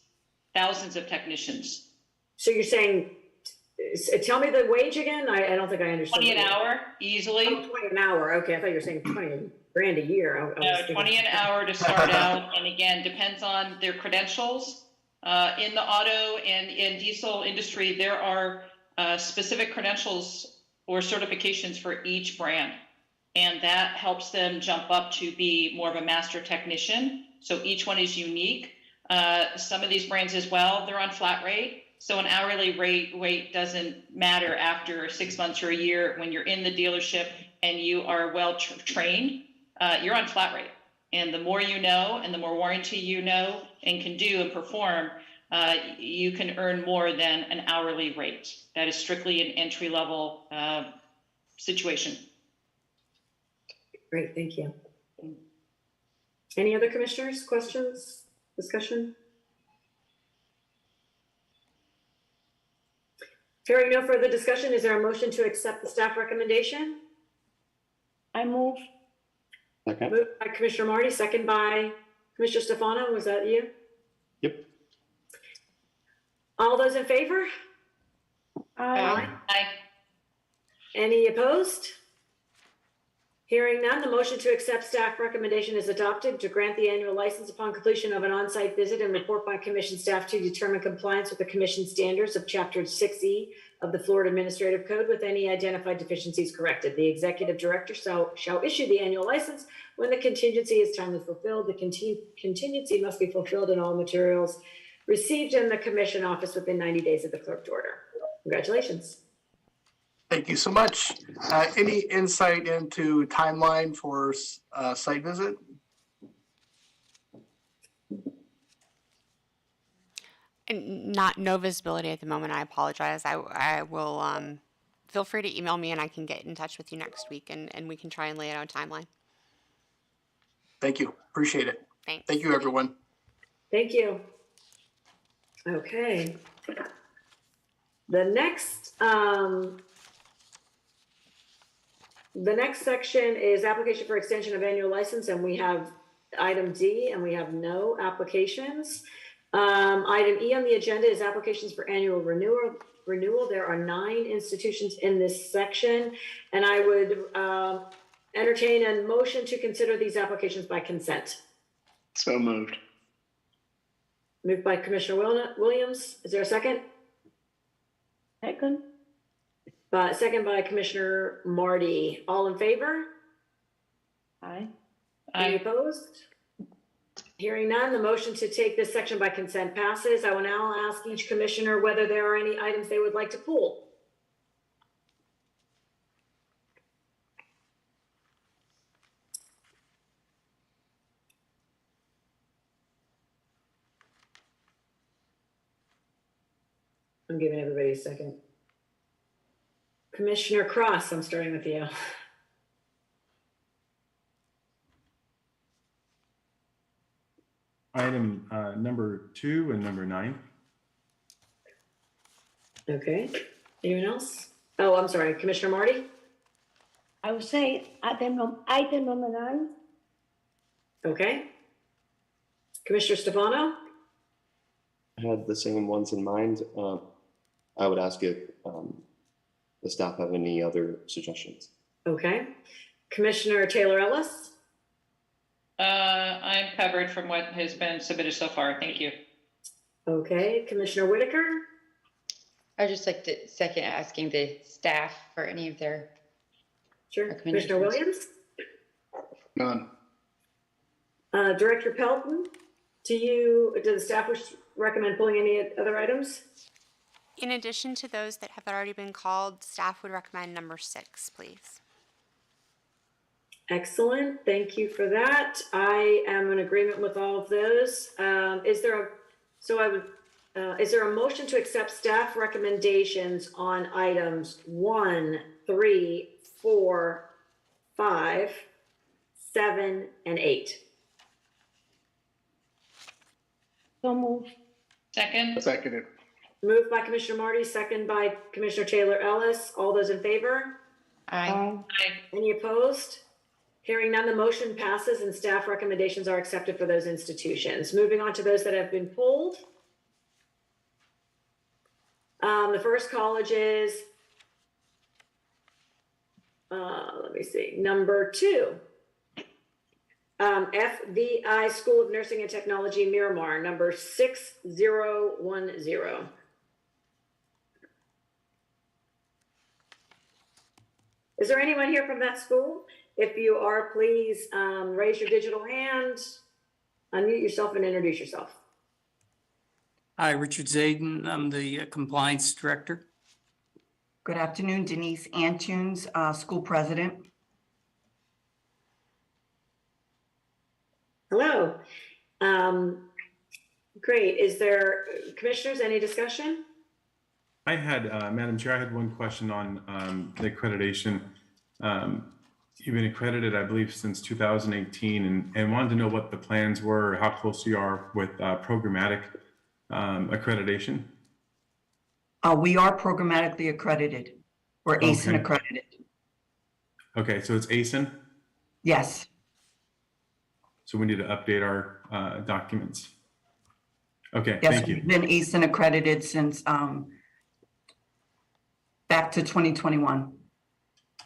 thousands of technicians. So you're saying, tell me the wage again. I don't think I understand. 20 an hour, easily. Oh, 20 an hour. Okay, I thought you were saying 20 grand a year. No, 20 an hour to start out. And again, depends on their credentials. In the auto and in diesel industry, there are specific credentials or certifications for each brand. And that helps them jump up to be more of a master technician. So each one is unique. Some of these brands as well, they're on flat rate. So an hourly rate doesn't matter after 6 months or a year. When you're in the dealership and you are well trained, you're on flat rate. And the more you know, and the more warranty you know and can do and perform, you can earn more than an hourly rate. That is strictly an entry level situation. Great, thank you. Any other commissioners, questions, discussion? Hearing no further discussion, is there a motion to accept the staff recommendation? I move. Second. Moved by Commissioner Marty, second by Commissioner Stefano. Was that you? Yep. All those in favor? Aye. Aye. Any opposed? Hearing none, the motion to accept staff recommendation is adopted to grant the annual license upon completion of an on-site visit and report by commission staff to determine compliance with the commission standards of Chapter 6E of the Florida Administrative Code with any identified deficiencies corrected. The executive director shall issue the annual license when the contingency is timely fulfilled. The contingency must be fulfilled in all materials received in the commission office within 90 days of the clerk's order. Congratulations. Thank you so much. Any insight into timeline for site visit? And no visibility at the moment. I apologize. I will feel free to email me and I can get in touch with you next week and we can try and lay out a timeline. Thank you. Appreciate it. Thanks. Thank you, everyone. Thank you. Okay. The next section is application for extension of annual license, and we have item D, and we have no applications. Item E on the agenda is applications for annual renewal. There are 9 institutions in this section, and I would entertain a motion to consider these applications by consent. So moved. Moved by Commissioner Williams. Is there a second? Second. Second by Commissioner Marty. All in favor? Aye. Any opposed? Hearing none, the motion to take this section by consent passes. I will now ask each commissioner whether there are any items they would like to pull. I'm giving everybody a second. Commissioner Cross, I'm starting with you. Item number 2 and number 9. Okay. Anyone else? Oh, I'm sorry. Commissioner Marty? I would say item number 9. Okay. Commissioner Stefano? I had the same ones in mind. I would ask if the staff have any other suggestions. Okay. Commissioner Taylor Ellis? I'm covered from what has been submitted so far. Thank you. Okay. Commissioner Whitaker? I'd just like to second asking the staff for any of their Sure. Commissioner Williams? None. Director Pelton, do the staff recommend pulling any other items? In addition to those that have already been called, staff would recommend number 6, please. Excellent. Thank you for that. I am in agreement with all of those. Is there a motion to accept staff recommendations on items 1, 3, 4, 5, 7, and 8? So move. Second. Seconded. Moved by Commissioner Marty, second by Commissioner Taylor Ellis. All those in favor? Aye. Any opposed? Hearing none, the motion passes and staff recommendations are accepted for those institutions. Moving on to those that have been pulled. The first college is, let me see, number 2. FVI School of Nursing and Technology, Miramar, number 6010. Is there anyone here from that school? If you are, please raise your digital hand, unmute yourself and introduce yourself. Hi, Richard Zayden. I'm the Compliance Director. Good afternoon, Denise Antunes, School President. Hello. Great. Is there, commissioners, any discussion? I had, Madam Chair, I had one question on the accreditation. You've been accredited, I believe, since 2018, and wanted to know what the plans were, how close you are with programmatic accreditation. We are programmatically accredited. We're ASIN accredited. Okay, so it's ASIN? Yes. So we need to update our documents. Okay, Yes, thank you. we've been ASIN accredited since back to 2021,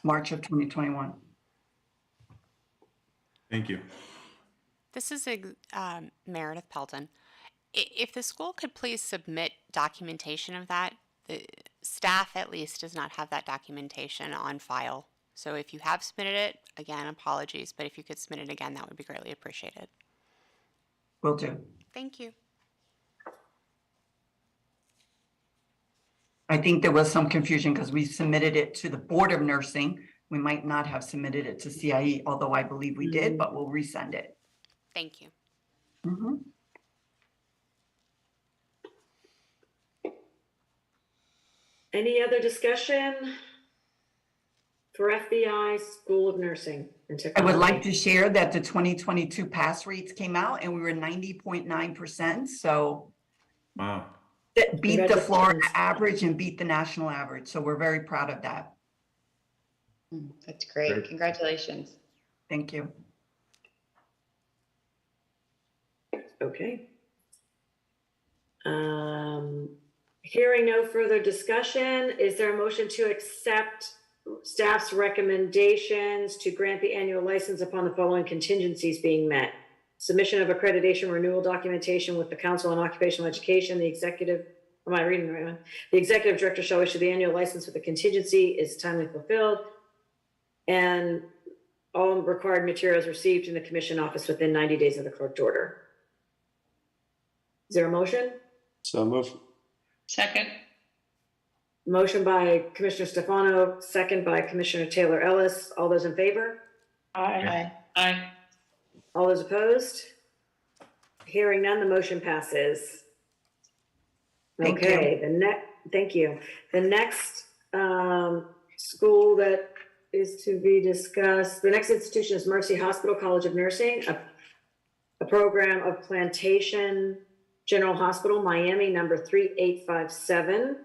March of 2021. Thank you. This is Meredith Pelton. If the school could please submit documentation of that, the staff at least does not have that documentation on file. So if you have submitted it, again, apologies, but if you could submit it again, that would be greatly appreciated. Will do. Thank you. I think there was some confusion because we submitted it to the Board of Nursing. We might not have submitted it to CIE, although I believe we did, but we'll resend it. Thank you. Mm-hmm. Any other discussion for FBI School of Nursing and I Technology? would like to share that the 2022 pass rates came out and we were 90.9%. So wow, that beat the Florida average and beat the national average. So we're very proud of that. That's great. Congratulations. Thank you. Okay. Hearing no further discussion, is there a motion to accept staff's recommendations to grant the annual license upon the following contingencies being met? Submission of accreditation renewal documentation with the Council on Occupational Education, the executive, am I reading the right one? The executive director shall issue the annual license with the contingency is timely fulfilled, and all required materials received in the commission office within 90 days of the clerk's order. Is there a motion? So move. Second. Motion by Commissioner Stefano, second by Commissioner Taylor Ellis. All those in favor? Aye. Aye. All those opposed? Hearing none, the motion passes. Thank Okay, thank you. The next school that is to be discussed, the next institution is Mercy Hospital College of Nursing, a program of Plantation General Hospital, Miami, number 3857.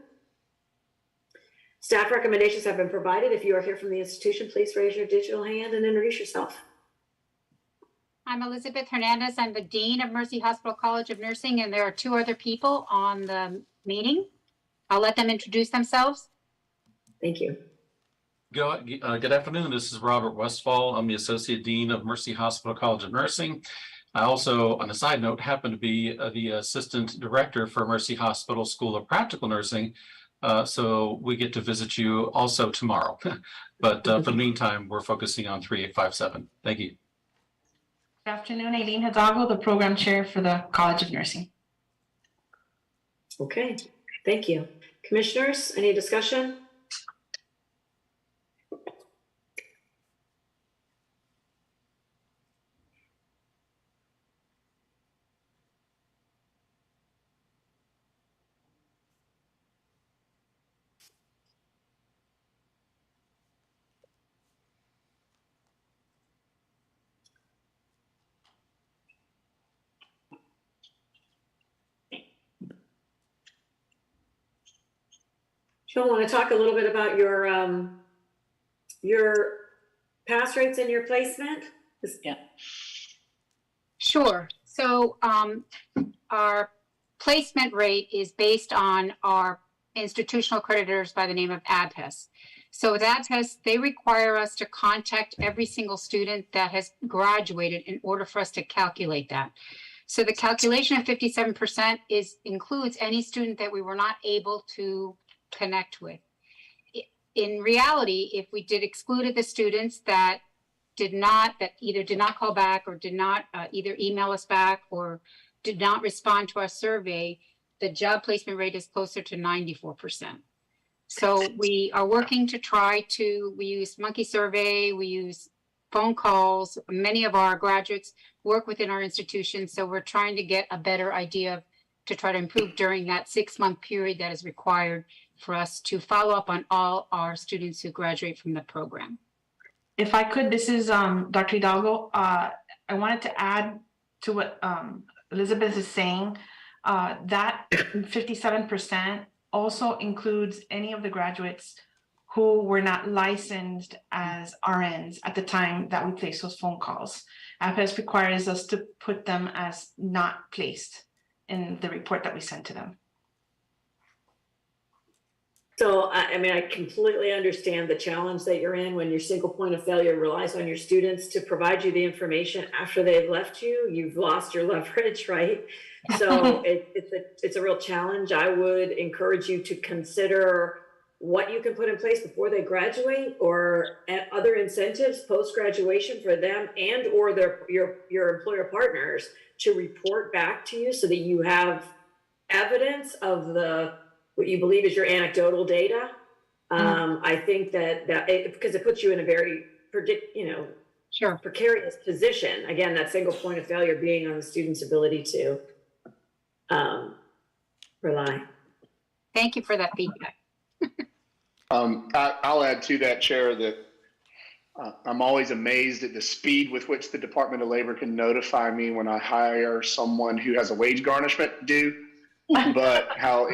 Staff recommendations have been provided. If you are here from the institution, please raise your digital hand and introduce yourself. I'm Elizabeth Hernandez. I'm the Dean of Mercy Hospital College of Nursing, and there are two other people on the meeting. I'll let them introduce themselves. Thank you. Good afternoon. This is Robert Westfall. I'm the Associate Dean of Mercy Hospital College of Nursing. I also, on a side note, happen to be the Assistant Director for Mercy Hospital School of Practical Nursing. So we get to visit you also tomorrow. But for the meantime, we're focusing on 3857. Thank you. Good afternoon, Aileen Hidalgo, the Program Chair for the College of Nursing. Okay, thank you. Commissioners, any discussion? She'll want to talk a little bit about your pass rates and your placement? Yeah. Sure. So our placement rate is based on our institutional accreditors by the name of ADHES. So with ADHES, they require us to contact every single student that has graduated in order for us to calculate that. So the calculation of 57% includes any student that we were not able to connect with. In reality, if we excluded the students that that either did not call back or did not either email us back or did not respond to our survey, the job placement rate is closer to 94%. So we are working to we use monkey survey, we use phone calls. Many of our graduates work within our institution. So we're trying to get a better idea to try to improve during that 6-month period that is required for us to follow up on all our students who graduate from the program. If I could, this is Dr. Hidalgo. I wanted to add to what Elizabeth is saying, that 57% also includes any of the graduates who were not licensed as RNs at the time that we placed those phone calls. APES requires us to put them as not placed in the report that we send to them. So, I mean, I completely understand the challenge that you're in when your single point of failure relies on your students to provide you the information after they've left you. You've lost your leverage, right? So it's a real challenge. I would encourage you to consider what you can put in place before they graduate, or other incentives post-graduation for them and or your employer partners to report back to you so that you have evidence of what you believe is your anecdotal data. I think that because it puts you in a very precarious position. Again, that single point of failure being on the student's ability to rely. Thank you for that feedback. I'll add to that, Chair, that I'm always amazed at the speed with which the Department of Labor can notify me when I hire someone who has a wage garnishment due, but how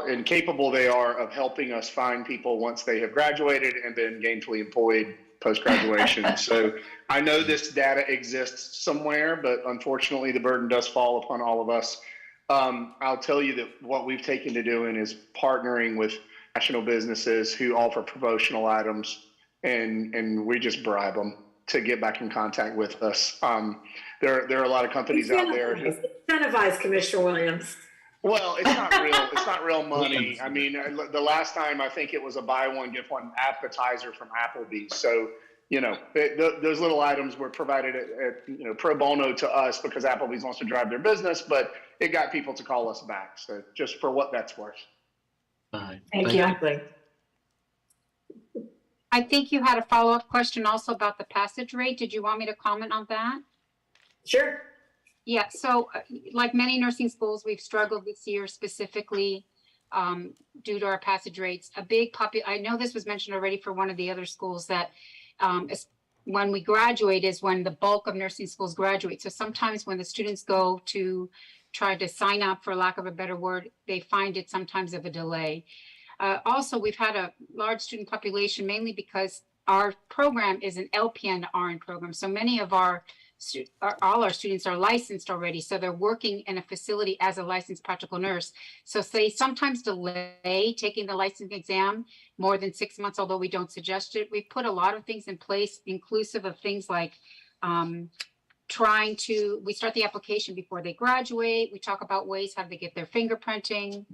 incapable they are of helping us find people once they have graduated and been gainfully employed post-graduation. So I know this data exists somewhere, but unfortunately the burden does fall upon all of us. I'll tell you that what we've taken to doing is partnering with national businesses who offer promotional items, and we just bribe them to get back in contact with us. There are a lot of companies out there who incentivize Commissioner Williams. Well, it's not real money. I mean, the last time I think it was a buy one get one appetizer from Applebee's. So those little items were provided at pro bono to us because Applebee's wants to drive their business, but it got people to call us back. So just for what that's worth. Thank you. I think you had a follow-up question also about the passage rate. Did you want me to comment on that? Sure. Yeah, so like many nursing schools, we've struggled this year specifically due to our passage rates. I know this was mentioned already for one of the other schools that when we graduate is when the bulk of nursing schools graduate. So sometimes when the students go to try to sign up, for lack of a better word, they find it sometimes of a delay. Also, we've had a large student population, mainly because our program is an LPN RN program. So many of all our students are licensed already. So they're working in a facility as a licensed practical nurse. So they sometimes delay taking the licensing exam more than 6 months, although we don't suggest it. We put a lot of things in place, inclusive of things like we start the application before they graduate. We talk about ways how to get their fingerprinting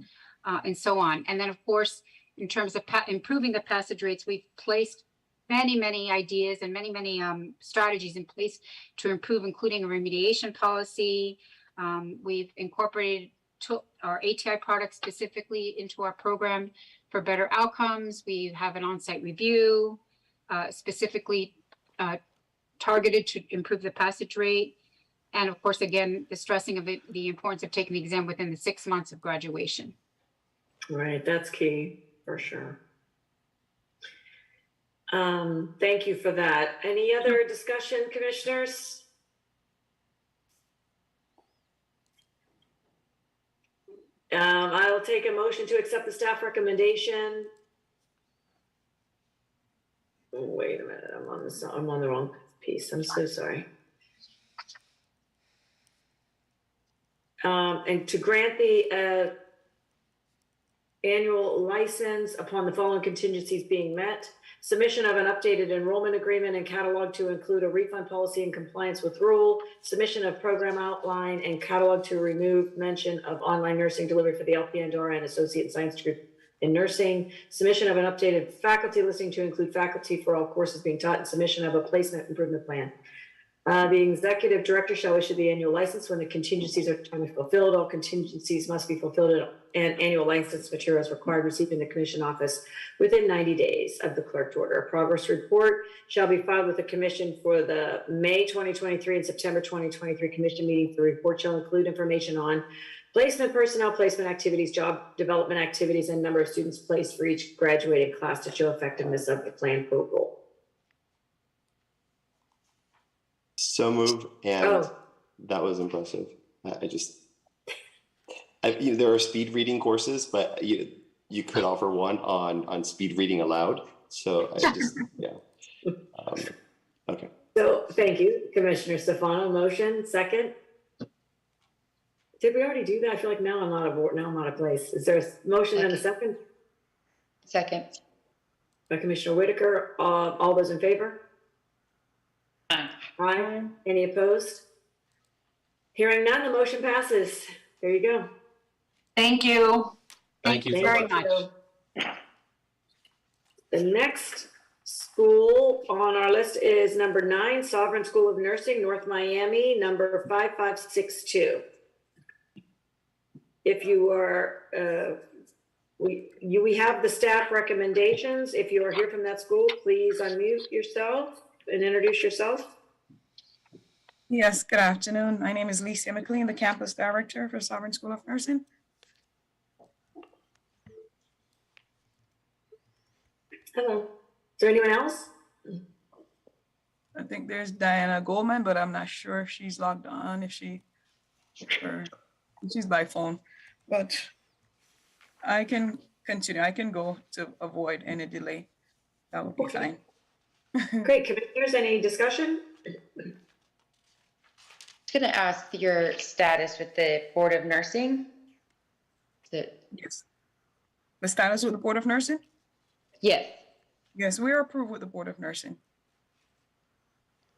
and so on. And then of course, in terms of improving the passage rates, we've placed many ideas and many strategies in place to improve, including a remediation policy. We've incorporated our ATI products specifically into our program for better outcomes. We have an on-site review specifically targeted to improve the passage rate. And of course, again, the stressing of the importance of taking the exam within the 6 months of graduation. Right, that's key for sure. Thank you for that. Any other discussion, commissioners? I will take a motion to accept the staff recommendation. Oh, wait a minute, I'm on the wrong piece. I'm so sorry. And to grant the annual license upon the following contingencies being met: submission of an updated enrollment agreement and catalog to include a refund policy in compliance with rule, submission of program outline and catalog to remove mention of online nursing delivery for the LPN RN Associate in Science degree in nursing, submission of an updated faculty listing to include faculty for all courses being taught, and submission of a placement improvement plan. The executive director shall issue the annual license when the contingencies are timely fulfilled. All contingencies must be fulfilled and annual license materials required received in the commission office within 90 days of the clerk's order. A progress report shall be filed with the commission for the May 2023 and September 2023 commission meetings. The report shall include information on placement personnel, placement activities, job development activities, and number of students placed for each graduating class to show effectiveness of the plan protocol. So move, and that was impressive. There are speed reading courses, but you could offer one on speed reading aloud. So okay. So thank you, Commissioner Stefano. Motion, second. Did we already do that? I feel like now I'm out of place. Is there a motion and a second? Second. By Commissioner Whitaker. All those in favor? Aye. Any opposed? Hearing none, the motion passes. There you go. Thank you. Thank you very much. The next school on our list is number 9, Sovereign School of Nursing, North Miami, number 5562. If you are, we have the staff recommendations. If you are here from that school, please unmute yourself and introduce yourself. Yes, good afternoon. My name is Lisa McLean, the campus director for Sovereign School of Nursing. Hello. Is there anyone else? I think there's Diana Goldman, but I'm not sure if she's logged on, she's by phone. But I can continue. I can go to avoid any delay. That would be fine. Great. Commissioners, any discussion? I'm going to ask your status with the Board of Nursing. Yes. The status with the Board of Nursing? Yes. Yes, we are approved with the Board of Nursing.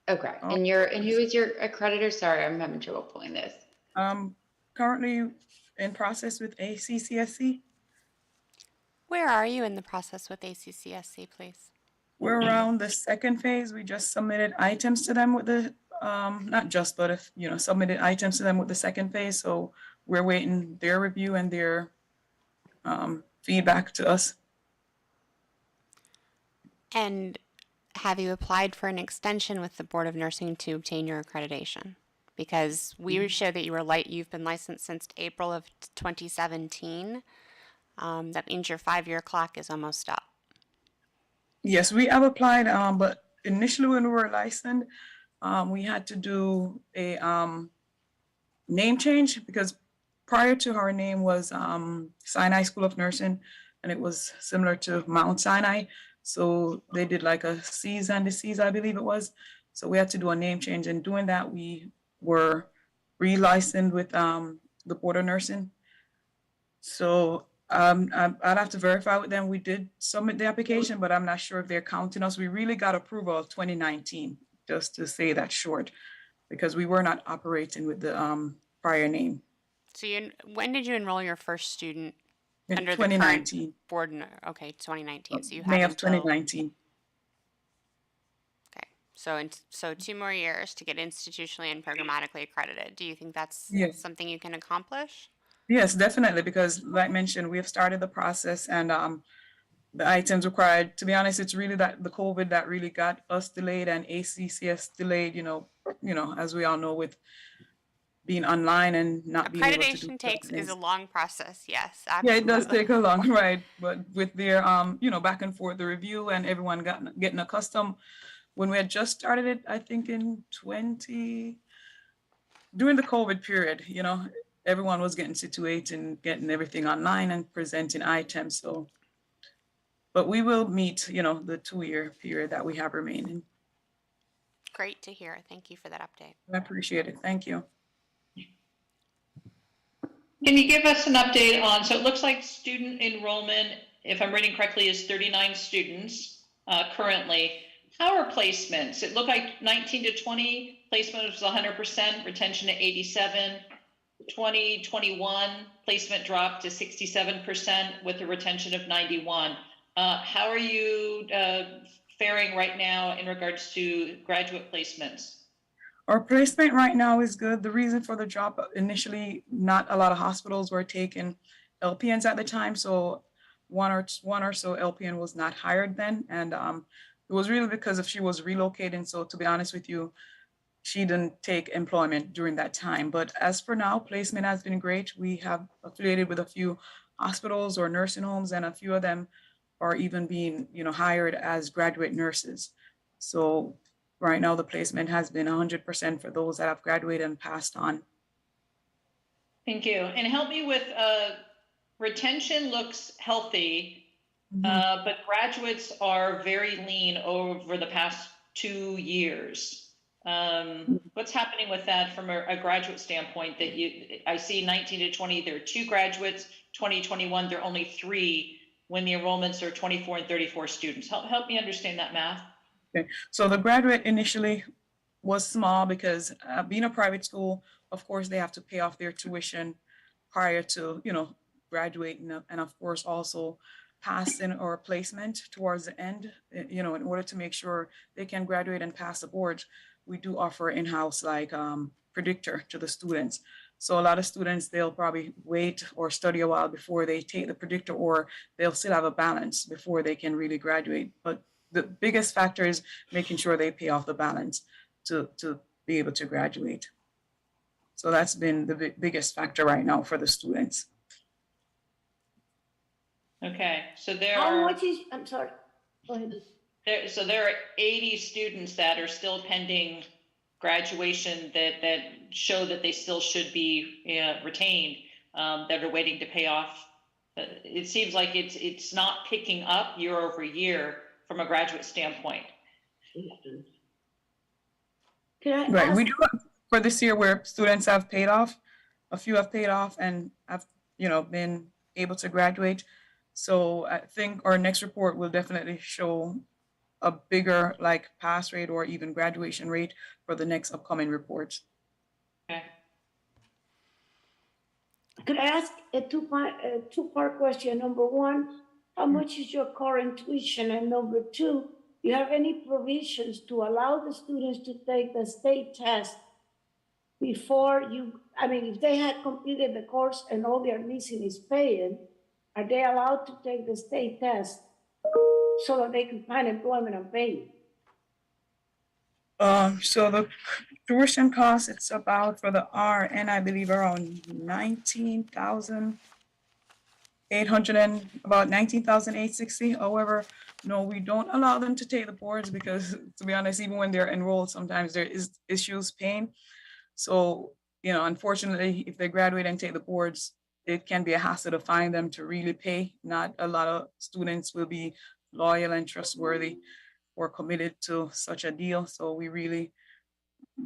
Okay. And who is your accreditor? Sorry, I'm having trouble pulling this. Currently in process with ACCSC. Where are you in the process with ACCSC, please? We're around the second phase. We just submitted items to them with the, not just, but if, submitted items to them with the second phase. So we're waiting their review and their feedback to us. And have you applied for an extension with the Board of Nursing to obtain your accreditation? Because we show that you've been licensed since April of 2017. That means your 5-year clock is almost up. Yes, we have applied, but initially when we were licensed, we had to do a name change because prior to our name was Sinai School of Nursing, and it was similar to Mount Sinai. So they did like a C's and a C's, I believe it was. So we had to do a name change, and doing that, we were re-licensed with the Board of Nursing. So I'd have to verify with them. We did submit the application, but I'm not sure if they're counting us. We really got approval of 2019, just to say that short, because we were not operating with the prior name. So when did you enroll your first student? In under 2019. The current board? Okay, 2019. So you May have of 2019. Okay, so 2 more years to get institutionally and programmatically accredited. Do you think that's something you can accomplish? Yes, definitely, because like mentioned, we have started the process, and the items required, to be honest, it's really that the COVID that really got us delayed and ACCS delayed, as we all know, with being online and not being able to do accreditation is a long process. Yes, absolutely. Yeah, it does take a long ride, but with their back and forth, the review and everyone getting accustomed. When we had just started it, I think in during the COVID period, everyone was getting situated and getting everything online and presenting items. So, but we will meet, the 2-year period that we have remaining. Great to hear. Thank you for that update. I appreciate it. Thank you. Can you give us an update on, so it looks like student enrollment, if I'm reading correctly, is 39 students currently. How are placements? It looked like 19 to 20 placement was 100%, retention at 87. 2021 placement dropped to 67% with a retention of 91. How are you faring right now in regards to graduate placements? Our placement right now is good. The reason for the drop, initially, not a lot of hospitals were taking LPNs at the time, so one or so LPN was not hired then, and it was really because if she was relocating. So to be honest with you, she didn't take employment during that time. But as for now, placement has been great. We have affiliated with a few hospitals or nursing homes, and a few of them are even being, hired as graduate nurses. So right now, the placement has been 100% for those that have graduated and passed on. Thank you. And help me with retention looks healthy, but graduates are very lean over the past 2 years. What's happening with that from a graduate standpoint? That I see 19 to 20, there are 2 graduates. 2021, there are only 3 when the enrollments are 24 and 34 students. Help me understand that math. Okay, so the graduate initially was small because being a private school, of course, they have to pay off their tuition prior to, graduating, and of course also passing or placement towards the end, in order to make sure they can graduate and pass the board. We do offer in-house predictor to the students. So a lot of students, they'll probably wait or study a while before they take the predictor, or they'll still have a balance before they can really graduate. But the biggest factor is making sure they pay off the balance to be able to graduate. So that's been the biggest factor right now for the students. Okay, so there How much is, I'm sorry, go ahead. There are 80 students that are still pending graduation that show that they still should be retained, that are waiting to pay off. It seems like it's not picking up year over year from a graduate standpoint. Right, we do for this year where students have paid off, a few have paid off and have, been able to graduate. So I think our next report will definitely show a bigger pass rate or even graduation rate for the next upcoming reports. Okay. Could I ask a two-part question? Number one, how much is your current tuition? And number two, do you have any provisions to allow the students to take the state test before if they had completed the course and all they're missing is paying, are they allowed to take the state test so that they can find employment and pay? So the tuition cost, it's about for the RN, I believe around 19,800 and about 19,860. However, no, we don't allow them to take the boards because, to be honest, even when they're enrolled, sometimes there is issues paying. So, unfortunately, if they graduate and take the boards, it can be a hassle to find them to really pay. Not a lot of students will be loyal and trustworthy or committed to such a deal. So we really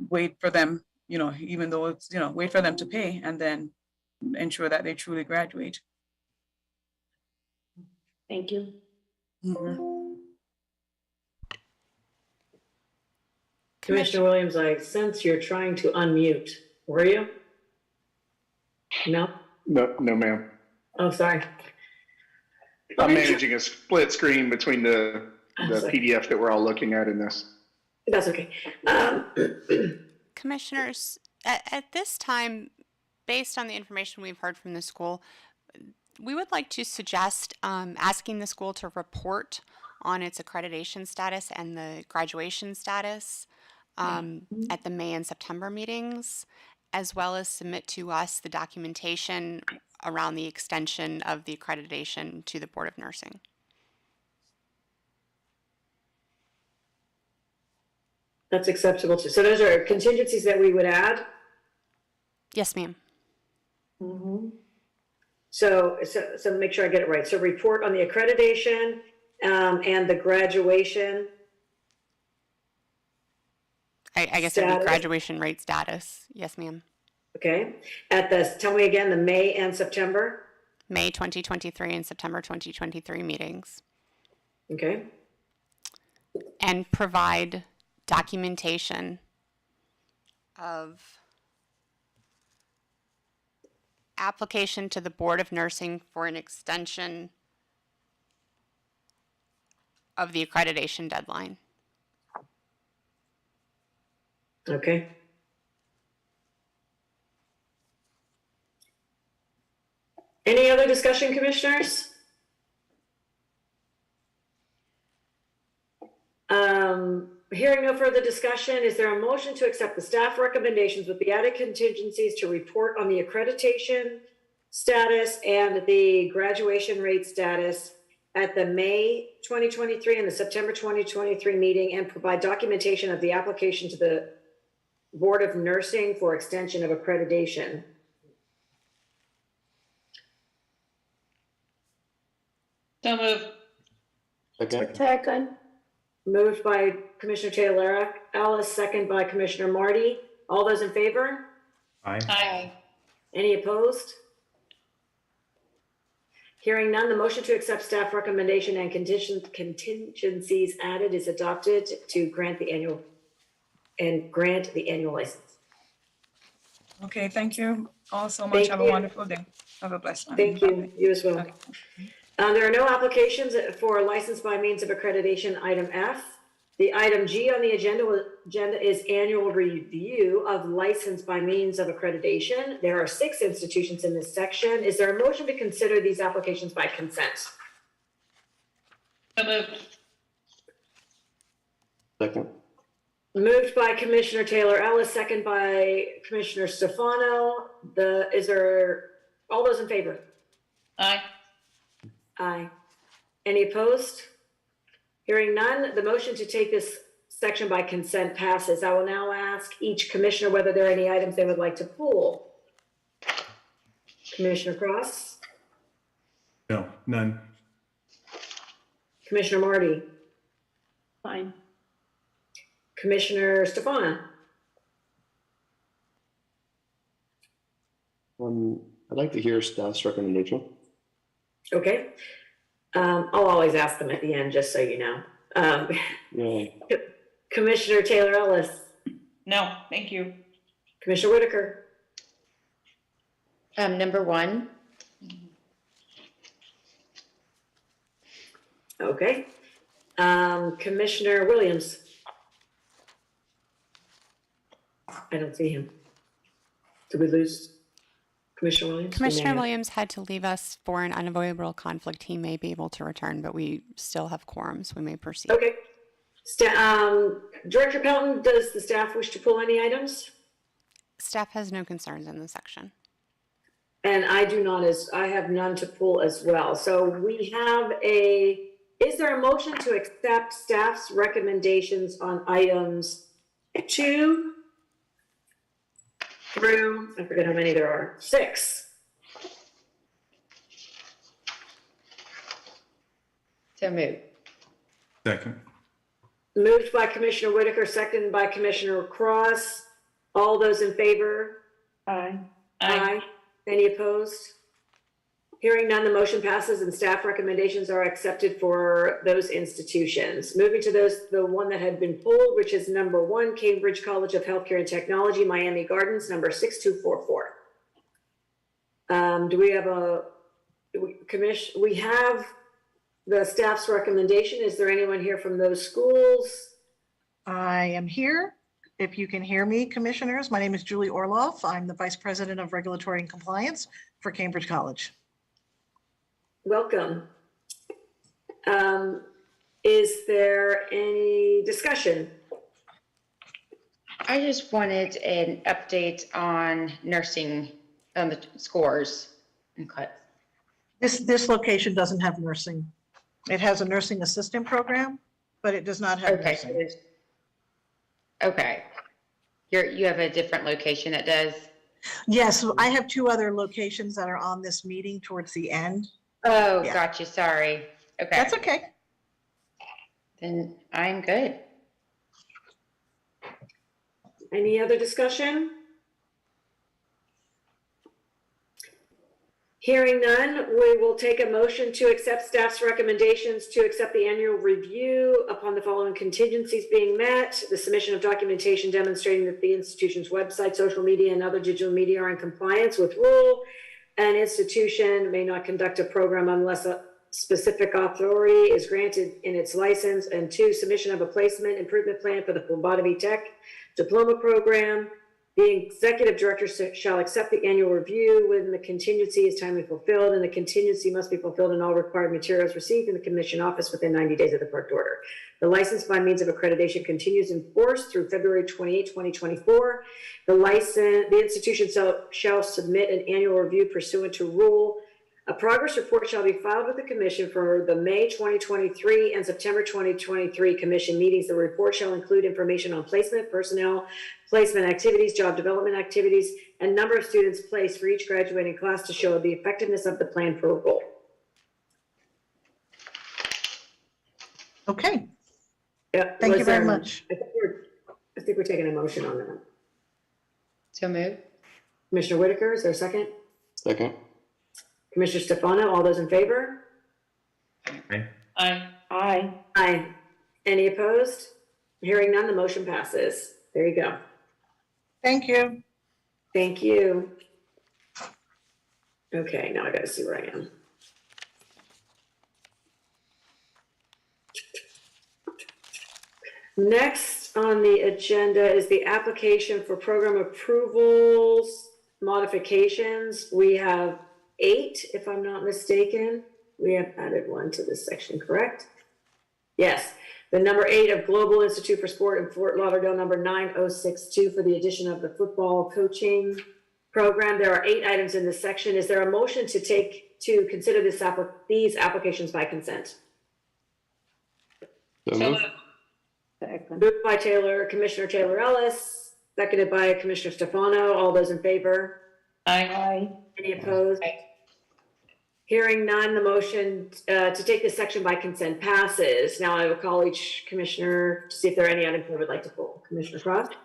wait for them, even though it's, wait for them to pay and then ensure that they truly graduate. Thank you. Commissioner Williams, I sense you're trying to unmute. Were you? No? No, ma'am. Oh, sorry. I'm managing a split screen between the PDF that we're all looking at in this. That's okay. Commissioners, at this time, based on the information we've heard from the school, we would like to suggest asking the school to report on its accreditation status and the graduation status at the May and September meetings, as well as submit to us the documentation around the extension of the accreditation to the Board of Nursing. That's acceptable too. So those are contingencies that we would add? Yes, ma'am. Mm-hmm. So make sure I get it right. So report on the accreditation and the graduation. I guess it would be graduation rate status. Yes, ma'am. Okay. Tell me again, the May and September? May 2023 and September 2023 meetings. Okay. And provide documentation of application to the Board of Nursing for an extension of the accreditation deadline. Okay. Any other discussion, commissioners? Hearing no further discussion, is there a motion to accept the staff recommendations with the added contingencies to report on the accreditation status and the graduation rate status at the May 2023 and the September 2023 meeting, and provide documentation of the application to the Board of Nursing for extension of accreditation? So moved. Second. Moved by Commissioner Taylor Ellis, second by Commissioner Marty. All those in favor? Aye. Aye. Any opposed? Hearing none, the motion to accept staff recommendation and contingencies added is adopted to grant the annual license. Okay, thank you all so much. Thank Have a you. wonderful day. Have a blessed one. Thank you. You as well. Okay. There are no applications for license by means of accreditation, item F. The item G on the agenda is annual review of license by means of accreditation. There are 6 institutions in this section. Is there a motion to consider these applications by consent? So moved. Second. Moved by Commissioner Taylor Ellis, second by Commissioner Stefano. All those in favor? Aye. Aye. Any opposed? Hearing none, the motion to take this section by consent passes. I will now ask each commissioner whether there are any items they would like to pull. Commissioner Cross? No, none. Commissioner Marty? Fine. Commissioner Stefano? I'd like to hear staff's recommendation. Okay. I'll always ask them at the end, just so you know. Yeah. Commissioner Taylor Ellis? No, thank you. Commissioner Whitaker? Number 1. Okay. Commissioner Williams? I don't see him. Did we lose Commissioner Williams? Commissioner Williams had to leave us for an unavoidable conflict. He may be able to return, but we still have quorums. We may proceed. Okay. Director Pelton, does the staff wish to pull any items? Staff has no concerns in this section. And I do not, I have none to pull as well. So we have is there a motion to accept staff's recommendations on items 2 through, I forget how many there are, 6? So moved. Second. Moved by Commissioner Whitaker, seconded by Commissioner Cross. All those in favor? Aye. Aye. Any opposed? Hearing none, the motion passes and staff recommendations are accepted for those institutions. Moving to the one that had been pulled, which is number 1, Cambridge College of Healthcare and Technology, Miami Gardens, number 6244. Do we have we have the staff's recommendation. Is there anyone here from those schools? I am here. If you can hear me, commissioners, my name is Julie Orloff. I'm the Vice President of Regulatory and Compliance for Cambridge College. Welcome. Is there any discussion? I just wanted an update on nursing, on the scores and cuts. This location doesn't have nursing. It has a nursing assistant program, but it does not have nursing. Okay. You have a different location that does? Yes, I have 2 other locations that are on this meeting towards the end. Oh, Yeah. Gotcha. Sorry. Okay. That's okay. Then I'm good. Any other discussion? Hearing none, we will take a motion to accept staff's recommendations to accept the annual review upon the following contingencies being met: the submission of documentation demonstrating that the institution's website, social media, and other digital media are in compliance with rule, An institution may not conduct a program unless a specific authority is granted in its license. And 2, submission of a placement improvement plan for the phlebotomy tech diploma program. The executive director shall accept the annual review when the contingency is timely fulfilled, and the contingency must be fulfilled in all required materials received in the commission office within 90 days of the court order. The license by means of accreditation continues in force through February 28, 2024. The institution shall submit an annual review pursuant to rule. A progress report shall be filed with the commission for the May 2023 and September 2023 commission meetings. The report shall include information on placement, personnel, placement activities, job development activities, and number of students placed for each graduating class to show the effectiveness of the plan for a goal. Okay. Yeah, Thank you very much. I think we're taking a motion on that. So moved. Commissioner Whitaker, is there a second? Second. Commissioner Stefano, all those in favor? Aye. Aye. Aye. Aye. Any opposed? Hearing none, the motion passes. There you go. Thank you. Thank you. Okay, now I gotta see where I am. Next on the agenda is the application for program approvals, modifications. We have 8, if I'm not mistaken. We have added 1 to this section, correct? Yes. The number 8 of Global Institute for Sport in Fort Lauderdale, number 9062 for the addition of the football coaching program. There are 8 items in this section. Is there a motion to consider these applications by consent? So moved. Moved by Commissioner Taylor Ellis, seconded by Commissioner Stefano. All those in favor? Aye. Any opposed? Hearing none, the motion to take this section by consent passes. Now I will call each commissioner to see if there are any items they would like to pull. Commissioner Croft?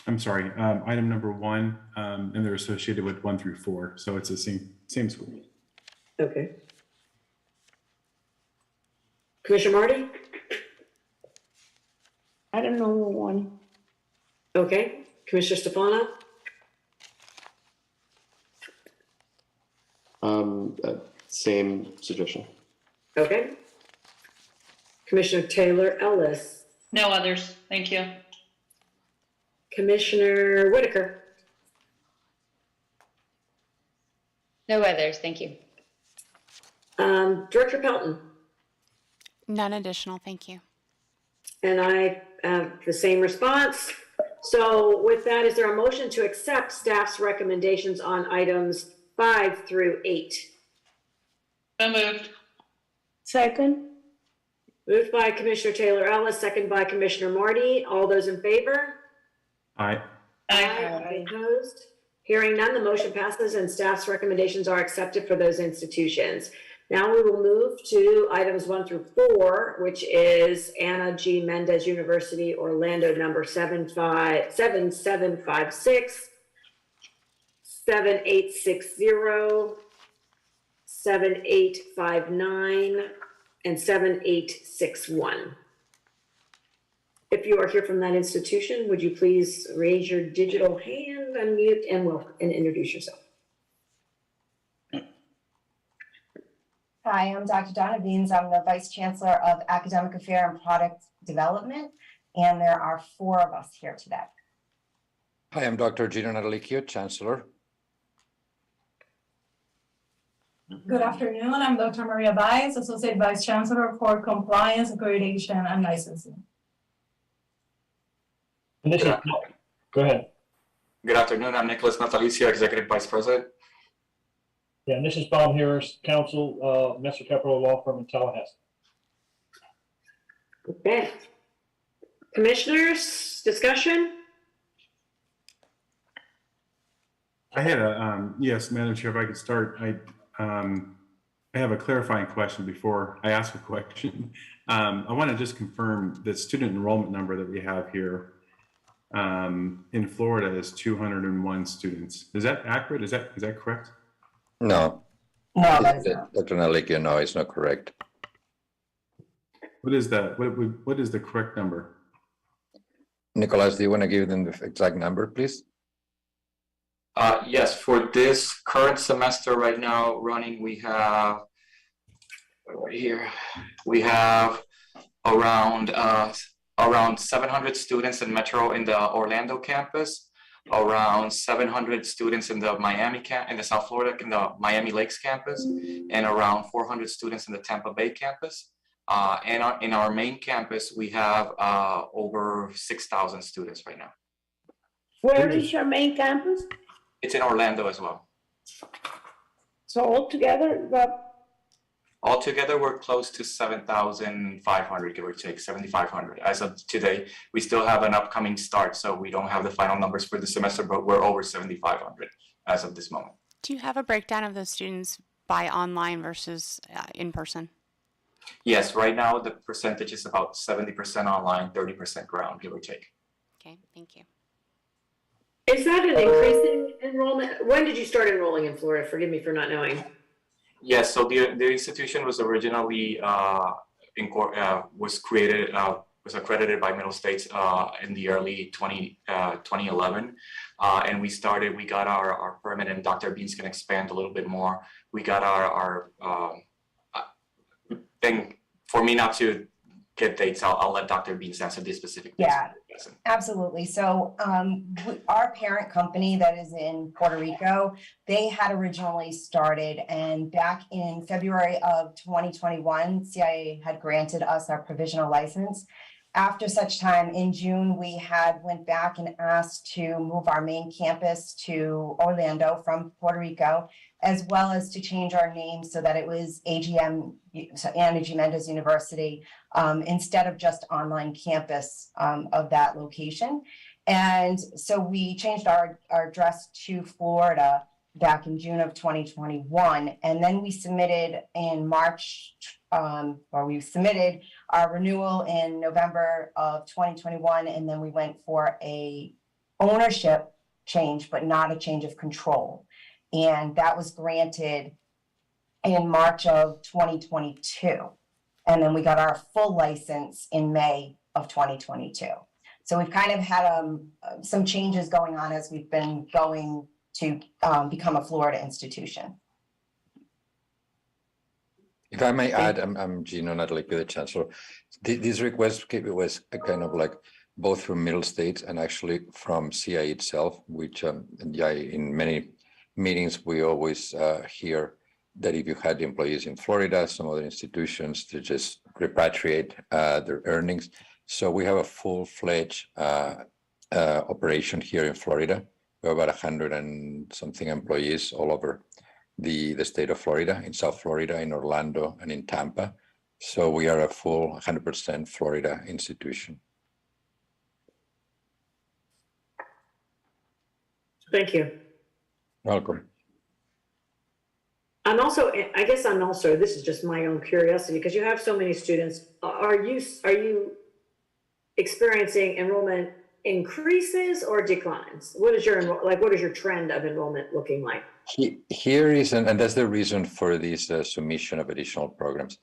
I'm sorry, item number 1, and they're associated with 1 through 4. So it's the same school. Okay. Commissioner Marty? Item number 1. Okay. Commissioner Stefano? Same suggestion. Okay. Commissioner Taylor Ellis? No others. Thank you. Commissioner Whitaker? No others, thank you. Director Pelton? None additional, thank you. And I have the same response. So with that, is there a motion to accept staff's recommendations on items 5 through 8? So moved. Second. Moved by Commissioner Taylor Ellis, second by Commissioner Marty. All those in favor? Aye. Aye. Opposed? Hearing none, the motion passes and staff's recommendations are accepted for those institutions. Now we will move to items 1 through 4, which is Anna G. Mendez University, Orlando, number 7756, 7860, 7859, and 7861. If you are here from that institution, would you please raise your digital hand, unmute, and introduce yourself? Hi, I'm Dr. Donna Beans. I'm the Vice Chancellor of Academic Affairs and Product Development, and there are 4 of us here today. Hi, I'm Dr. Gino Natalicchio, Chancellor. Good afternoon. I'm Dr. Maria Baez, Associate Vice Chancellor for Compliance, Accreditation, and Licensing. And this is, go ahead. Good afternoon. I'm Nicholas Natalicio, Executive Vice President. Yeah, and this is Bob Harris, counsel, Messer Capital Law Firm in Tallahassee. Okay. Commissioners, discussion? I had a, yes, Madam Chair, if I could start, I have a clarifying question before I ask a question. I want to just confirm the student enrollment number that we have here in Florida is 201 students. Is that accurate? Is that correct? No. No, that is not. Dr. Nalikio, no, it's not correct. What is that? What is the correct number? Nicolas, do you want to give them the exact number, please? Yes, for this current semester right now running, we have right here. We have around 700 students in Metro in the Orlando campus, around 700 students in the in the South Florida, in the Miami Lakes campus, and around 400 students in the Tampa Bay campus. And in our main campus, we have over 6,000 students right now. Where is your main campus? It's in Orlando as well. So altogether, Altogether, we're close to 7,500, give or take, 7,500. As of today, we still have an upcoming start, so we don't have the final numbers for the semester, but we're over 7,500 as of this moment. Do you have a breakdown of those students by online versus in person? Yes, right now the percentage is about 70% online, 30% ground, give or take. Okay, thank you. Is that an increasing enrollment? When did you start enrolling in Florida? Forgive me for not knowing. Yes, so the institution was originally was accredited by Middle States in the early 2011, and we got our permit, and Dr. Beans can expand a little bit more. We got our thing. For me not to get dates, I'll let Dr. Beans answer this specific. Yeah, absolutely. So our parent company that is in Puerto Rico, they had originally started, and back in February of 2021, CIA had granted us our provisional license. After such time, in June, we went back and asked to move our main campus to Orlando from Puerto Rico, as well as to change our name so that it was AGM, so Ana G. Mendez University, instead of just online campus of that location. And so we changed our address to Florida back in June of 2021. And then we submitted in March, we submitted our renewal in November of 2021. And then we went for a ownership change, but not a change of control. And that was granted in March of 2022. And then we got our full license in May of 2022. So we've kind of had some changes going on as we've been going to become a Florida institution. If I may add, I'm Gino Natalico, the Chancellor. This request was a kind of like both from Middle States and actually from CIE itself, which in many meetings, we always hear that if you had employees in Florida, some other institutions to just repatriate their earnings. So we have a full-fledged operation here in Florida. We have about 100 and something employees all over the state of Florida, in South Florida, in Orlando, and in Tampa. So we are a full 100% Florida institution. Thank you. Welcome. This is just my own curiosity, because you have so many students. Are you experiencing enrollment increases or declines? What is your trend of enrollment looking like? Here is, and that's the reason for this submission of additional programs.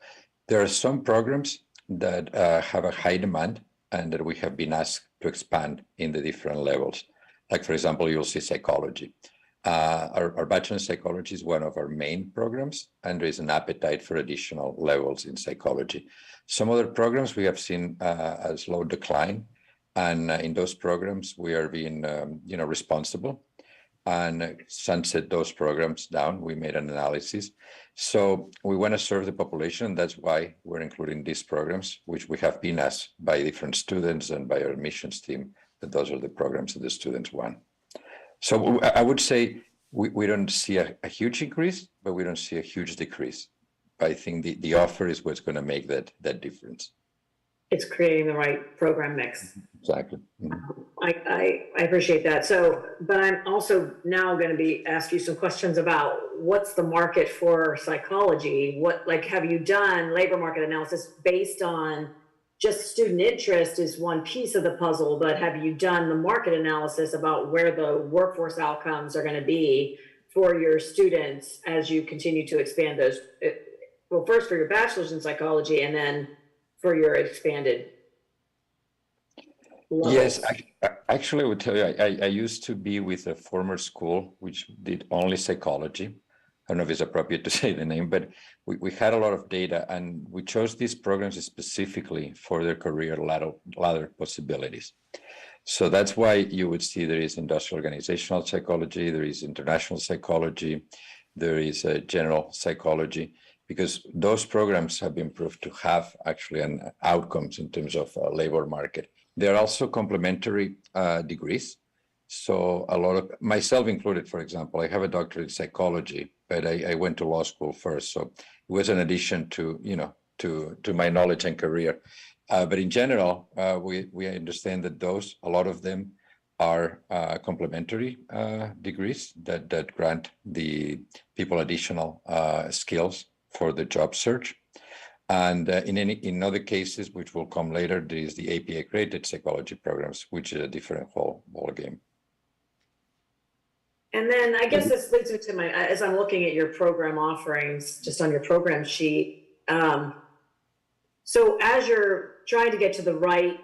There are some programs that have a high demand and that we have been asked to expand in the different levels. Like, for example, you'll see psychology. Our Bachelor in Psychology is one of our main programs, and there is an appetite for additional levels in psychology. Some other programs we have seen a slow decline, and in those programs we are being responsible and sunset those programs down. We made an analysis. So we want to serve the population. That's why we're including these programs, which we have been asked by different students and by our admissions team, that those are the programs that the students want. So I would say we don't see a huge increase, but we don't see a huge decrease. But I think the offer is what's going to make that difference. It's creating the right program mix. Exactly. I appreciate that. So, but I'm also now going to be ask you some questions about what's the market for psychology? Have you done labor market analysis based on just student interest is one piece of the puzzle, but have you done the market analysis about where the workforce outcomes are going to be for your students as you continue to expand those? Well, first for your bachelor's in psychology and then for your expanded levels. Yes, actually, I would tell you, I used to be with a former school which did only psychology. I don't know if it's appropriate to say the name, but we had a lot of data, and we chose these programs specifically for their career ladder possibilities. So that's why you would see there is industrial organizational psychology, there is international psychology, there is general psychology, because those programs have been proved to have actually an outcomes in terms of labor market. They're also complementary degrees. So a lot of, myself included, for example, I have a doctorate in psychology, but I went to law school first. So it was an addition to, to my knowledge and career. But in general, we understand that a lot of them are complementary degrees that grant the people additional skills for the job search. And in other cases, which will come later, there is the APA accredited psychology programs, which is a different whole ball game. And then I guess this leads me to as I'm looking at your program offerings, just on your program sheet. So as you're trying to get to the right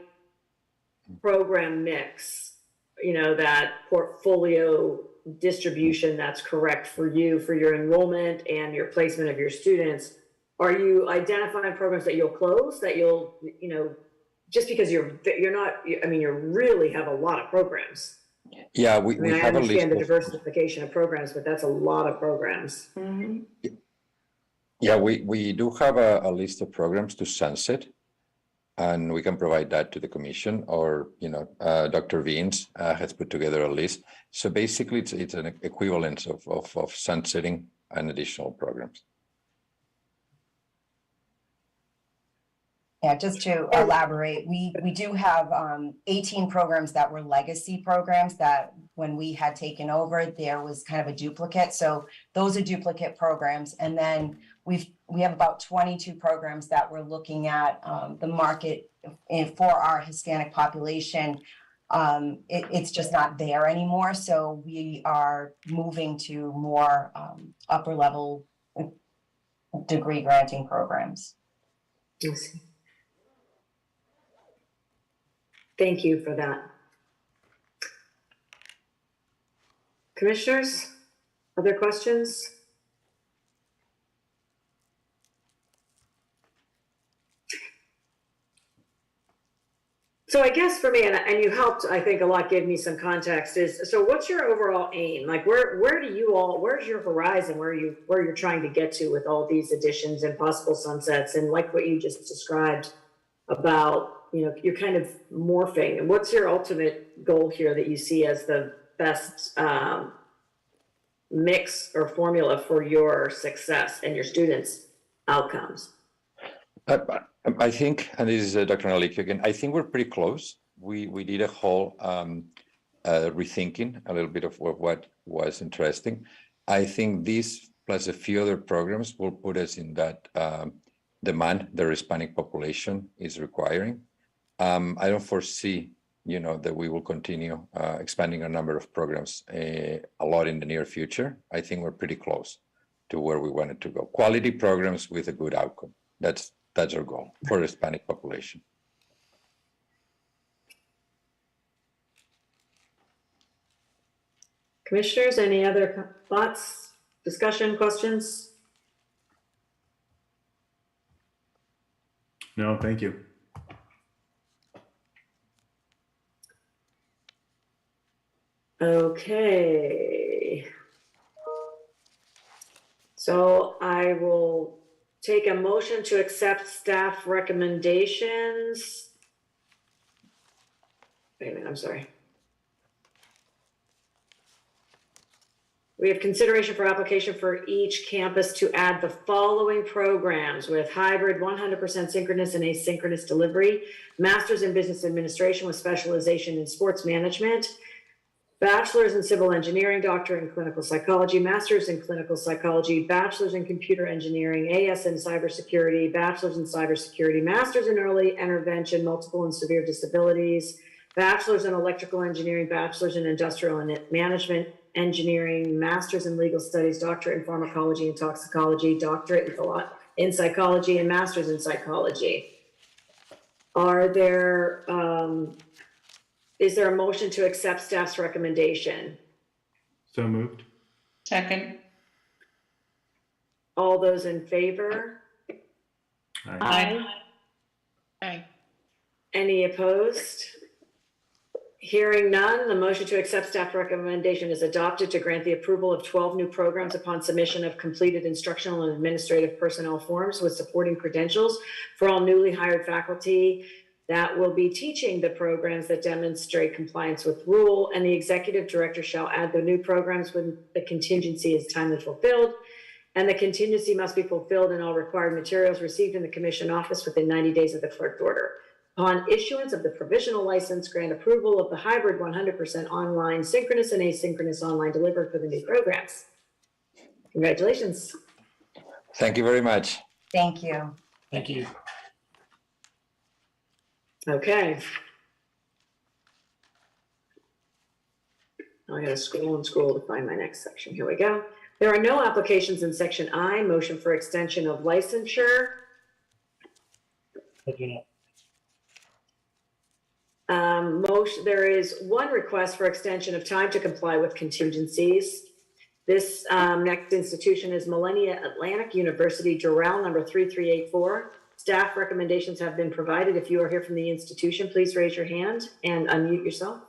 program mix, that portfolio distribution that's correct for you, for your enrollment and your placement of your students, are you identifying programs that you'll close, that you'll, just because you really have a lot of programs? Yeah, we have a list. I understand the diversification of programs, but that's a lot of programs. Mm-hmm. Yeah, we do have a list of programs to sunset, and we can provide that to the commission, or Dr. Veens has put together a list. So basically, it's an equivalence of sunsetting and additional programs. Yeah, just to elaborate, we do have 18 programs that were legacy programs that when we had taken over, there was kind of a duplicate. So those are duplicate programs. And then we have about 22 programs that we're looking at the market for our Hispanic population. It's just not there anymore. So we are moving to more upper level degree granting programs. Yes. Thank you for that. Commissioners, other questions? So I guess for me, and you helped, I think a lot, give me some context, is, so what's your overall aim? Like where's your horizon, where you're trying to get to with all these additions and possible sunsets, and like what you just described about, you're kind of morphing, and what's your ultimate goal here that you see as the best mix or formula for your success and your students' outcomes? I think, and this is Dr. Nalik again, I think we're pretty close. We did a whole rethinking a little bit of what was interesting. I think this plus a few other programs will put us in that demand the Hispanic population is requiring. I don't foresee, that we will continue expanding our number of programs a lot in the near future. I think we're pretty close to where we wanted to go. Quality programs with a good outcome. That's our goal for the Hispanic population. Commissioners, any other thoughts, discussion, questions? No, thank you. Okay. So I will take a motion to accept staff recommendations. Wait a minute, I'm sorry. We have consideration for application for each campus to add the following programs with hybrid 100% synchronous and asynchronous delivery, master's in business administration with specialization in sports management, bachelor's in civil engineering, doctorate in clinical psychology, master's in clinical psychology, bachelor's in computer engineering, AS in cybersecurity, bachelor's in cybersecurity, master's in early intervention, multiple and severe disabilities, bachelor's in electrical engineering, bachelor's in industrial management, engineering, master's in legal studies, doctorate in pharmacology and toxicology, doctorate in psychology, and master's in psychology. Is there a motion to accept staff's recommendation? So moved. Second. All those in favor? Aye. Aye. Any opposed? Hearing none, the motion to accept staff recommendation is adopted to grant the approval of 12 new programs upon submission of completed instructional and administrative personnel forms with supporting credentials for all newly hired faculty that will be teaching the programs that demonstrate compliance with rule, and the executive director shall add the new programs when the contingency is timely fulfilled, and the contingency must be fulfilled in all required materials received in the commission office within 90 days of the clerk's order. Upon issuance of the provisional license, grant approval of the hybrid 100% online, synchronous and asynchronous online delivered for the new programs. Congratulations. Thank you very much. Thank you. Thank you. Okay. Now I gotta scroll and scroll to find my next section. Here we go. There are no applications in section I, motion for extension of licensure. I do not. There is one request for extension of time to comply with contingencies. This next institution is Millennia Atlantic University Doral, number 3384. Staff recommendations have been provided. If you are here from the institution, please raise your hand and unmute yourself.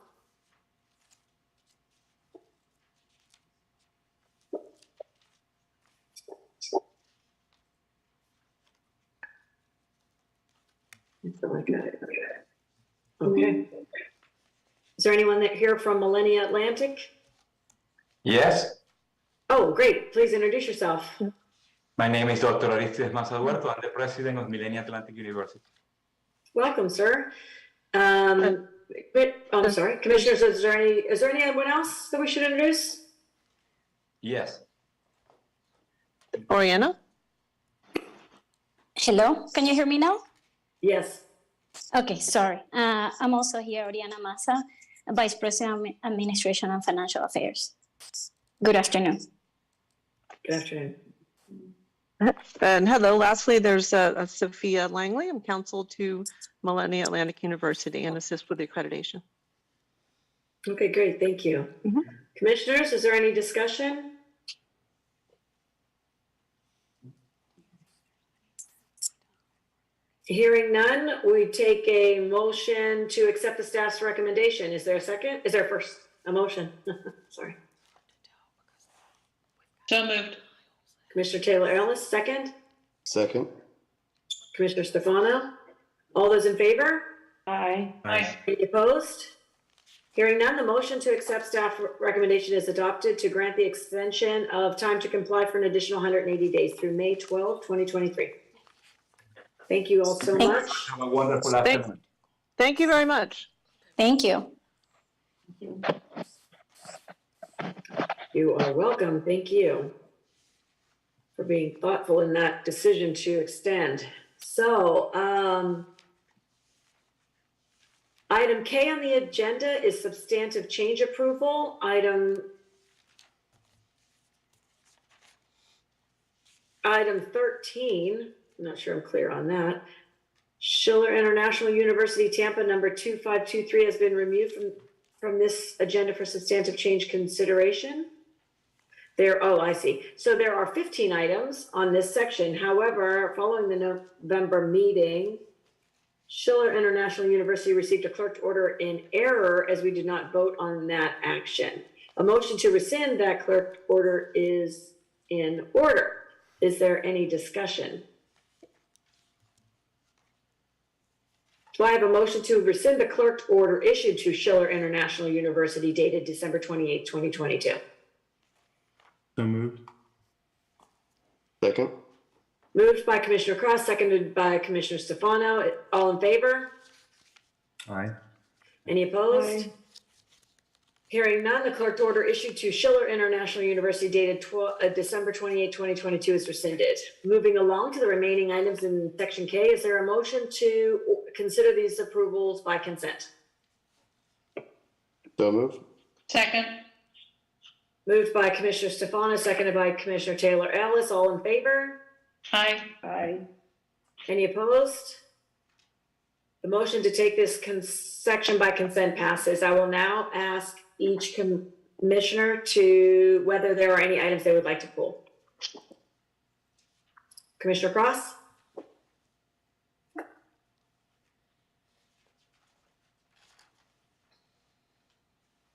I feel like okay. Is there anyone that here from Millennia Atlantic? Yes, Oh, great. Please introduce yourself. my name is Dr. Aristides Maza Duerto. I'm the president of Millennium Atlantic University. Welcome, sir. I'm sorry, commissioners. Is there anyone else that we should introduce? Yes. Oriana? Hello, can you hear me now? Yes. Okay, sorry. I'm also here, Oriana Massa, Vice President of Administration and Financial Affairs. Good afternoon. Good afternoon. And hello, lastly, there's Sophia Langley. I'm counsel to Millennia Atlantic University and assist with the accreditation. Okay, great. Thank you. Commissioners, is there any discussion? Hearing none, we take a motion to accept the staff's recommendation. Is there a second? Is there first a motion? Sorry. So moved. Commissioner Taylor Ellis, second. Second. Commissioner Stefano. All those in favor? Aye. Aye. Any opposed? Hearing none, the motion to accept staff recommendation is adopted to grant the extension of time to comply for an additional 180 days through May 12, 2023. Thank you all so much. Have a wonderful afternoon. Thank you very much. Thank you. You are welcome. Thank you for being thoughtful in that decision to extend. So, item K on the agenda is substantive change approval. Item 13, I'm not sure I'm clear on that. Schiller International University, Tampa, number 2523 has been removed from this agenda for substantive change consideration. I see. So there are 15 items on this section. However, following the November meeting, Schiller International University received a clerk's order in error as we did not vote on that action. A motion to rescind that clerk's order is in order. Is there any discussion? Do I have a motion to rescind the clerk's order issued to Schiller International University dated December 28, 2022? So moved. Second. Moved by Commissioner Cross, seconded by Commissioner Stefano. All in favor? Aye. Any opposed? Aye. Hearing none, the clerk's order issued to Schiller International University dated December 28, 2022 is rescinded. Moving along to the remaining items in section K, is there a motion to consider these approvals by consent? So moved. Second. Moved by Commissioner Stefano, seconded by Commissioner Taylor Ellis. All in favor? Aye. Aye. Any opposed? The motion to take this section by consent passes. I will now ask each commissioner to whether there are any items they would like to pull. Commissioner Cross?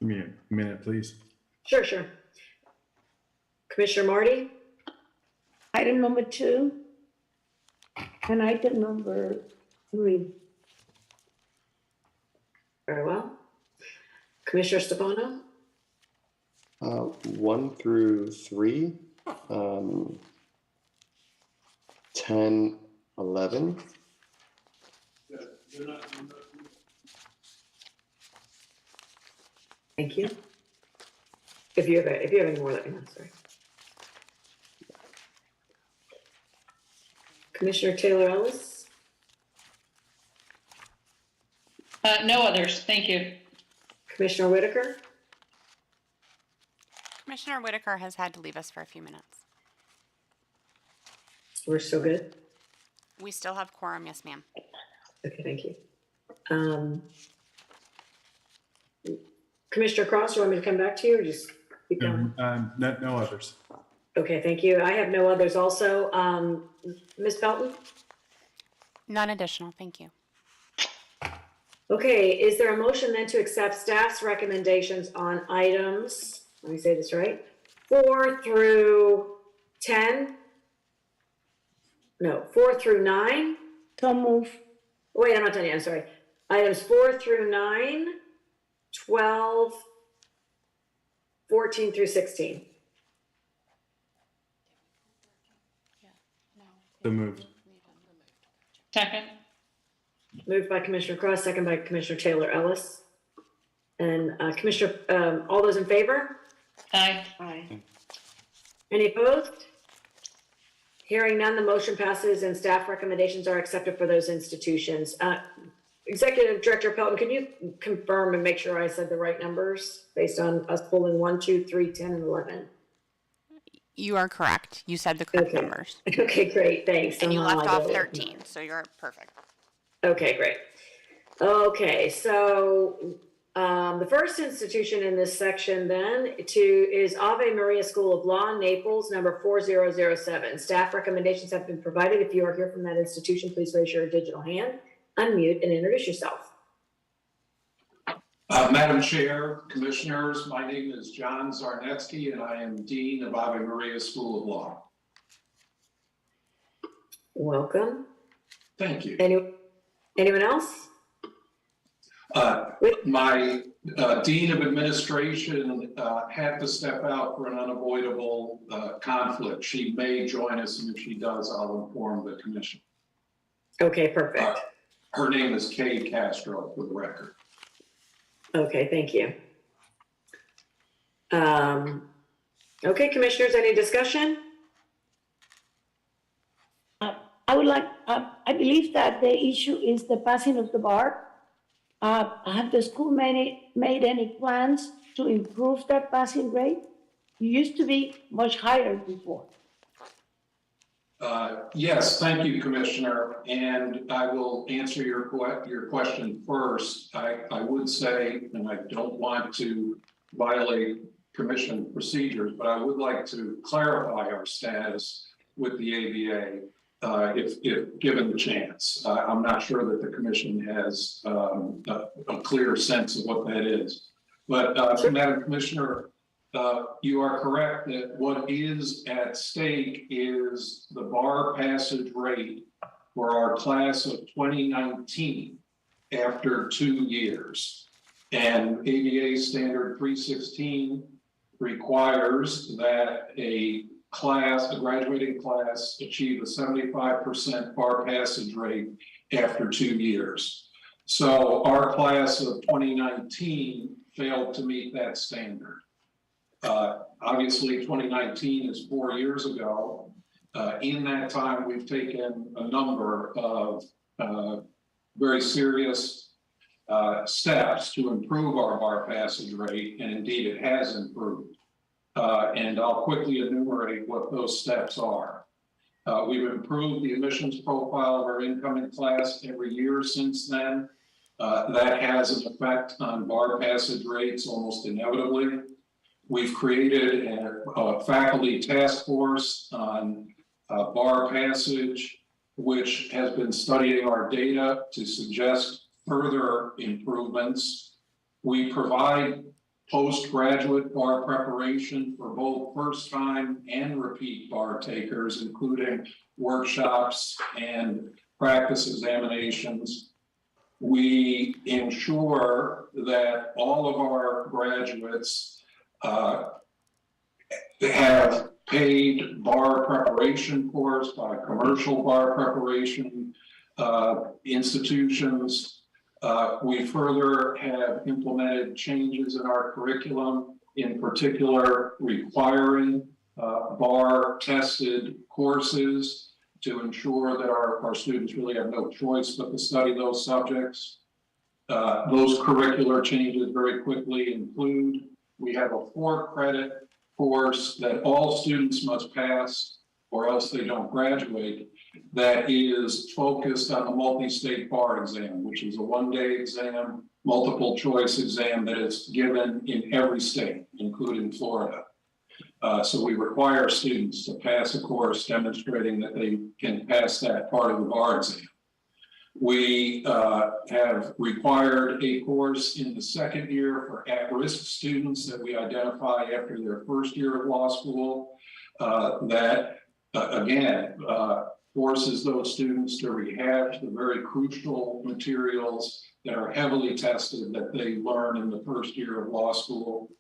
Give me a minute, please. Sure. Commissioner Marty? Item number 2 and item number 3. Very well. Commissioner Stefano? 1 through 3, 10, 11. Thank you. If you have any more, let me know, sorry. Commissioner Taylor Ellis? No others, thank you. Commissioner Whitaker? Commissioner Whitaker has had to leave us for a few minutes. We're still good? We still have quorum, yes, ma'am. Okay, thank you. Commissioner Cross, you want me to come back to you or just keep going? No others. Okay, thank you. I have no others also. Ms. Pelton? None additional, thank you. Okay, is there a motion then to accept staff's recommendations on items, let me say this right, 4 through 10? No, 4 through 9? So move. Wait, I'm not done yet, I'm sorry. Items 4 through 9, 12, 14 through 16. So moved. Second. Moved by Commissioner Cross, second by Commissioner Taylor Ellis. And Commissioner, all those in favor? Aye. Aye. Any opposed? Hearing none, the motion passes and staff recommendations are accepted for those institutions. Executive Director Pelton, can you confirm and make sure I said the right numbers based on us pulling 1, 2, 3, 10, and 11? You are correct. You said the correct Okay. numbers. Okay, great, thanks. And you Somehow left I off go- 13, so you're perfect. Okay, great. Okay, so the first institution in this section then is Ave Maria School of Law, Naples, number 4007. Staff recommendations have been provided. If you are here from that institution, please raise your digital hand, unmute, and introduce yourself. Madam Chair, Commissioners, my name is John Zarnetsky, and I am Dean of Ave Maria School of Law. Welcome. Thank you. Anyone else? My Dean of Administration had to step out for an unavoidable conflict. She may join us, and if she does, I'll inform the Commission. Okay, perfect. Her name is Kay Castro, for the record. Okay, thank you. Okay, Commissioners, any discussion? I would like, I believe that the issue is the passing of the bar. Have the school made any plans to improve that passing rate? It used to be much higher before. Yes, thank you, Commissioner. And I will answer your question first. I would say, and I don't want to violate Commission procedures, but I would like to clarify our status with the ABA. If given the chance. I'm not sure that the Commission has a clear sense of what that is. But Madam Commissioner, you are correct that what is at stake is the bar passage rate for our class of 2019 after 2 years. And ABA Standard 316 requires that a graduating class achieve a 75% bar passage rate after 2 years. So our class of 2019 failed to meet that standard. Obviously 2019 is 4 years ago. In that time, we've taken a number of very serious steps to improve our bar passage rate, and indeed it has improved. and I'll quickly enumerate what those steps are. We've improved the admissions profile of our incoming class every year since then. That has an effect on bar passage rates almost inevitably. We've created a faculty task force on bar passage, which has been studying our data to suggest further improvements. We provide postgraduate bar preparation for both first-time and repeat bar takers, including workshops and practice examinations. We ensure that all of our graduates have paid bar preparation course by commercial bar preparation institutions. We further have implemented changes in our curriculum, in particular requiring bar tested courses to ensure that our students really have no choice but to study those subjects. Those curricular changes very quickly include, we have a 4-credit course that all students must pass or else they don't graduate, that is focused on the multi-state bar exam, which is a 1-day exam, multiple choice exam that is given in every state, including Florida. So we require students to pass a course demonstrating that they can pass that part of the bar exam. We have required a course in the second year for at-risk students that we identify after their first year of law school that, again, forces those students to rehash the very crucial materials that are heavily tested that they learn in the first year of law school.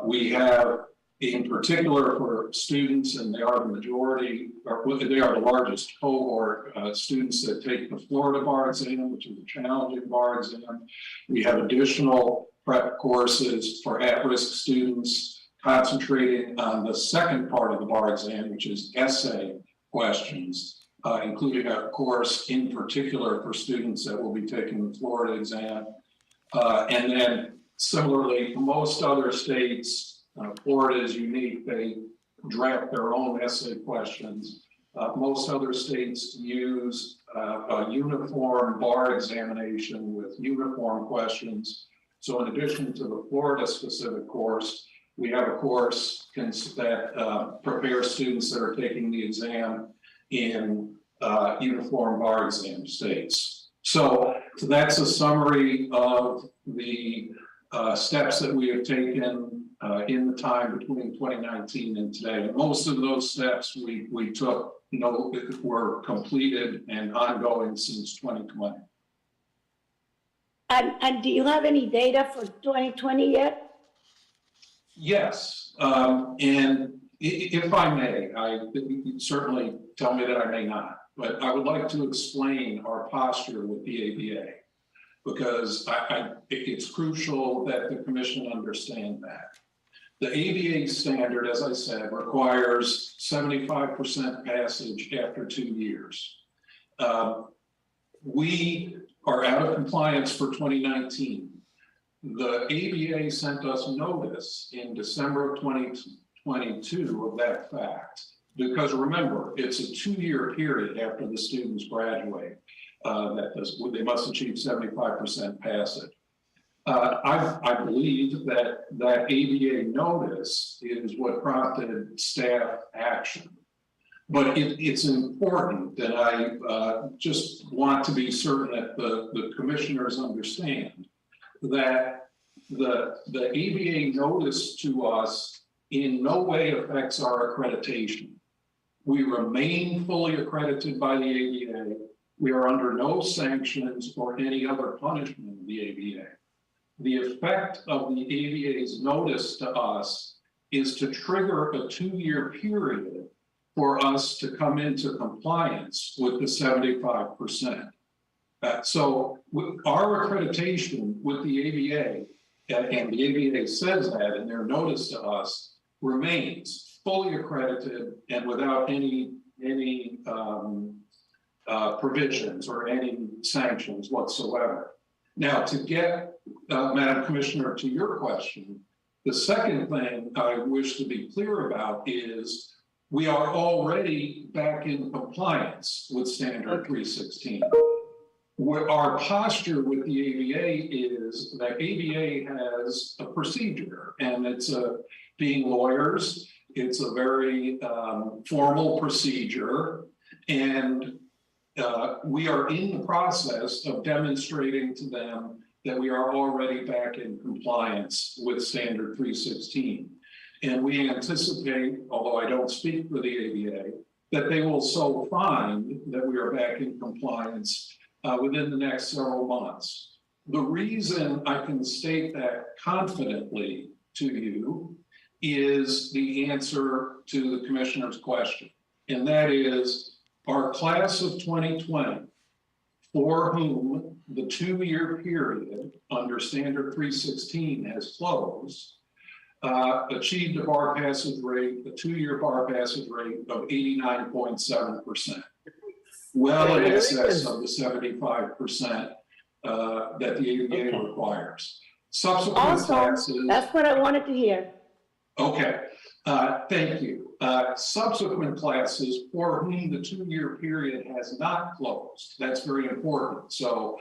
We have, in particular for students, and they are the majority, or they are the largest cohort, students that take the Florida bar exam, which is a challenging bar exam. We have additional prep courses for at-risk students, concentrating on the second part of the bar exam, which is essay questions, including a course in particular for students that will be taking the Florida exam. And then similarly, most other states, Florida is unique, they draft their own essay questions. Most other states use a uniform bar examination with uniform questions. So in addition to the Florida specific course, we have a course that prepares students that are taking the exam in uniform bar exam states. So that's a summary of the steps that we have taken in the time between 2019 and today. Most of those steps we took, were completed and ongoing since 2020. And do you have any data for 2020 yet? Yes, and if I may, you certainly tell me that I may not, but I would like to explain our posture with the ABA, because it's crucial that the commission understand that. The ABA standard, as I said, requires 75% passage after 2 years. We are out of compliance for 2019. The ABA sent us notice in December of 2022 of that fact, because remember, it's a 2-year period after the students graduate they must achieve 75% passage. I believe that ABA notice is what prompted staff action. But it's important that I just want to be certain that the commissioners understand that the ABA notice to us in no way affects our accreditation. We remain fully accredited by the ABA. We are under no sanctions or any other punishment of the ABA. The effect of the ABA's notice to us is to trigger a 2-year period for us to come into compliance with the 75%. So our accreditation with the ABA, and the ABA says that in their notice to us, remains fully accredited and without any provisions or any sanctions whatsoever. Now, to get, Madam Commissioner, to your question, The second thing I wish to be clear about is we are already back in compliance with Standard 316. What our posture with the ABA is that ABA has a procedure, and it's being lawyers, it's a very formal procedure, and we are in the process of demonstrating to them that we are already back in compliance with Standard 316. And we anticipate, although I don't speak for the ABA, that they will so find that we are back in compliance within the next several months. The reason I can state that confidently to you is the answer to the commissioner's question. And that is our class of 2020, for whom the 2-year period under Standard 316 has closed, achieved a bar passage rate, a 2-year bar passage rate of 89.7%, well in excess of the 75% that the ABA requires. Subsequent classes. That's what I wanted to hear. Okay, thank you. Subsequent classes for whom the 2-year period has not closed, that's very important. So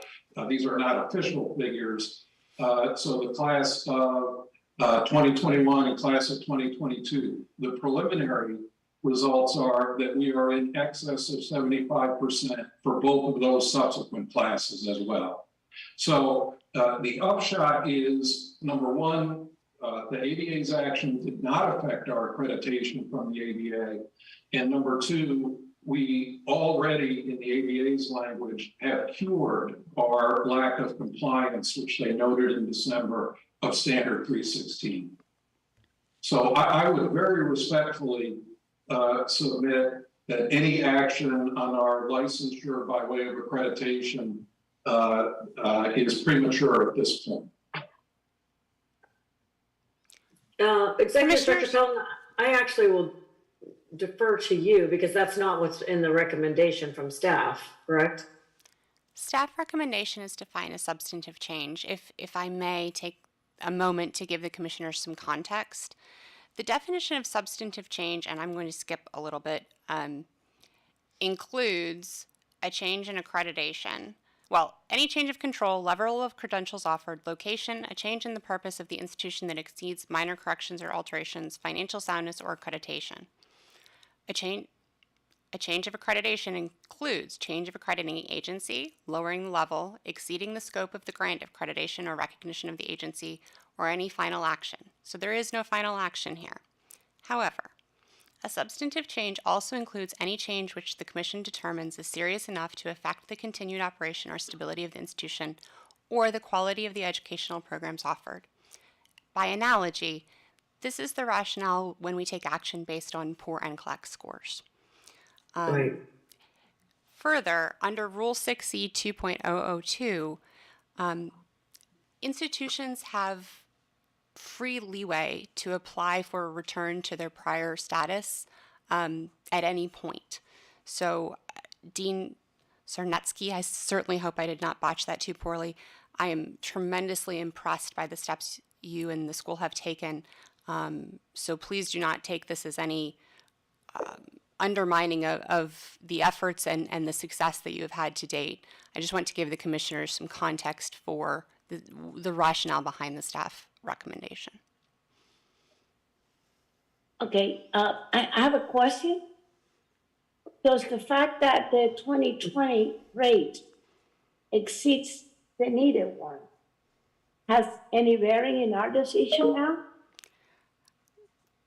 these are not official figures. So the class of 2021 and class of 2022, the preliminary results are that we are in excess of 75% for both of those subsequent classes as well. So the upshot is, number one, the ABA's action did not affect our accreditation from the ABA. And number two, we already, in the ABA's language, have cured our lack of compliance, which they noted in December, of Standard 316. So I would very respectfully submit that any action on our licensure by way of accreditation is premature at this point. Executive Director Pelton, I actually will defer to you because that's not what's in the recommendation from staff, correct? Staff recommendation is to find a substantive change. If I may take a moment to give the commissioners some context. The definition of substantive change, and I'm going to skip a little bit, includes a change in accreditation. Well, any change of control, level of credentials offered, location, a change in the purpose of the institution that exceeds minor corrections or alterations, financial soundness, or accreditation. A change of accreditation includes change of accrediting agency, lowering the level, exceeding the scope of the grant of accreditation or recognition of the agency, or any final action. So there is no final action here. However, a substantive change also includes any change which the Commission determines is serious enough to affect the continued operation or stability of the institution or the quality of the educational programs offered. By analogy, this is the rationale when we take action based on poor NCLEX scores. Right. Further, under Rule 6E 2.002, institutions have free leeway to apply for a return to their prior status at any point. So, Dean Sarnetsky, I certainly hope I did not botch that too poorly. I am tremendously impressed by the steps you and the school have taken. So please do not take this as any undermining of the efforts and the success that you have had to date. I just want to give the commissioners some context for the rationale behind the staff recommendation. Okay, I have a question. Does the fact that the 2020 rate exceeds the needed one has any bearing in our decision now?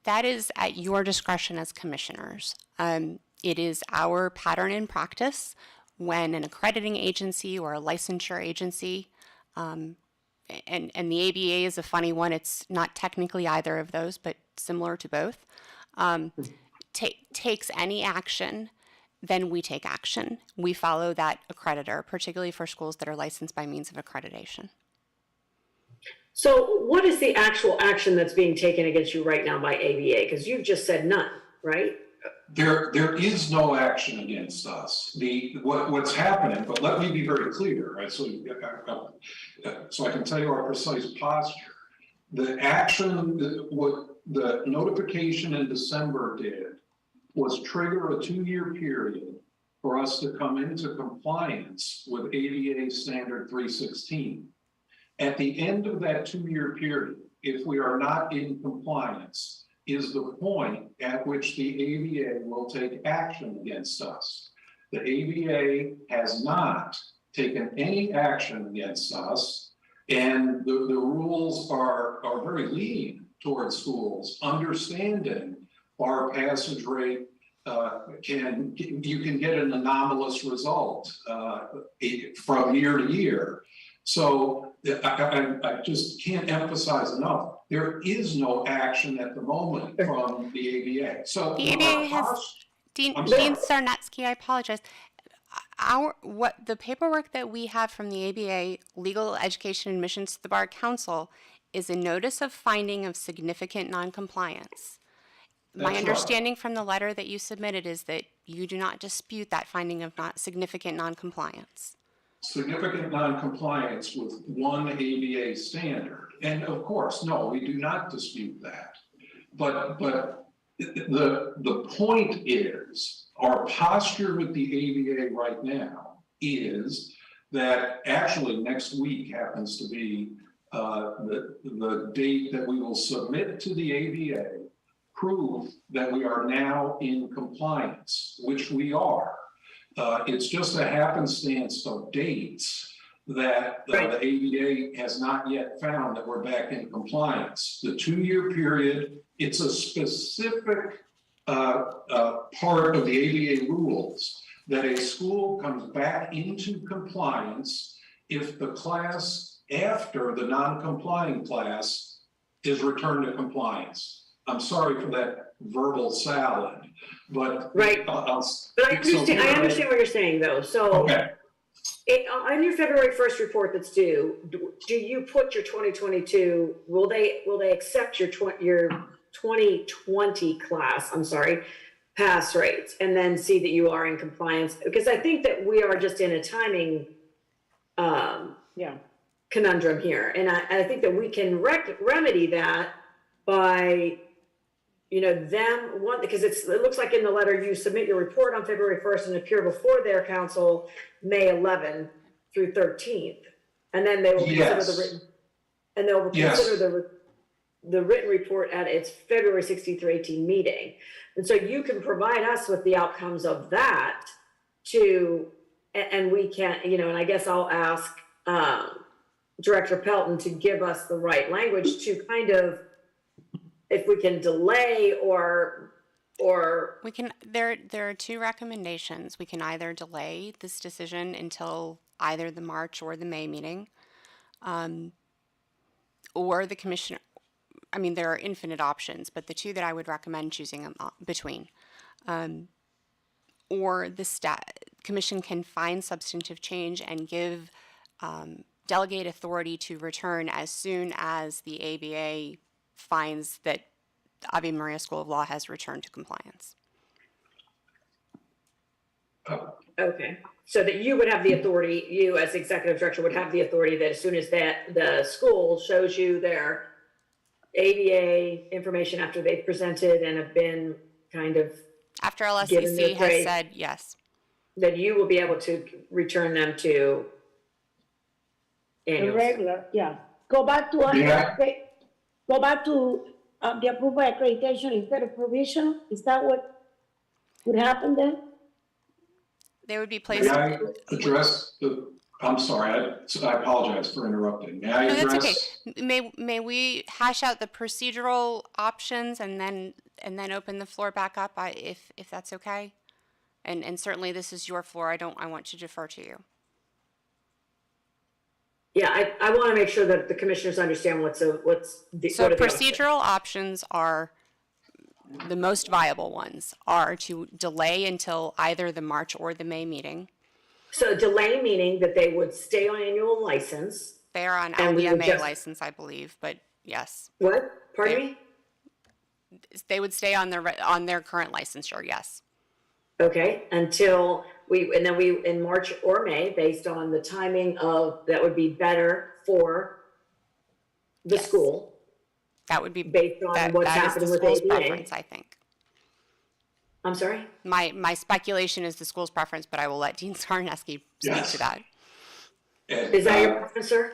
That is at your discretion as commissioners. It is our pattern in practice when an accrediting agency or a licensure agency, and the ABA is a funny one, it's not technically either of those, but similar to both, takes any action, then we take action. We follow that accreditor, particularly for schools that are licensed by means of accreditation. So what is the actual action that's being taken against you right now by ABA? Because you've just said none, right? There is no action against us. What's happening, but let me be very clear, right? So I can tell you our precise posture. the action, what the notification in December did was trigger a 2-year period for us to come into compliance with ABA Standard 316. At the end of that 2-year period, if we are not in compliance, is the point at which the ABA will take action against us. The ABA has not taken any action against us, and the rules are very lenient towards schools, understanding bar passage rate you can get an anomalous result from year to year. So I just can't emphasize enough, there is no action at the moment from the ABA. So the ABA has, Dean Sarnetsky, I apologize. The paperwork that we have from the ABA, Legal Education Admissions to the Bar Council, is a notice of finding of significant noncompliance. My understanding from the letter that you submitted is that you do not dispute that finding of significant noncompliance. Significant noncompliance with one ABA standard. And of course, no, we do not dispute that. But the point is, our posture with the ABA right now is that actually next week happens to be the date that we will submit to the ABA proof that we are now in compliance, which we are. It's just a happenstance of dates that the ABA has not yet found that we're back in compliance. The 2-year period, it's a specific part of the ABA rules that a school comes back into compliance if the class after the non-compliant class is returned to compliance. I'm sorry for that verbal salad, but but I understand what you're saying, though. So, on your February 1st report that's due, do you put your 2022? Will they accept your 2020 class? I'm sorry, pass rates, and then see that you are in compliance? Because I think that we are just in a timing, conundrum here, and I think that we can remedy that by, because it looks like in the letter you submit your report on February 1st and appear before their council May 11th through 13th, and then they will consider the written, and they will consider the written report at its February 16th through 18th meeting, and so you can provide us with the outcomes of that and we can, and I guess I'll ask Director Pelton to give us the right language to kind of, if we can delay or we can, there are 2 recommendations. We can either delay this decision until either the March or the May meeting, or the commission. I mean, there are infinite options, but the 2 that I would recommend choosing between, or the commission can find substantive change and give delegate authority to return as soon as the ABA finds that Ave Maria School of Law has returned to compliance. Okay, so that you would have the authority, you as executive director would have the authority that as soon as the school shows you their ABA information after they've presented and have been kind of after LSCC has said yes, that you will be able to return them to annuals. Regular, Go back to the approval accreditation instead of provisional. Is that what would happen then? They would be placed. May I address I'm sorry, I apologize for interrupting. May I address? No, that's okay. May we hash out the procedural options and then open the floor back up, if that's okay? And certainly this is your floor. I want to defer to you. Yeah, I want to make sure that the commissioners understand what's the procedural options are the most viable ones are to delay until either the March or the May meeting. So delay meaning that they would stay on annual license. They are on LBMA license, I believe, but yes. What? Pardon me? They would stay on their current licensure, yes. Okay, until we in March or May, based on the timing of that would be better for the school. That would be based on that, what's that is happening the with school's ABA. preference, I think. I'm sorry? My speculation is the school's preference, but I will let Dean Skarneski speak to that. Is that your preference, sir?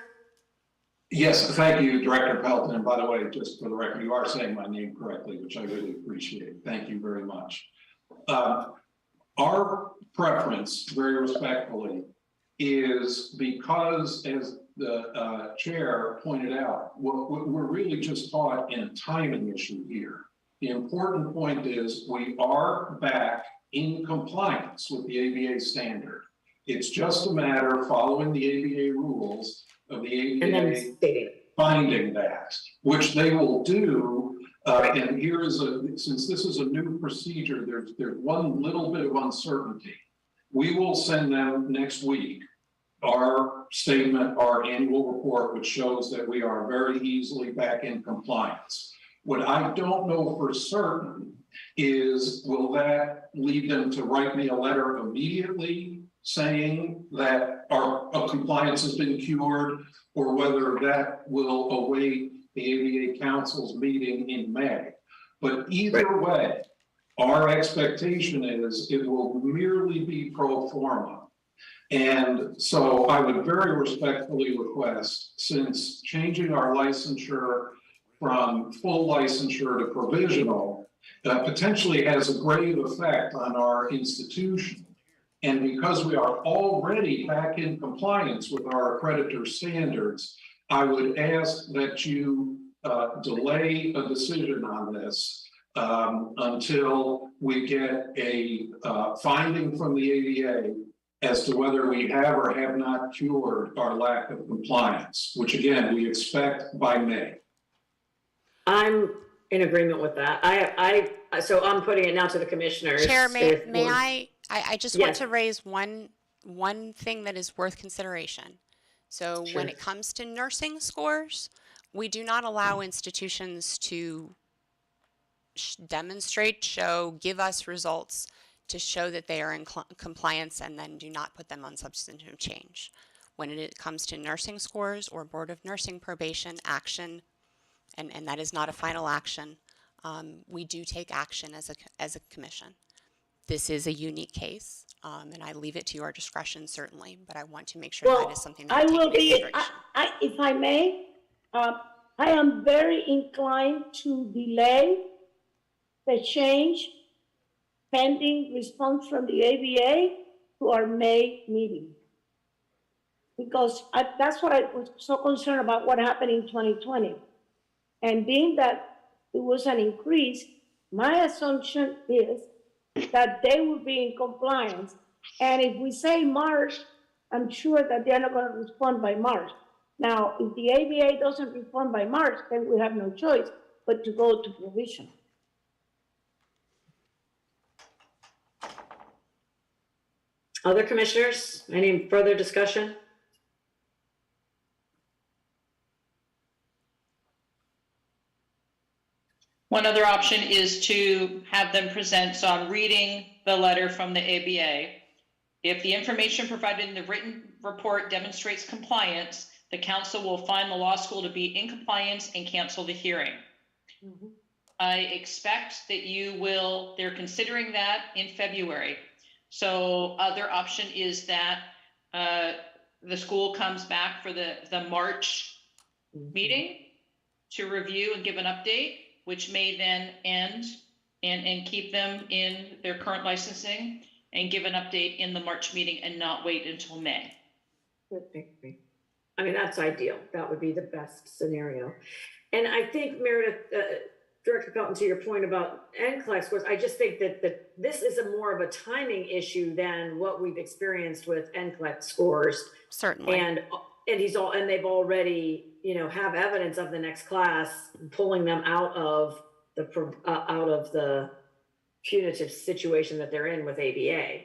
Yes, thank you, Director Pelton. And by the way, just for the record, you are saying my name correctly, which I really appreciate. Thank you very much. Our preference, very respectfully, is because, as the chair pointed out, we're really just caught in a timing issue here. The important point is we are back in compliance with the ABA standard. It's just a matter of following the ABA rules of the ABA finding that, which they will do. And here is since this is a new procedure, there's one little bit of uncertainty. We will send them next week our statement, our annual report, which shows that we are very easily back in compliance. What I don't know for certain is, will that lead them to write me a letter immediately saying that our compliance has been cured, or whether that will await the ABA Council's meeting in May. But either way, our expectation is it will merely be pro forma. And so I would very respectfully request, since changing our licensure from full licensure to provisional potentially has a grave effect on our institution. And because we are already back in compliance with our accreditor standards, I would ask that you delay a decision on this until we get a finding from the ABA as to whether we have or have not cured our lack of compliance, which again, we expect by May. I'm in agreement with that. So I'm putting it now to the commissioners. Chair, may I just want Yes. to raise one thing that is worth consideration. So Sure. when it comes to nursing scores, we do not allow institutions to demonstrate, give us results to show that they are in compliance and then do not put them on substantive change. When it comes to nursing scores or Board of Nursing probation action, and that is not a final action, we do take action as a commission. This is a unique case, and I leave it to your discretion certainly, but I want to make sure that is something that I you will take into be, consideration. if I may, I am very inclined to delay the change pending response from the ABA to our May meeting. Because that's what I was so concerned about what happened in 2020. And being that it was an increase, my assumption is that they will be in compliance. And if we say March, I'm sure that they're not going to respond by March. Now, if the ABA doesn't respond by March, then we have no choice but to go to provision. Other commissioners, any further discussion? One other option is to have them present, so I'm reading the letter from the ABA. If the information provided in the written report demonstrates compliance, the council will find the law school to be in compliance and cancel the hearing. Mm-hmm. I expect that they're considering that in February. So other option is that the school comes back for the March meeting to review and give an update, which may then end and keep them in their current licensing and give an update in the March meeting and not wait until May. I mean, that's ideal. That would be the best scenario. And I think, Meredith, Director Pelton, to your point about NCLEX scores, I just think that this is more of a timing issue than what we've experienced with NCLEX scores. Certainly. And they've already, have evidence of the next class pulling them out of the punitive situation that they're in with ABA.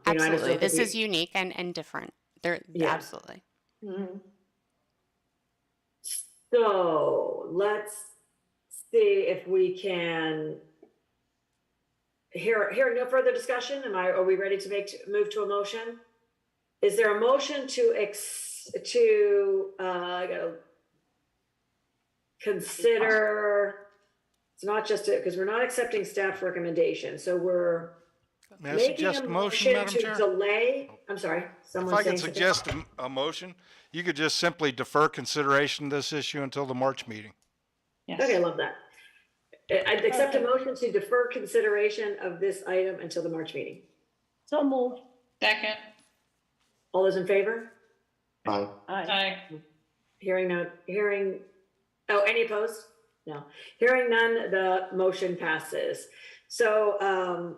Absolutely. This is unique and different. Absolutely. Mm-hmm. So let's see if we can hear no further discussion. Are we ready to move to a motion? Is there a motion consider, it's not just, because we're not accepting staff recommendation, so we're May I making suggest a a motion, motion Madam to Chair? delay, I'm sorry, If someone I saying could something. suggest a motion, you could just simply defer consideration of this issue until the March meeting. Okay, I love that. I'd accept a motion to defer consideration of this item until the March meeting. So moved. Second. All those in favor? Aye. Aye. Any opposed? No. Hearing none, the motion passes. So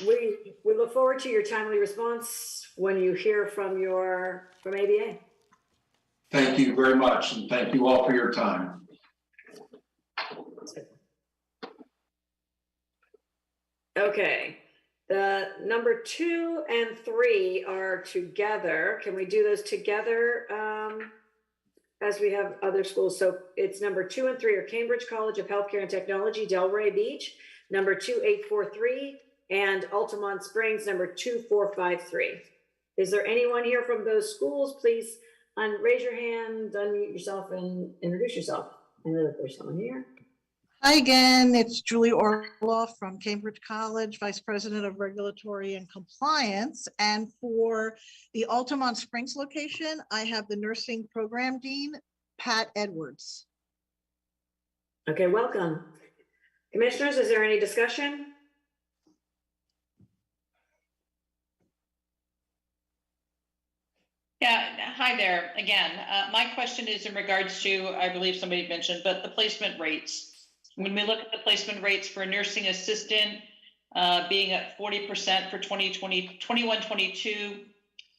we look forward to your timely response when you hear from ABA. Thank you very much, and thank you all for your time. Okay, the number 2 and 3 are together. Can we do those together as we have other schools? So it's number 2 and 3 are Cambridge College of Healthcare and Technology, Delray Beach, number 2843, and Altamont Springs, number 2453. Is there anyone here from those schools? Please raise your hand, unmute yourself, and introduce yourself. I know that there's someone here. Hi again, it's Julie Orloff from Cambridge College, Vice President of Regulatory and Compliance. And for the Altamont Springs location, I have the Nursing Program Dean, Pat Edwards. Okay, welcome. Commissioners, is there any discussion? Yeah, hi there again. My question is in regards to, I believe somebody mentioned, but the placement rates. When we look at the placement rates for a nursing assistant being at 40% for 21-22,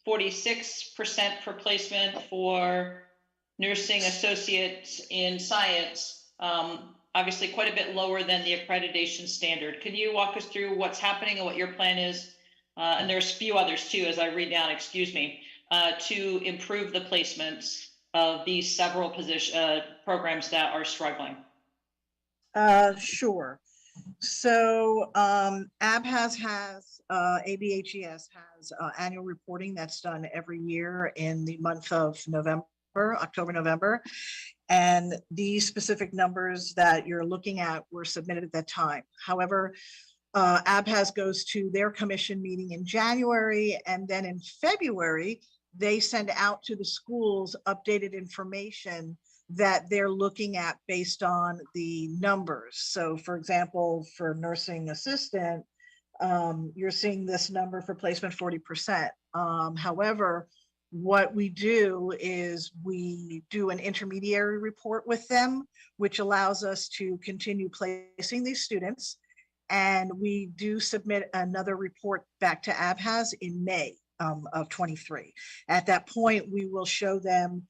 46% for placement for nursing associates in science, obviously quite a bit lower than the accreditation standard. Can you walk us through what's happening and what your plan is? And there's a few others too, as I read down, excuse me, to improve the placements of these several programs that are struggling. Sure. So ABHES has, ABHES has annual reporting that's done every year in the month of November, October, November. And these specific numbers that you're looking at were submitted at that time. However, ABHES goes to their commission meeting in January, and then in February, they send out to the schools updated information that they're looking at based on the numbers. So for example, for nursing assistant, you're seeing this number for placement 40%. However, what we do is we do an intermediary report with them, which allows us to continue placing these students. And we do submit another report back to ABHES in May of 23. At that point, we will show them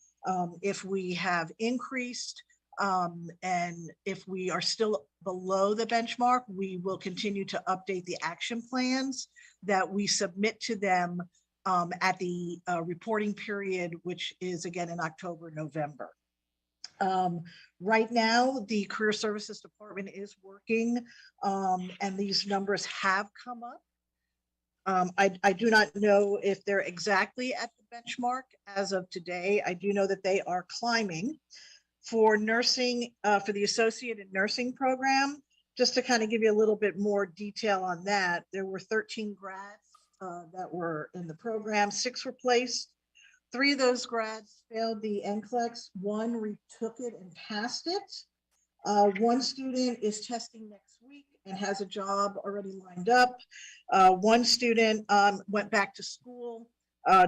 if we have increased and if we are still below the benchmark, we will continue to update the action plans that we submit to them at the reporting period, which is again in October, November. Right now, the Career Services Department is working and these numbers have come up. I do not know if they're exactly at the benchmark as of today. I do know that they are climbing. For nursing, for the associate in nursing program, just to kind of give you a little bit more detail on that, there were 13 grads that were in the program, 6 were placed. 3 of those grads failed the NCLEX, 1 retook it and passed it. 1 student is testing next week and has a job already lined up. 1 student went back to school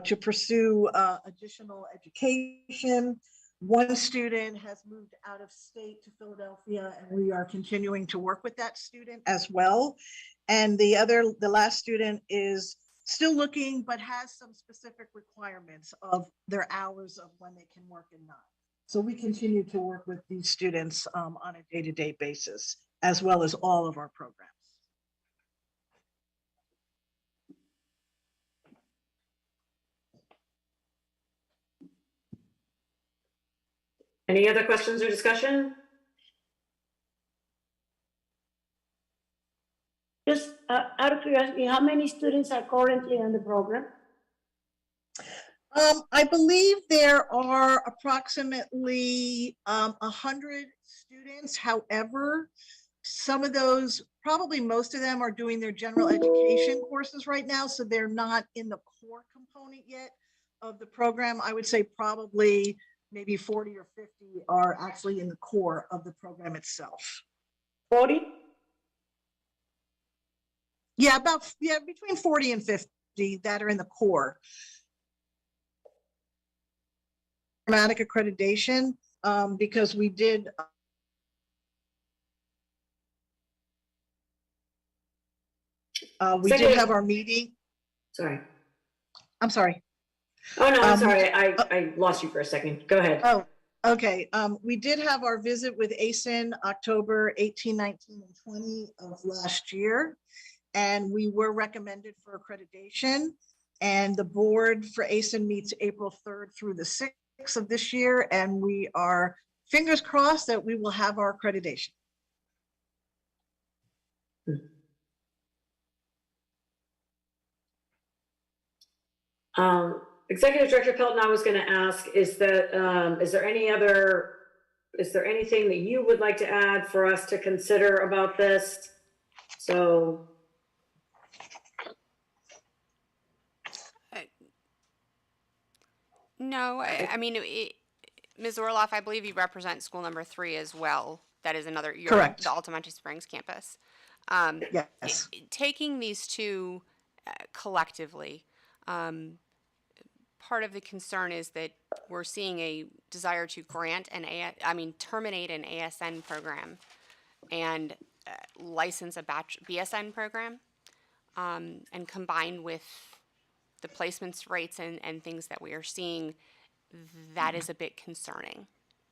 to pursue additional education. 1 student has moved out of state to Philadelphia, and we are continuing to work with that student as well. And the last student is still looking, but has some specific requirements of their hours of when they can work and not. So we continue to work with these students on a day-to-day basis, as well as all of our programs. Any other questions or discussion? Just out of curiosity, how many students are currently in the program? I believe there are approximately 100 students. However, some of those, probably most of them are doing their general education courses right now, so they're not in the core component yet of the program. I would say probably maybe 40 or 50 are actually in the core of the program itself. 40? Yeah, between 40 and 50 that are in the core. Dramatic accreditation, because we did have our meeting. Sorry. I'm sorry. Oh, no, I'm sorry. I lost you for a second. Go ahead. Oh, okay. We did have our visit with ASIN October 18, 19, and 20 of last year, and we were recommended for accreditation. And the board for ASIN meets April 3rd through the 6th of this year, and we are fingers crossed that we will have our accreditation. Executive Director Pelton, I was going to ask, is there anything that you would like to add for us to consider about this? So. No, I mean, Ms. Orloff, I believe you represent school number 3 as well. That is another, correct, the Altamonte Springs campus. Yes. Taking these two collectively, part of the concern is that we're seeing a desire to terminate an ASN program and license a BSN program, and combined with the placements rates and things that we are seeing, that is a bit concerning.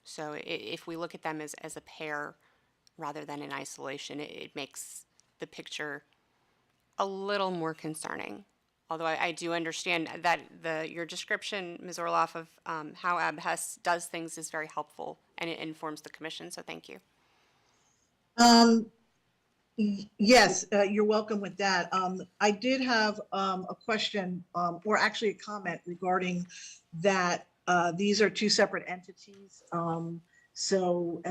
So if we look at them as a pair rather than in isolation, it makes the picture a little more concerning. Although I do understand that your description, Ms. Orloff, of how ABHES does things is very helpful, and it informs the commission, so thank you. Yes, you're welcome with that. I did have a question, or actually a comment regarding that. These are two separate entities. And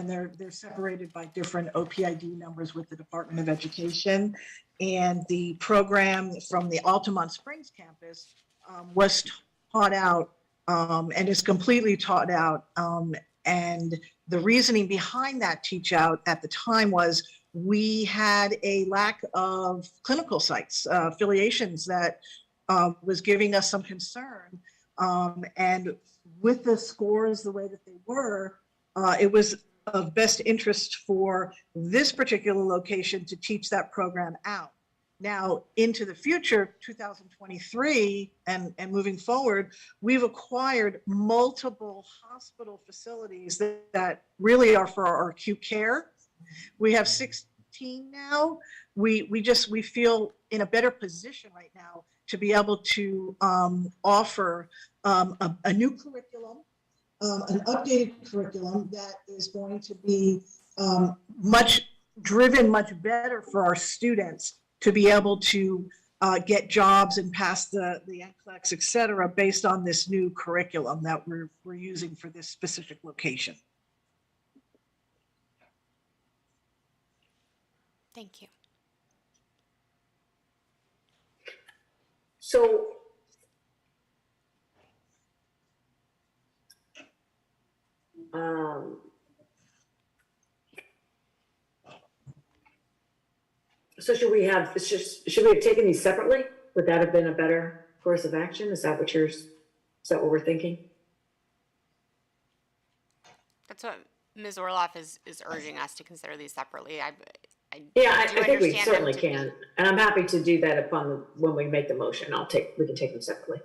they're separated by different OPID numbers with the Department of Education. And the program from the Altamont Springs campus was taught out and is completely taught out. And the reasoning behind that teach out at the time was we had a lack of clinical sites, affiliations that was giving us some concern. And with the scores the way that they were, it was of best interest for this particular location to teach that program out. Now, into the future, 2023 and moving forward, we've acquired multiple hospital facilities that really are for our acute care. We have 16 now. We feel in a better position right now to be able to offer a new curriculum, an updated curriculum that is going to be much better for our students to be able to get jobs and pass the NCLEX, et cetera, based on this new curriculum that we're using for this specific location. Thank you. So should we have taken these separately? Would that have been a better course of action? Is that what we're thinking? That's what Ms. Orloff is urging us to consider these separately. I think we certainly can, and I'm happy to do that when we make the motion. We can take them separately.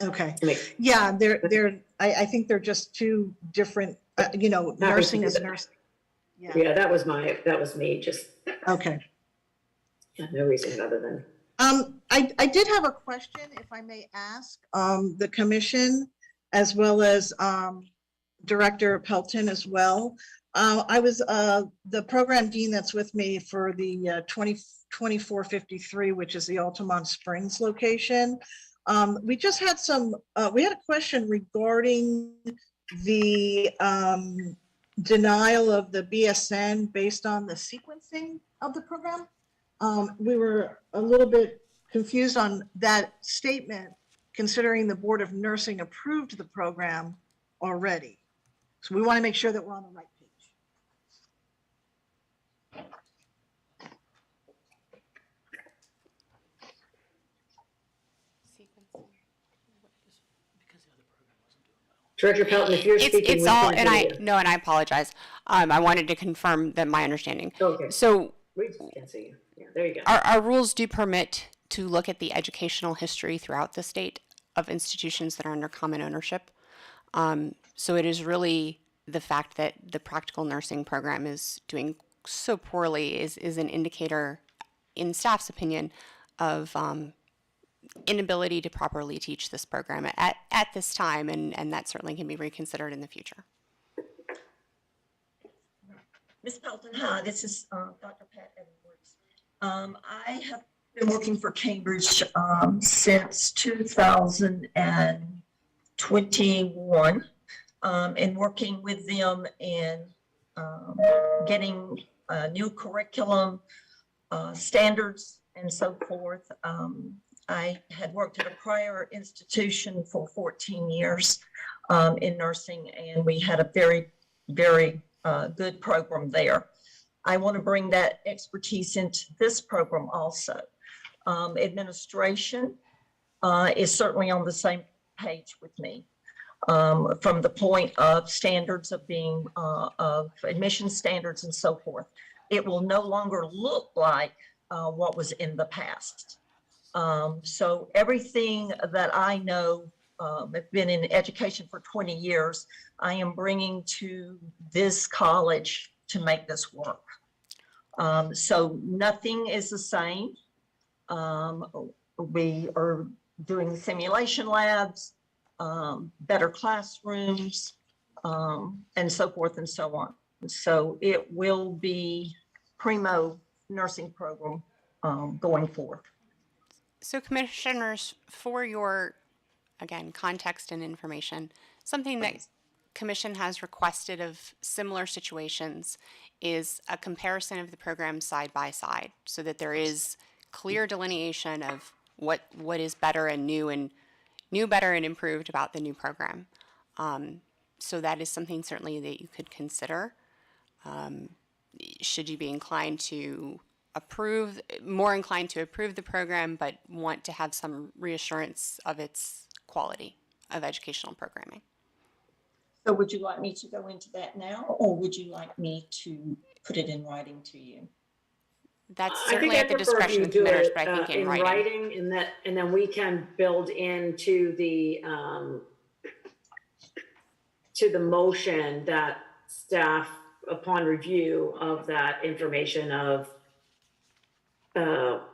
Okay. Yeah, I think they're just two different. Nursing is nursing. Yeah, that was me. Just okay. Yeah, no reason other than. I did have a question, if I may ask, the commission as well as Director Pelton as well. I was the program dean that's with me for the 2453, which is the Altamont Springs location. We just had we had a question regarding the denial of the BSN based on the sequencing of the program. We were a little bit confused on that statement, considering the Board of Nursing approved the program already. So we want to make sure that we're on the right page. Director Pelton, if you're speaking. It's all, and I apologize. I wanted to confirm that my understanding. Okay. So We just can't see you. Yeah, there you go. our rules do permit to look at the educational history throughout the state of institutions that are under common ownership. So it is really the fact that the practical nursing program is doing so poorly is an indicator, in staff's opinion, of inability to properly teach this program at this time, and that certainly can be reconsidered in the future. Ms. Pelton, hi, this is Dr. Pat Edwards. I have been working for Cambridge since 2021 and working with them in getting new curriculum standards and so forth. I had worked at a prior institution for 14 years in nursing, and we had a very, very good program there. I want to bring that expertise into this program also. Administration is certainly on the same page with me from the point of standards of being of admission standards and so forth. It will no longer look like what was in the past. So everything that I know, I've been in education for 20 years, I am bringing to this college to make this work. So nothing is the same. We are doing simulation labs, better classrooms, and so forth and so on. So it will be primo nursing program going forward. So commissioners, for your, again, context and information, something that Commission has requested of similar situations is a comparison of the programs side by side so that there is clear delineation of what is better and new, better and improved about the new program. So that is something certainly that you could consider. Should you be inclined to more inclined to approve the program, but want to have some reassurance of its quality of educational programming. So would you like me to go into that now, or would you like me to put it in writing to you? That's certainly at the discretion of the committers, but I think in writing. And then we can build into the motion that staff, upon review of that information of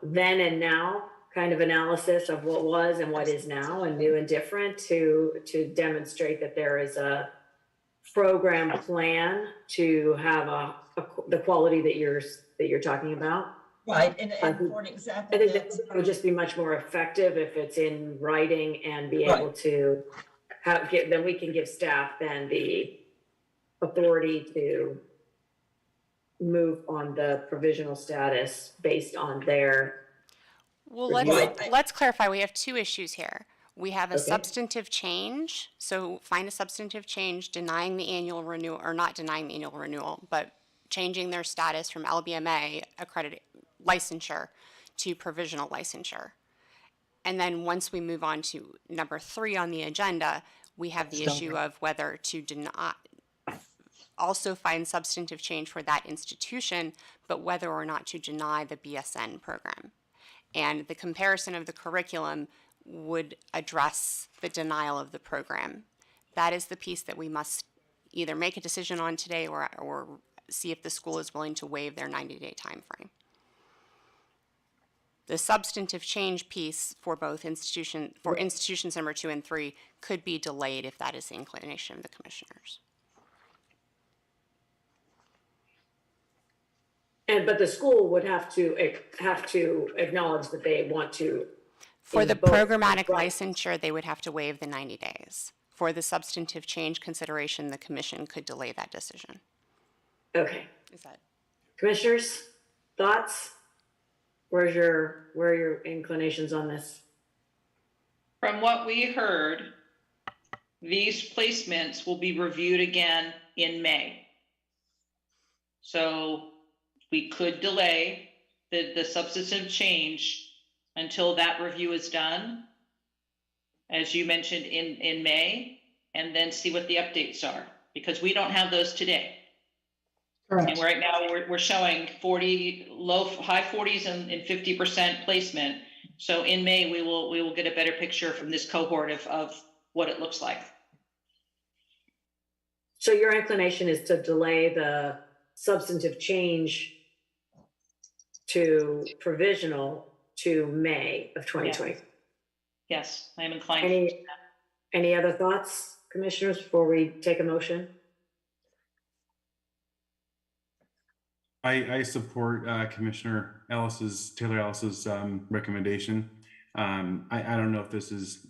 then and now kind of analysis of what was and what is now and new and different to demonstrate that there is a program plan to have the quality that you're talking about. Right, and for an example, I think that would just be much more effective if it's in writing and be able to then we can give staff then the authority to move on the provisional status based on their. Well, let's clarify. We have two issues here. We have a substantive change. So find a substantive change denying the annual renewal, or not denying the annual renewal, but changing their status from LBMA accredited licensure to provisional licensure. And then once we move on to number 3 on the agenda, we have the issue of whether to deny, also find substantive change for that institution, but whether or not to deny the BSN program. And the comparison of the curriculum would address the denial of the program. That is the piece that we must either make a decision on today or see if the school is willing to waive their 90-day time frame. The substantive change piece for both institutions number 2 and 3 could be delayed if that is the inclination of the commissioners. But the school would have to acknowledge that they want to. For the programmatic licensure, they would have to waive the 90 days. For the substantive change consideration, the commission could delay that decision. Okay. Is that? Commissioners, thoughts? Where are your inclinations on this? From what we heard, these placements will be reviewed again in May. So we could delay the substantive change until that review is done, as you mentioned in May, and then see what the updates are, because we don't have those today. Correct. And right now we're showing high 40s and 50% placement. So in May, we will get a better picture from this cohort of what it looks like. So your inclination is to delay the substantive change to provisional to May of 2020. Yes, I am inclined. Any other thoughts, commissioners, before we take a motion? I support Commissioner Taylor Ellis's recommendation. I don't know if this is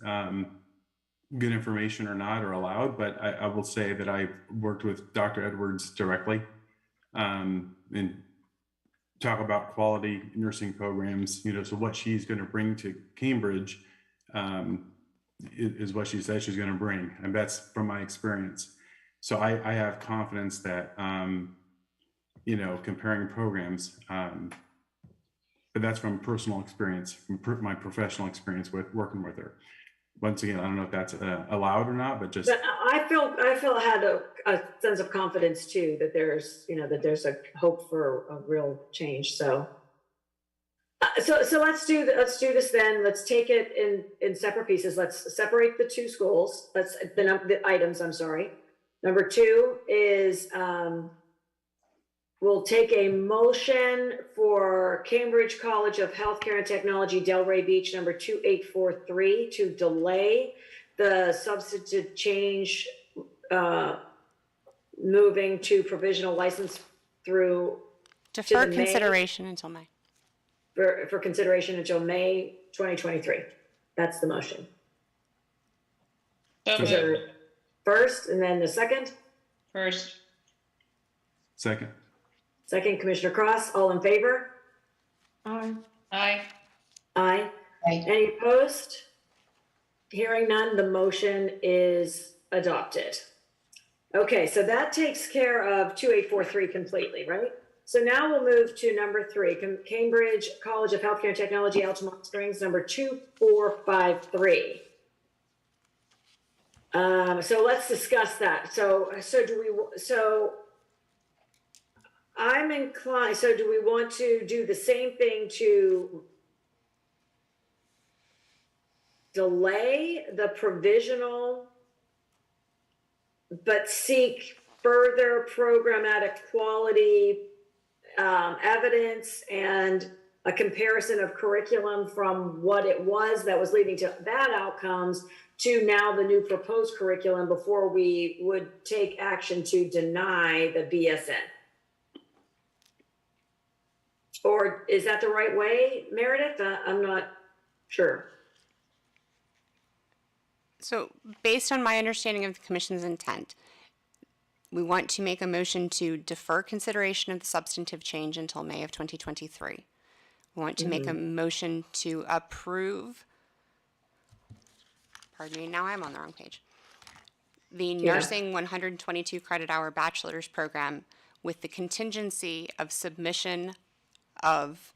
good information or not, or allowed, but I will say that I worked with Dr. Edwards directly and talk about quality nursing programs, so what she's going to bring to Cambridge is what she said she's going to bring. And that's from my experience. So I have confidence that, comparing programs, but that's from personal experience, from my professional experience with working with her. Once again, I don't know if that's allowed or not, but just. But I had a sense of confidence too, that there's a hope for a real change. So let's do this then. Let's take it in separate pieces. Let's separate the two schools. The items, I'm sorry. Number 2 is, we'll take a motion for Cambridge College of Healthcare and Technology, Delray Beach, number 2843, to delay the substantive change moving to provisional license through. Defer consideration until May. For consideration until May 2023. That's the motion. Is there first and then the second? First. Second. Second, Commissioner Cross, all in favor? Aye. Aye. Aye. Any opposed? Hearing none, the motion is adopted. Okay, so that takes care of 2843 completely, right? So now we'll move to number 3, Cambridge College of Healthcare and Technology, Altamont Springs, number 2453. So let's discuss that. So I'm inclined, so do we want to do the same thing to delay the provisional, but seek further programmatic quality evidence and a comparison of curriculum from what it was that was leading to bad outcomes to now the new proposed curriculum before we would take action to deny the BSN? Or is that the right way, Meredith? I'm not sure. So based on my understanding of the commission's intent, we want to make a motion to defer consideration of the substantive change until May of 2023. We want to make a motion to approve, pardon me, now I'm on the wrong page, the nursing 122 credit hour bachelor's program with the contingency of submission of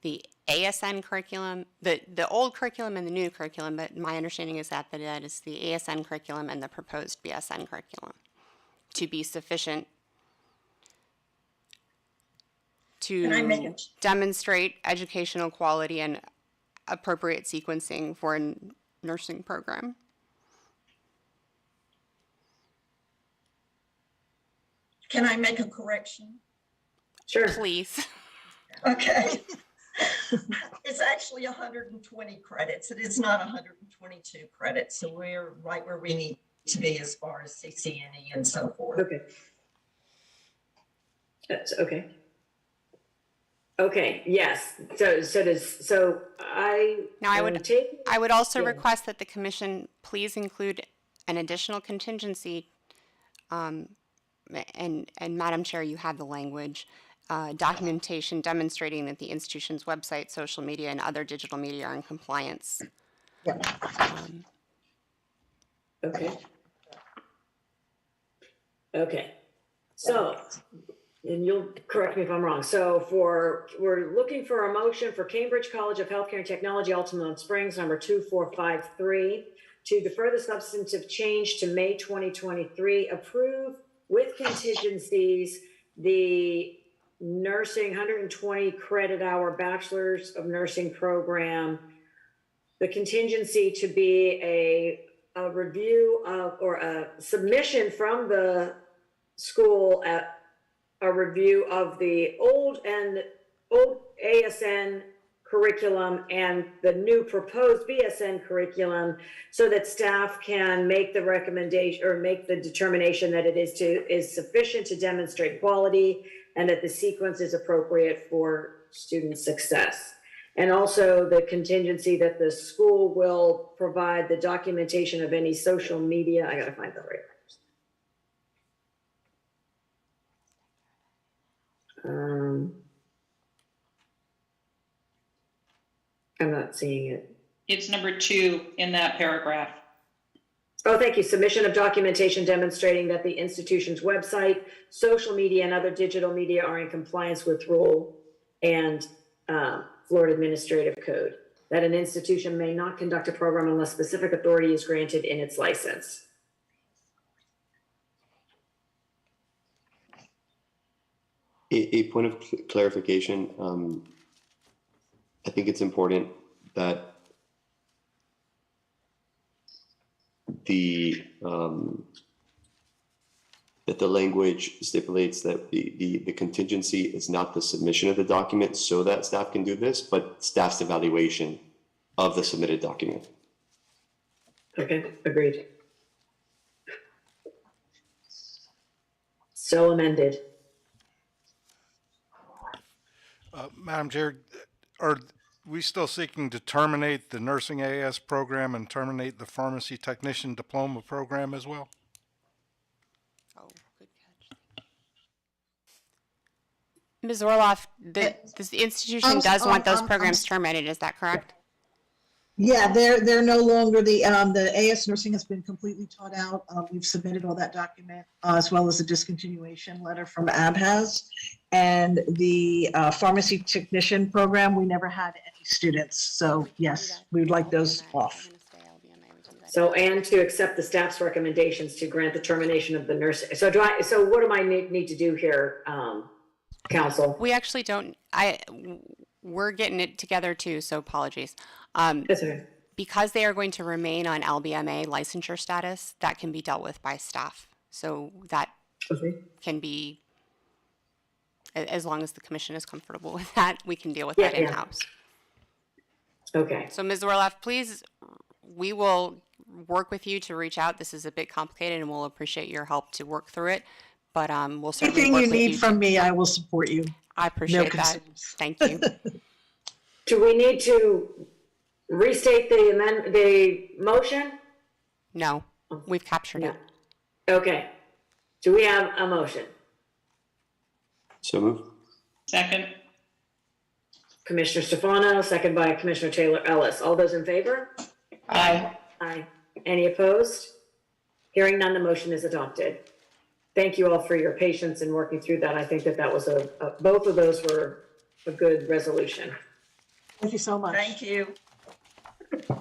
the ASN curriculum, the old curriculum and the new curriculum, but my understanding is that is the ASN curriculum and the proposed BSN curriculum to be sufficient to demonstrate educational quality and appropriate sequencing for a nursing program. Can I make a correction? Sure. Please. Okay. It's actually 120 credits. It is not 122 credits. So we're right where we need to be as far as CCNE and so forth. Okay. That's okay. Okay, yes. So I would also request that the commission please include an additional contingency and Madam Chair, you have the language, documentation demonstrating that the institution's website, social media, and other digital media are in compliance. Okay. Okay. So, and you'll correct me if I'm wrong. So we're looking for a motion for Cambridge College of Healthcare and Technology, Altamont Springs, number 2453, to defer the substantive change to May 2023, approve with contingencies the nursing 120 credit hour bachelor's of nursing program, the contingency to be a review of, or a submission from the school at a review of the old ASN curriculum and the new proposed BSN curriculum, so that staff can make the recommendation or make the determination that it is sufficient to demonstrate quality and that the sequence is appropriate for student success. And also the contingency that the school will provide the documentation of any social media. I gotta find the right. I'm not seeing it. It's number 2 in that paragraph. Oh, thank you. Submission of documentation demonstrating that the institution's website, social media, and other digital media are in compliance with rule and Florida Administrative Code. That an institution may not conduct a program unless specific authority is granted in its license. A point of clarification. I think it's important that the language stipulates that the contingency is not the submission of the document so that staff can do this, but staff's evaluation of the submitted document. Okay, agreed. So amended. Madam Chair, are we still seeking to terminate the nursing AS program and terminate the pharmacy technician diploma program as well? Oh, good catch. Ms. Orloff, the institution does want those programs terminated, is that correct? Yeah, they're no longer the AS nursing has been completely taught out. We've submitted all that document as well as a discontinuation letter from ABHAS. And the pharmacy technician program, we never had any students. So yes, we would like those off. So, and to accept the staff's recommendations to grant the termination of the nurse. So what do I need to do here, counsel? We actually don't, we're getting it together too, so apologies. That's okay. Because they are going to remain on LBMA licensure status, that can be dealt with by staff. So that can be, as long as the commission is comfortable with that, we can deal with that in-house. Okay. So Ms. Orloff, please, we will work with you to reach out. This is a bit complicated and we'll appreciate your help to work through it. But we'll certainly Anything work you with need from me, I will support you. I appreciate that. Thank you. Do we need to restate the motion? No, we've captured it. Okay. Do we have a motion? So move. Second. Commissioner Stefano, second by Commissioner Taylor Ellis. All those in favor? Aye. Aye. Any opposed? Hearing none, the motion is adopted. Thank you all for your patience in working through that. I think that was both of those were a good resolution. Thank you so much. Thank you.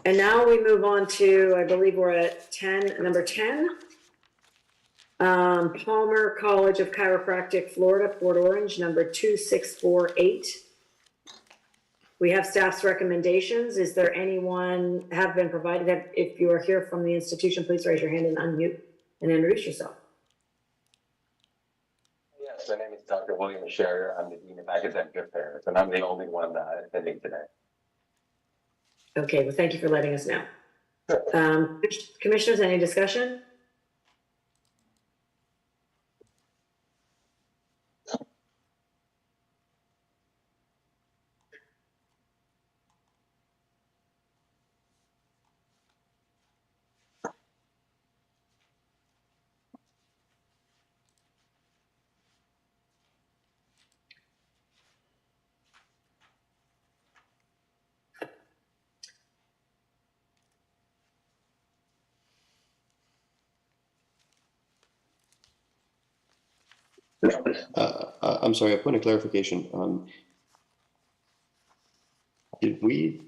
And now we move on to, I believe we're at number 10. Palmer College of Chiropractic, Florida, Port Orange, number 2648. We have staff's recommendations. Is there anyone have been provided? If you are here from the institution, please raise your hand and unmute and introduce yourself. Yes, my name is Dr. William Sherrier. I'm the Dean of Academic Affairs, and I'm the only one attending today. Okay, well, thank you for letting us know. Sure. Commissioners, any discussion? I'm sorry, a point of clarification. Did we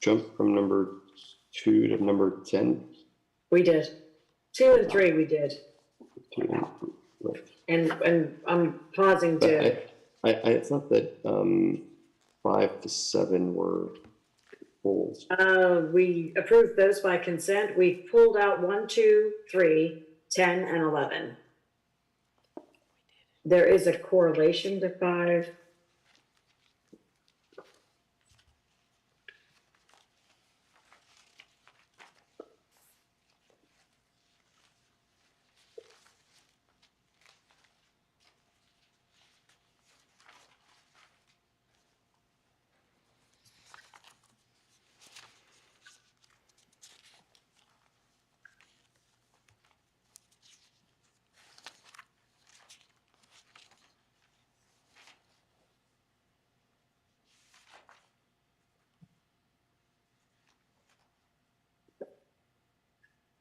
jump from number 2 to number 10? We did. 2 and 3 we did. Right. And I'm pausing to. I thought that 5 to 7 were pulled. We approved those by consent. We pulled out 1, 2, 3, 10, and 11. There is a correlation to 5.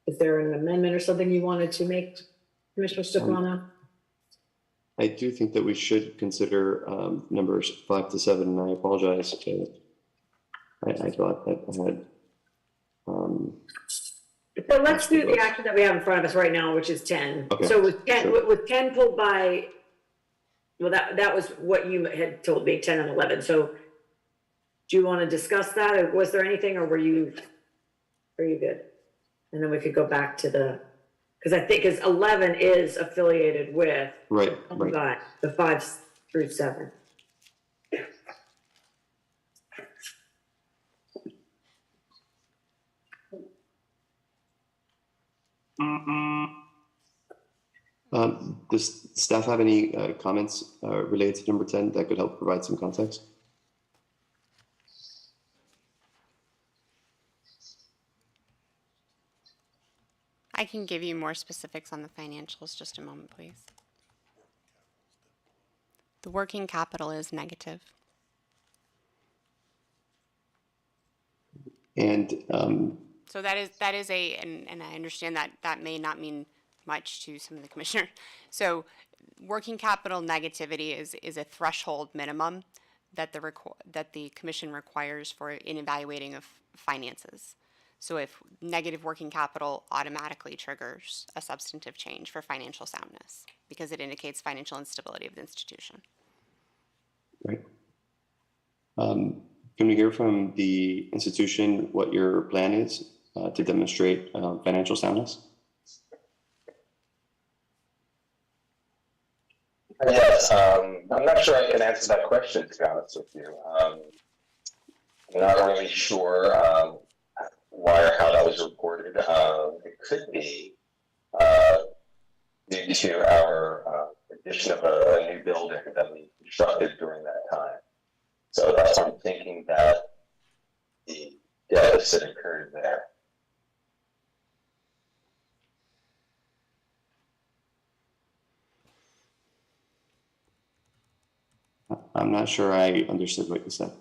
Is there an amendment or something you wanted to make, Commissioner Stefano? I do think that we should consider numbers 5 to 7, and I apologize. I thought that I had. So let's do the action that we have in front of us right now, which is 10. Okay, So with 10, sure. with 10 pulled by, well, that was what you had told me, 10 and 11. So do you want to discuss that? Or was there anything, or are you good? And then we could go back to because I think 11 is affiliated with Right. the 5 through 7. Does staff have any comments related to number 10 that could help provide some context? I can give you more specifics on the financials. Just a moment, please. The working capital is negative. And So that is and I understand that may not mean much to some of the commissioners. So working capital negativity is a threshold minimum that the commission requires for in evaluating of finances. So if negative working capital automatically triggers a substantive change for financial soundness because it indicates financial instability of the institution. Right. Can we hear from the institution what your plan is to demonstrate financial soundness? Yes, I'm not sure I can answer that question, to be honest with you. I'm not really sure why or how that was reported. It could be due to our addition of a new building that we constructed during that time. So that's why I'm thinking that the deficit occurred there. I'm not sure I understood what you said.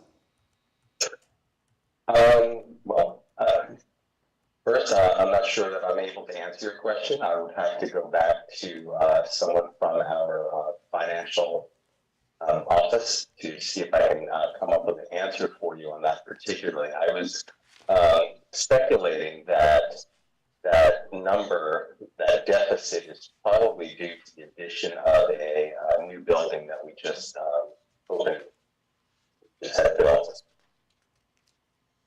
First, I'm not sure that I'm able to answer your question. I would have to go back to someone from our financial office to see if I can come up with an answer for you on that particularly. I was speculating that that number, that deficit, is probably due to the addition of a new building that we just had built,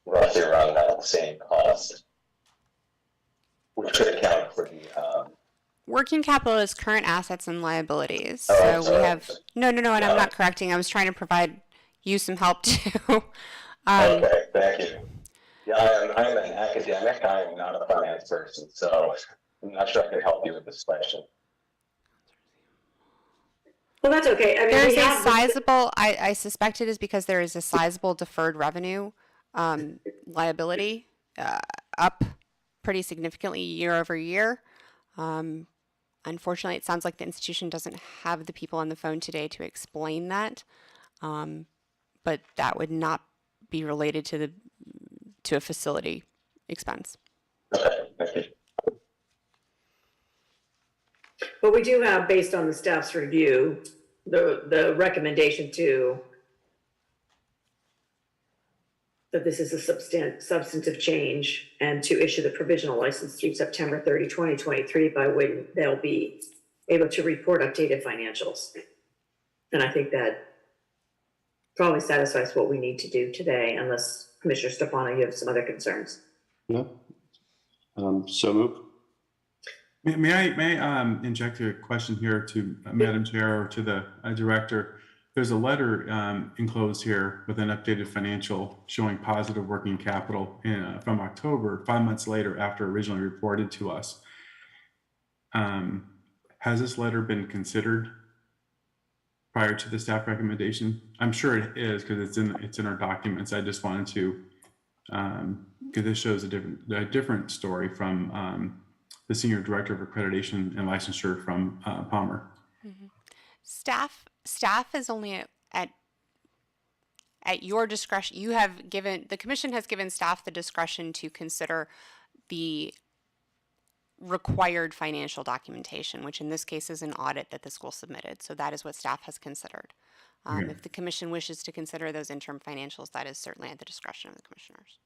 roughly around that same cost, which could account for the Working capital is current assets and liabilities. Oh, So we have no, and I'm not correcting. I was trying to provide you some help too. Okay, thank you. Yeah, I'm an academic. I am not a finance person, so I'm not sure I can help you with this question. Well, that's okay. I mean, There's we a have sizable, I suspect it is because there is a sizable deferred revenue liability up pretty significantly year over year. Unfortunately, it sounds like the institution doesn't have the people on the phone today to explain that, but that would not be related to a facility expense. But we do have, based on the staff's review, the recommendation that this is a substantive change and to issue the provisional license through September 30, 2023, by when they'll be able to report updated financials. And I think that probably satisfies what we need to do today, unless Commissioner Stefano, you have some other concerns. No. So move. May I inject a question here to Madam Chair or to the director? There's a letter enclosed here with an updated financial showing positive working capital from October, 5 months later after originally reported to us. Has this letter been considered prior to the staff recommendation? I'm sure it is because it's in our documents. I just wanted to, because this shows a different story from the Senior Director of Accreditation and Licensure from Palmer. Mm-hmm. Staff is only at your discretion. The commission has given staff the discretion to consider the required financial documentation, which in this case is an audit that the school submitted. So that is what staff has considered. If the commission wishes to consider those interim financials, that is certainly at the discretion of the commissioners.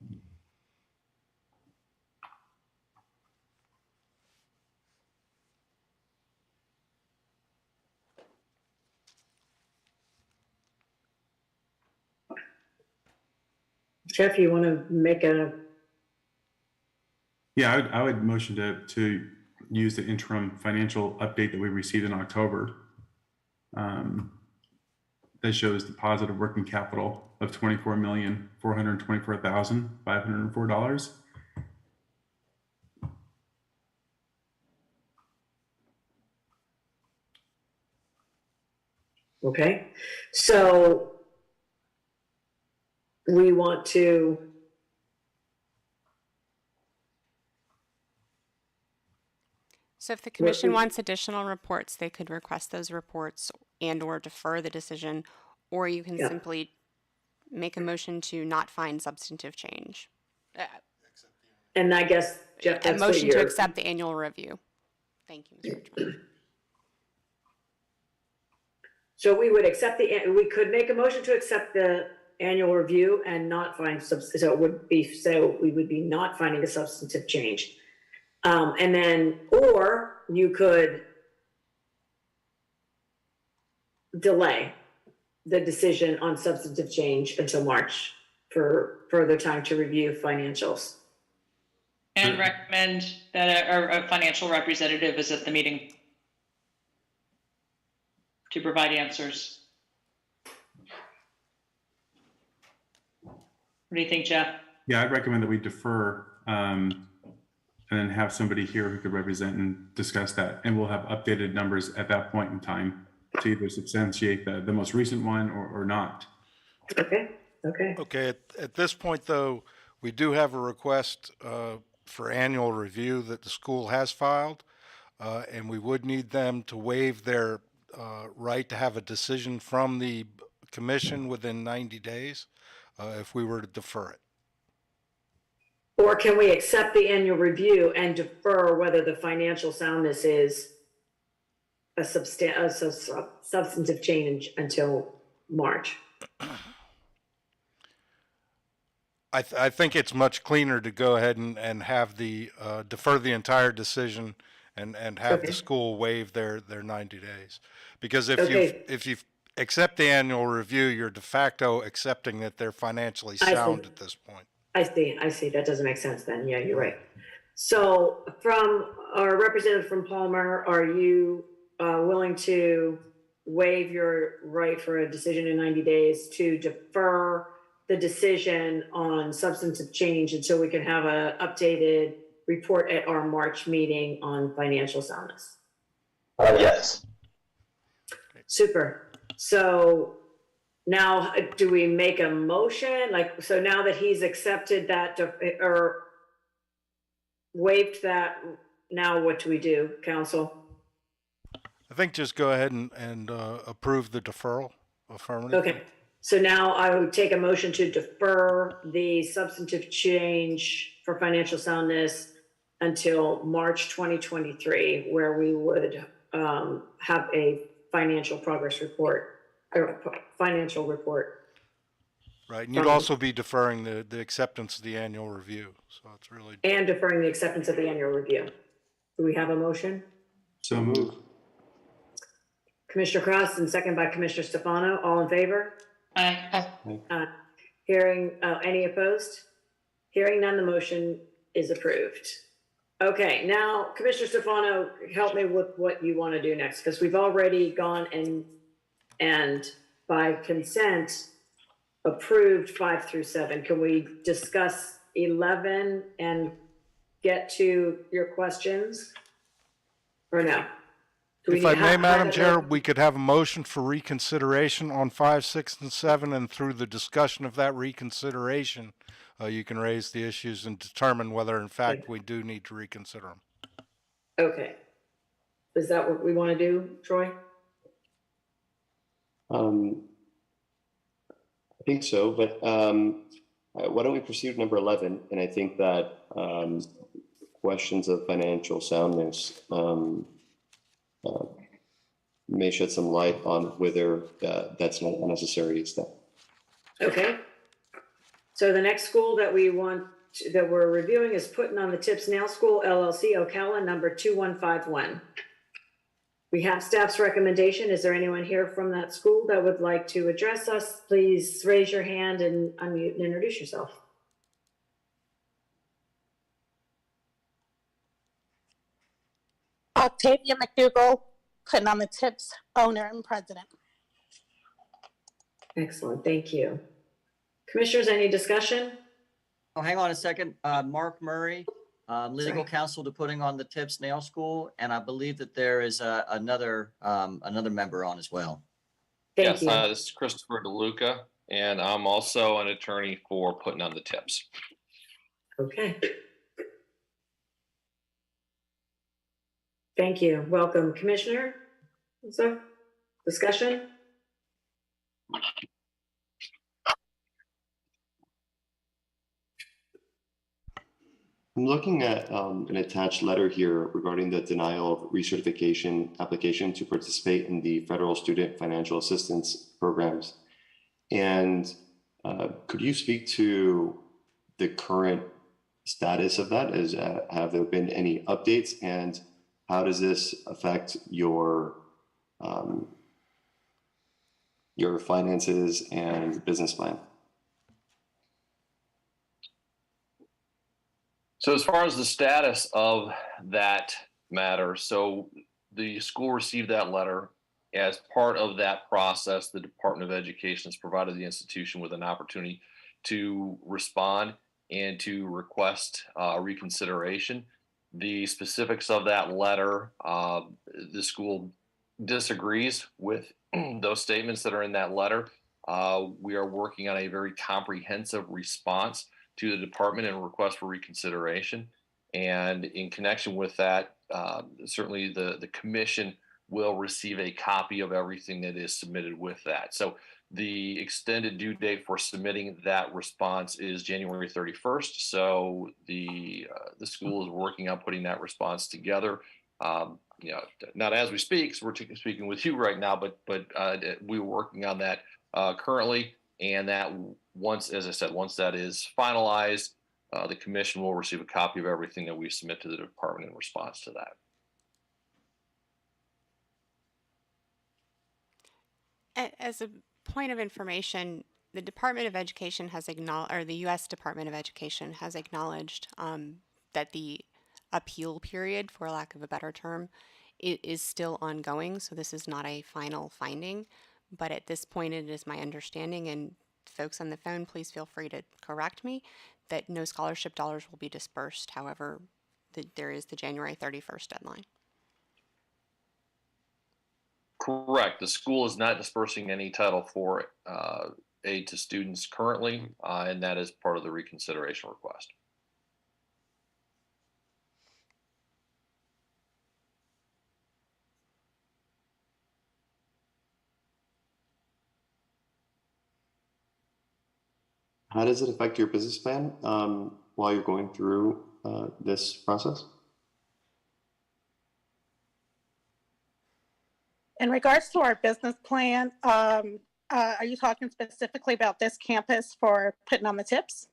Jeff, you want to make a? Yeah, I would motion to use the interim financial update that we received in October. That shows the positive working capital of $24,424,504. Okay, so we want to So if the commission wants additional reports, they could request those reports and or defer the decision, or you can simply make a motion to not find substantive change. And I guess, Jeff, A that's motion what to you're, accept the annual review. Thank you, Mr. Richmond. so we would accept we could make a motion to accept the annual review and not find, so we would be not finding a substantive change. And then, or you could delay the decision on substantive change until March for further time to review financials. And recommend that a financial representative is at the meeting to provide answers. What do you think, Jeff? Yeah, I'd recommend that we defer and then have somebody here who could represent and discuss that. And we'll have updated numbers at that point in time to either substantiate the most recent one or not. Okay. At this point, though, we do have a request for annual review that the school has filed, and we would need them to waive their right to have a decision from the commission within 90 days if we were to defer it. Or can we accept the annual review and defer whether the financial soundness is a substantive change until March? I think it's much cleaner to go ahead and have the defer the entire decision and have the school waive their 90 days. Because if you accept the annual review, you're de facto accepting that they're financially sound at this point. I see. That doesn't make sense then. Yeah, you're right. So from our representative from Palmer, are you willing to waive your right for a decision in 90 days to defer the decision on substantive change until we can have an updated report at our March meeting on financial soundness? Yes. Super. So now, do we make a motion? So now that he's accepted that or waived that, now what do we do, counsel? I think just go ahead and approve the deferral affirmative. Okay. So now I would take a motion to defer the substantive change for financial soundness until March 2023, where we would have a financial progress report or financial report. Right, and you'd also be deferring the acceptance of the annual review, so it's really. And deferring the acceptance of the annual review. Do we have a motion? So moved. Commissioner Cross and second by Commissioner Stefano, all in favor? Aye. Hearing, any opposed? Hearing none, the motion is approved. Okay, now Commissioner Stefano, help me with what you want to do next, because we've already gone and by consent approved 5 through 7. Can we discuss 11 and get to your questions? Or no? If I may, Madam Chair, we could have a motion for reconsideration on 5, 6, and 7, and through the discussion of that reconsideration, you can raise the issues and determine whether, in fact, we do need to reconsider them. Okay. Is that what we want to do, Troy? I think so, but why don't we proceed with number 11? And I think that questions of financial soundness may shed some light on whether that's not a necessary step. Okay. So the next school that we're reviewing is Putting on the Tips Nail School, LLC, Ocala, number 2151. We have staff's recommendation. Is there anyone here from that school that would like to address us? Please raise your hand and unmute and introduce yourself. Octavia McDougall, Putting on the Tips, owner and president. Excellent, thank you. Commissioners, any discussion? Oh, hang on a second. Mark Murray, legal counsel to Putting on the Tips Nail School, and I believe that there is another member on as well. Thank you. This is Christopher DeLuca, and I'm also an attorney for Putting on the Tips. Okay. Thank you. Welcome, Commissioner. So, discussion? I'm looking at an attached letter here regarding the denial of recertification application to participate in the federal student financial assistance programs. And could you speak to the current status of that? Have there been any updates, and how does this affect your finances and business plan? So as far as the status of that matter, so the school received that letter. As part of that process, the Department of Education has provided the institution with an opportunity to respond and to request reconsideration. The specifics of that letter, the school disagrees with those statements that are in that letter. We are working on a very comprehensive response to the department and request for reconsideration. And in connection with that, certainly the commission will receive a copy of everything that is submitted with that. So the extended due date for submitting that response is January 31st. So the school is working on putting that response together. Not as we speak, so we're speaking with you right now, but we're working on that currently. And that once, as I said, once that is finalized, the commission will receive a copy of everything that we submit to the department in response to that. As a point of information, the Department of Education has acknowledged, or the U.S. Department of Education has acknowledged that the appeal period, for lack of a better term, is still ongoing. So this is not a final finding, but at this point, it is my understanding, and folks on the phone, please feel free to correct me, that no scholarship dollars will be dispersed. However, there is the January 31st deadline. Correct. The school is not dispersing any Title IV aid to students currently, and that is part of the reconsideration request. How does it affect your business plan while you're going through this process? In regards to our business plan, are you talking specifically about this campus for putting on the tips?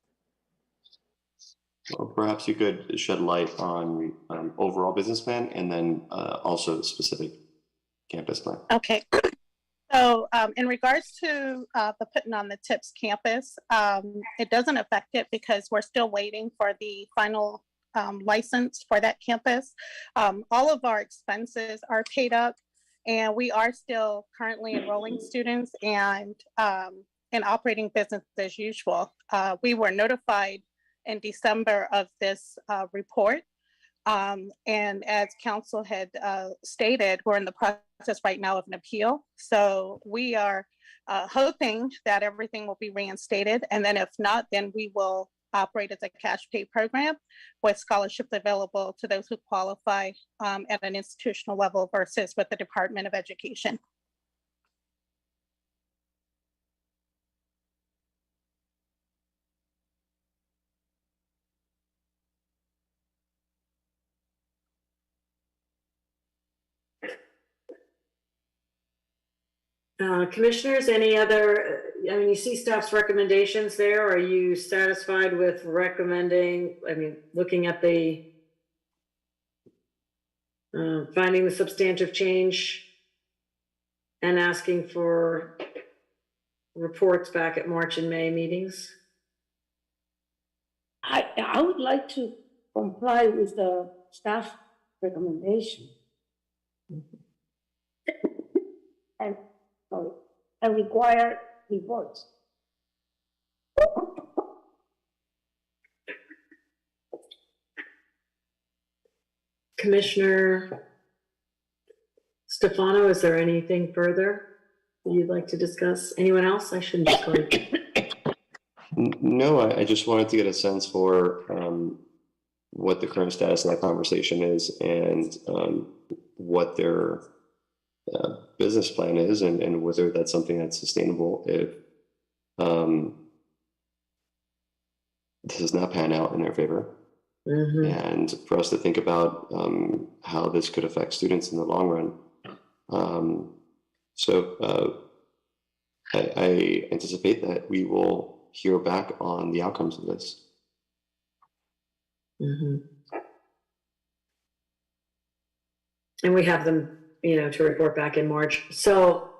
Or perhaps you could shed light on overall business plan and then also specific campus plan. Okay. So in regards to the putting on the tips campus, it doesn't affect it because we're still waiting for the final license for that campus. All of our expenses are paid up, and we are still currently enrolling students and operating business as usual. We were notified in December of this report. And as council had stated, we're in the process right now of an appeal. So we are hoping that everything will be reinstated. And then if not, then we will operate as a cash pay program with scholarships available to those who qualify at an institutional level versus with the Department of Education. Commissioners, any other, I mean, you see staff's recommendations there. Are you satisfied with recommending, I mean, looking at the finding the substantive change and asking for reports back at March and May meetings? I would like to comply with the staff recommendation. And require reports. Commissioner Stefano, is there anything further you'd like to discuss? Anyone else? I shouldn't just call you. No, I just wanted to get a sense for what the current status of that conversation is and what their business plan is and whether that's something that's sustainable if this does not pan out in their favor. Mm-hmm. And for us to think about how this could affect students in the long run. I anticipate that we will hear back on the outcomes of this. Mm-hmm. And we have them, to report back in March. So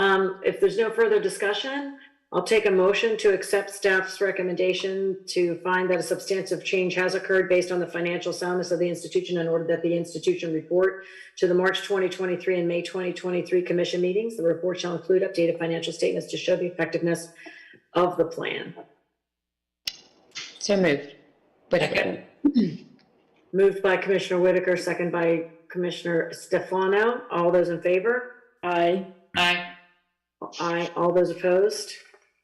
if there's no further discussion, I'll take a motion to accept staff's recommendation to find that a substantive change has occurred based on the financial soundness of the institution in order that the institution report to the March 2023 and May 2023 commission meetings. The report shall include updated financial statements to show the effectiveness of the plan. So moved. Whitaker. Moved by Commissioner Whitaker, second by Commissioner Stefano. All those in favor? Aye. Aye. Aye. All those opposed?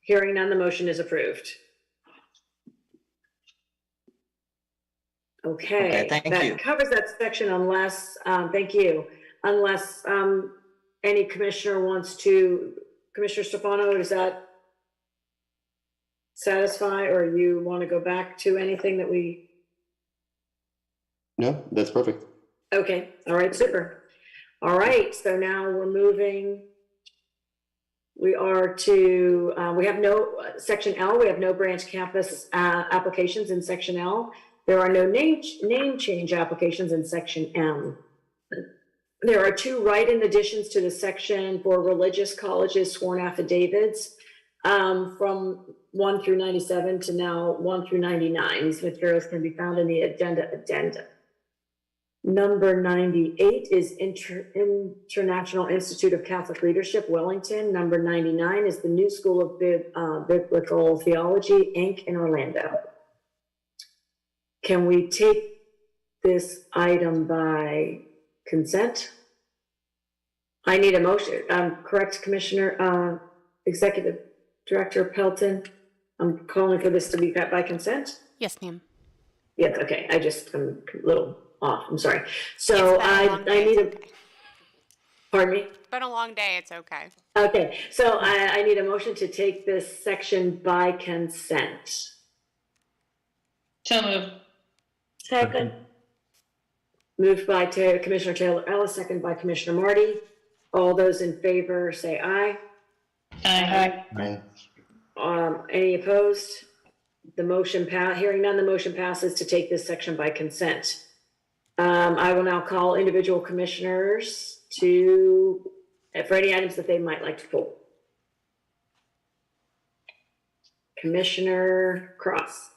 Hearing none, the motion is approved. Okay, thank that you. covers that section unless, thank you, unless any commissioner wants to, Commissioner Stefano, does that satisfy or you want to go back to anything that we? No, that's perfect. Okay, all right, super. All right, so now we're moving. We are to, we have no, section L, we have no branch campus applications in section L. There are no name change applications in section M. There are 2 write-in additions to the section for religious colleges sworn affidavits from 1 through 97 to now 1 through 99. These materials can be found in the addenda. Number 98 is International Institute of Catholic Leadership, Wellington. Number 99 is the New School of Biblical Theology, Inc. in Orlando. Can we take this item by consent? I need a motion. Correct, Commissioner, Executive Director Pelton? I'm calling for this to be by consent? Yes, ma'am. Yes, okay. I'm a little off. I'm sorry. So I need a, pardon me? It's been a long day. It's okay. Okay. So I need a motion to take this section by consent. So moved. Second. Moved by Commissioner Taylor Ellis, second by Commissioner Marty. All those in favor say aye. Aye. Any opposed? Hearing none, the motion passes to take this section by consent. I will now call individual commissioners for any items that they might like to pull. Commissioner Cross.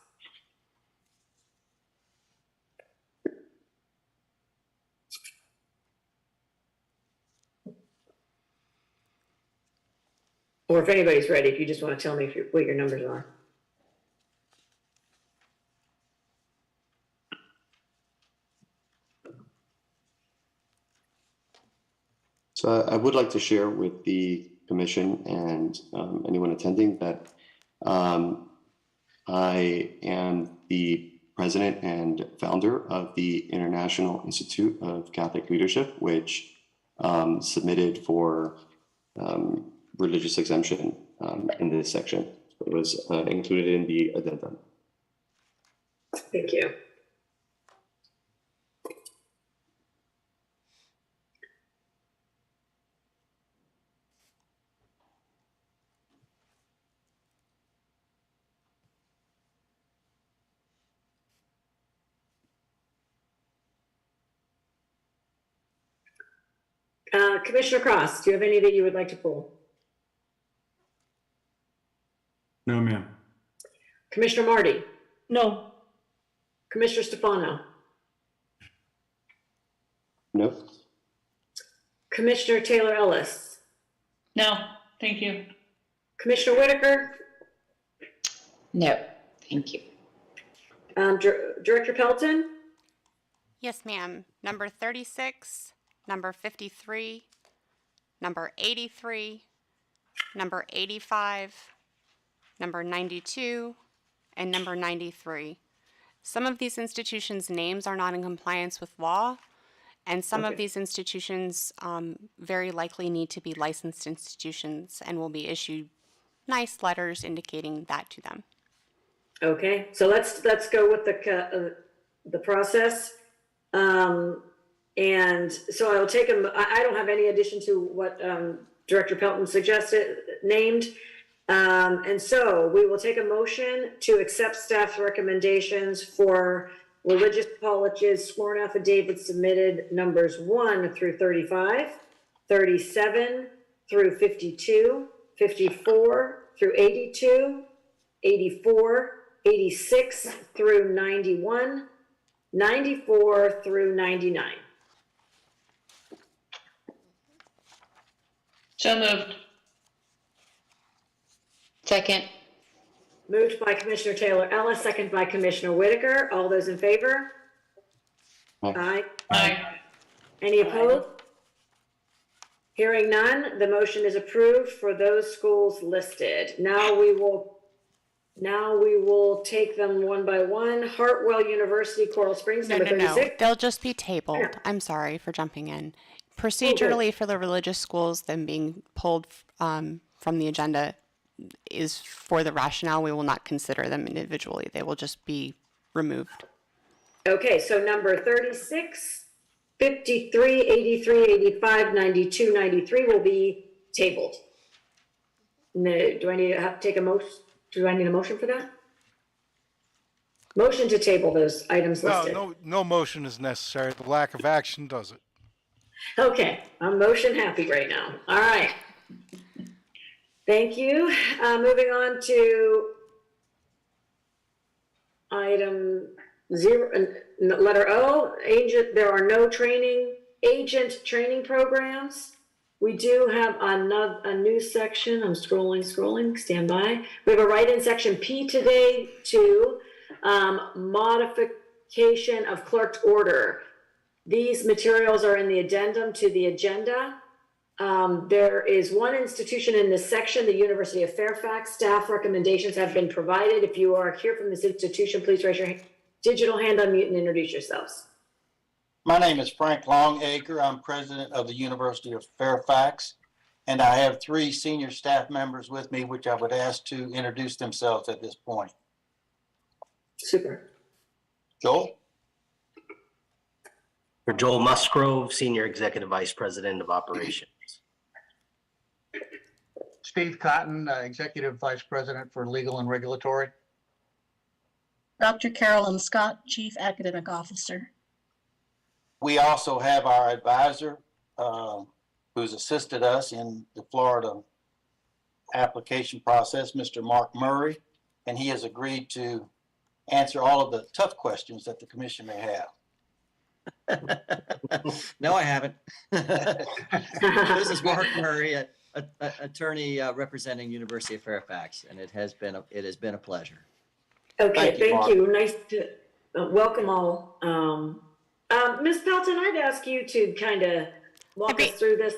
Or if anybody's ready, if you just want to tell me what your numbers are. So I would like to share with the commission and anyone attending that I am the president and founder of the International Institute of Catholic Leadership, which submitted for religious exemption in this section. It was included in the addendum. Thank you. Commissioner Cross, do you have any that you would like to pull? No, ma'am. Commissioner Marty? No. Commissioner Stefano? No. Commissioner Taylor Ellis? No, thank you. Commissioner Whitaker? No, thank you. Director Pelton? Yes, ma'am. Number 36, number 53, number 83, number 85, number 92, and number 93. Some of these institutions' names are not in compliance with law, and some of these institutions very likely need to be licensed institutions and will be issued nice letters indicating that to them. Okay, so let's go with the process. And so I will take them. I don't have any addition to what Director Pelton named. And so we will take a motion to accept staff's recommendations for religious colleges sworn affidavits submitted numbers 1 through 35, 37 through 52, 54 through 82, 84, 86 through 91, 94 through 99. So moved. Second. Moved by Commissioner Taylor Ellis, second by Commissioner Whitaker. All those in favor? Aye. Aye. Any opposed? Hearing none, the motion is approved for those schools listed. Now we will take them one by one. Hartwell University, Coral Springs, number 36. They'll just be tabled. I'm sorry for jumping in. Procedurally, for the religious schools, them being pulled from the agenda is for the rationale. We will not consider them individually. They will just be removed. Okay, so number 36, 53, 83, 85, 92, 93 will be tabled. Do I need to take a motion? Do I need a motion for that? Motion to table those items listed. No motion is necessary. The lack of action does it. Okay, I'm motion happy right now. All right. Thank you. Moving on to item 0, letter O, agent. There are no agent training programs. We do have a new section. I'm scrolling, stand by. We have a write-in section P today to modification of clerk's order. These materials are in the addendum to the agenda. There is one institution in this section, the University of Fairfax. Staff recommendations have been provided. If you are here from this institution, please raise your digital hand, unmute, and introduce yourselves. My name is Frank Longacre. I'm president of the University of Fairfax, and I have 3 senior staff members with me, which I would ask to introduce themselves at this point. Super. Joel? For Joel Musgrove, Senior Executive Vice President of Operations. Steve Cotton, Executive Vice President for Legal and Regulatory. Dr. Carolyn Scott, Chief Academic Officer. We also have our advisor who's assisted us in the Florida application process, Mr. Mark Murray, and he has agreed to answer all of the tough questions that the commission may have. No, I haven't. This is Mark Murray, attorney representing University of Fairfax, and it has been a pleasure. Okay, thank you. Nice to welcome all. Ms. Pelton, I'd ask you to kind of walk us through this.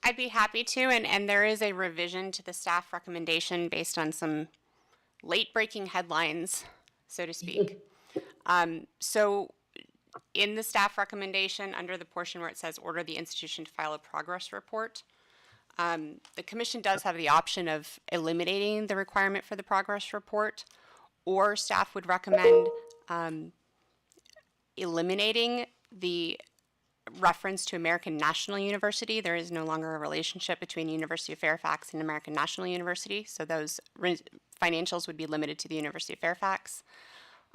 I'd be happy to, and there is a revision to the staff recommendation based on some late-breaking headlines, so to speak. So in the staff recommendation, under the portion where it says order the institution to file a progress report, the commission does have the option of eliminating the requirement for the progress report, or staff would recommend eliminating the reference to American National University. There is no longer a relationship between University of Fairfax and American National University, so those financials would be limited to the University of Fairfax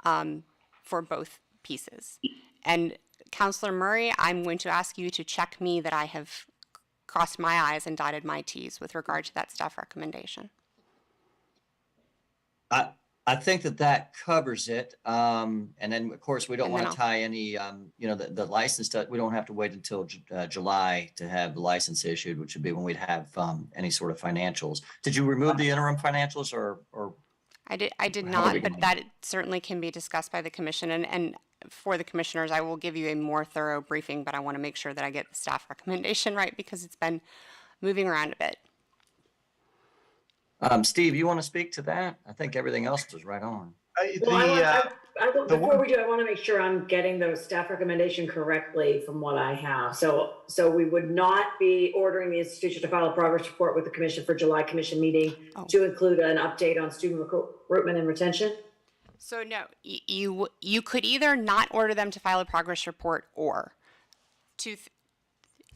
for both pieces. And Counselor Murray, I'm going to ask you to check me that I have crossed my I's and dotted my T's with regard to that staff recommendation. I think that covers it. And then, of course, we don't want to tie any, the license, we don't have to wait until July to have the license issued, which would be when we'd have any sort of financials. Did you remove the interim financials or? I did not, but that certainly can be discussed by the commission. And for the commissioners, I will give you a more thorough briefing, but I want to make sure that I get the staff recommendation right because it's been moving around a bit. Steve, you want to speak to that? I think everything else was right on. Before we do, I want to make sure I'm getting the staff recommendation correctly from what I have. So we would not be ordering the institution to file a progress report with the commission for July commission meeting to include an update on student recruitment and retention? So no, you could either not order them to file a progress report or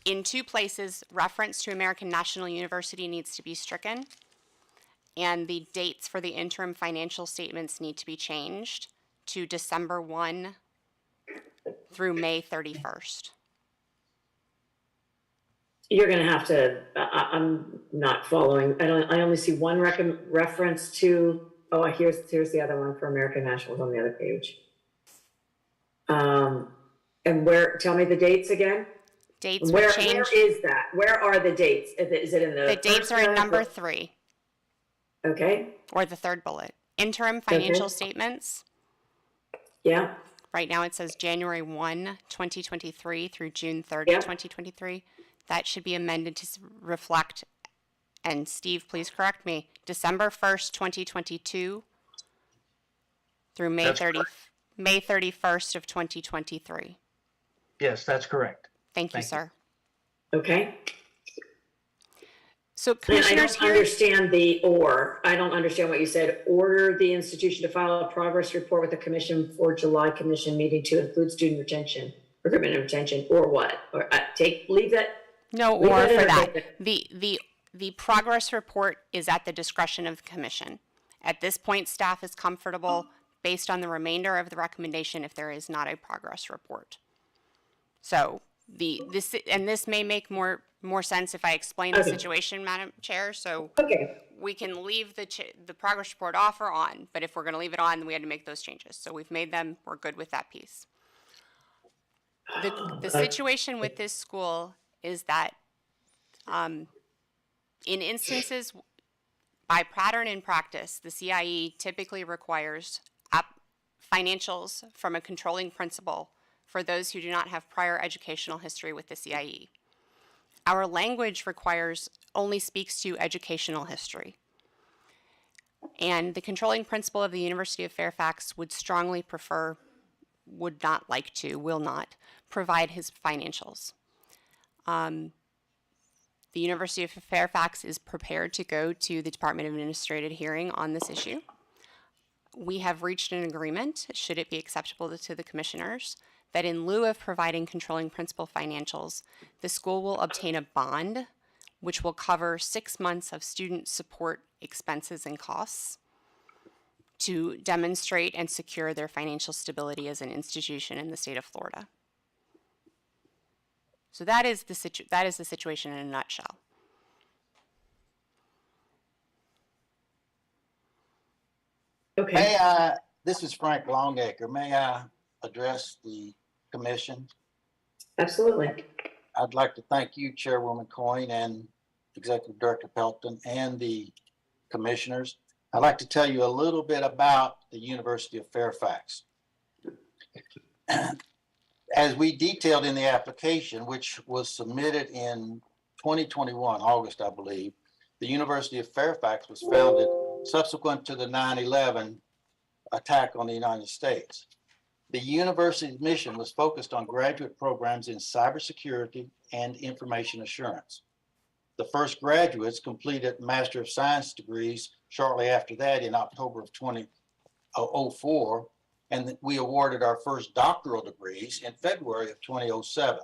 in two places, reference to American National University needs to be stricken. And the dates for the interim financial statements need to be changed to December 1 through May 31st. You're going to have to, I'm not following. I only see one reference to, here's the other one for American National on the other page. And tell me the dates again? Dates where is that? Where are the dates? Is it in the dates are in number 3. Okay. Or the third bullet. Interim financial statements. Yeah. Right now it says January 1, 2023 through June 30, 2023. That should be amended to reflect, and Steve, please correct me, December 1st, 2022 through May 31st of 2023. Yes, that's correct. Thank you, sir. Okay. So commissioners, I don't understand I don't understand what you said. Order the institution to file a progress report with the commission for July commission meeting to include student retention, recruitment and retention, or what? Or leave that. No, or for that. The progress report is at the discretion of the commission. At this point, staff is comfortable based on the remainder of the recommendation if there is not a progress report. So this may make more sense if I explain the situation, Madam Chair. So we can leave the progress report off or on, but if we're going to leave it on, then we had to make those changes. So we've made them. We're good with that piece. The situation with this school is that in instances, by pattern and practice, the CIE typically requires financials from a controlling principal for those who do not have prior educational history with the CIE. Our language only speaks to educational history. And the controlling principal of the University of Fairfax would strongly prefer, would not like to, will not provide his financials. The University of Fairfax is prepared to go to the Department of Administrative hearing on this issue. We have reached an agreement, should it be acceptable to the commissioners, that in lieu of providing controlling principal financials, the school will obtain a bond which will cover 6 months of student support expenses and costs to demonstrate and secure their financial stability as an institution in the state of Florida. So that is the situation in a nutshell. Okay. May I, this is Frank Longacre. May I address the commission? Absolutely. I'd like to thank you, Chairwoman Coyne and Executive Director Pelton and the commissioners. I'd like to tell you a little bit about the University of Fairfax. As we detailed in the application, which was submitted in 2021, August, I believe, the University of Fairfax was founded subsequent to the 9/11 attack on the United States. The university's mission was focused on graduate programs in cybersecurity and information assurance. The first graduates completed Master of Science degrees shortly after that in October of 2004, and we awarded our first doctoral degrees in February of 2007.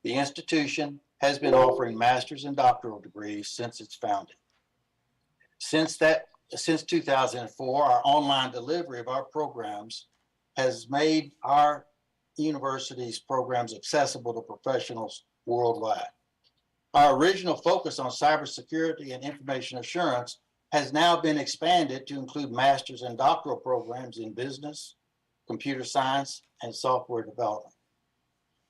The institution has been offering master's and doctoral degrees since its founding. Since 2004, our online delivery of our programs has made our university's programs accessible to professionals worldwide. Our original focus on cybersecurity and information assurance has now been expanded to include master's and doctoral programs in business, computer science, and software development.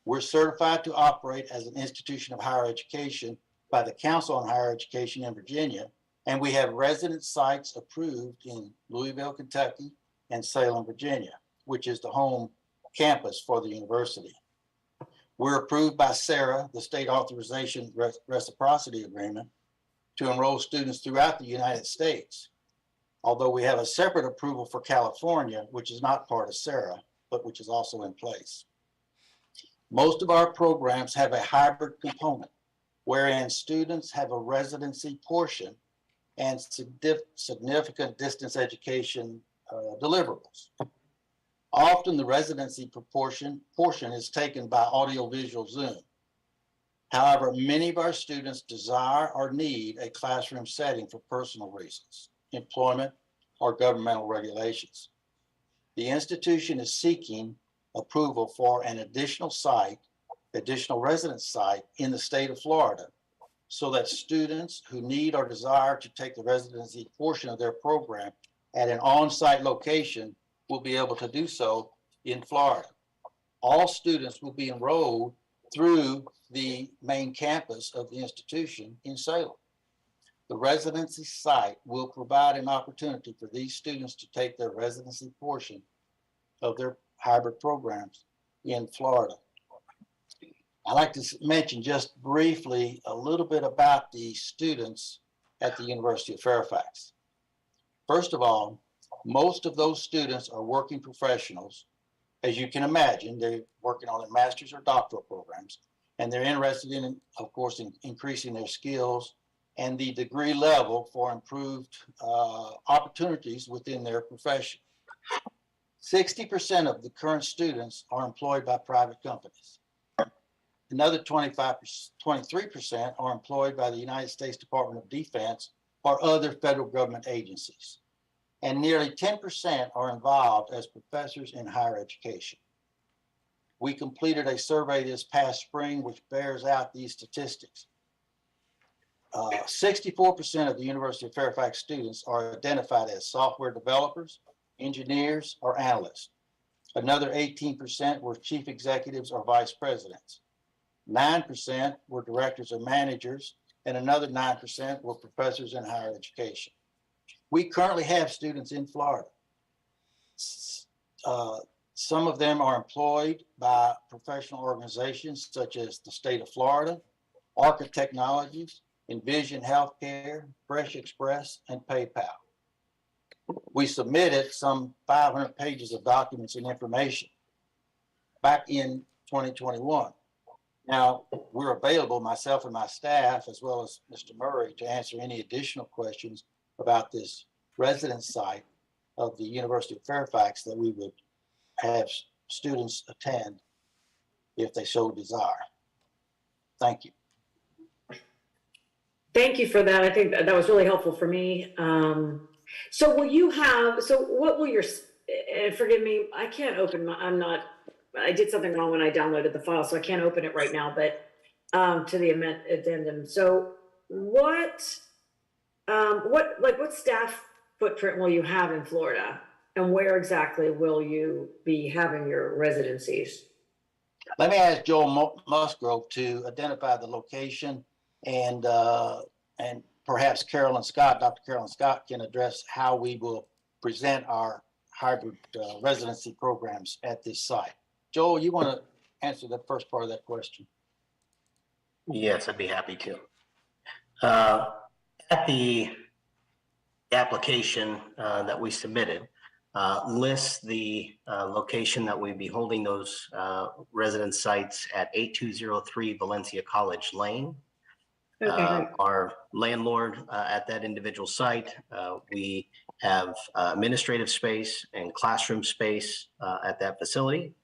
We're certified to operate as an institution of higher education by the Council on Higher Education in Virginia, and we have resident sites approved in Louisville, Kentucky, and Salem, Virginia, which is the home campus for the university. We're approved by SARA, the State Authorization Reciprocity Agreement, to enroll students throughout the United States, although we have a separate approval for California, which is not part of SARA, but which is also in place. Most of our programs have a hybrid component, wherein students have a residency portion and significant distance education deliverables. Often the residency portion is taken by audiovisual Zoom. However, many of our students desire or need a classroom setting for personal reasons, employment, or governmental regulations. The institution is seeking approval for an additional residence site in the state of Florida, so that students who need or desire to take the residency portion of their program at an on-site location will be able to do so in Florida. All students will be enrolled through the main campus of the institution in Salem. The residency site will provide an opportunity for these students to take their residency portion of their hybrid programs in Florida. I'd like to mention just briefly a little bit about the students at the University of Fairfax. First of all, most of those students are working professionals. As you can imagine, they're working on their master's or doctoral programs, and they're interested in, of course, in increasing their skills and the degree level for improved opportunities within their profession. 60% of the current students are employed by private companies. Another 23% are employed by the United States Department of Defense or other federal government agencies. And nearly 10% are involved as professors in higher education. We completed a survey this past spring which bears out these statistics. 64% of the University of Fairfax students are identified as software developers, engineers, or analysts. Another 18% were chief executives or vice presidents. 9% were directors or managers, and another 9% were professors in higher education. We currently have students in Florida. Some of them are employed by professional organizations such as the state of Florida, Arca Technologies, Envision Healthcare, Fresh Express, and PayPal. We submitted some 500 pages of documents and information back in 2021. Now, we're available, myself and my staff, as well as Mr. Murray, to answer any additional questions about this residence site of the University of Fairfax that we would have students attend if they so desire. Thank you. Thank you for that. I think that was really helpful for me. So will you have, so what will your, and forgive me, I can't open my, I did something wrong when I downloaded the file, so I can't open it right now, but to the addendum. So what staff footprint will you have in Florida? And where exactly will you be having your residencies? Let me ask Joel Musgrove to identify the location, and perhaps Carolyn Scott, Dr. Carolyn Scott, can address how we will present our hybrid residency programs at this site. Joel, you want to answer the first part of that question? Yes, I'd be happy to. At the application that we submitted, lists the location that we'd be holding those residence sites at 8203 Valencia College Lane. Okay. Our landlord at that individual site, we have administrative space and classroom space at that facility.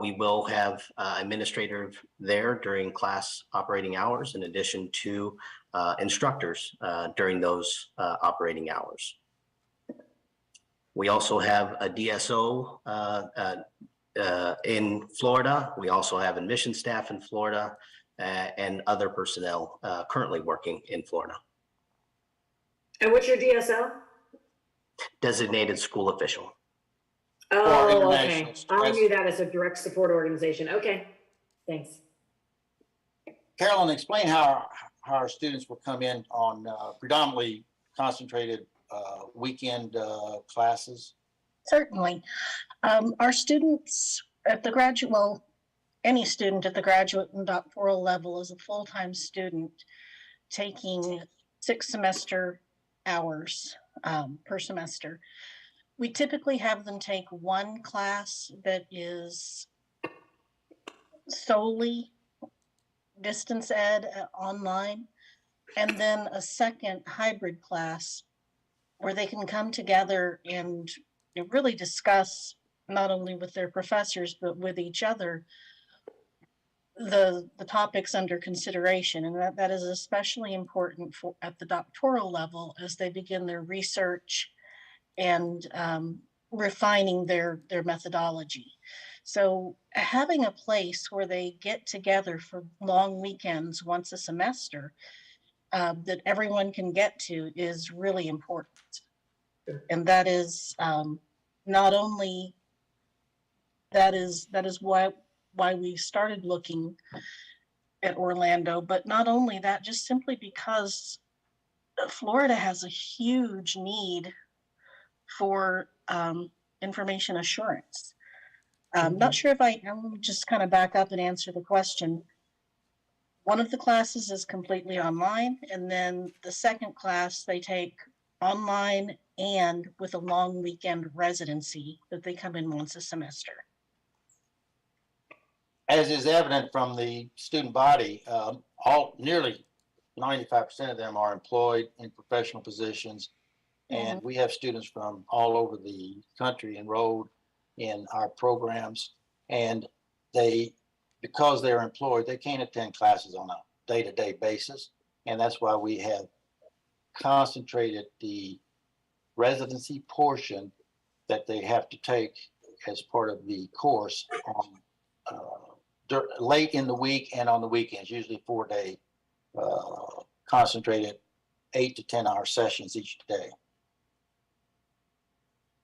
We will have administrator there during class operating hours, in addition to instructors during those operating hours. We also have a DSO in Florida. We also have admission staff in Florida and other personnel currently working in Florida. And what's your DSO? Designated school official. Oh, okay. I knew that as a direct support organization. Okay, thanks. Carolyn, explain how our students will come in on predominantly concentrated weekend classes. Certainly. Our students at the graduate, well, any student at the graduate and doctoral level is a full-time student taking 6 semester hours per semester. We typically have them take one class that is solely distance ed online, and then a second hybrid class where they can come together and really discuss, not only with their professors, but with each other, the topics under consideration. And that is especially important for at the doctoral level as they begin their research and refining their methodology. So having a place where they get together for long weekends once a semester that everyone can get to is really important. And that is not only, that is why we started looking at Orlando, but not only that, just simply because Florida has a huge need for information assurance. I'm not sure if I'm just kind of back up and answer the question. One of the classes is completely online, and then the second class they take online and with a long weekend residency that they come in once a semester. As is evident from the student body, nearly 95% of them are employed in professional positions. And we have students from all over the country enrolled in our programs. And because they're employed, they can't attend classes on a day-to-day basis. And that's why we have concentrated the residency portion that they have to take as part of the course on late in the week and on the weekends, usually 4-day concentrated 8 to 10 hour sessions each day.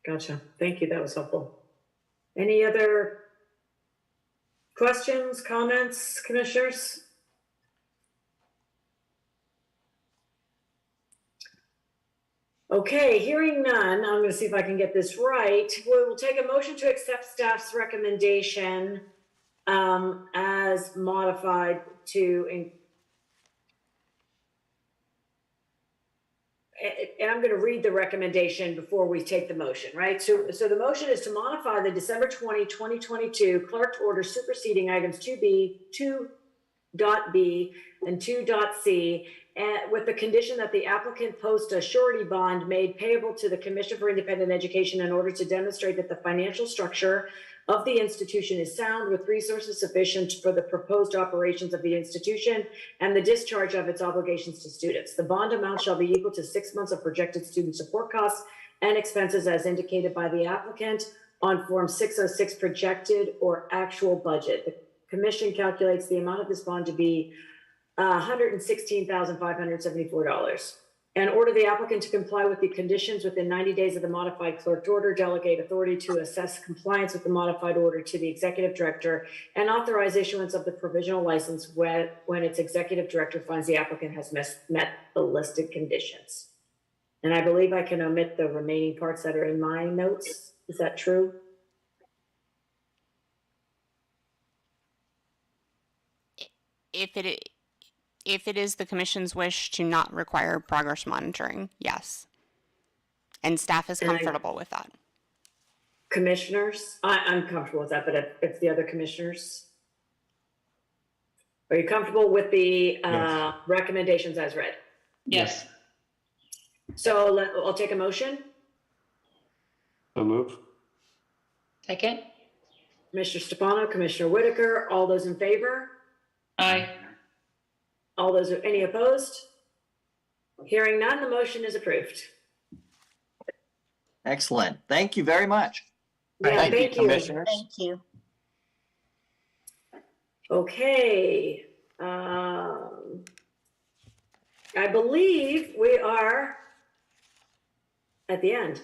Gotcha. Thank you. That was helpful. Any other questions, comments, commissioners? Okay, hearing none, I'm going to see if I can get this right. We will take a motion to accept staff's recommendation as modified to, and I'm going to read the recommendation before we take the motion, right? So the motion is to modify the December 20, 2022 clerk's order superseding items 2B, 2.B, and 2.C, with the condition that the applicant post a surety bond made payable to the Commission for Independent Education in order to demonstrate that the financial structure of the institution is sound with resources sufficient for the proposed operations of the institution and the discharge of its obligations to students. The bond amount shall be equal to 6 months of projected student support costs and expenses as indicated by the applicant on Form 606 projected or actual budget. The commission calculates the amount of this bond to be $116,574 and order the applicant to comply with the conditions within 90 days of the modified clerked order, delegate authority to assess compliance with the modified order to the executive director, and authorize issuance of the provisional license when its executive director finds the applicant has met the listed conditions. And I believe I can omit the remaining parts that are in my notes. Is that true? If it is the commission's wish to not require progress monitoring, yes. And staff is comfortable with that. Commissioners, I'm comfortable with that, but if the other commissioners, are you comfortable with the Yes. recommendations as read? Yes. So I'll take a motion. So move. Second. Commissioner Stefano, Commissioner Whitaker, all those in favor? Aye. All those, any opposed? Hearing none, the motion is approved. Excellent. Thank you very much. Yeah, Thank you, thank you. commissioners. Thank you. Okay. I believe we are at the end.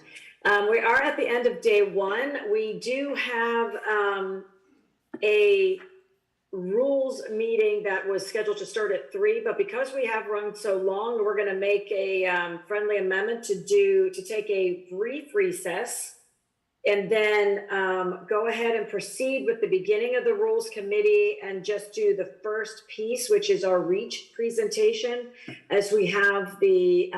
We are at the end of day one. We do have a rules meeting that was scheduled to start at 3, but because we have run so long, we're going to make a friendly amendment to take a brief recess and then go ahead and proceed with the beginning of the rules committee and just do the first piece, which is our REACH presentation, as we have the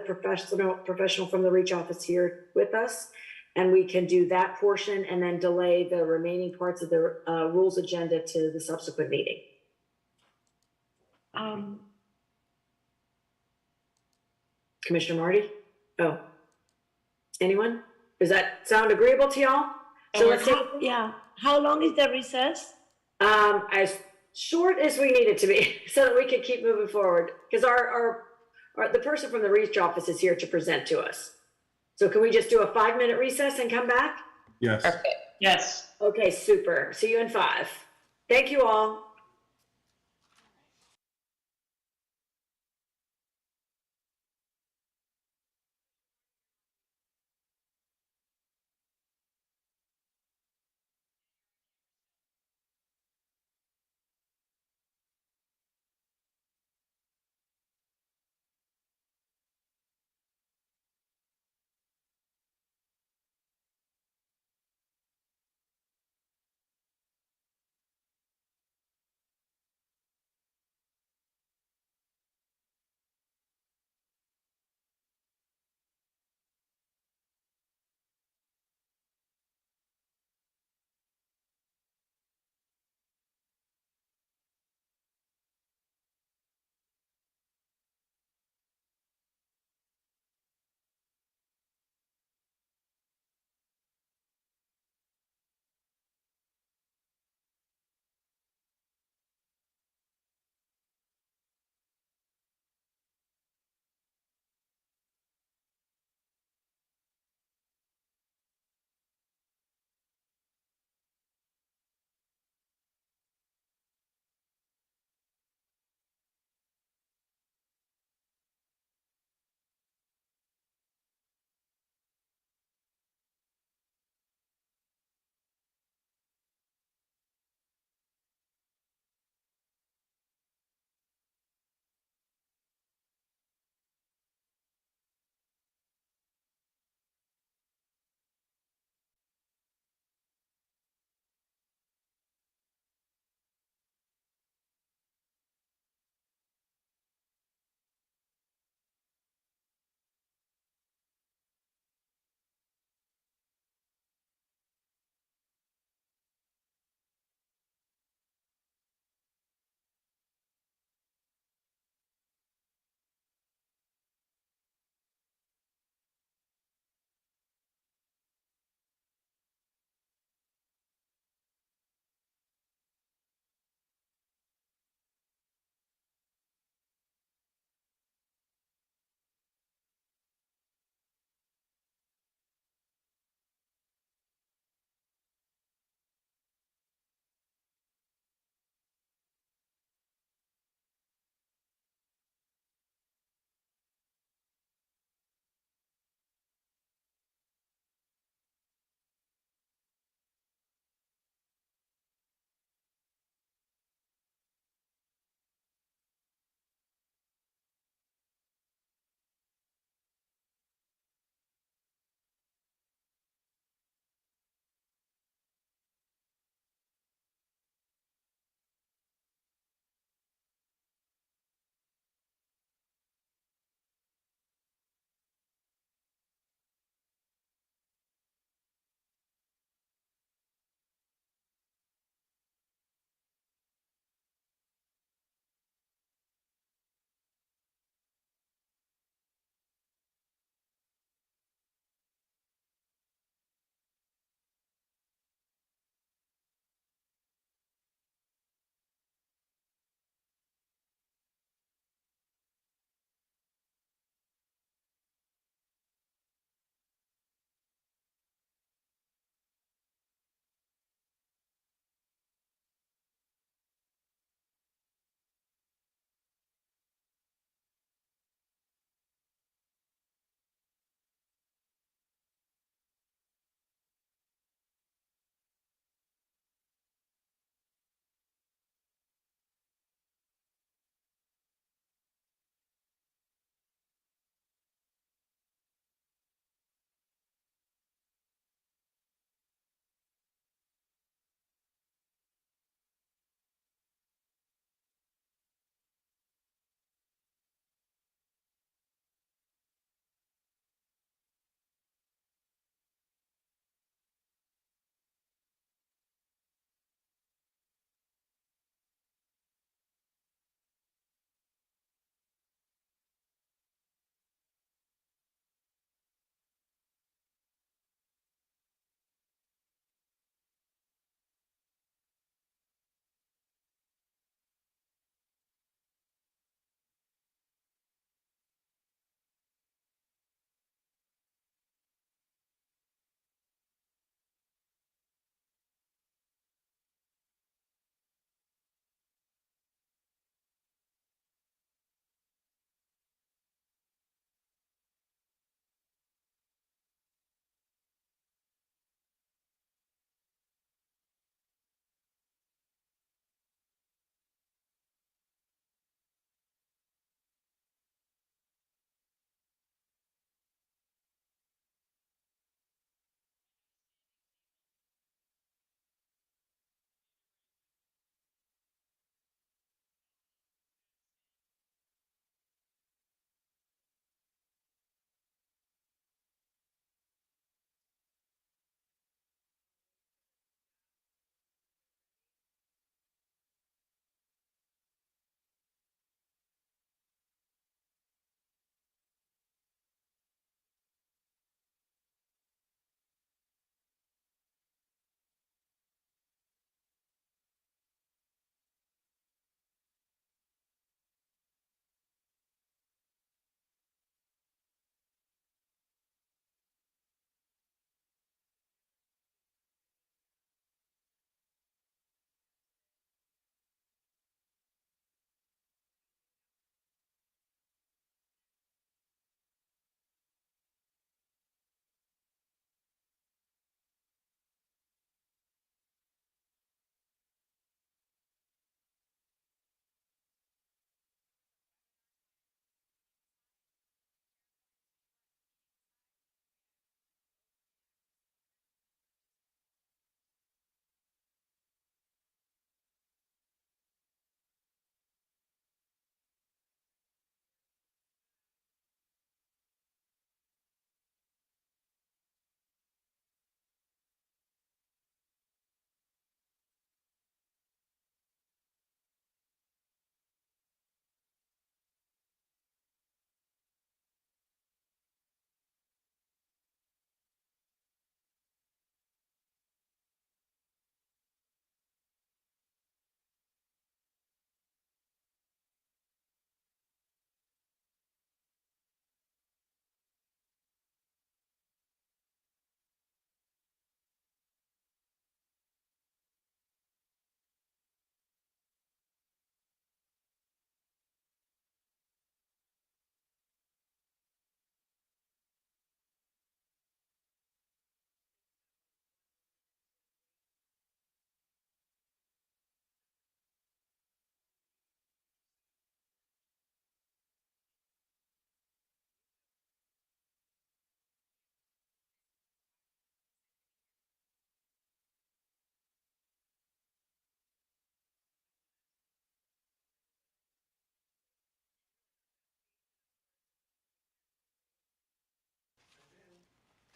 professional from the REACH office here with us. And we can do that portion and then delay the remaining parts of the rules agenda to the subsequent meeting. Commissioner Marty? Oh, anyone? Does that sound agreeable to y'all? So let's take, Yeah, how long is the recess? as short as we need it to be so that we can keep moving forward. Because the person from the REACH office is here to present to us. So can we just do a 5-minute recess and come back? Yes. Yes. Okay, super. See you in 5. Thank you all.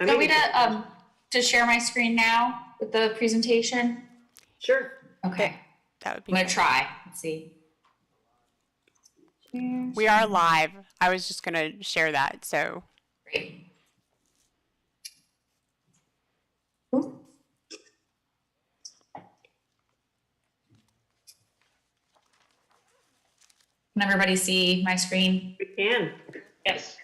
Want me to share my screen now with the presentation? Sure. Okay. That would be I'm gonna great. try. Let's see. We are live. I was just going to share that. So Great. Can everybody see my screen? We can. Yes.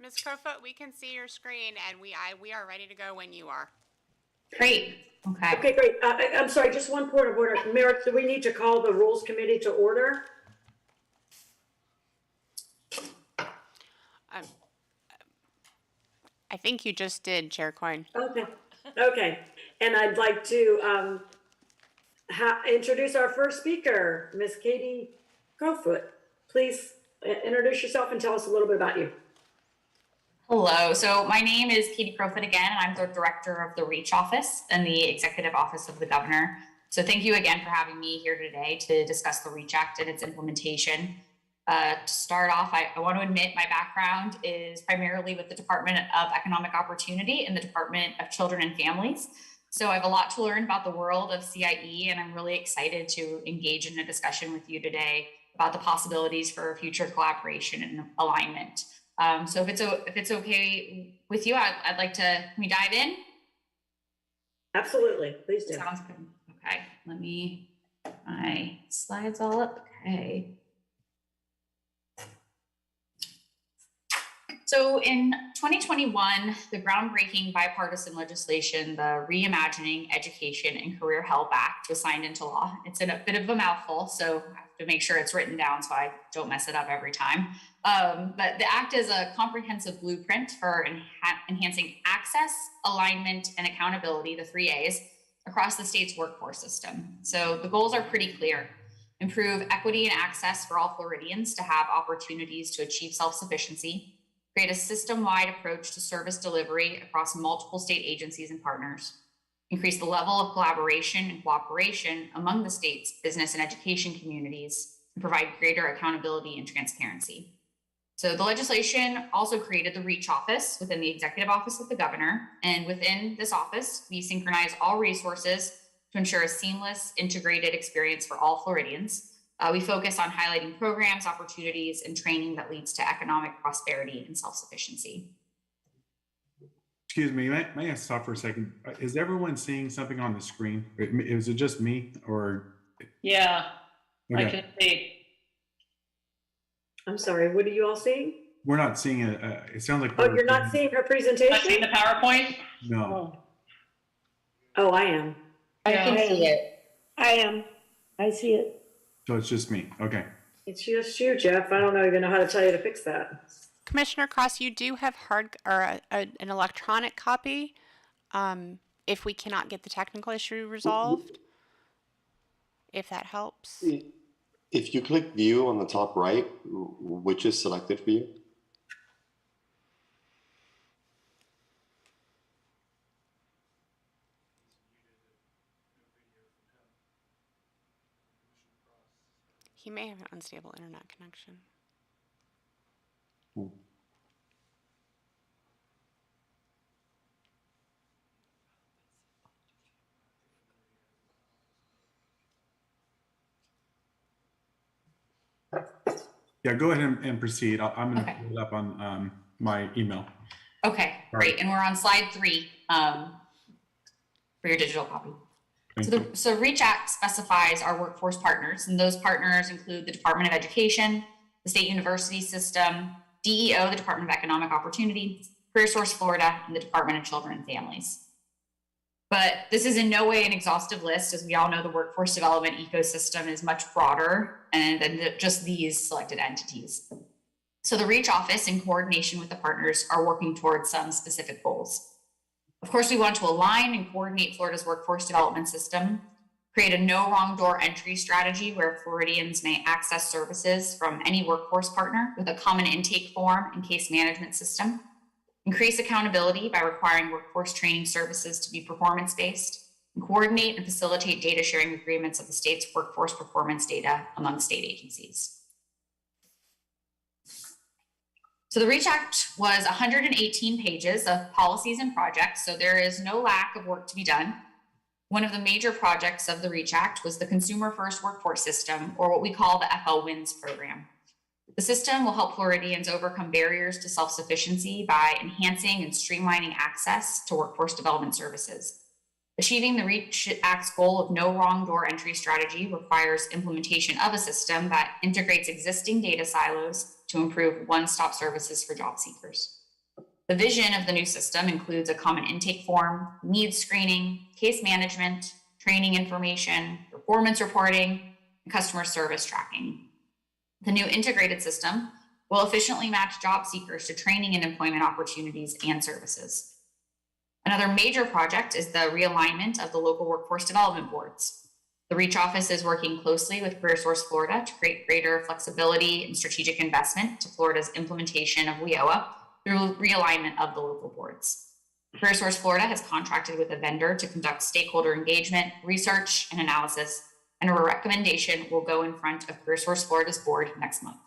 Ms. Crowfoot, we can see your screen and we are ready to go when you are. Great. Okay. Okay, great. I'm sorry, just one point of order. Merritt, do we need to call the Rules Committee to order? I think you just did, Chair Coyne. Okay. Okay. And I'd like to introduce our first speaker, Ms. Katie Crowfoot. Please introduce yourself and tell us a little bit about you. Hello. So my name is Katie Crowfoot again, and I'm the director of the REACH office and the executive office of the governor. So thank you again for having me here today to discuss the REACH Act and its implementation. To start off, I want to admit my background is primarily with the Department of Economic Opportunity and the Department of Children and Families. So I have a lot to learn about the world of CIE, and I'm really excited to engage in a discussion with you today about the possibilities for future collaboration and alignment. So if it's okay with you, I'd like to, can we dive in? Absolutely, please do. Sounds good. Okay, let me get my slides all up. Okay. So in 2021, the groundbreaking bipartisan legislation, the Reimagining Education and Career Help Act, was signed into law. It's a bit of a mouthful, so I have to make sure it's written down so I don't mess it up every time. But the act is a comprehensive blueprint for enhancing access, alignment, and accountability, the 3 A's, across the state's workforce system. So the goals are pretty clear. Improve equity and access for all Floridians to have opportunities to achieve self-sufficiency. Create a system-wide approach to service delivery across multiple state agencies and partners. Increase the level of collaboration and cooperation among the state's business and education communities, and provide greater accountability and transparency. So the legislation also created the REACH office within the executive office of the governor. And within this office, we synchronize all resources to ensure a seamless, integrated experience for all Floridians. We focus on highlighting programs, opportunities, and training that leads to economic prosperity and self-sufficiency. Excuse me, may I stop for a second? Is everyone seeing something on the screen? Is it just me or? Yeah, Okay. I can see. I'm sorry, what are you all seeing? We're not seeing it. It sounds like. Oh, you're not seeing her presentation? Not seeing the PowerPoint? No. Oh, I am. I Yeah. can see it. I am. I see it. So it's just me. Okay. It's just you, Jeff. I don't even know how to tell you to fix that. Commissioner Cross, you do have an electronic copy if we cannot get the technical issue resolved, if that helps. If you click view on the top right, which is selected for you? He may have an unstable internet connection. Yeah, go ahead and proceed. I'm going to pull it up on my email. Okay, great. And we're on slide 3 for your digital copy. So REACH Act specifies our workforce partners, and those partners include the Department of Education, the State University System, DEO, the Department of Economic Opportunity, CareerSource Florida, and the Department of Children and Families. But this is in no way an exhaustive list. As we all know, the workforce development ecosystem is much broader than just these selected entities. So the REACH office, in coordination with the partners, are working towards some specific goals. Of course, we want to align and coordinate Florida's workforce development system, create a no wrong door entry strategy where Floridians may access services from any workforce partner with a common intake form and case management system, increase accountability by requiring workforce training services to be performance-based, and coordinate and facilitate data sharing agreements of the state's workforce performance data among state agencies. So the REACH Act was 118 pages of policies and projects, so there is no lack of work to be done. One of the major projects of the REACH Act was the Consumer First Workforce System, or what we call the FL WINS program. The system will help Floridians overcome barriers to self-sufficiency by enhancing and streamlining access to workforce development services. Achieving the REACH Act's goal of no wrong door entry strategy requires implementation of a system that integrates existing data silos to improve one-stop services for job seekers. The vision of the new system includes a common intake form, needs screening, case management, training information, performance reporting, and customer service tracking. The new integrated system will efficiently match job seekers to training and employment opportunities and services. Another major project is the realignment of the local workforce development boards. The REACH office is working closely with CareerSource Florida to create greater flexibility and strategic investment to Florida's implementation of WIOA through realignment of the local boards. CareerSource Florida has contracted with a vendor to conduct stakeholder engagement, research, and analysis, and a recommendation will go in front of CareerSource Florida's board next month.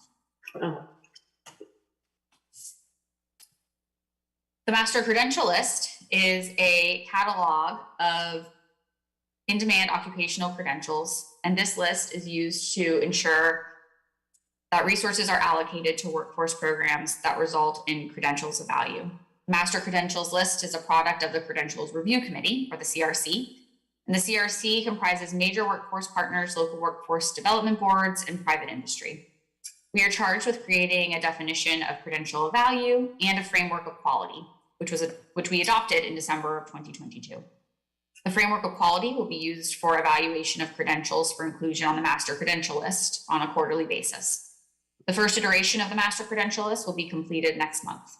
The Master Credential List is a catalog of in-demand occupational credentials, and this list is used to ensure that resources are allocated to workforce programs that result in credentials of value. The Master Credentials List is a product of the Credentials Review Committee, or the CRC, and the CRC comprises major workforce partners, local workforce development boards, and private industry. We are charged with creating a definition of credential of value and a framework of quality, which we adopted in December of 2022. The framework of quality will be used for evaluation of credentials for inclusion on the Master Credential List on a quarterly basis. The first iteration of the Master Credential List will be completed next month.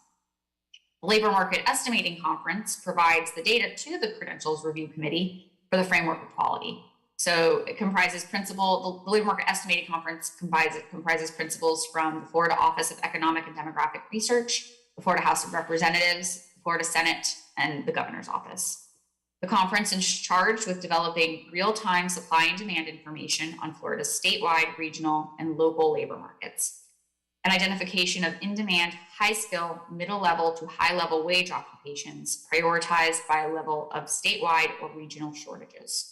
The Labor Market Estimating Conference provides the data to the Credentials Review Committee for the framework of quality. So it comprises the Labor Market Estimating Conference comprises principals from the Florida Office of Economic and Demographic Research, the Florida House of Representatives, the Florida Senate, and the Governor's Office. The conference is charged with developing real-time supply and demand information on Florida's statewide, regional, and local labor markets, and identification of in-demand, high-skill, middle-level to high-level wage occupations prioritized by a level of statewide or regional shortages.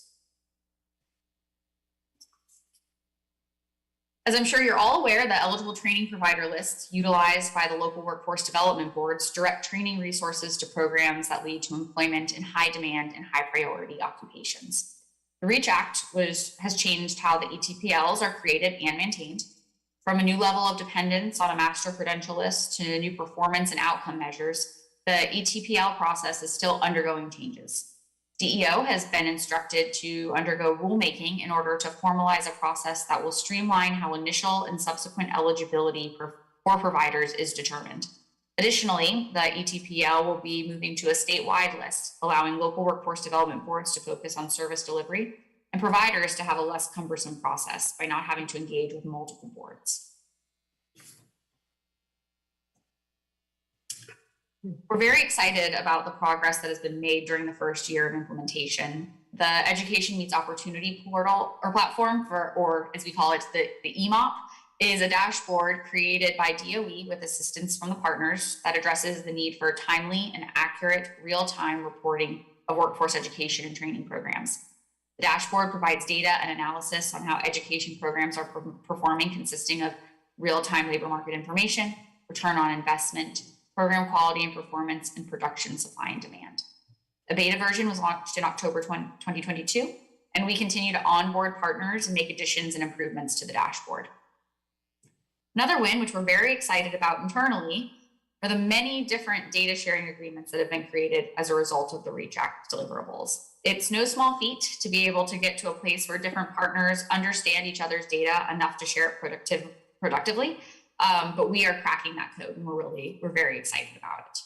As I'm sure you're all aware, the eligible training provider lists utilized by the local workforce development boards direct training resources to programs that lead to employment in high demand and high priority occupations. The REACH Act has changed how the ETPLs are created and maintained, from a new level of dependence on a master credential list to new performance and outcome measures. The ETPL process is still undergoing changes. DEO has been instructed to undergo rulemaking in order to formalize a process that will streamline how initial and subsequent eligibility for providers is determined. Additionally, the ETPL will be moving to a statewide list, allowing local workforce development boards to focus on service delivery and providers to have a less cumbersome process by not having to engage with multiple boards. We're very excited about the progress that has been made during the first year of implementation. The Education Meets Opportunity portal or platform, or as we call it, the EMOP, is a dashboard created by DOE with assistance from the partners that addresses the need for timely and accurate real-time reporting of workforce education and training programs. The dashboard provides data and analysis on how education programs are performing, consisting of real-time labor market information, return on investment, program quality and performance, and production, supply and demand. A beta version was launched in October 2022, and we continue to onboard partners and make additions and improvements to the dashboard. Another win, which we're very excited about internally, are the many different data sharing agreements that have been created as a result of the REACH Act deliverables. It's no small feat to be able to get to a place where different partners understand each other's data enough to share it productively. But we are cracking that code, and we're very excited about it.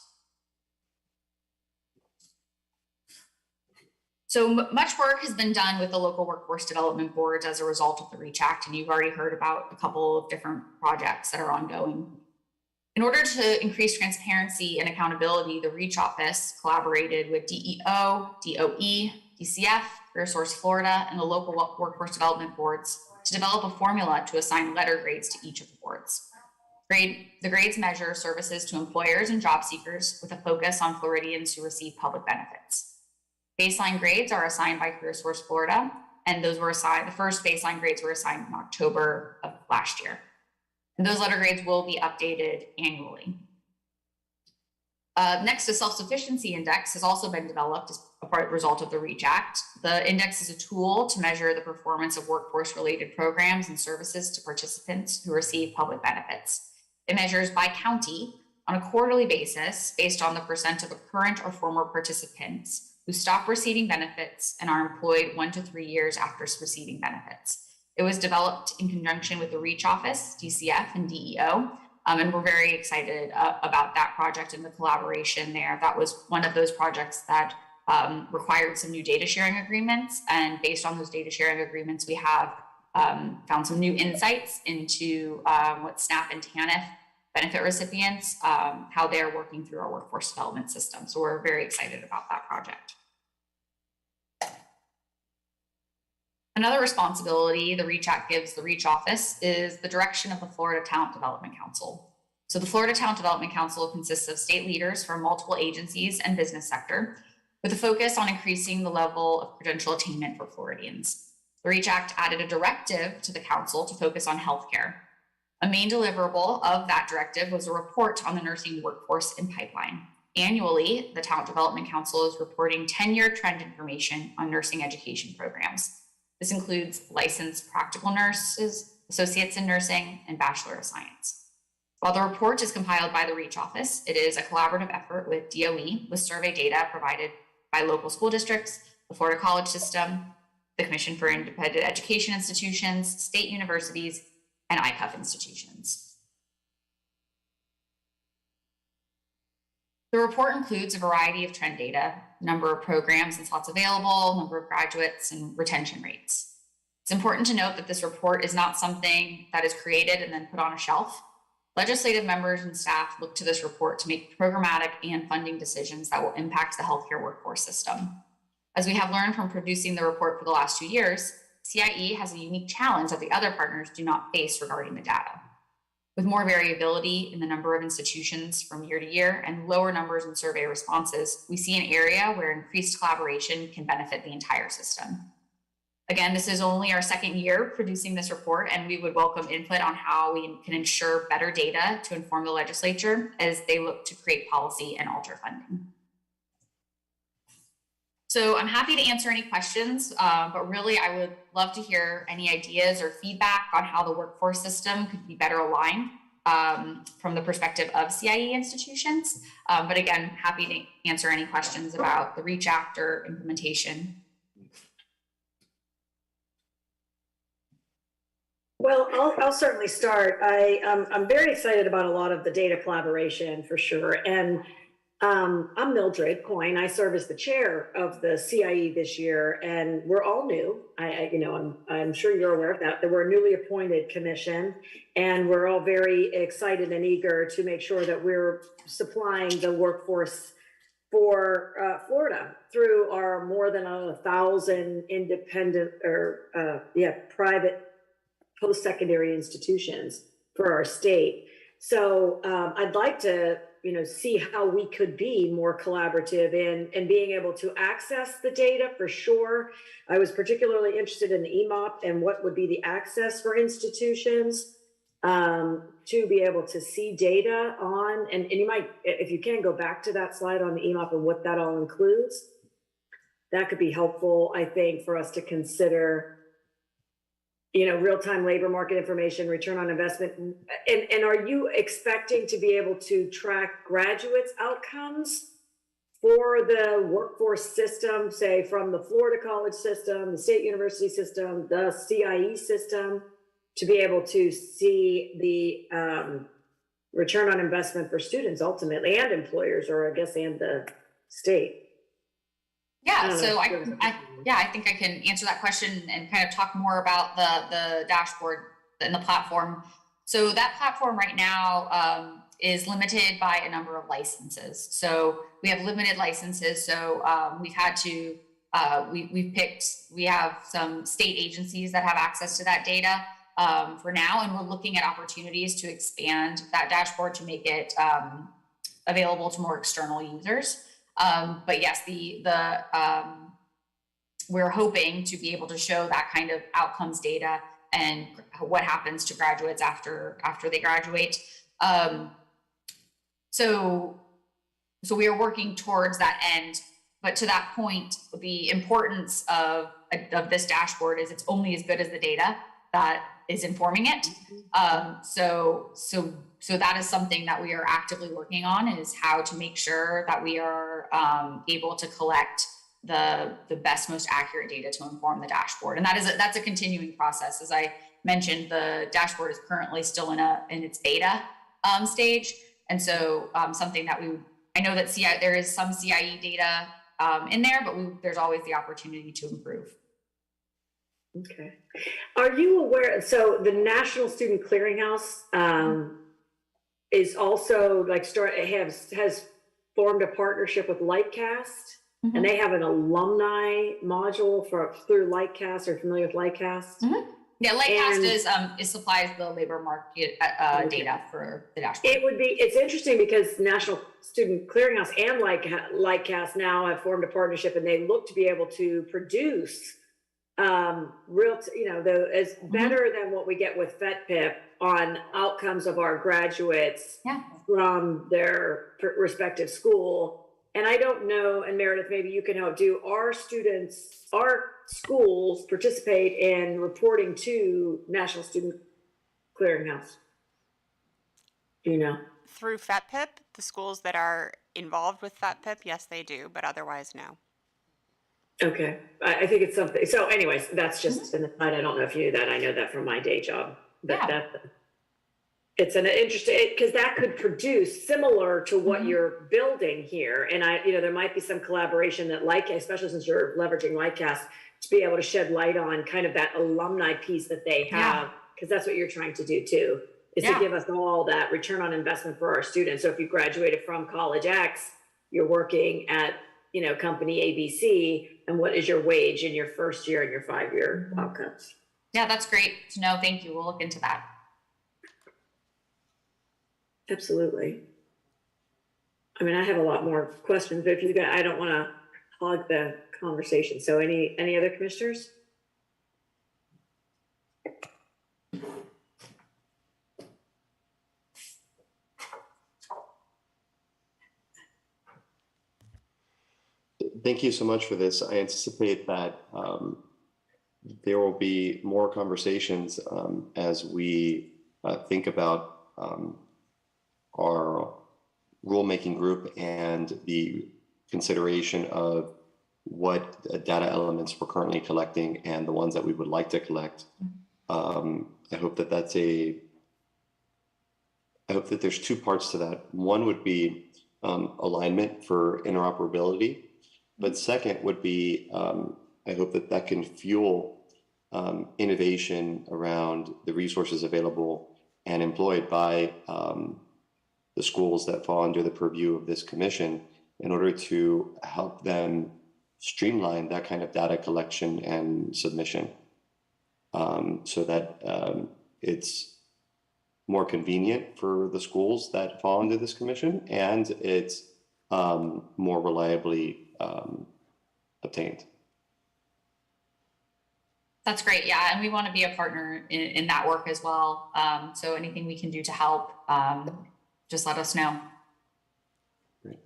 So much work has been done with the local workforce development boards as a result of the REACH Act, and you've already heard about a couple of different projects that are ongoing. In order to increase transparency and accountability, the REACH office collaborated with DEO, DOE, DCF, CareerSource Florida, and the local workforce development boards to develop a formula to assign letter grades to each of the boards. The grades measure services to employers and job seekers with a focus on Floridians who receive public benefits. Baseline grades are assigned by CareerSource Florida, and those were assigned, the first baseline grades were assigned in October of last year. And those letter grades will be updated annually. Next, a self-sufficiency index has also been developed as a result of the REACH Act. The index is a tool to measure the performance of workforce-related programs and services to participants who receive public benefits. It measures by county on a quarterly basis based on the percent of current or former participants who stop receiving benefits and are employed 1 to 3 years after receiving benefits. It was developed in conjunction with the REACH office, DCF, and DEO, and we're very excited about that project and the collaboration there. That was one of those projects that required some new data sharing agreements, and based on those data sharing agreements, we have found some new insights into what SNAP and TANF benefit recipients, how they're working through our workforce development system. So we're very excited about that project. Another responsibility the REACH Act gives the REACH office is the direction of the Florida Talent Development Council. So the Florida Talent Development Council consists of state leaders from multiple agencies and business sector with a focus on increasing the level of credential attainment for Floridians. The REACH Act added a directive to the council to focus on healthcare. A main deliverable of that directive was a report on the nursing workforce in pipeline. Annually, the Talent Development Council is reporting 10-year trend information on nursing education programs. This includes licensed practical nurses, associates in nursing, and Bachelor of Science. While the report is compiled by the REACH office, it is a collaborative effort with DOE with survey data provided by local school districts, the Florida College System, the Commission for Independent Education Institutions, state universities, and ICUF institutions. The report includes a variety of trend data, number of programs and slots available, number of graduates, and retention rates. It's important to note that this report is not something that is created and then put on a shelf. Legislative members and staff look to this report to make programmatic and funding decisions that will impact the healthcare workforce system. As we have learned from producing the report for the last 2 years, CIE has a unique challenge that the other partners do not face regarding the data. With more variability in the number of institutions from year to year and lower numbers in survey responses, we see an area where increased collaboration can benefit the entire system. Again, this is only our second year producing this report, and we would welcome input on how we can ensure better data to inform the legislature as they look to create policy and alter funding. So I'm happy to answer any questions, but really I would love to hear any ideas or feedback on how the workforce system could be better aligned from the perspective of CIE institutions. But again, happy to answer any questions about the REACH Act or implementation. Well, I'll certainly start. I'm very excited about a lot of the data collaboration for sure. And I'm Mildred Coyne. I serve as the chair of the CIE this year, and we're all new. I'm sure you're aware of that we're a newly appointed commission, and we're all very excited and eager to make sure that we're supplying the workforce for Florida through our more than 1,000 independent or private post-secondary institutions for our state. So I'd like to see how we could be more collaborative in being able to access the data for sure. I was particularly interested in the EMOP and what would be the access for institutions to be able to see data on, and you might, if you can, go back to that slide on the EMOP and what that all includes. That could be helpful, I think, for us to consider real-time labor market information, return on investment. And are you expecting to be able to track graduates' outcomes for the workforce system, say from the Florida College system, the State University system, the CIE system, to be able to see the return on investment for students ultimately, and employers, or I guess, and the state? Yeah, so I think I can answer that question and kind of talk more about the dashboard and the platform. So that platform right now is limited by a number of licenses. So we have limited licenses. So we've had to, we have some state agencies that have access to that data for now, and we're looking at opportunities to expand that dashboard to make it available to more external users. But yes, we're hoping to be able to show that kind of outcomes data and what happens to graduates after they graduate. So we are working towards that end. But to that point, the importance of this dashboard is it's only as good as the data that is informing it. So that is something that we are actively working on, is how to make sure that we are able to collect the best, most accurate data to inform the dashboard. And that's a continuing process. As I mentioned, the dashboard is currently still in its beta stage. And so something that I know that there is some CIE data in there, but there's always the opportunity to improve. Okay. Are you aware, so the National Student Clearinghouse is also has formed a partnership with Lightcast, and they have an alumni module through Lightcast. Are you familiar with Lightcast? Yeah, Lightcast supplies the labor market data for the dashboard. It's interesting because National Student Clearinghouse and Lightcast now have formed a partnership, and they look to be able to produce better than what we get with FETPIP on outcomes of our graduates from their respective school. And I don't know, and Meredith, maybe you can help, do our schools participate in reporting to National Student Clearinghouse? Do you know? Through FETPIP, the schools that are involved with FETPIP, yes, they do, but otherwise, no. Okay, I think it's something. So anyways, that's just an aside. I don't know if you knew that. I know that from my day job, but it's an interesting, because that could produce similar to what you're building here. And there might be some collaboration that especially since you're leveraging Lightcast, to be able to shed light on kind of that alumni piece that they have, because that's what you're trying to do too, is to give us all that return on investment for our students. So if you graduated from college X, you're working at company ABC, and what is your wage in your first year and your 5-year outcomes? Yeah, that's great to know. Thank you. We'll look into that. Absolutely. I mean, I have a lot more questions, but I don't want to hog the conversation. So any other commissioners? Thank you so much for this. I anticipate that there will be more conversations as we think about our rulemaking group and the consideration of what data elements we're currently collecting and the ones that we would like to collect. I hope that there's two parts to that. One would be alignment for interoperability. But second would be, I hope that can fuel innovation around the resources available and employed by the schools that fall under the purview of this commission in order to help them streamline that kind of data collection and submission so that it's more convenient for the schools that fall under this commission, and it's more reliably obtained. That's great. Yeah. And we want to be a partner in that work as well. So anything we can do to help, just let us know. Great.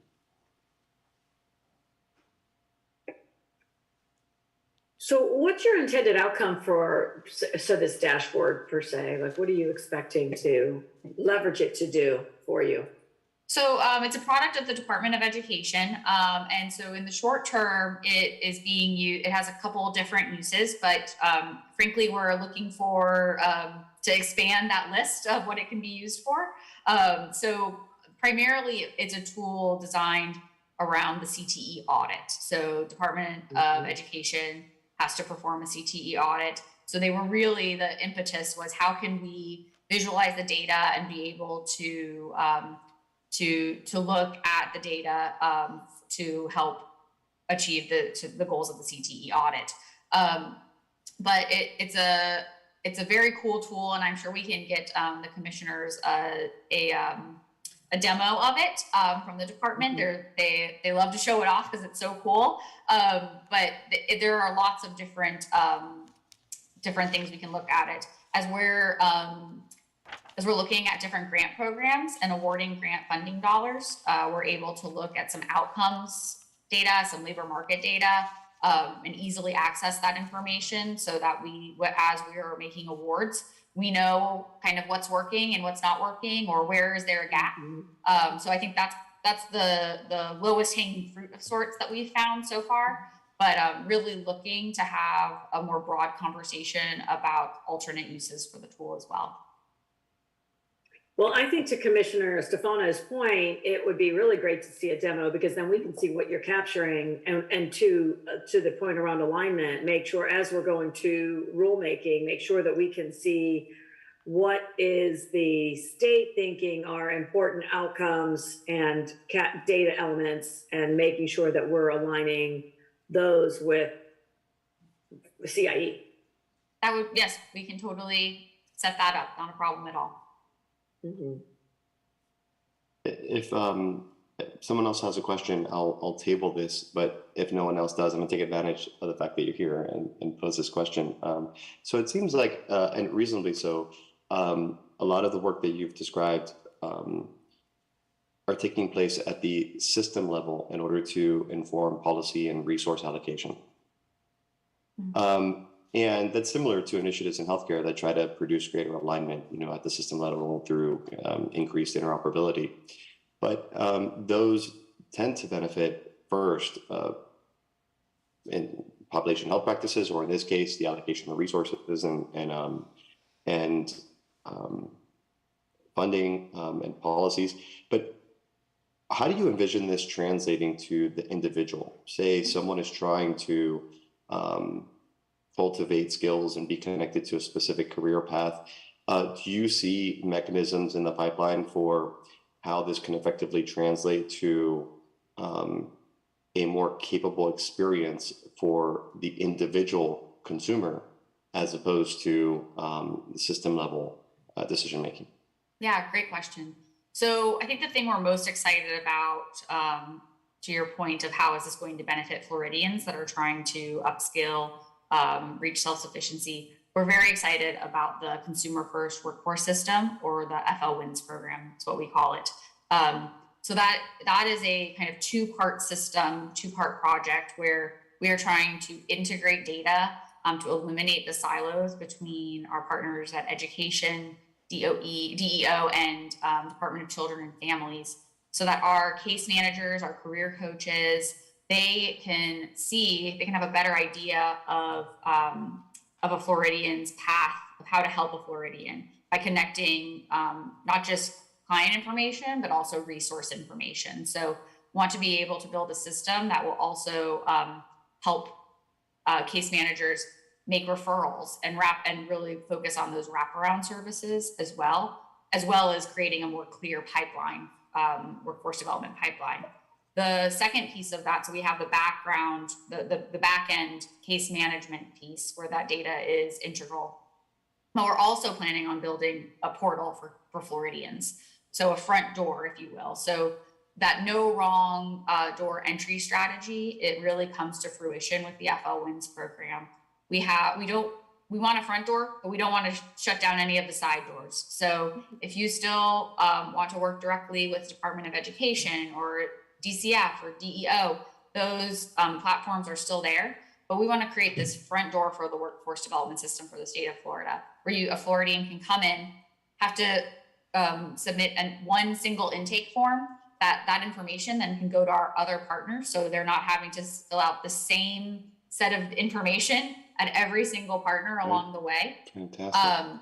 So what's your intended outcome for this dashboard per se? Like, what are you expecting to leverage it to do for you? So it's a product of the Department of Education. And so in the short term, it is being used, it has a couple of different uses, but frankly, we're looking for to expand that list of what it can be used for. So primarily it's a tool designed around the CTE audit. So Department of Education has to perform a CTE audit. So they were really, the impetus was how can we visualize the data and be able to look at the data to help achieve the goals of the CTE audit. But it's a very cool tool, and I'm sure we can get the commissioners a demo of it from the department. They love to show it off because it's so cool. But there are lots of different things we can look at it as we're looking at different grant programs and awarding grant funding dollars. We're able to look at some outcomes data, some labor market data, and easily access that information so that as we are making awards, we know kind of what's working and what's not working, or where is there a gap. So I think that's the lowest hanging fruit of sorts that we've found so far, but really looking to have a more broad conversation about alternate uses for the tool as well. Well, I think to Commissioner Stefano's point, it would be really great to see a demo, because then we can see what you're capturing, and to the point around alignment, make sure as we're going to rulemaking, make sure that we can see what is the state thinking are important outcomes and data elements, and making sure that we're aligning those with CIE. Yes, we can totally set that up. Not a problem at all. If someone else has a question, I'll table this, but if no one else does, I'm gonna take advantage of the fact that you're here and pose this question. So it seems like, and reasonably so, a lot of the work that you've described are taking place at the system level in order to inform policy and resource allocation. And that's similar to initiatives in healthcare that try to produce greater alignment, at the system level through increased interoperability. But those tend to benefit first in population health practices, or in this case, the allocation of resources and funding and policies. But how do you envision this translating to the individual? Say someone is trying to cultivate skills and be connected to a specific career path. Do you see mechanisms in the pipeline for how this can effectively translate to a more capable experience for the individual consumer, as opposed to system level decision making? Yeah, great question. So I think the thing we're most excited about, to your point of how is this going to benefit Floridians that are trying to upskill, reach self-sufficiency, we're very excited about the Consumer First Workforce System, or the FL WINS program. That's what we call it. So that is a kind of two-part system, two-part project where we are trying to integrate data to eliminate the silos between our partners at Education, DEO, and Department of Children and Families, so that our case managers, our career coaches, they can have a better idea of a Floridian's path, of how to help a Floridian by connecting not just client information, but also resource information. So want to be able to build a system that will also help case managers make referrals and really focus on those wraparound services as well as creating a more clear pipeline, workforce development pipeline. The second piece of that, so we have the background, the back end case management piece where that data is integral. But we're also planning on building a portal for Floridians. So a front door, if you will. So that no wrong door entry strategy, it really comes to fruition with the FL WINS program. We want a front door, but we don't want to shut down any of the side doors. So if you still want to work directly with Department of Education or DCF or DEO, those platforms are still there, but we want to create this front door for the workforce development system for the state of Florida, where a Floridian can come in, have to submit one single intake form. That information then can go to our other partners, so they're not having to fill out the same set of information at every single partner along the way. Fantastic.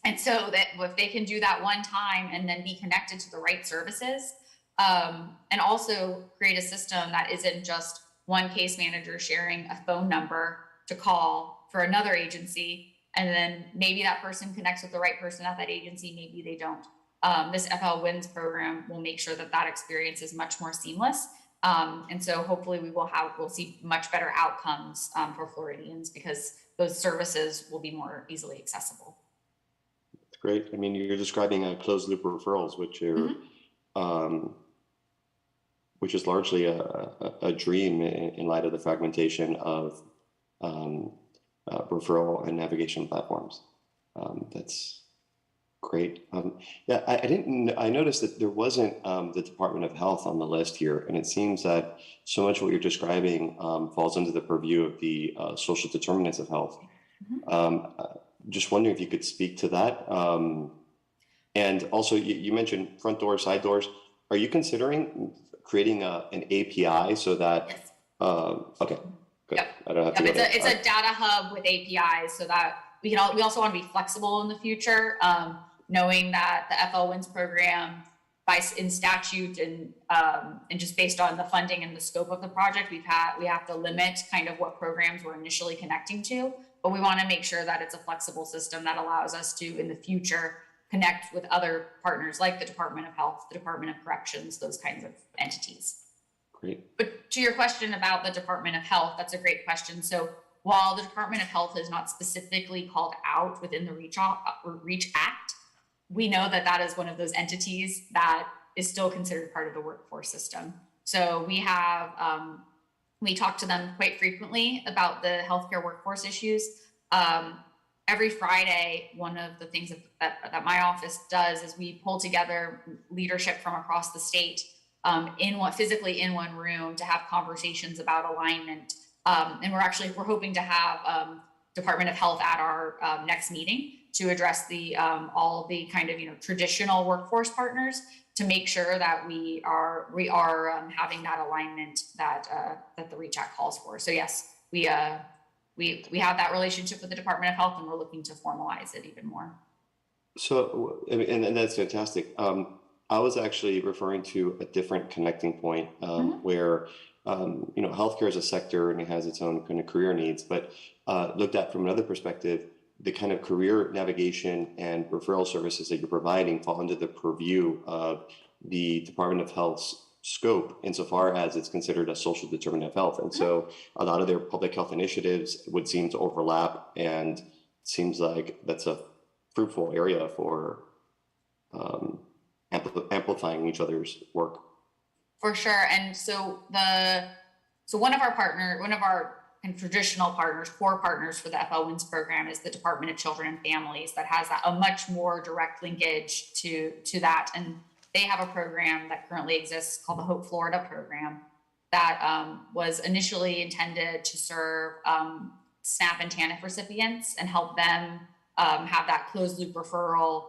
And so that if they can do that one time and then be connected to the right services, and also create a system that isn't just one case manager sharing a phone number to call for another agency, and then maybe that person connects with the right person at that agency, maybe they don't. This FL Wins program will make sure that that experience is much more seamless. And so hopefully we'll see much better outcomes for Floridians, because those services will be more easily accessible. That's great. I mean, you're describing closed loop referrals, which are, which is largely a dream in light of the fragmentation of referral and navigation platforms. That's great. Yeah, I noticed that there wasn't the Department of Health on the list here, and it seems that so much of what you're describing falls under the purview of the social determinants of health. Just wondering if you could speak to that. And also, you mentioned front doors, side doors. Are you considering creating an API so that? Yes. Okay. Good. Yep. I don't have to. It's a data hub with APIs, so that we also want to be flexible in the future, knowing that the FL Wins program, in statute and just based on the funding and the scope of the project, we have to limit kind of what programs we're initially connecting to, but we want to make sure that it's a flexible system that allows us to, in the future, connect with other partners like the Department of Health, the Department of Corrections, those kinds of entities. Great. But to your question about the Department of Health, that's a great question. So while the Department of Health is not specifically called out within the REACH Act, we know that that is one of those entities that is still considered part of the workforce system. So we talk to them quite frequently about the healthcare workforce issues. Every Friday, one of the things that my office does is we pull together leadership from across the state physically in one room to have conversations about alignment. And we're hoping to have Department of Health at our next meeting to address all the kind of traditional workforce partners to make sure that we are having that alignment that the REACH Act calls for. So yes, we have that relationship with the Department of Health, and we're looking to formalize it even more. So, and that's fantastic. I was actually referring to a different connecting point where, healthcare is a sector and it has its own kind of career needs, but looked at from another perspective, the kind of career navigation and referral services that you're providing fall under the purview of the Department of Health's scope insofar as it's considered a social determinant of health. And so a lot of their public health initiatives would seem to overlap, and it seems like that's a fruitful area for amplifying each other's work. For sure. And so one of our traditional partners, core partners for the FL Wins program is the Department of Children and Families that has a much more direct linkage to that. And they have a program that currently exists called the Hope Florida program that was initially intended to serve SNAP and TANF recipients and help them have that closed loop referral,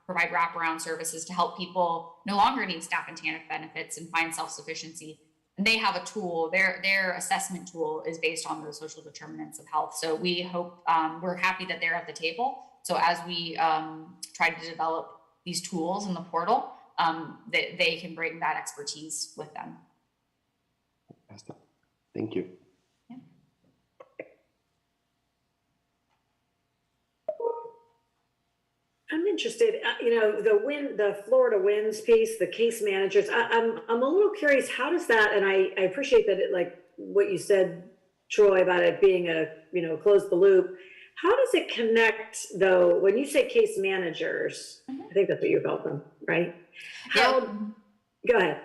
provide wraparound services to help people no longer need SNAP and TANF benefits and find self-sufficiency. And they have a tool, their assessment tool is based on those social determinants of health. So we hope, we're happy that they're at the table. So as we try to develop these tools in the portal, they can bring that expertise with them. Thank you. Yeah. I'm interested, the Florida Wins piece, the case managers, I'm a little curious, how does that, and I appreciate that what you said, Troy, about it being close the loop. How does it connect though, when you say case managers, I think that's what you call them, right? Go ahead.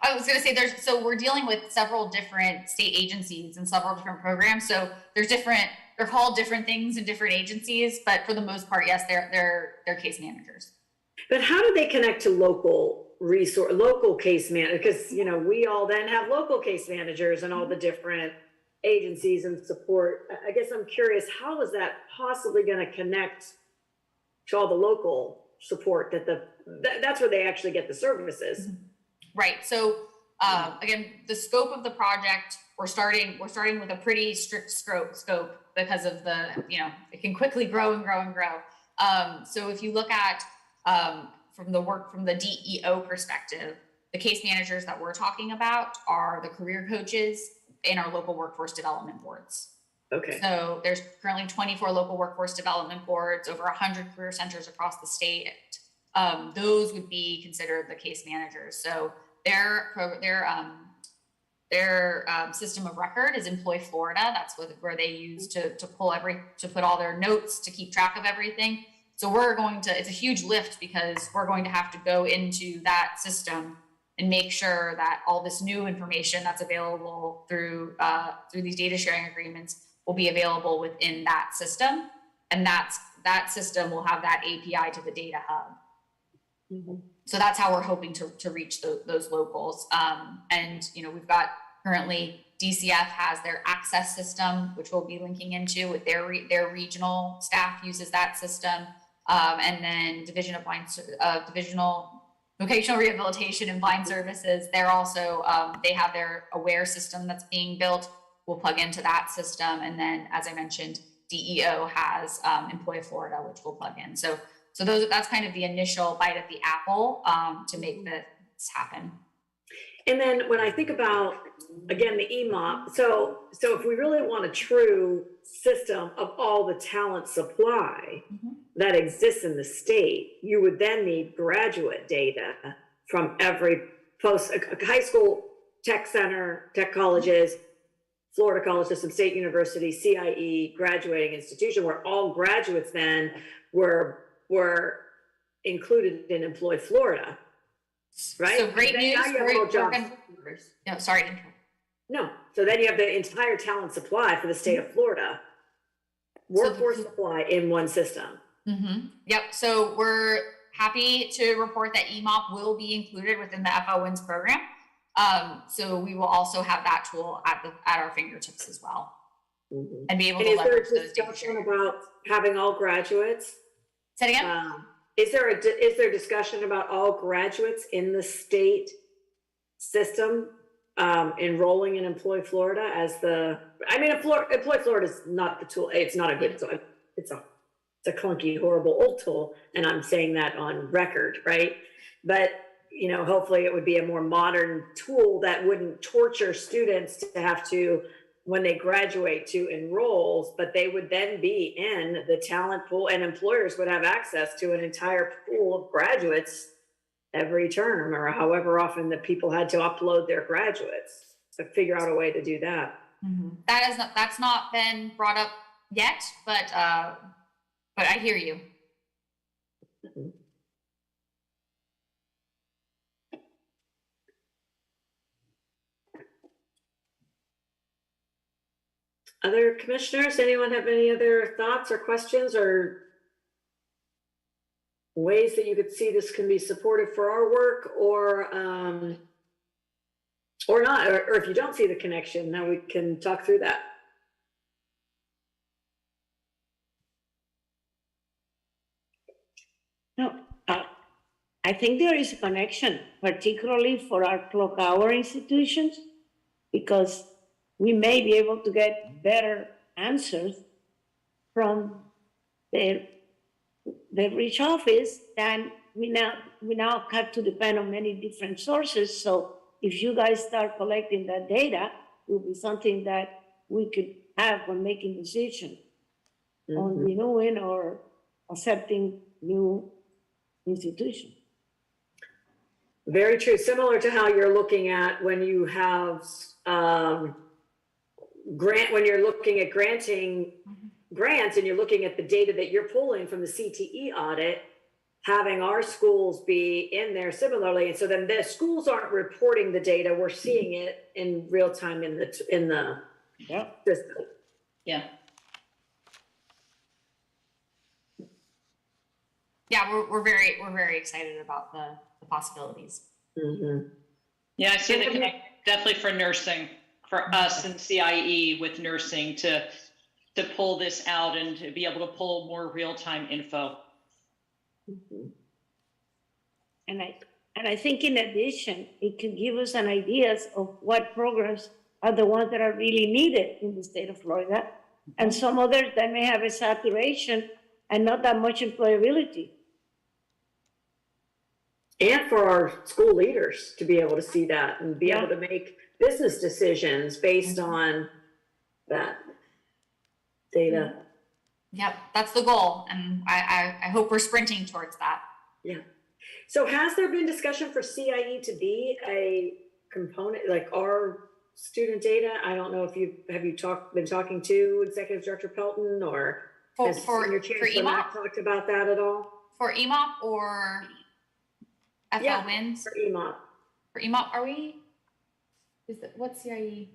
I was going to say so we're dealing with several different state agencies and several different programs. So they're called different things in different agencies, but for the most part, yes, they're case managers. But how do they connect to local case managers? Because, we all then have local case managers and all the different agencies and support. I guess I'm curious, how is that possibly going to connect to all the local support that's where they actually get the services? Right. So again, the scope of the project, we're starting with a pretty strict scope because of it can quickly grow and grow and grow. So if you look at from the DEO perspective, the case managers that we're talking about are the career coaches in our local workforce development boards. Okay. So there's currently 24 local workforce development boards, over 100 career centers across the state. Those would be considered the case managers. So their system of record is Employ Florida. That's where they use to put all their notes, to keep track of everything. So it's a huge lift, because we're going to have to go into that system and make sure that all this new information that's available through these data sharing agreements will be available within that system. And that system will have that API to the data hub. Mm-hmm. So that's how we're hoping to reach those locals. And we've got currently DCF has their access system, which we'll be linking into with their regional staff uses that system. And then Divisional Vocational Rehabilitation and Blind Services, they're also, they have their AWARE system that's being built. We'll plug into that system. And then, as I mentioned, DEO has Employ Florida, which we'll plug in. So that's kind of the initial bite at the apple to make this happen. And then when I think about, again, the EMOP, so if we really want a true system of all the talent supply that exists in the state, you would then need graduate data from every high school, tech center, tech colleges, Florida college system, state university, CIE, graduating institution, where all graduates then were included in Employ Florida, right? So great news. No, sorry to interrupt. No, so then you have the entire talent supply for the state of Florida, workforce supply in one system. Mm-hmm. Yep. So we're happy to report that EMOP will be included within the FL Wins program. So we will also have that tool at our fingertips as well, and be able to leverage those data. Is there a discussion about having all graduates? Say it again. Is there discussion about all graduates in the state system enrolling in Employ Florida Employ Florida is not the tool. It's not a good tool. It's a clunky, horrible old tool, and I'm saying that on record, right? But hopefully it would be a more modern tool that wouldn't torture students to have to, when they graduate, to enroll, but they would then be in the talent pool, and employers would have access to an entire pool of graduates every term, or however often that people had to upload their graduates. So figure out a way to do that. Mm-hmm. That's not been brought up yet, but I hear you. Mm-hmm. Other commissioners, anyone have any other thoughts or questions or ways that you could see this can be supportive for our work, or not, or if you don't see the connection, now we can talk through that. No, I think there is a connection, particularly for our clock hour institutions, because we may be able to get better answers from the reach office than we now have to depend on many different sources. So if you guys start collecting that data, it will be something that we could have when making decisions on renewing or accepting new institutions. Very true. Similar to how you're looking at when you have when you're looking at granting grants and you're looking at the data that you're pulling from the CTE audit, having our schools be in there similarly. And so then the schools aren't reporting the data. We're seeing it in real time in the system. Yeah. Yeah, we're very excited about the possibilities. Mm-hmm. Yeah, I see the connect definitely for nursing, for us and CIE with nursing to pull this out and to be able to pull more real-time info. Mm-hmm. And I think in addition, it can give us an ideas of what programs are the ones that are really needed in the state of Florida, and some others that may have a saturation and not that much employability. And for our school leaders to be able to see that and be able to make business decisions based on that data. Yep, that's the goal. And I hope we're sprinting towards that. Yeah. So has there been discussion for CIE to be a component, like our student data? I don't know if have you been talking to Executive Director Pelton or has Senior Chancellor Mack talked about that at all? For EMOP or FL Wins? For EMOP. For EMOP, are we? What's CIE?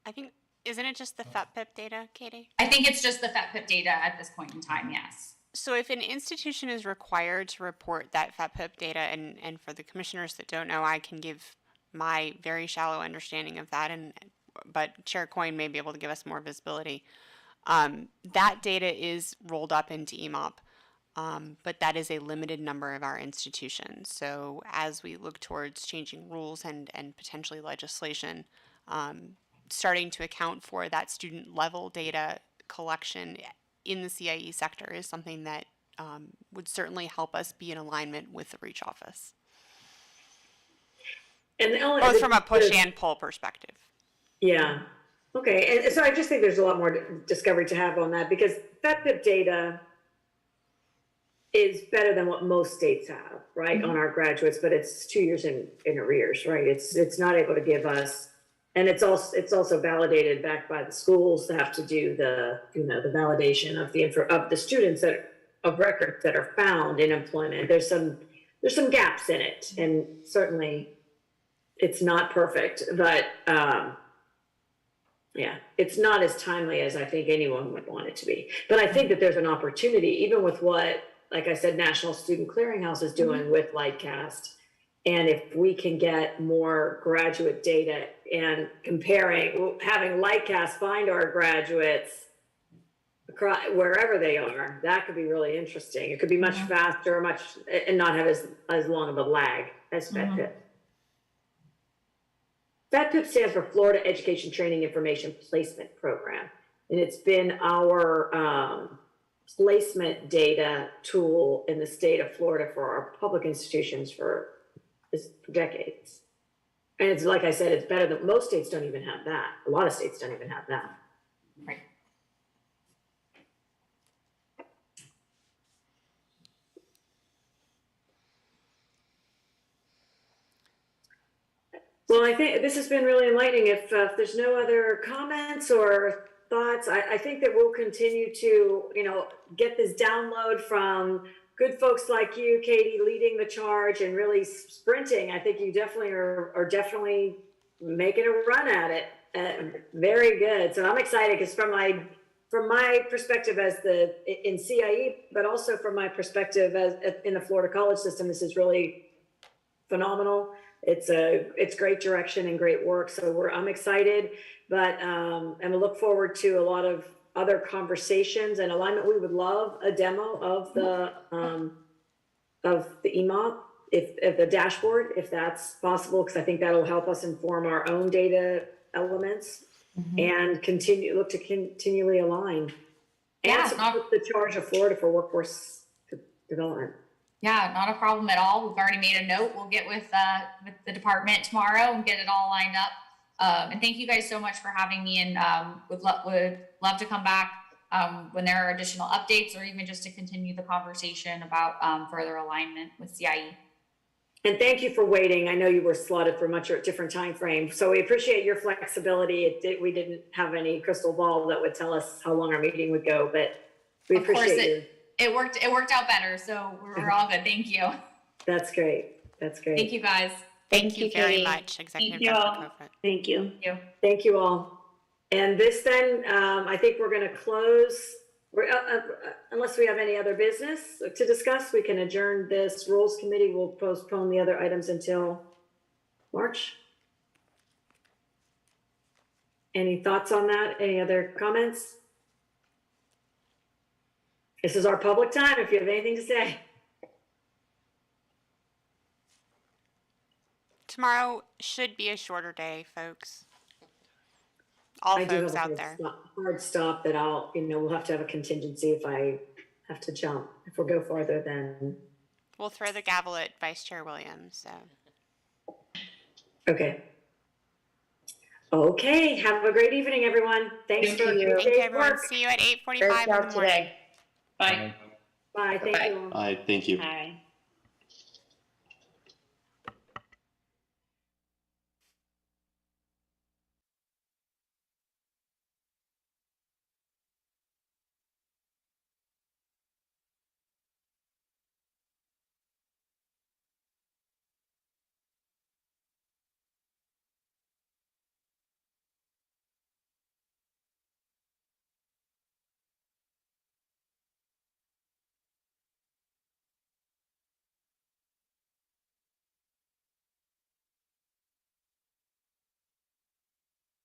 I think, isn't it just the FETPIP data, Katie? I think it's just the FETPIP data at this point in time, yes. So if an institution is required to report that FETPIP data, and for the commissioners that don't know, I can give my very shallow understanding of that, but Chair Coyne may be able to give us more visibility. That data is rolled up into EMOP, but that is a limited number of our institutions. So as we look towards changing rules and potentially legislation, starting to account for that student level data collection in the CIE sector is something that would certainly help us be in alignment with the REACH office. And both from a push and pull perspective. Yeah. Okay. And so I just think there's a lot more discovery to have on that, because FETPIP data is better than what most states have, right, on our graduates, but it's 2 years in arrears, right? It's not able to give us, and it's also validated back by the schools that have to do the validation of the students of record that are found in employment. There's some gaps in it, and certainly it's not perfect, but it's not as timely as I think anyone would want it to be. But I think that there's an opportunity, even with what, like I said, National Student Clearinghouse is doing with Lightcast. And if we can get more graduate data and having Lightcast find our graduates wherever they are, that could be really interesting. It could be much faster, and not have as long of a lag as FETPIP. FETPIP stands for Florida Education Training Information Placement Program. And it's been our placement data tool in the state of Florida for our public institutions for decades. And it's, like I said, it's better than most states don't even have that. A lot of states don't even have that. Right. Well, I think this has been really enlightening. If there's no other comments or thoughts, I think that we'll continue to, get this download from good folks like you, Katie, leading the charge and really sprinting. I think you definitely are definitely making a run at it. Very good. So I'm excited because from my perspective in CIE, but also from my perspective in the Florida college system, this is really phenomenal. It's great direction and great work. So I'm excited, but and we look forward to a lot of other conversations and alignment. We would love a demo of the EMOP, if the dashboard, if that's possible, because I think that'll help us inform our own data elements and look to continually align and support the charge of Florida for workforce development. Yeah, not a problem at all. We've already made a note. We'll get with the department tomorrow and get it all lined up. And thank you guys so much for having me, and would love to come back when there are additional updates, or even just to continue the conversation about further alignment with CIE. And thank you for waiting. I know you were slotted for a much different time frame, so we appreciate your flexibility. We didn't have any crystal ball that would tell us how long our meeting would go, but we appreciate you. It worked out better, so we're all good. Thank you. That's great. Thank you, guys. Thank you very much, Executive Director Kofod. Thank you. Thank you all. And this then, I think we're going to close. Unless we have any other business to discuss, we can adjourn this Rules Committee. We'll postpone the other items until March. Any thoughts on that? Any other comments? This is our public time if you have anything to say. Tomorrow should be a shorter day, folks. All folks out there. Hard stop that we'll have to have a contingency if I have to jump, if we'll go farther than We'll throw the gavel at Vice Chair Williams. So. Okay. Okay, have a great evening, everyone. Thanks for Thank you, today's everyone. work. See you at 8:45 in the morning. Bye. Bye, thank you all. Thank you. Bye.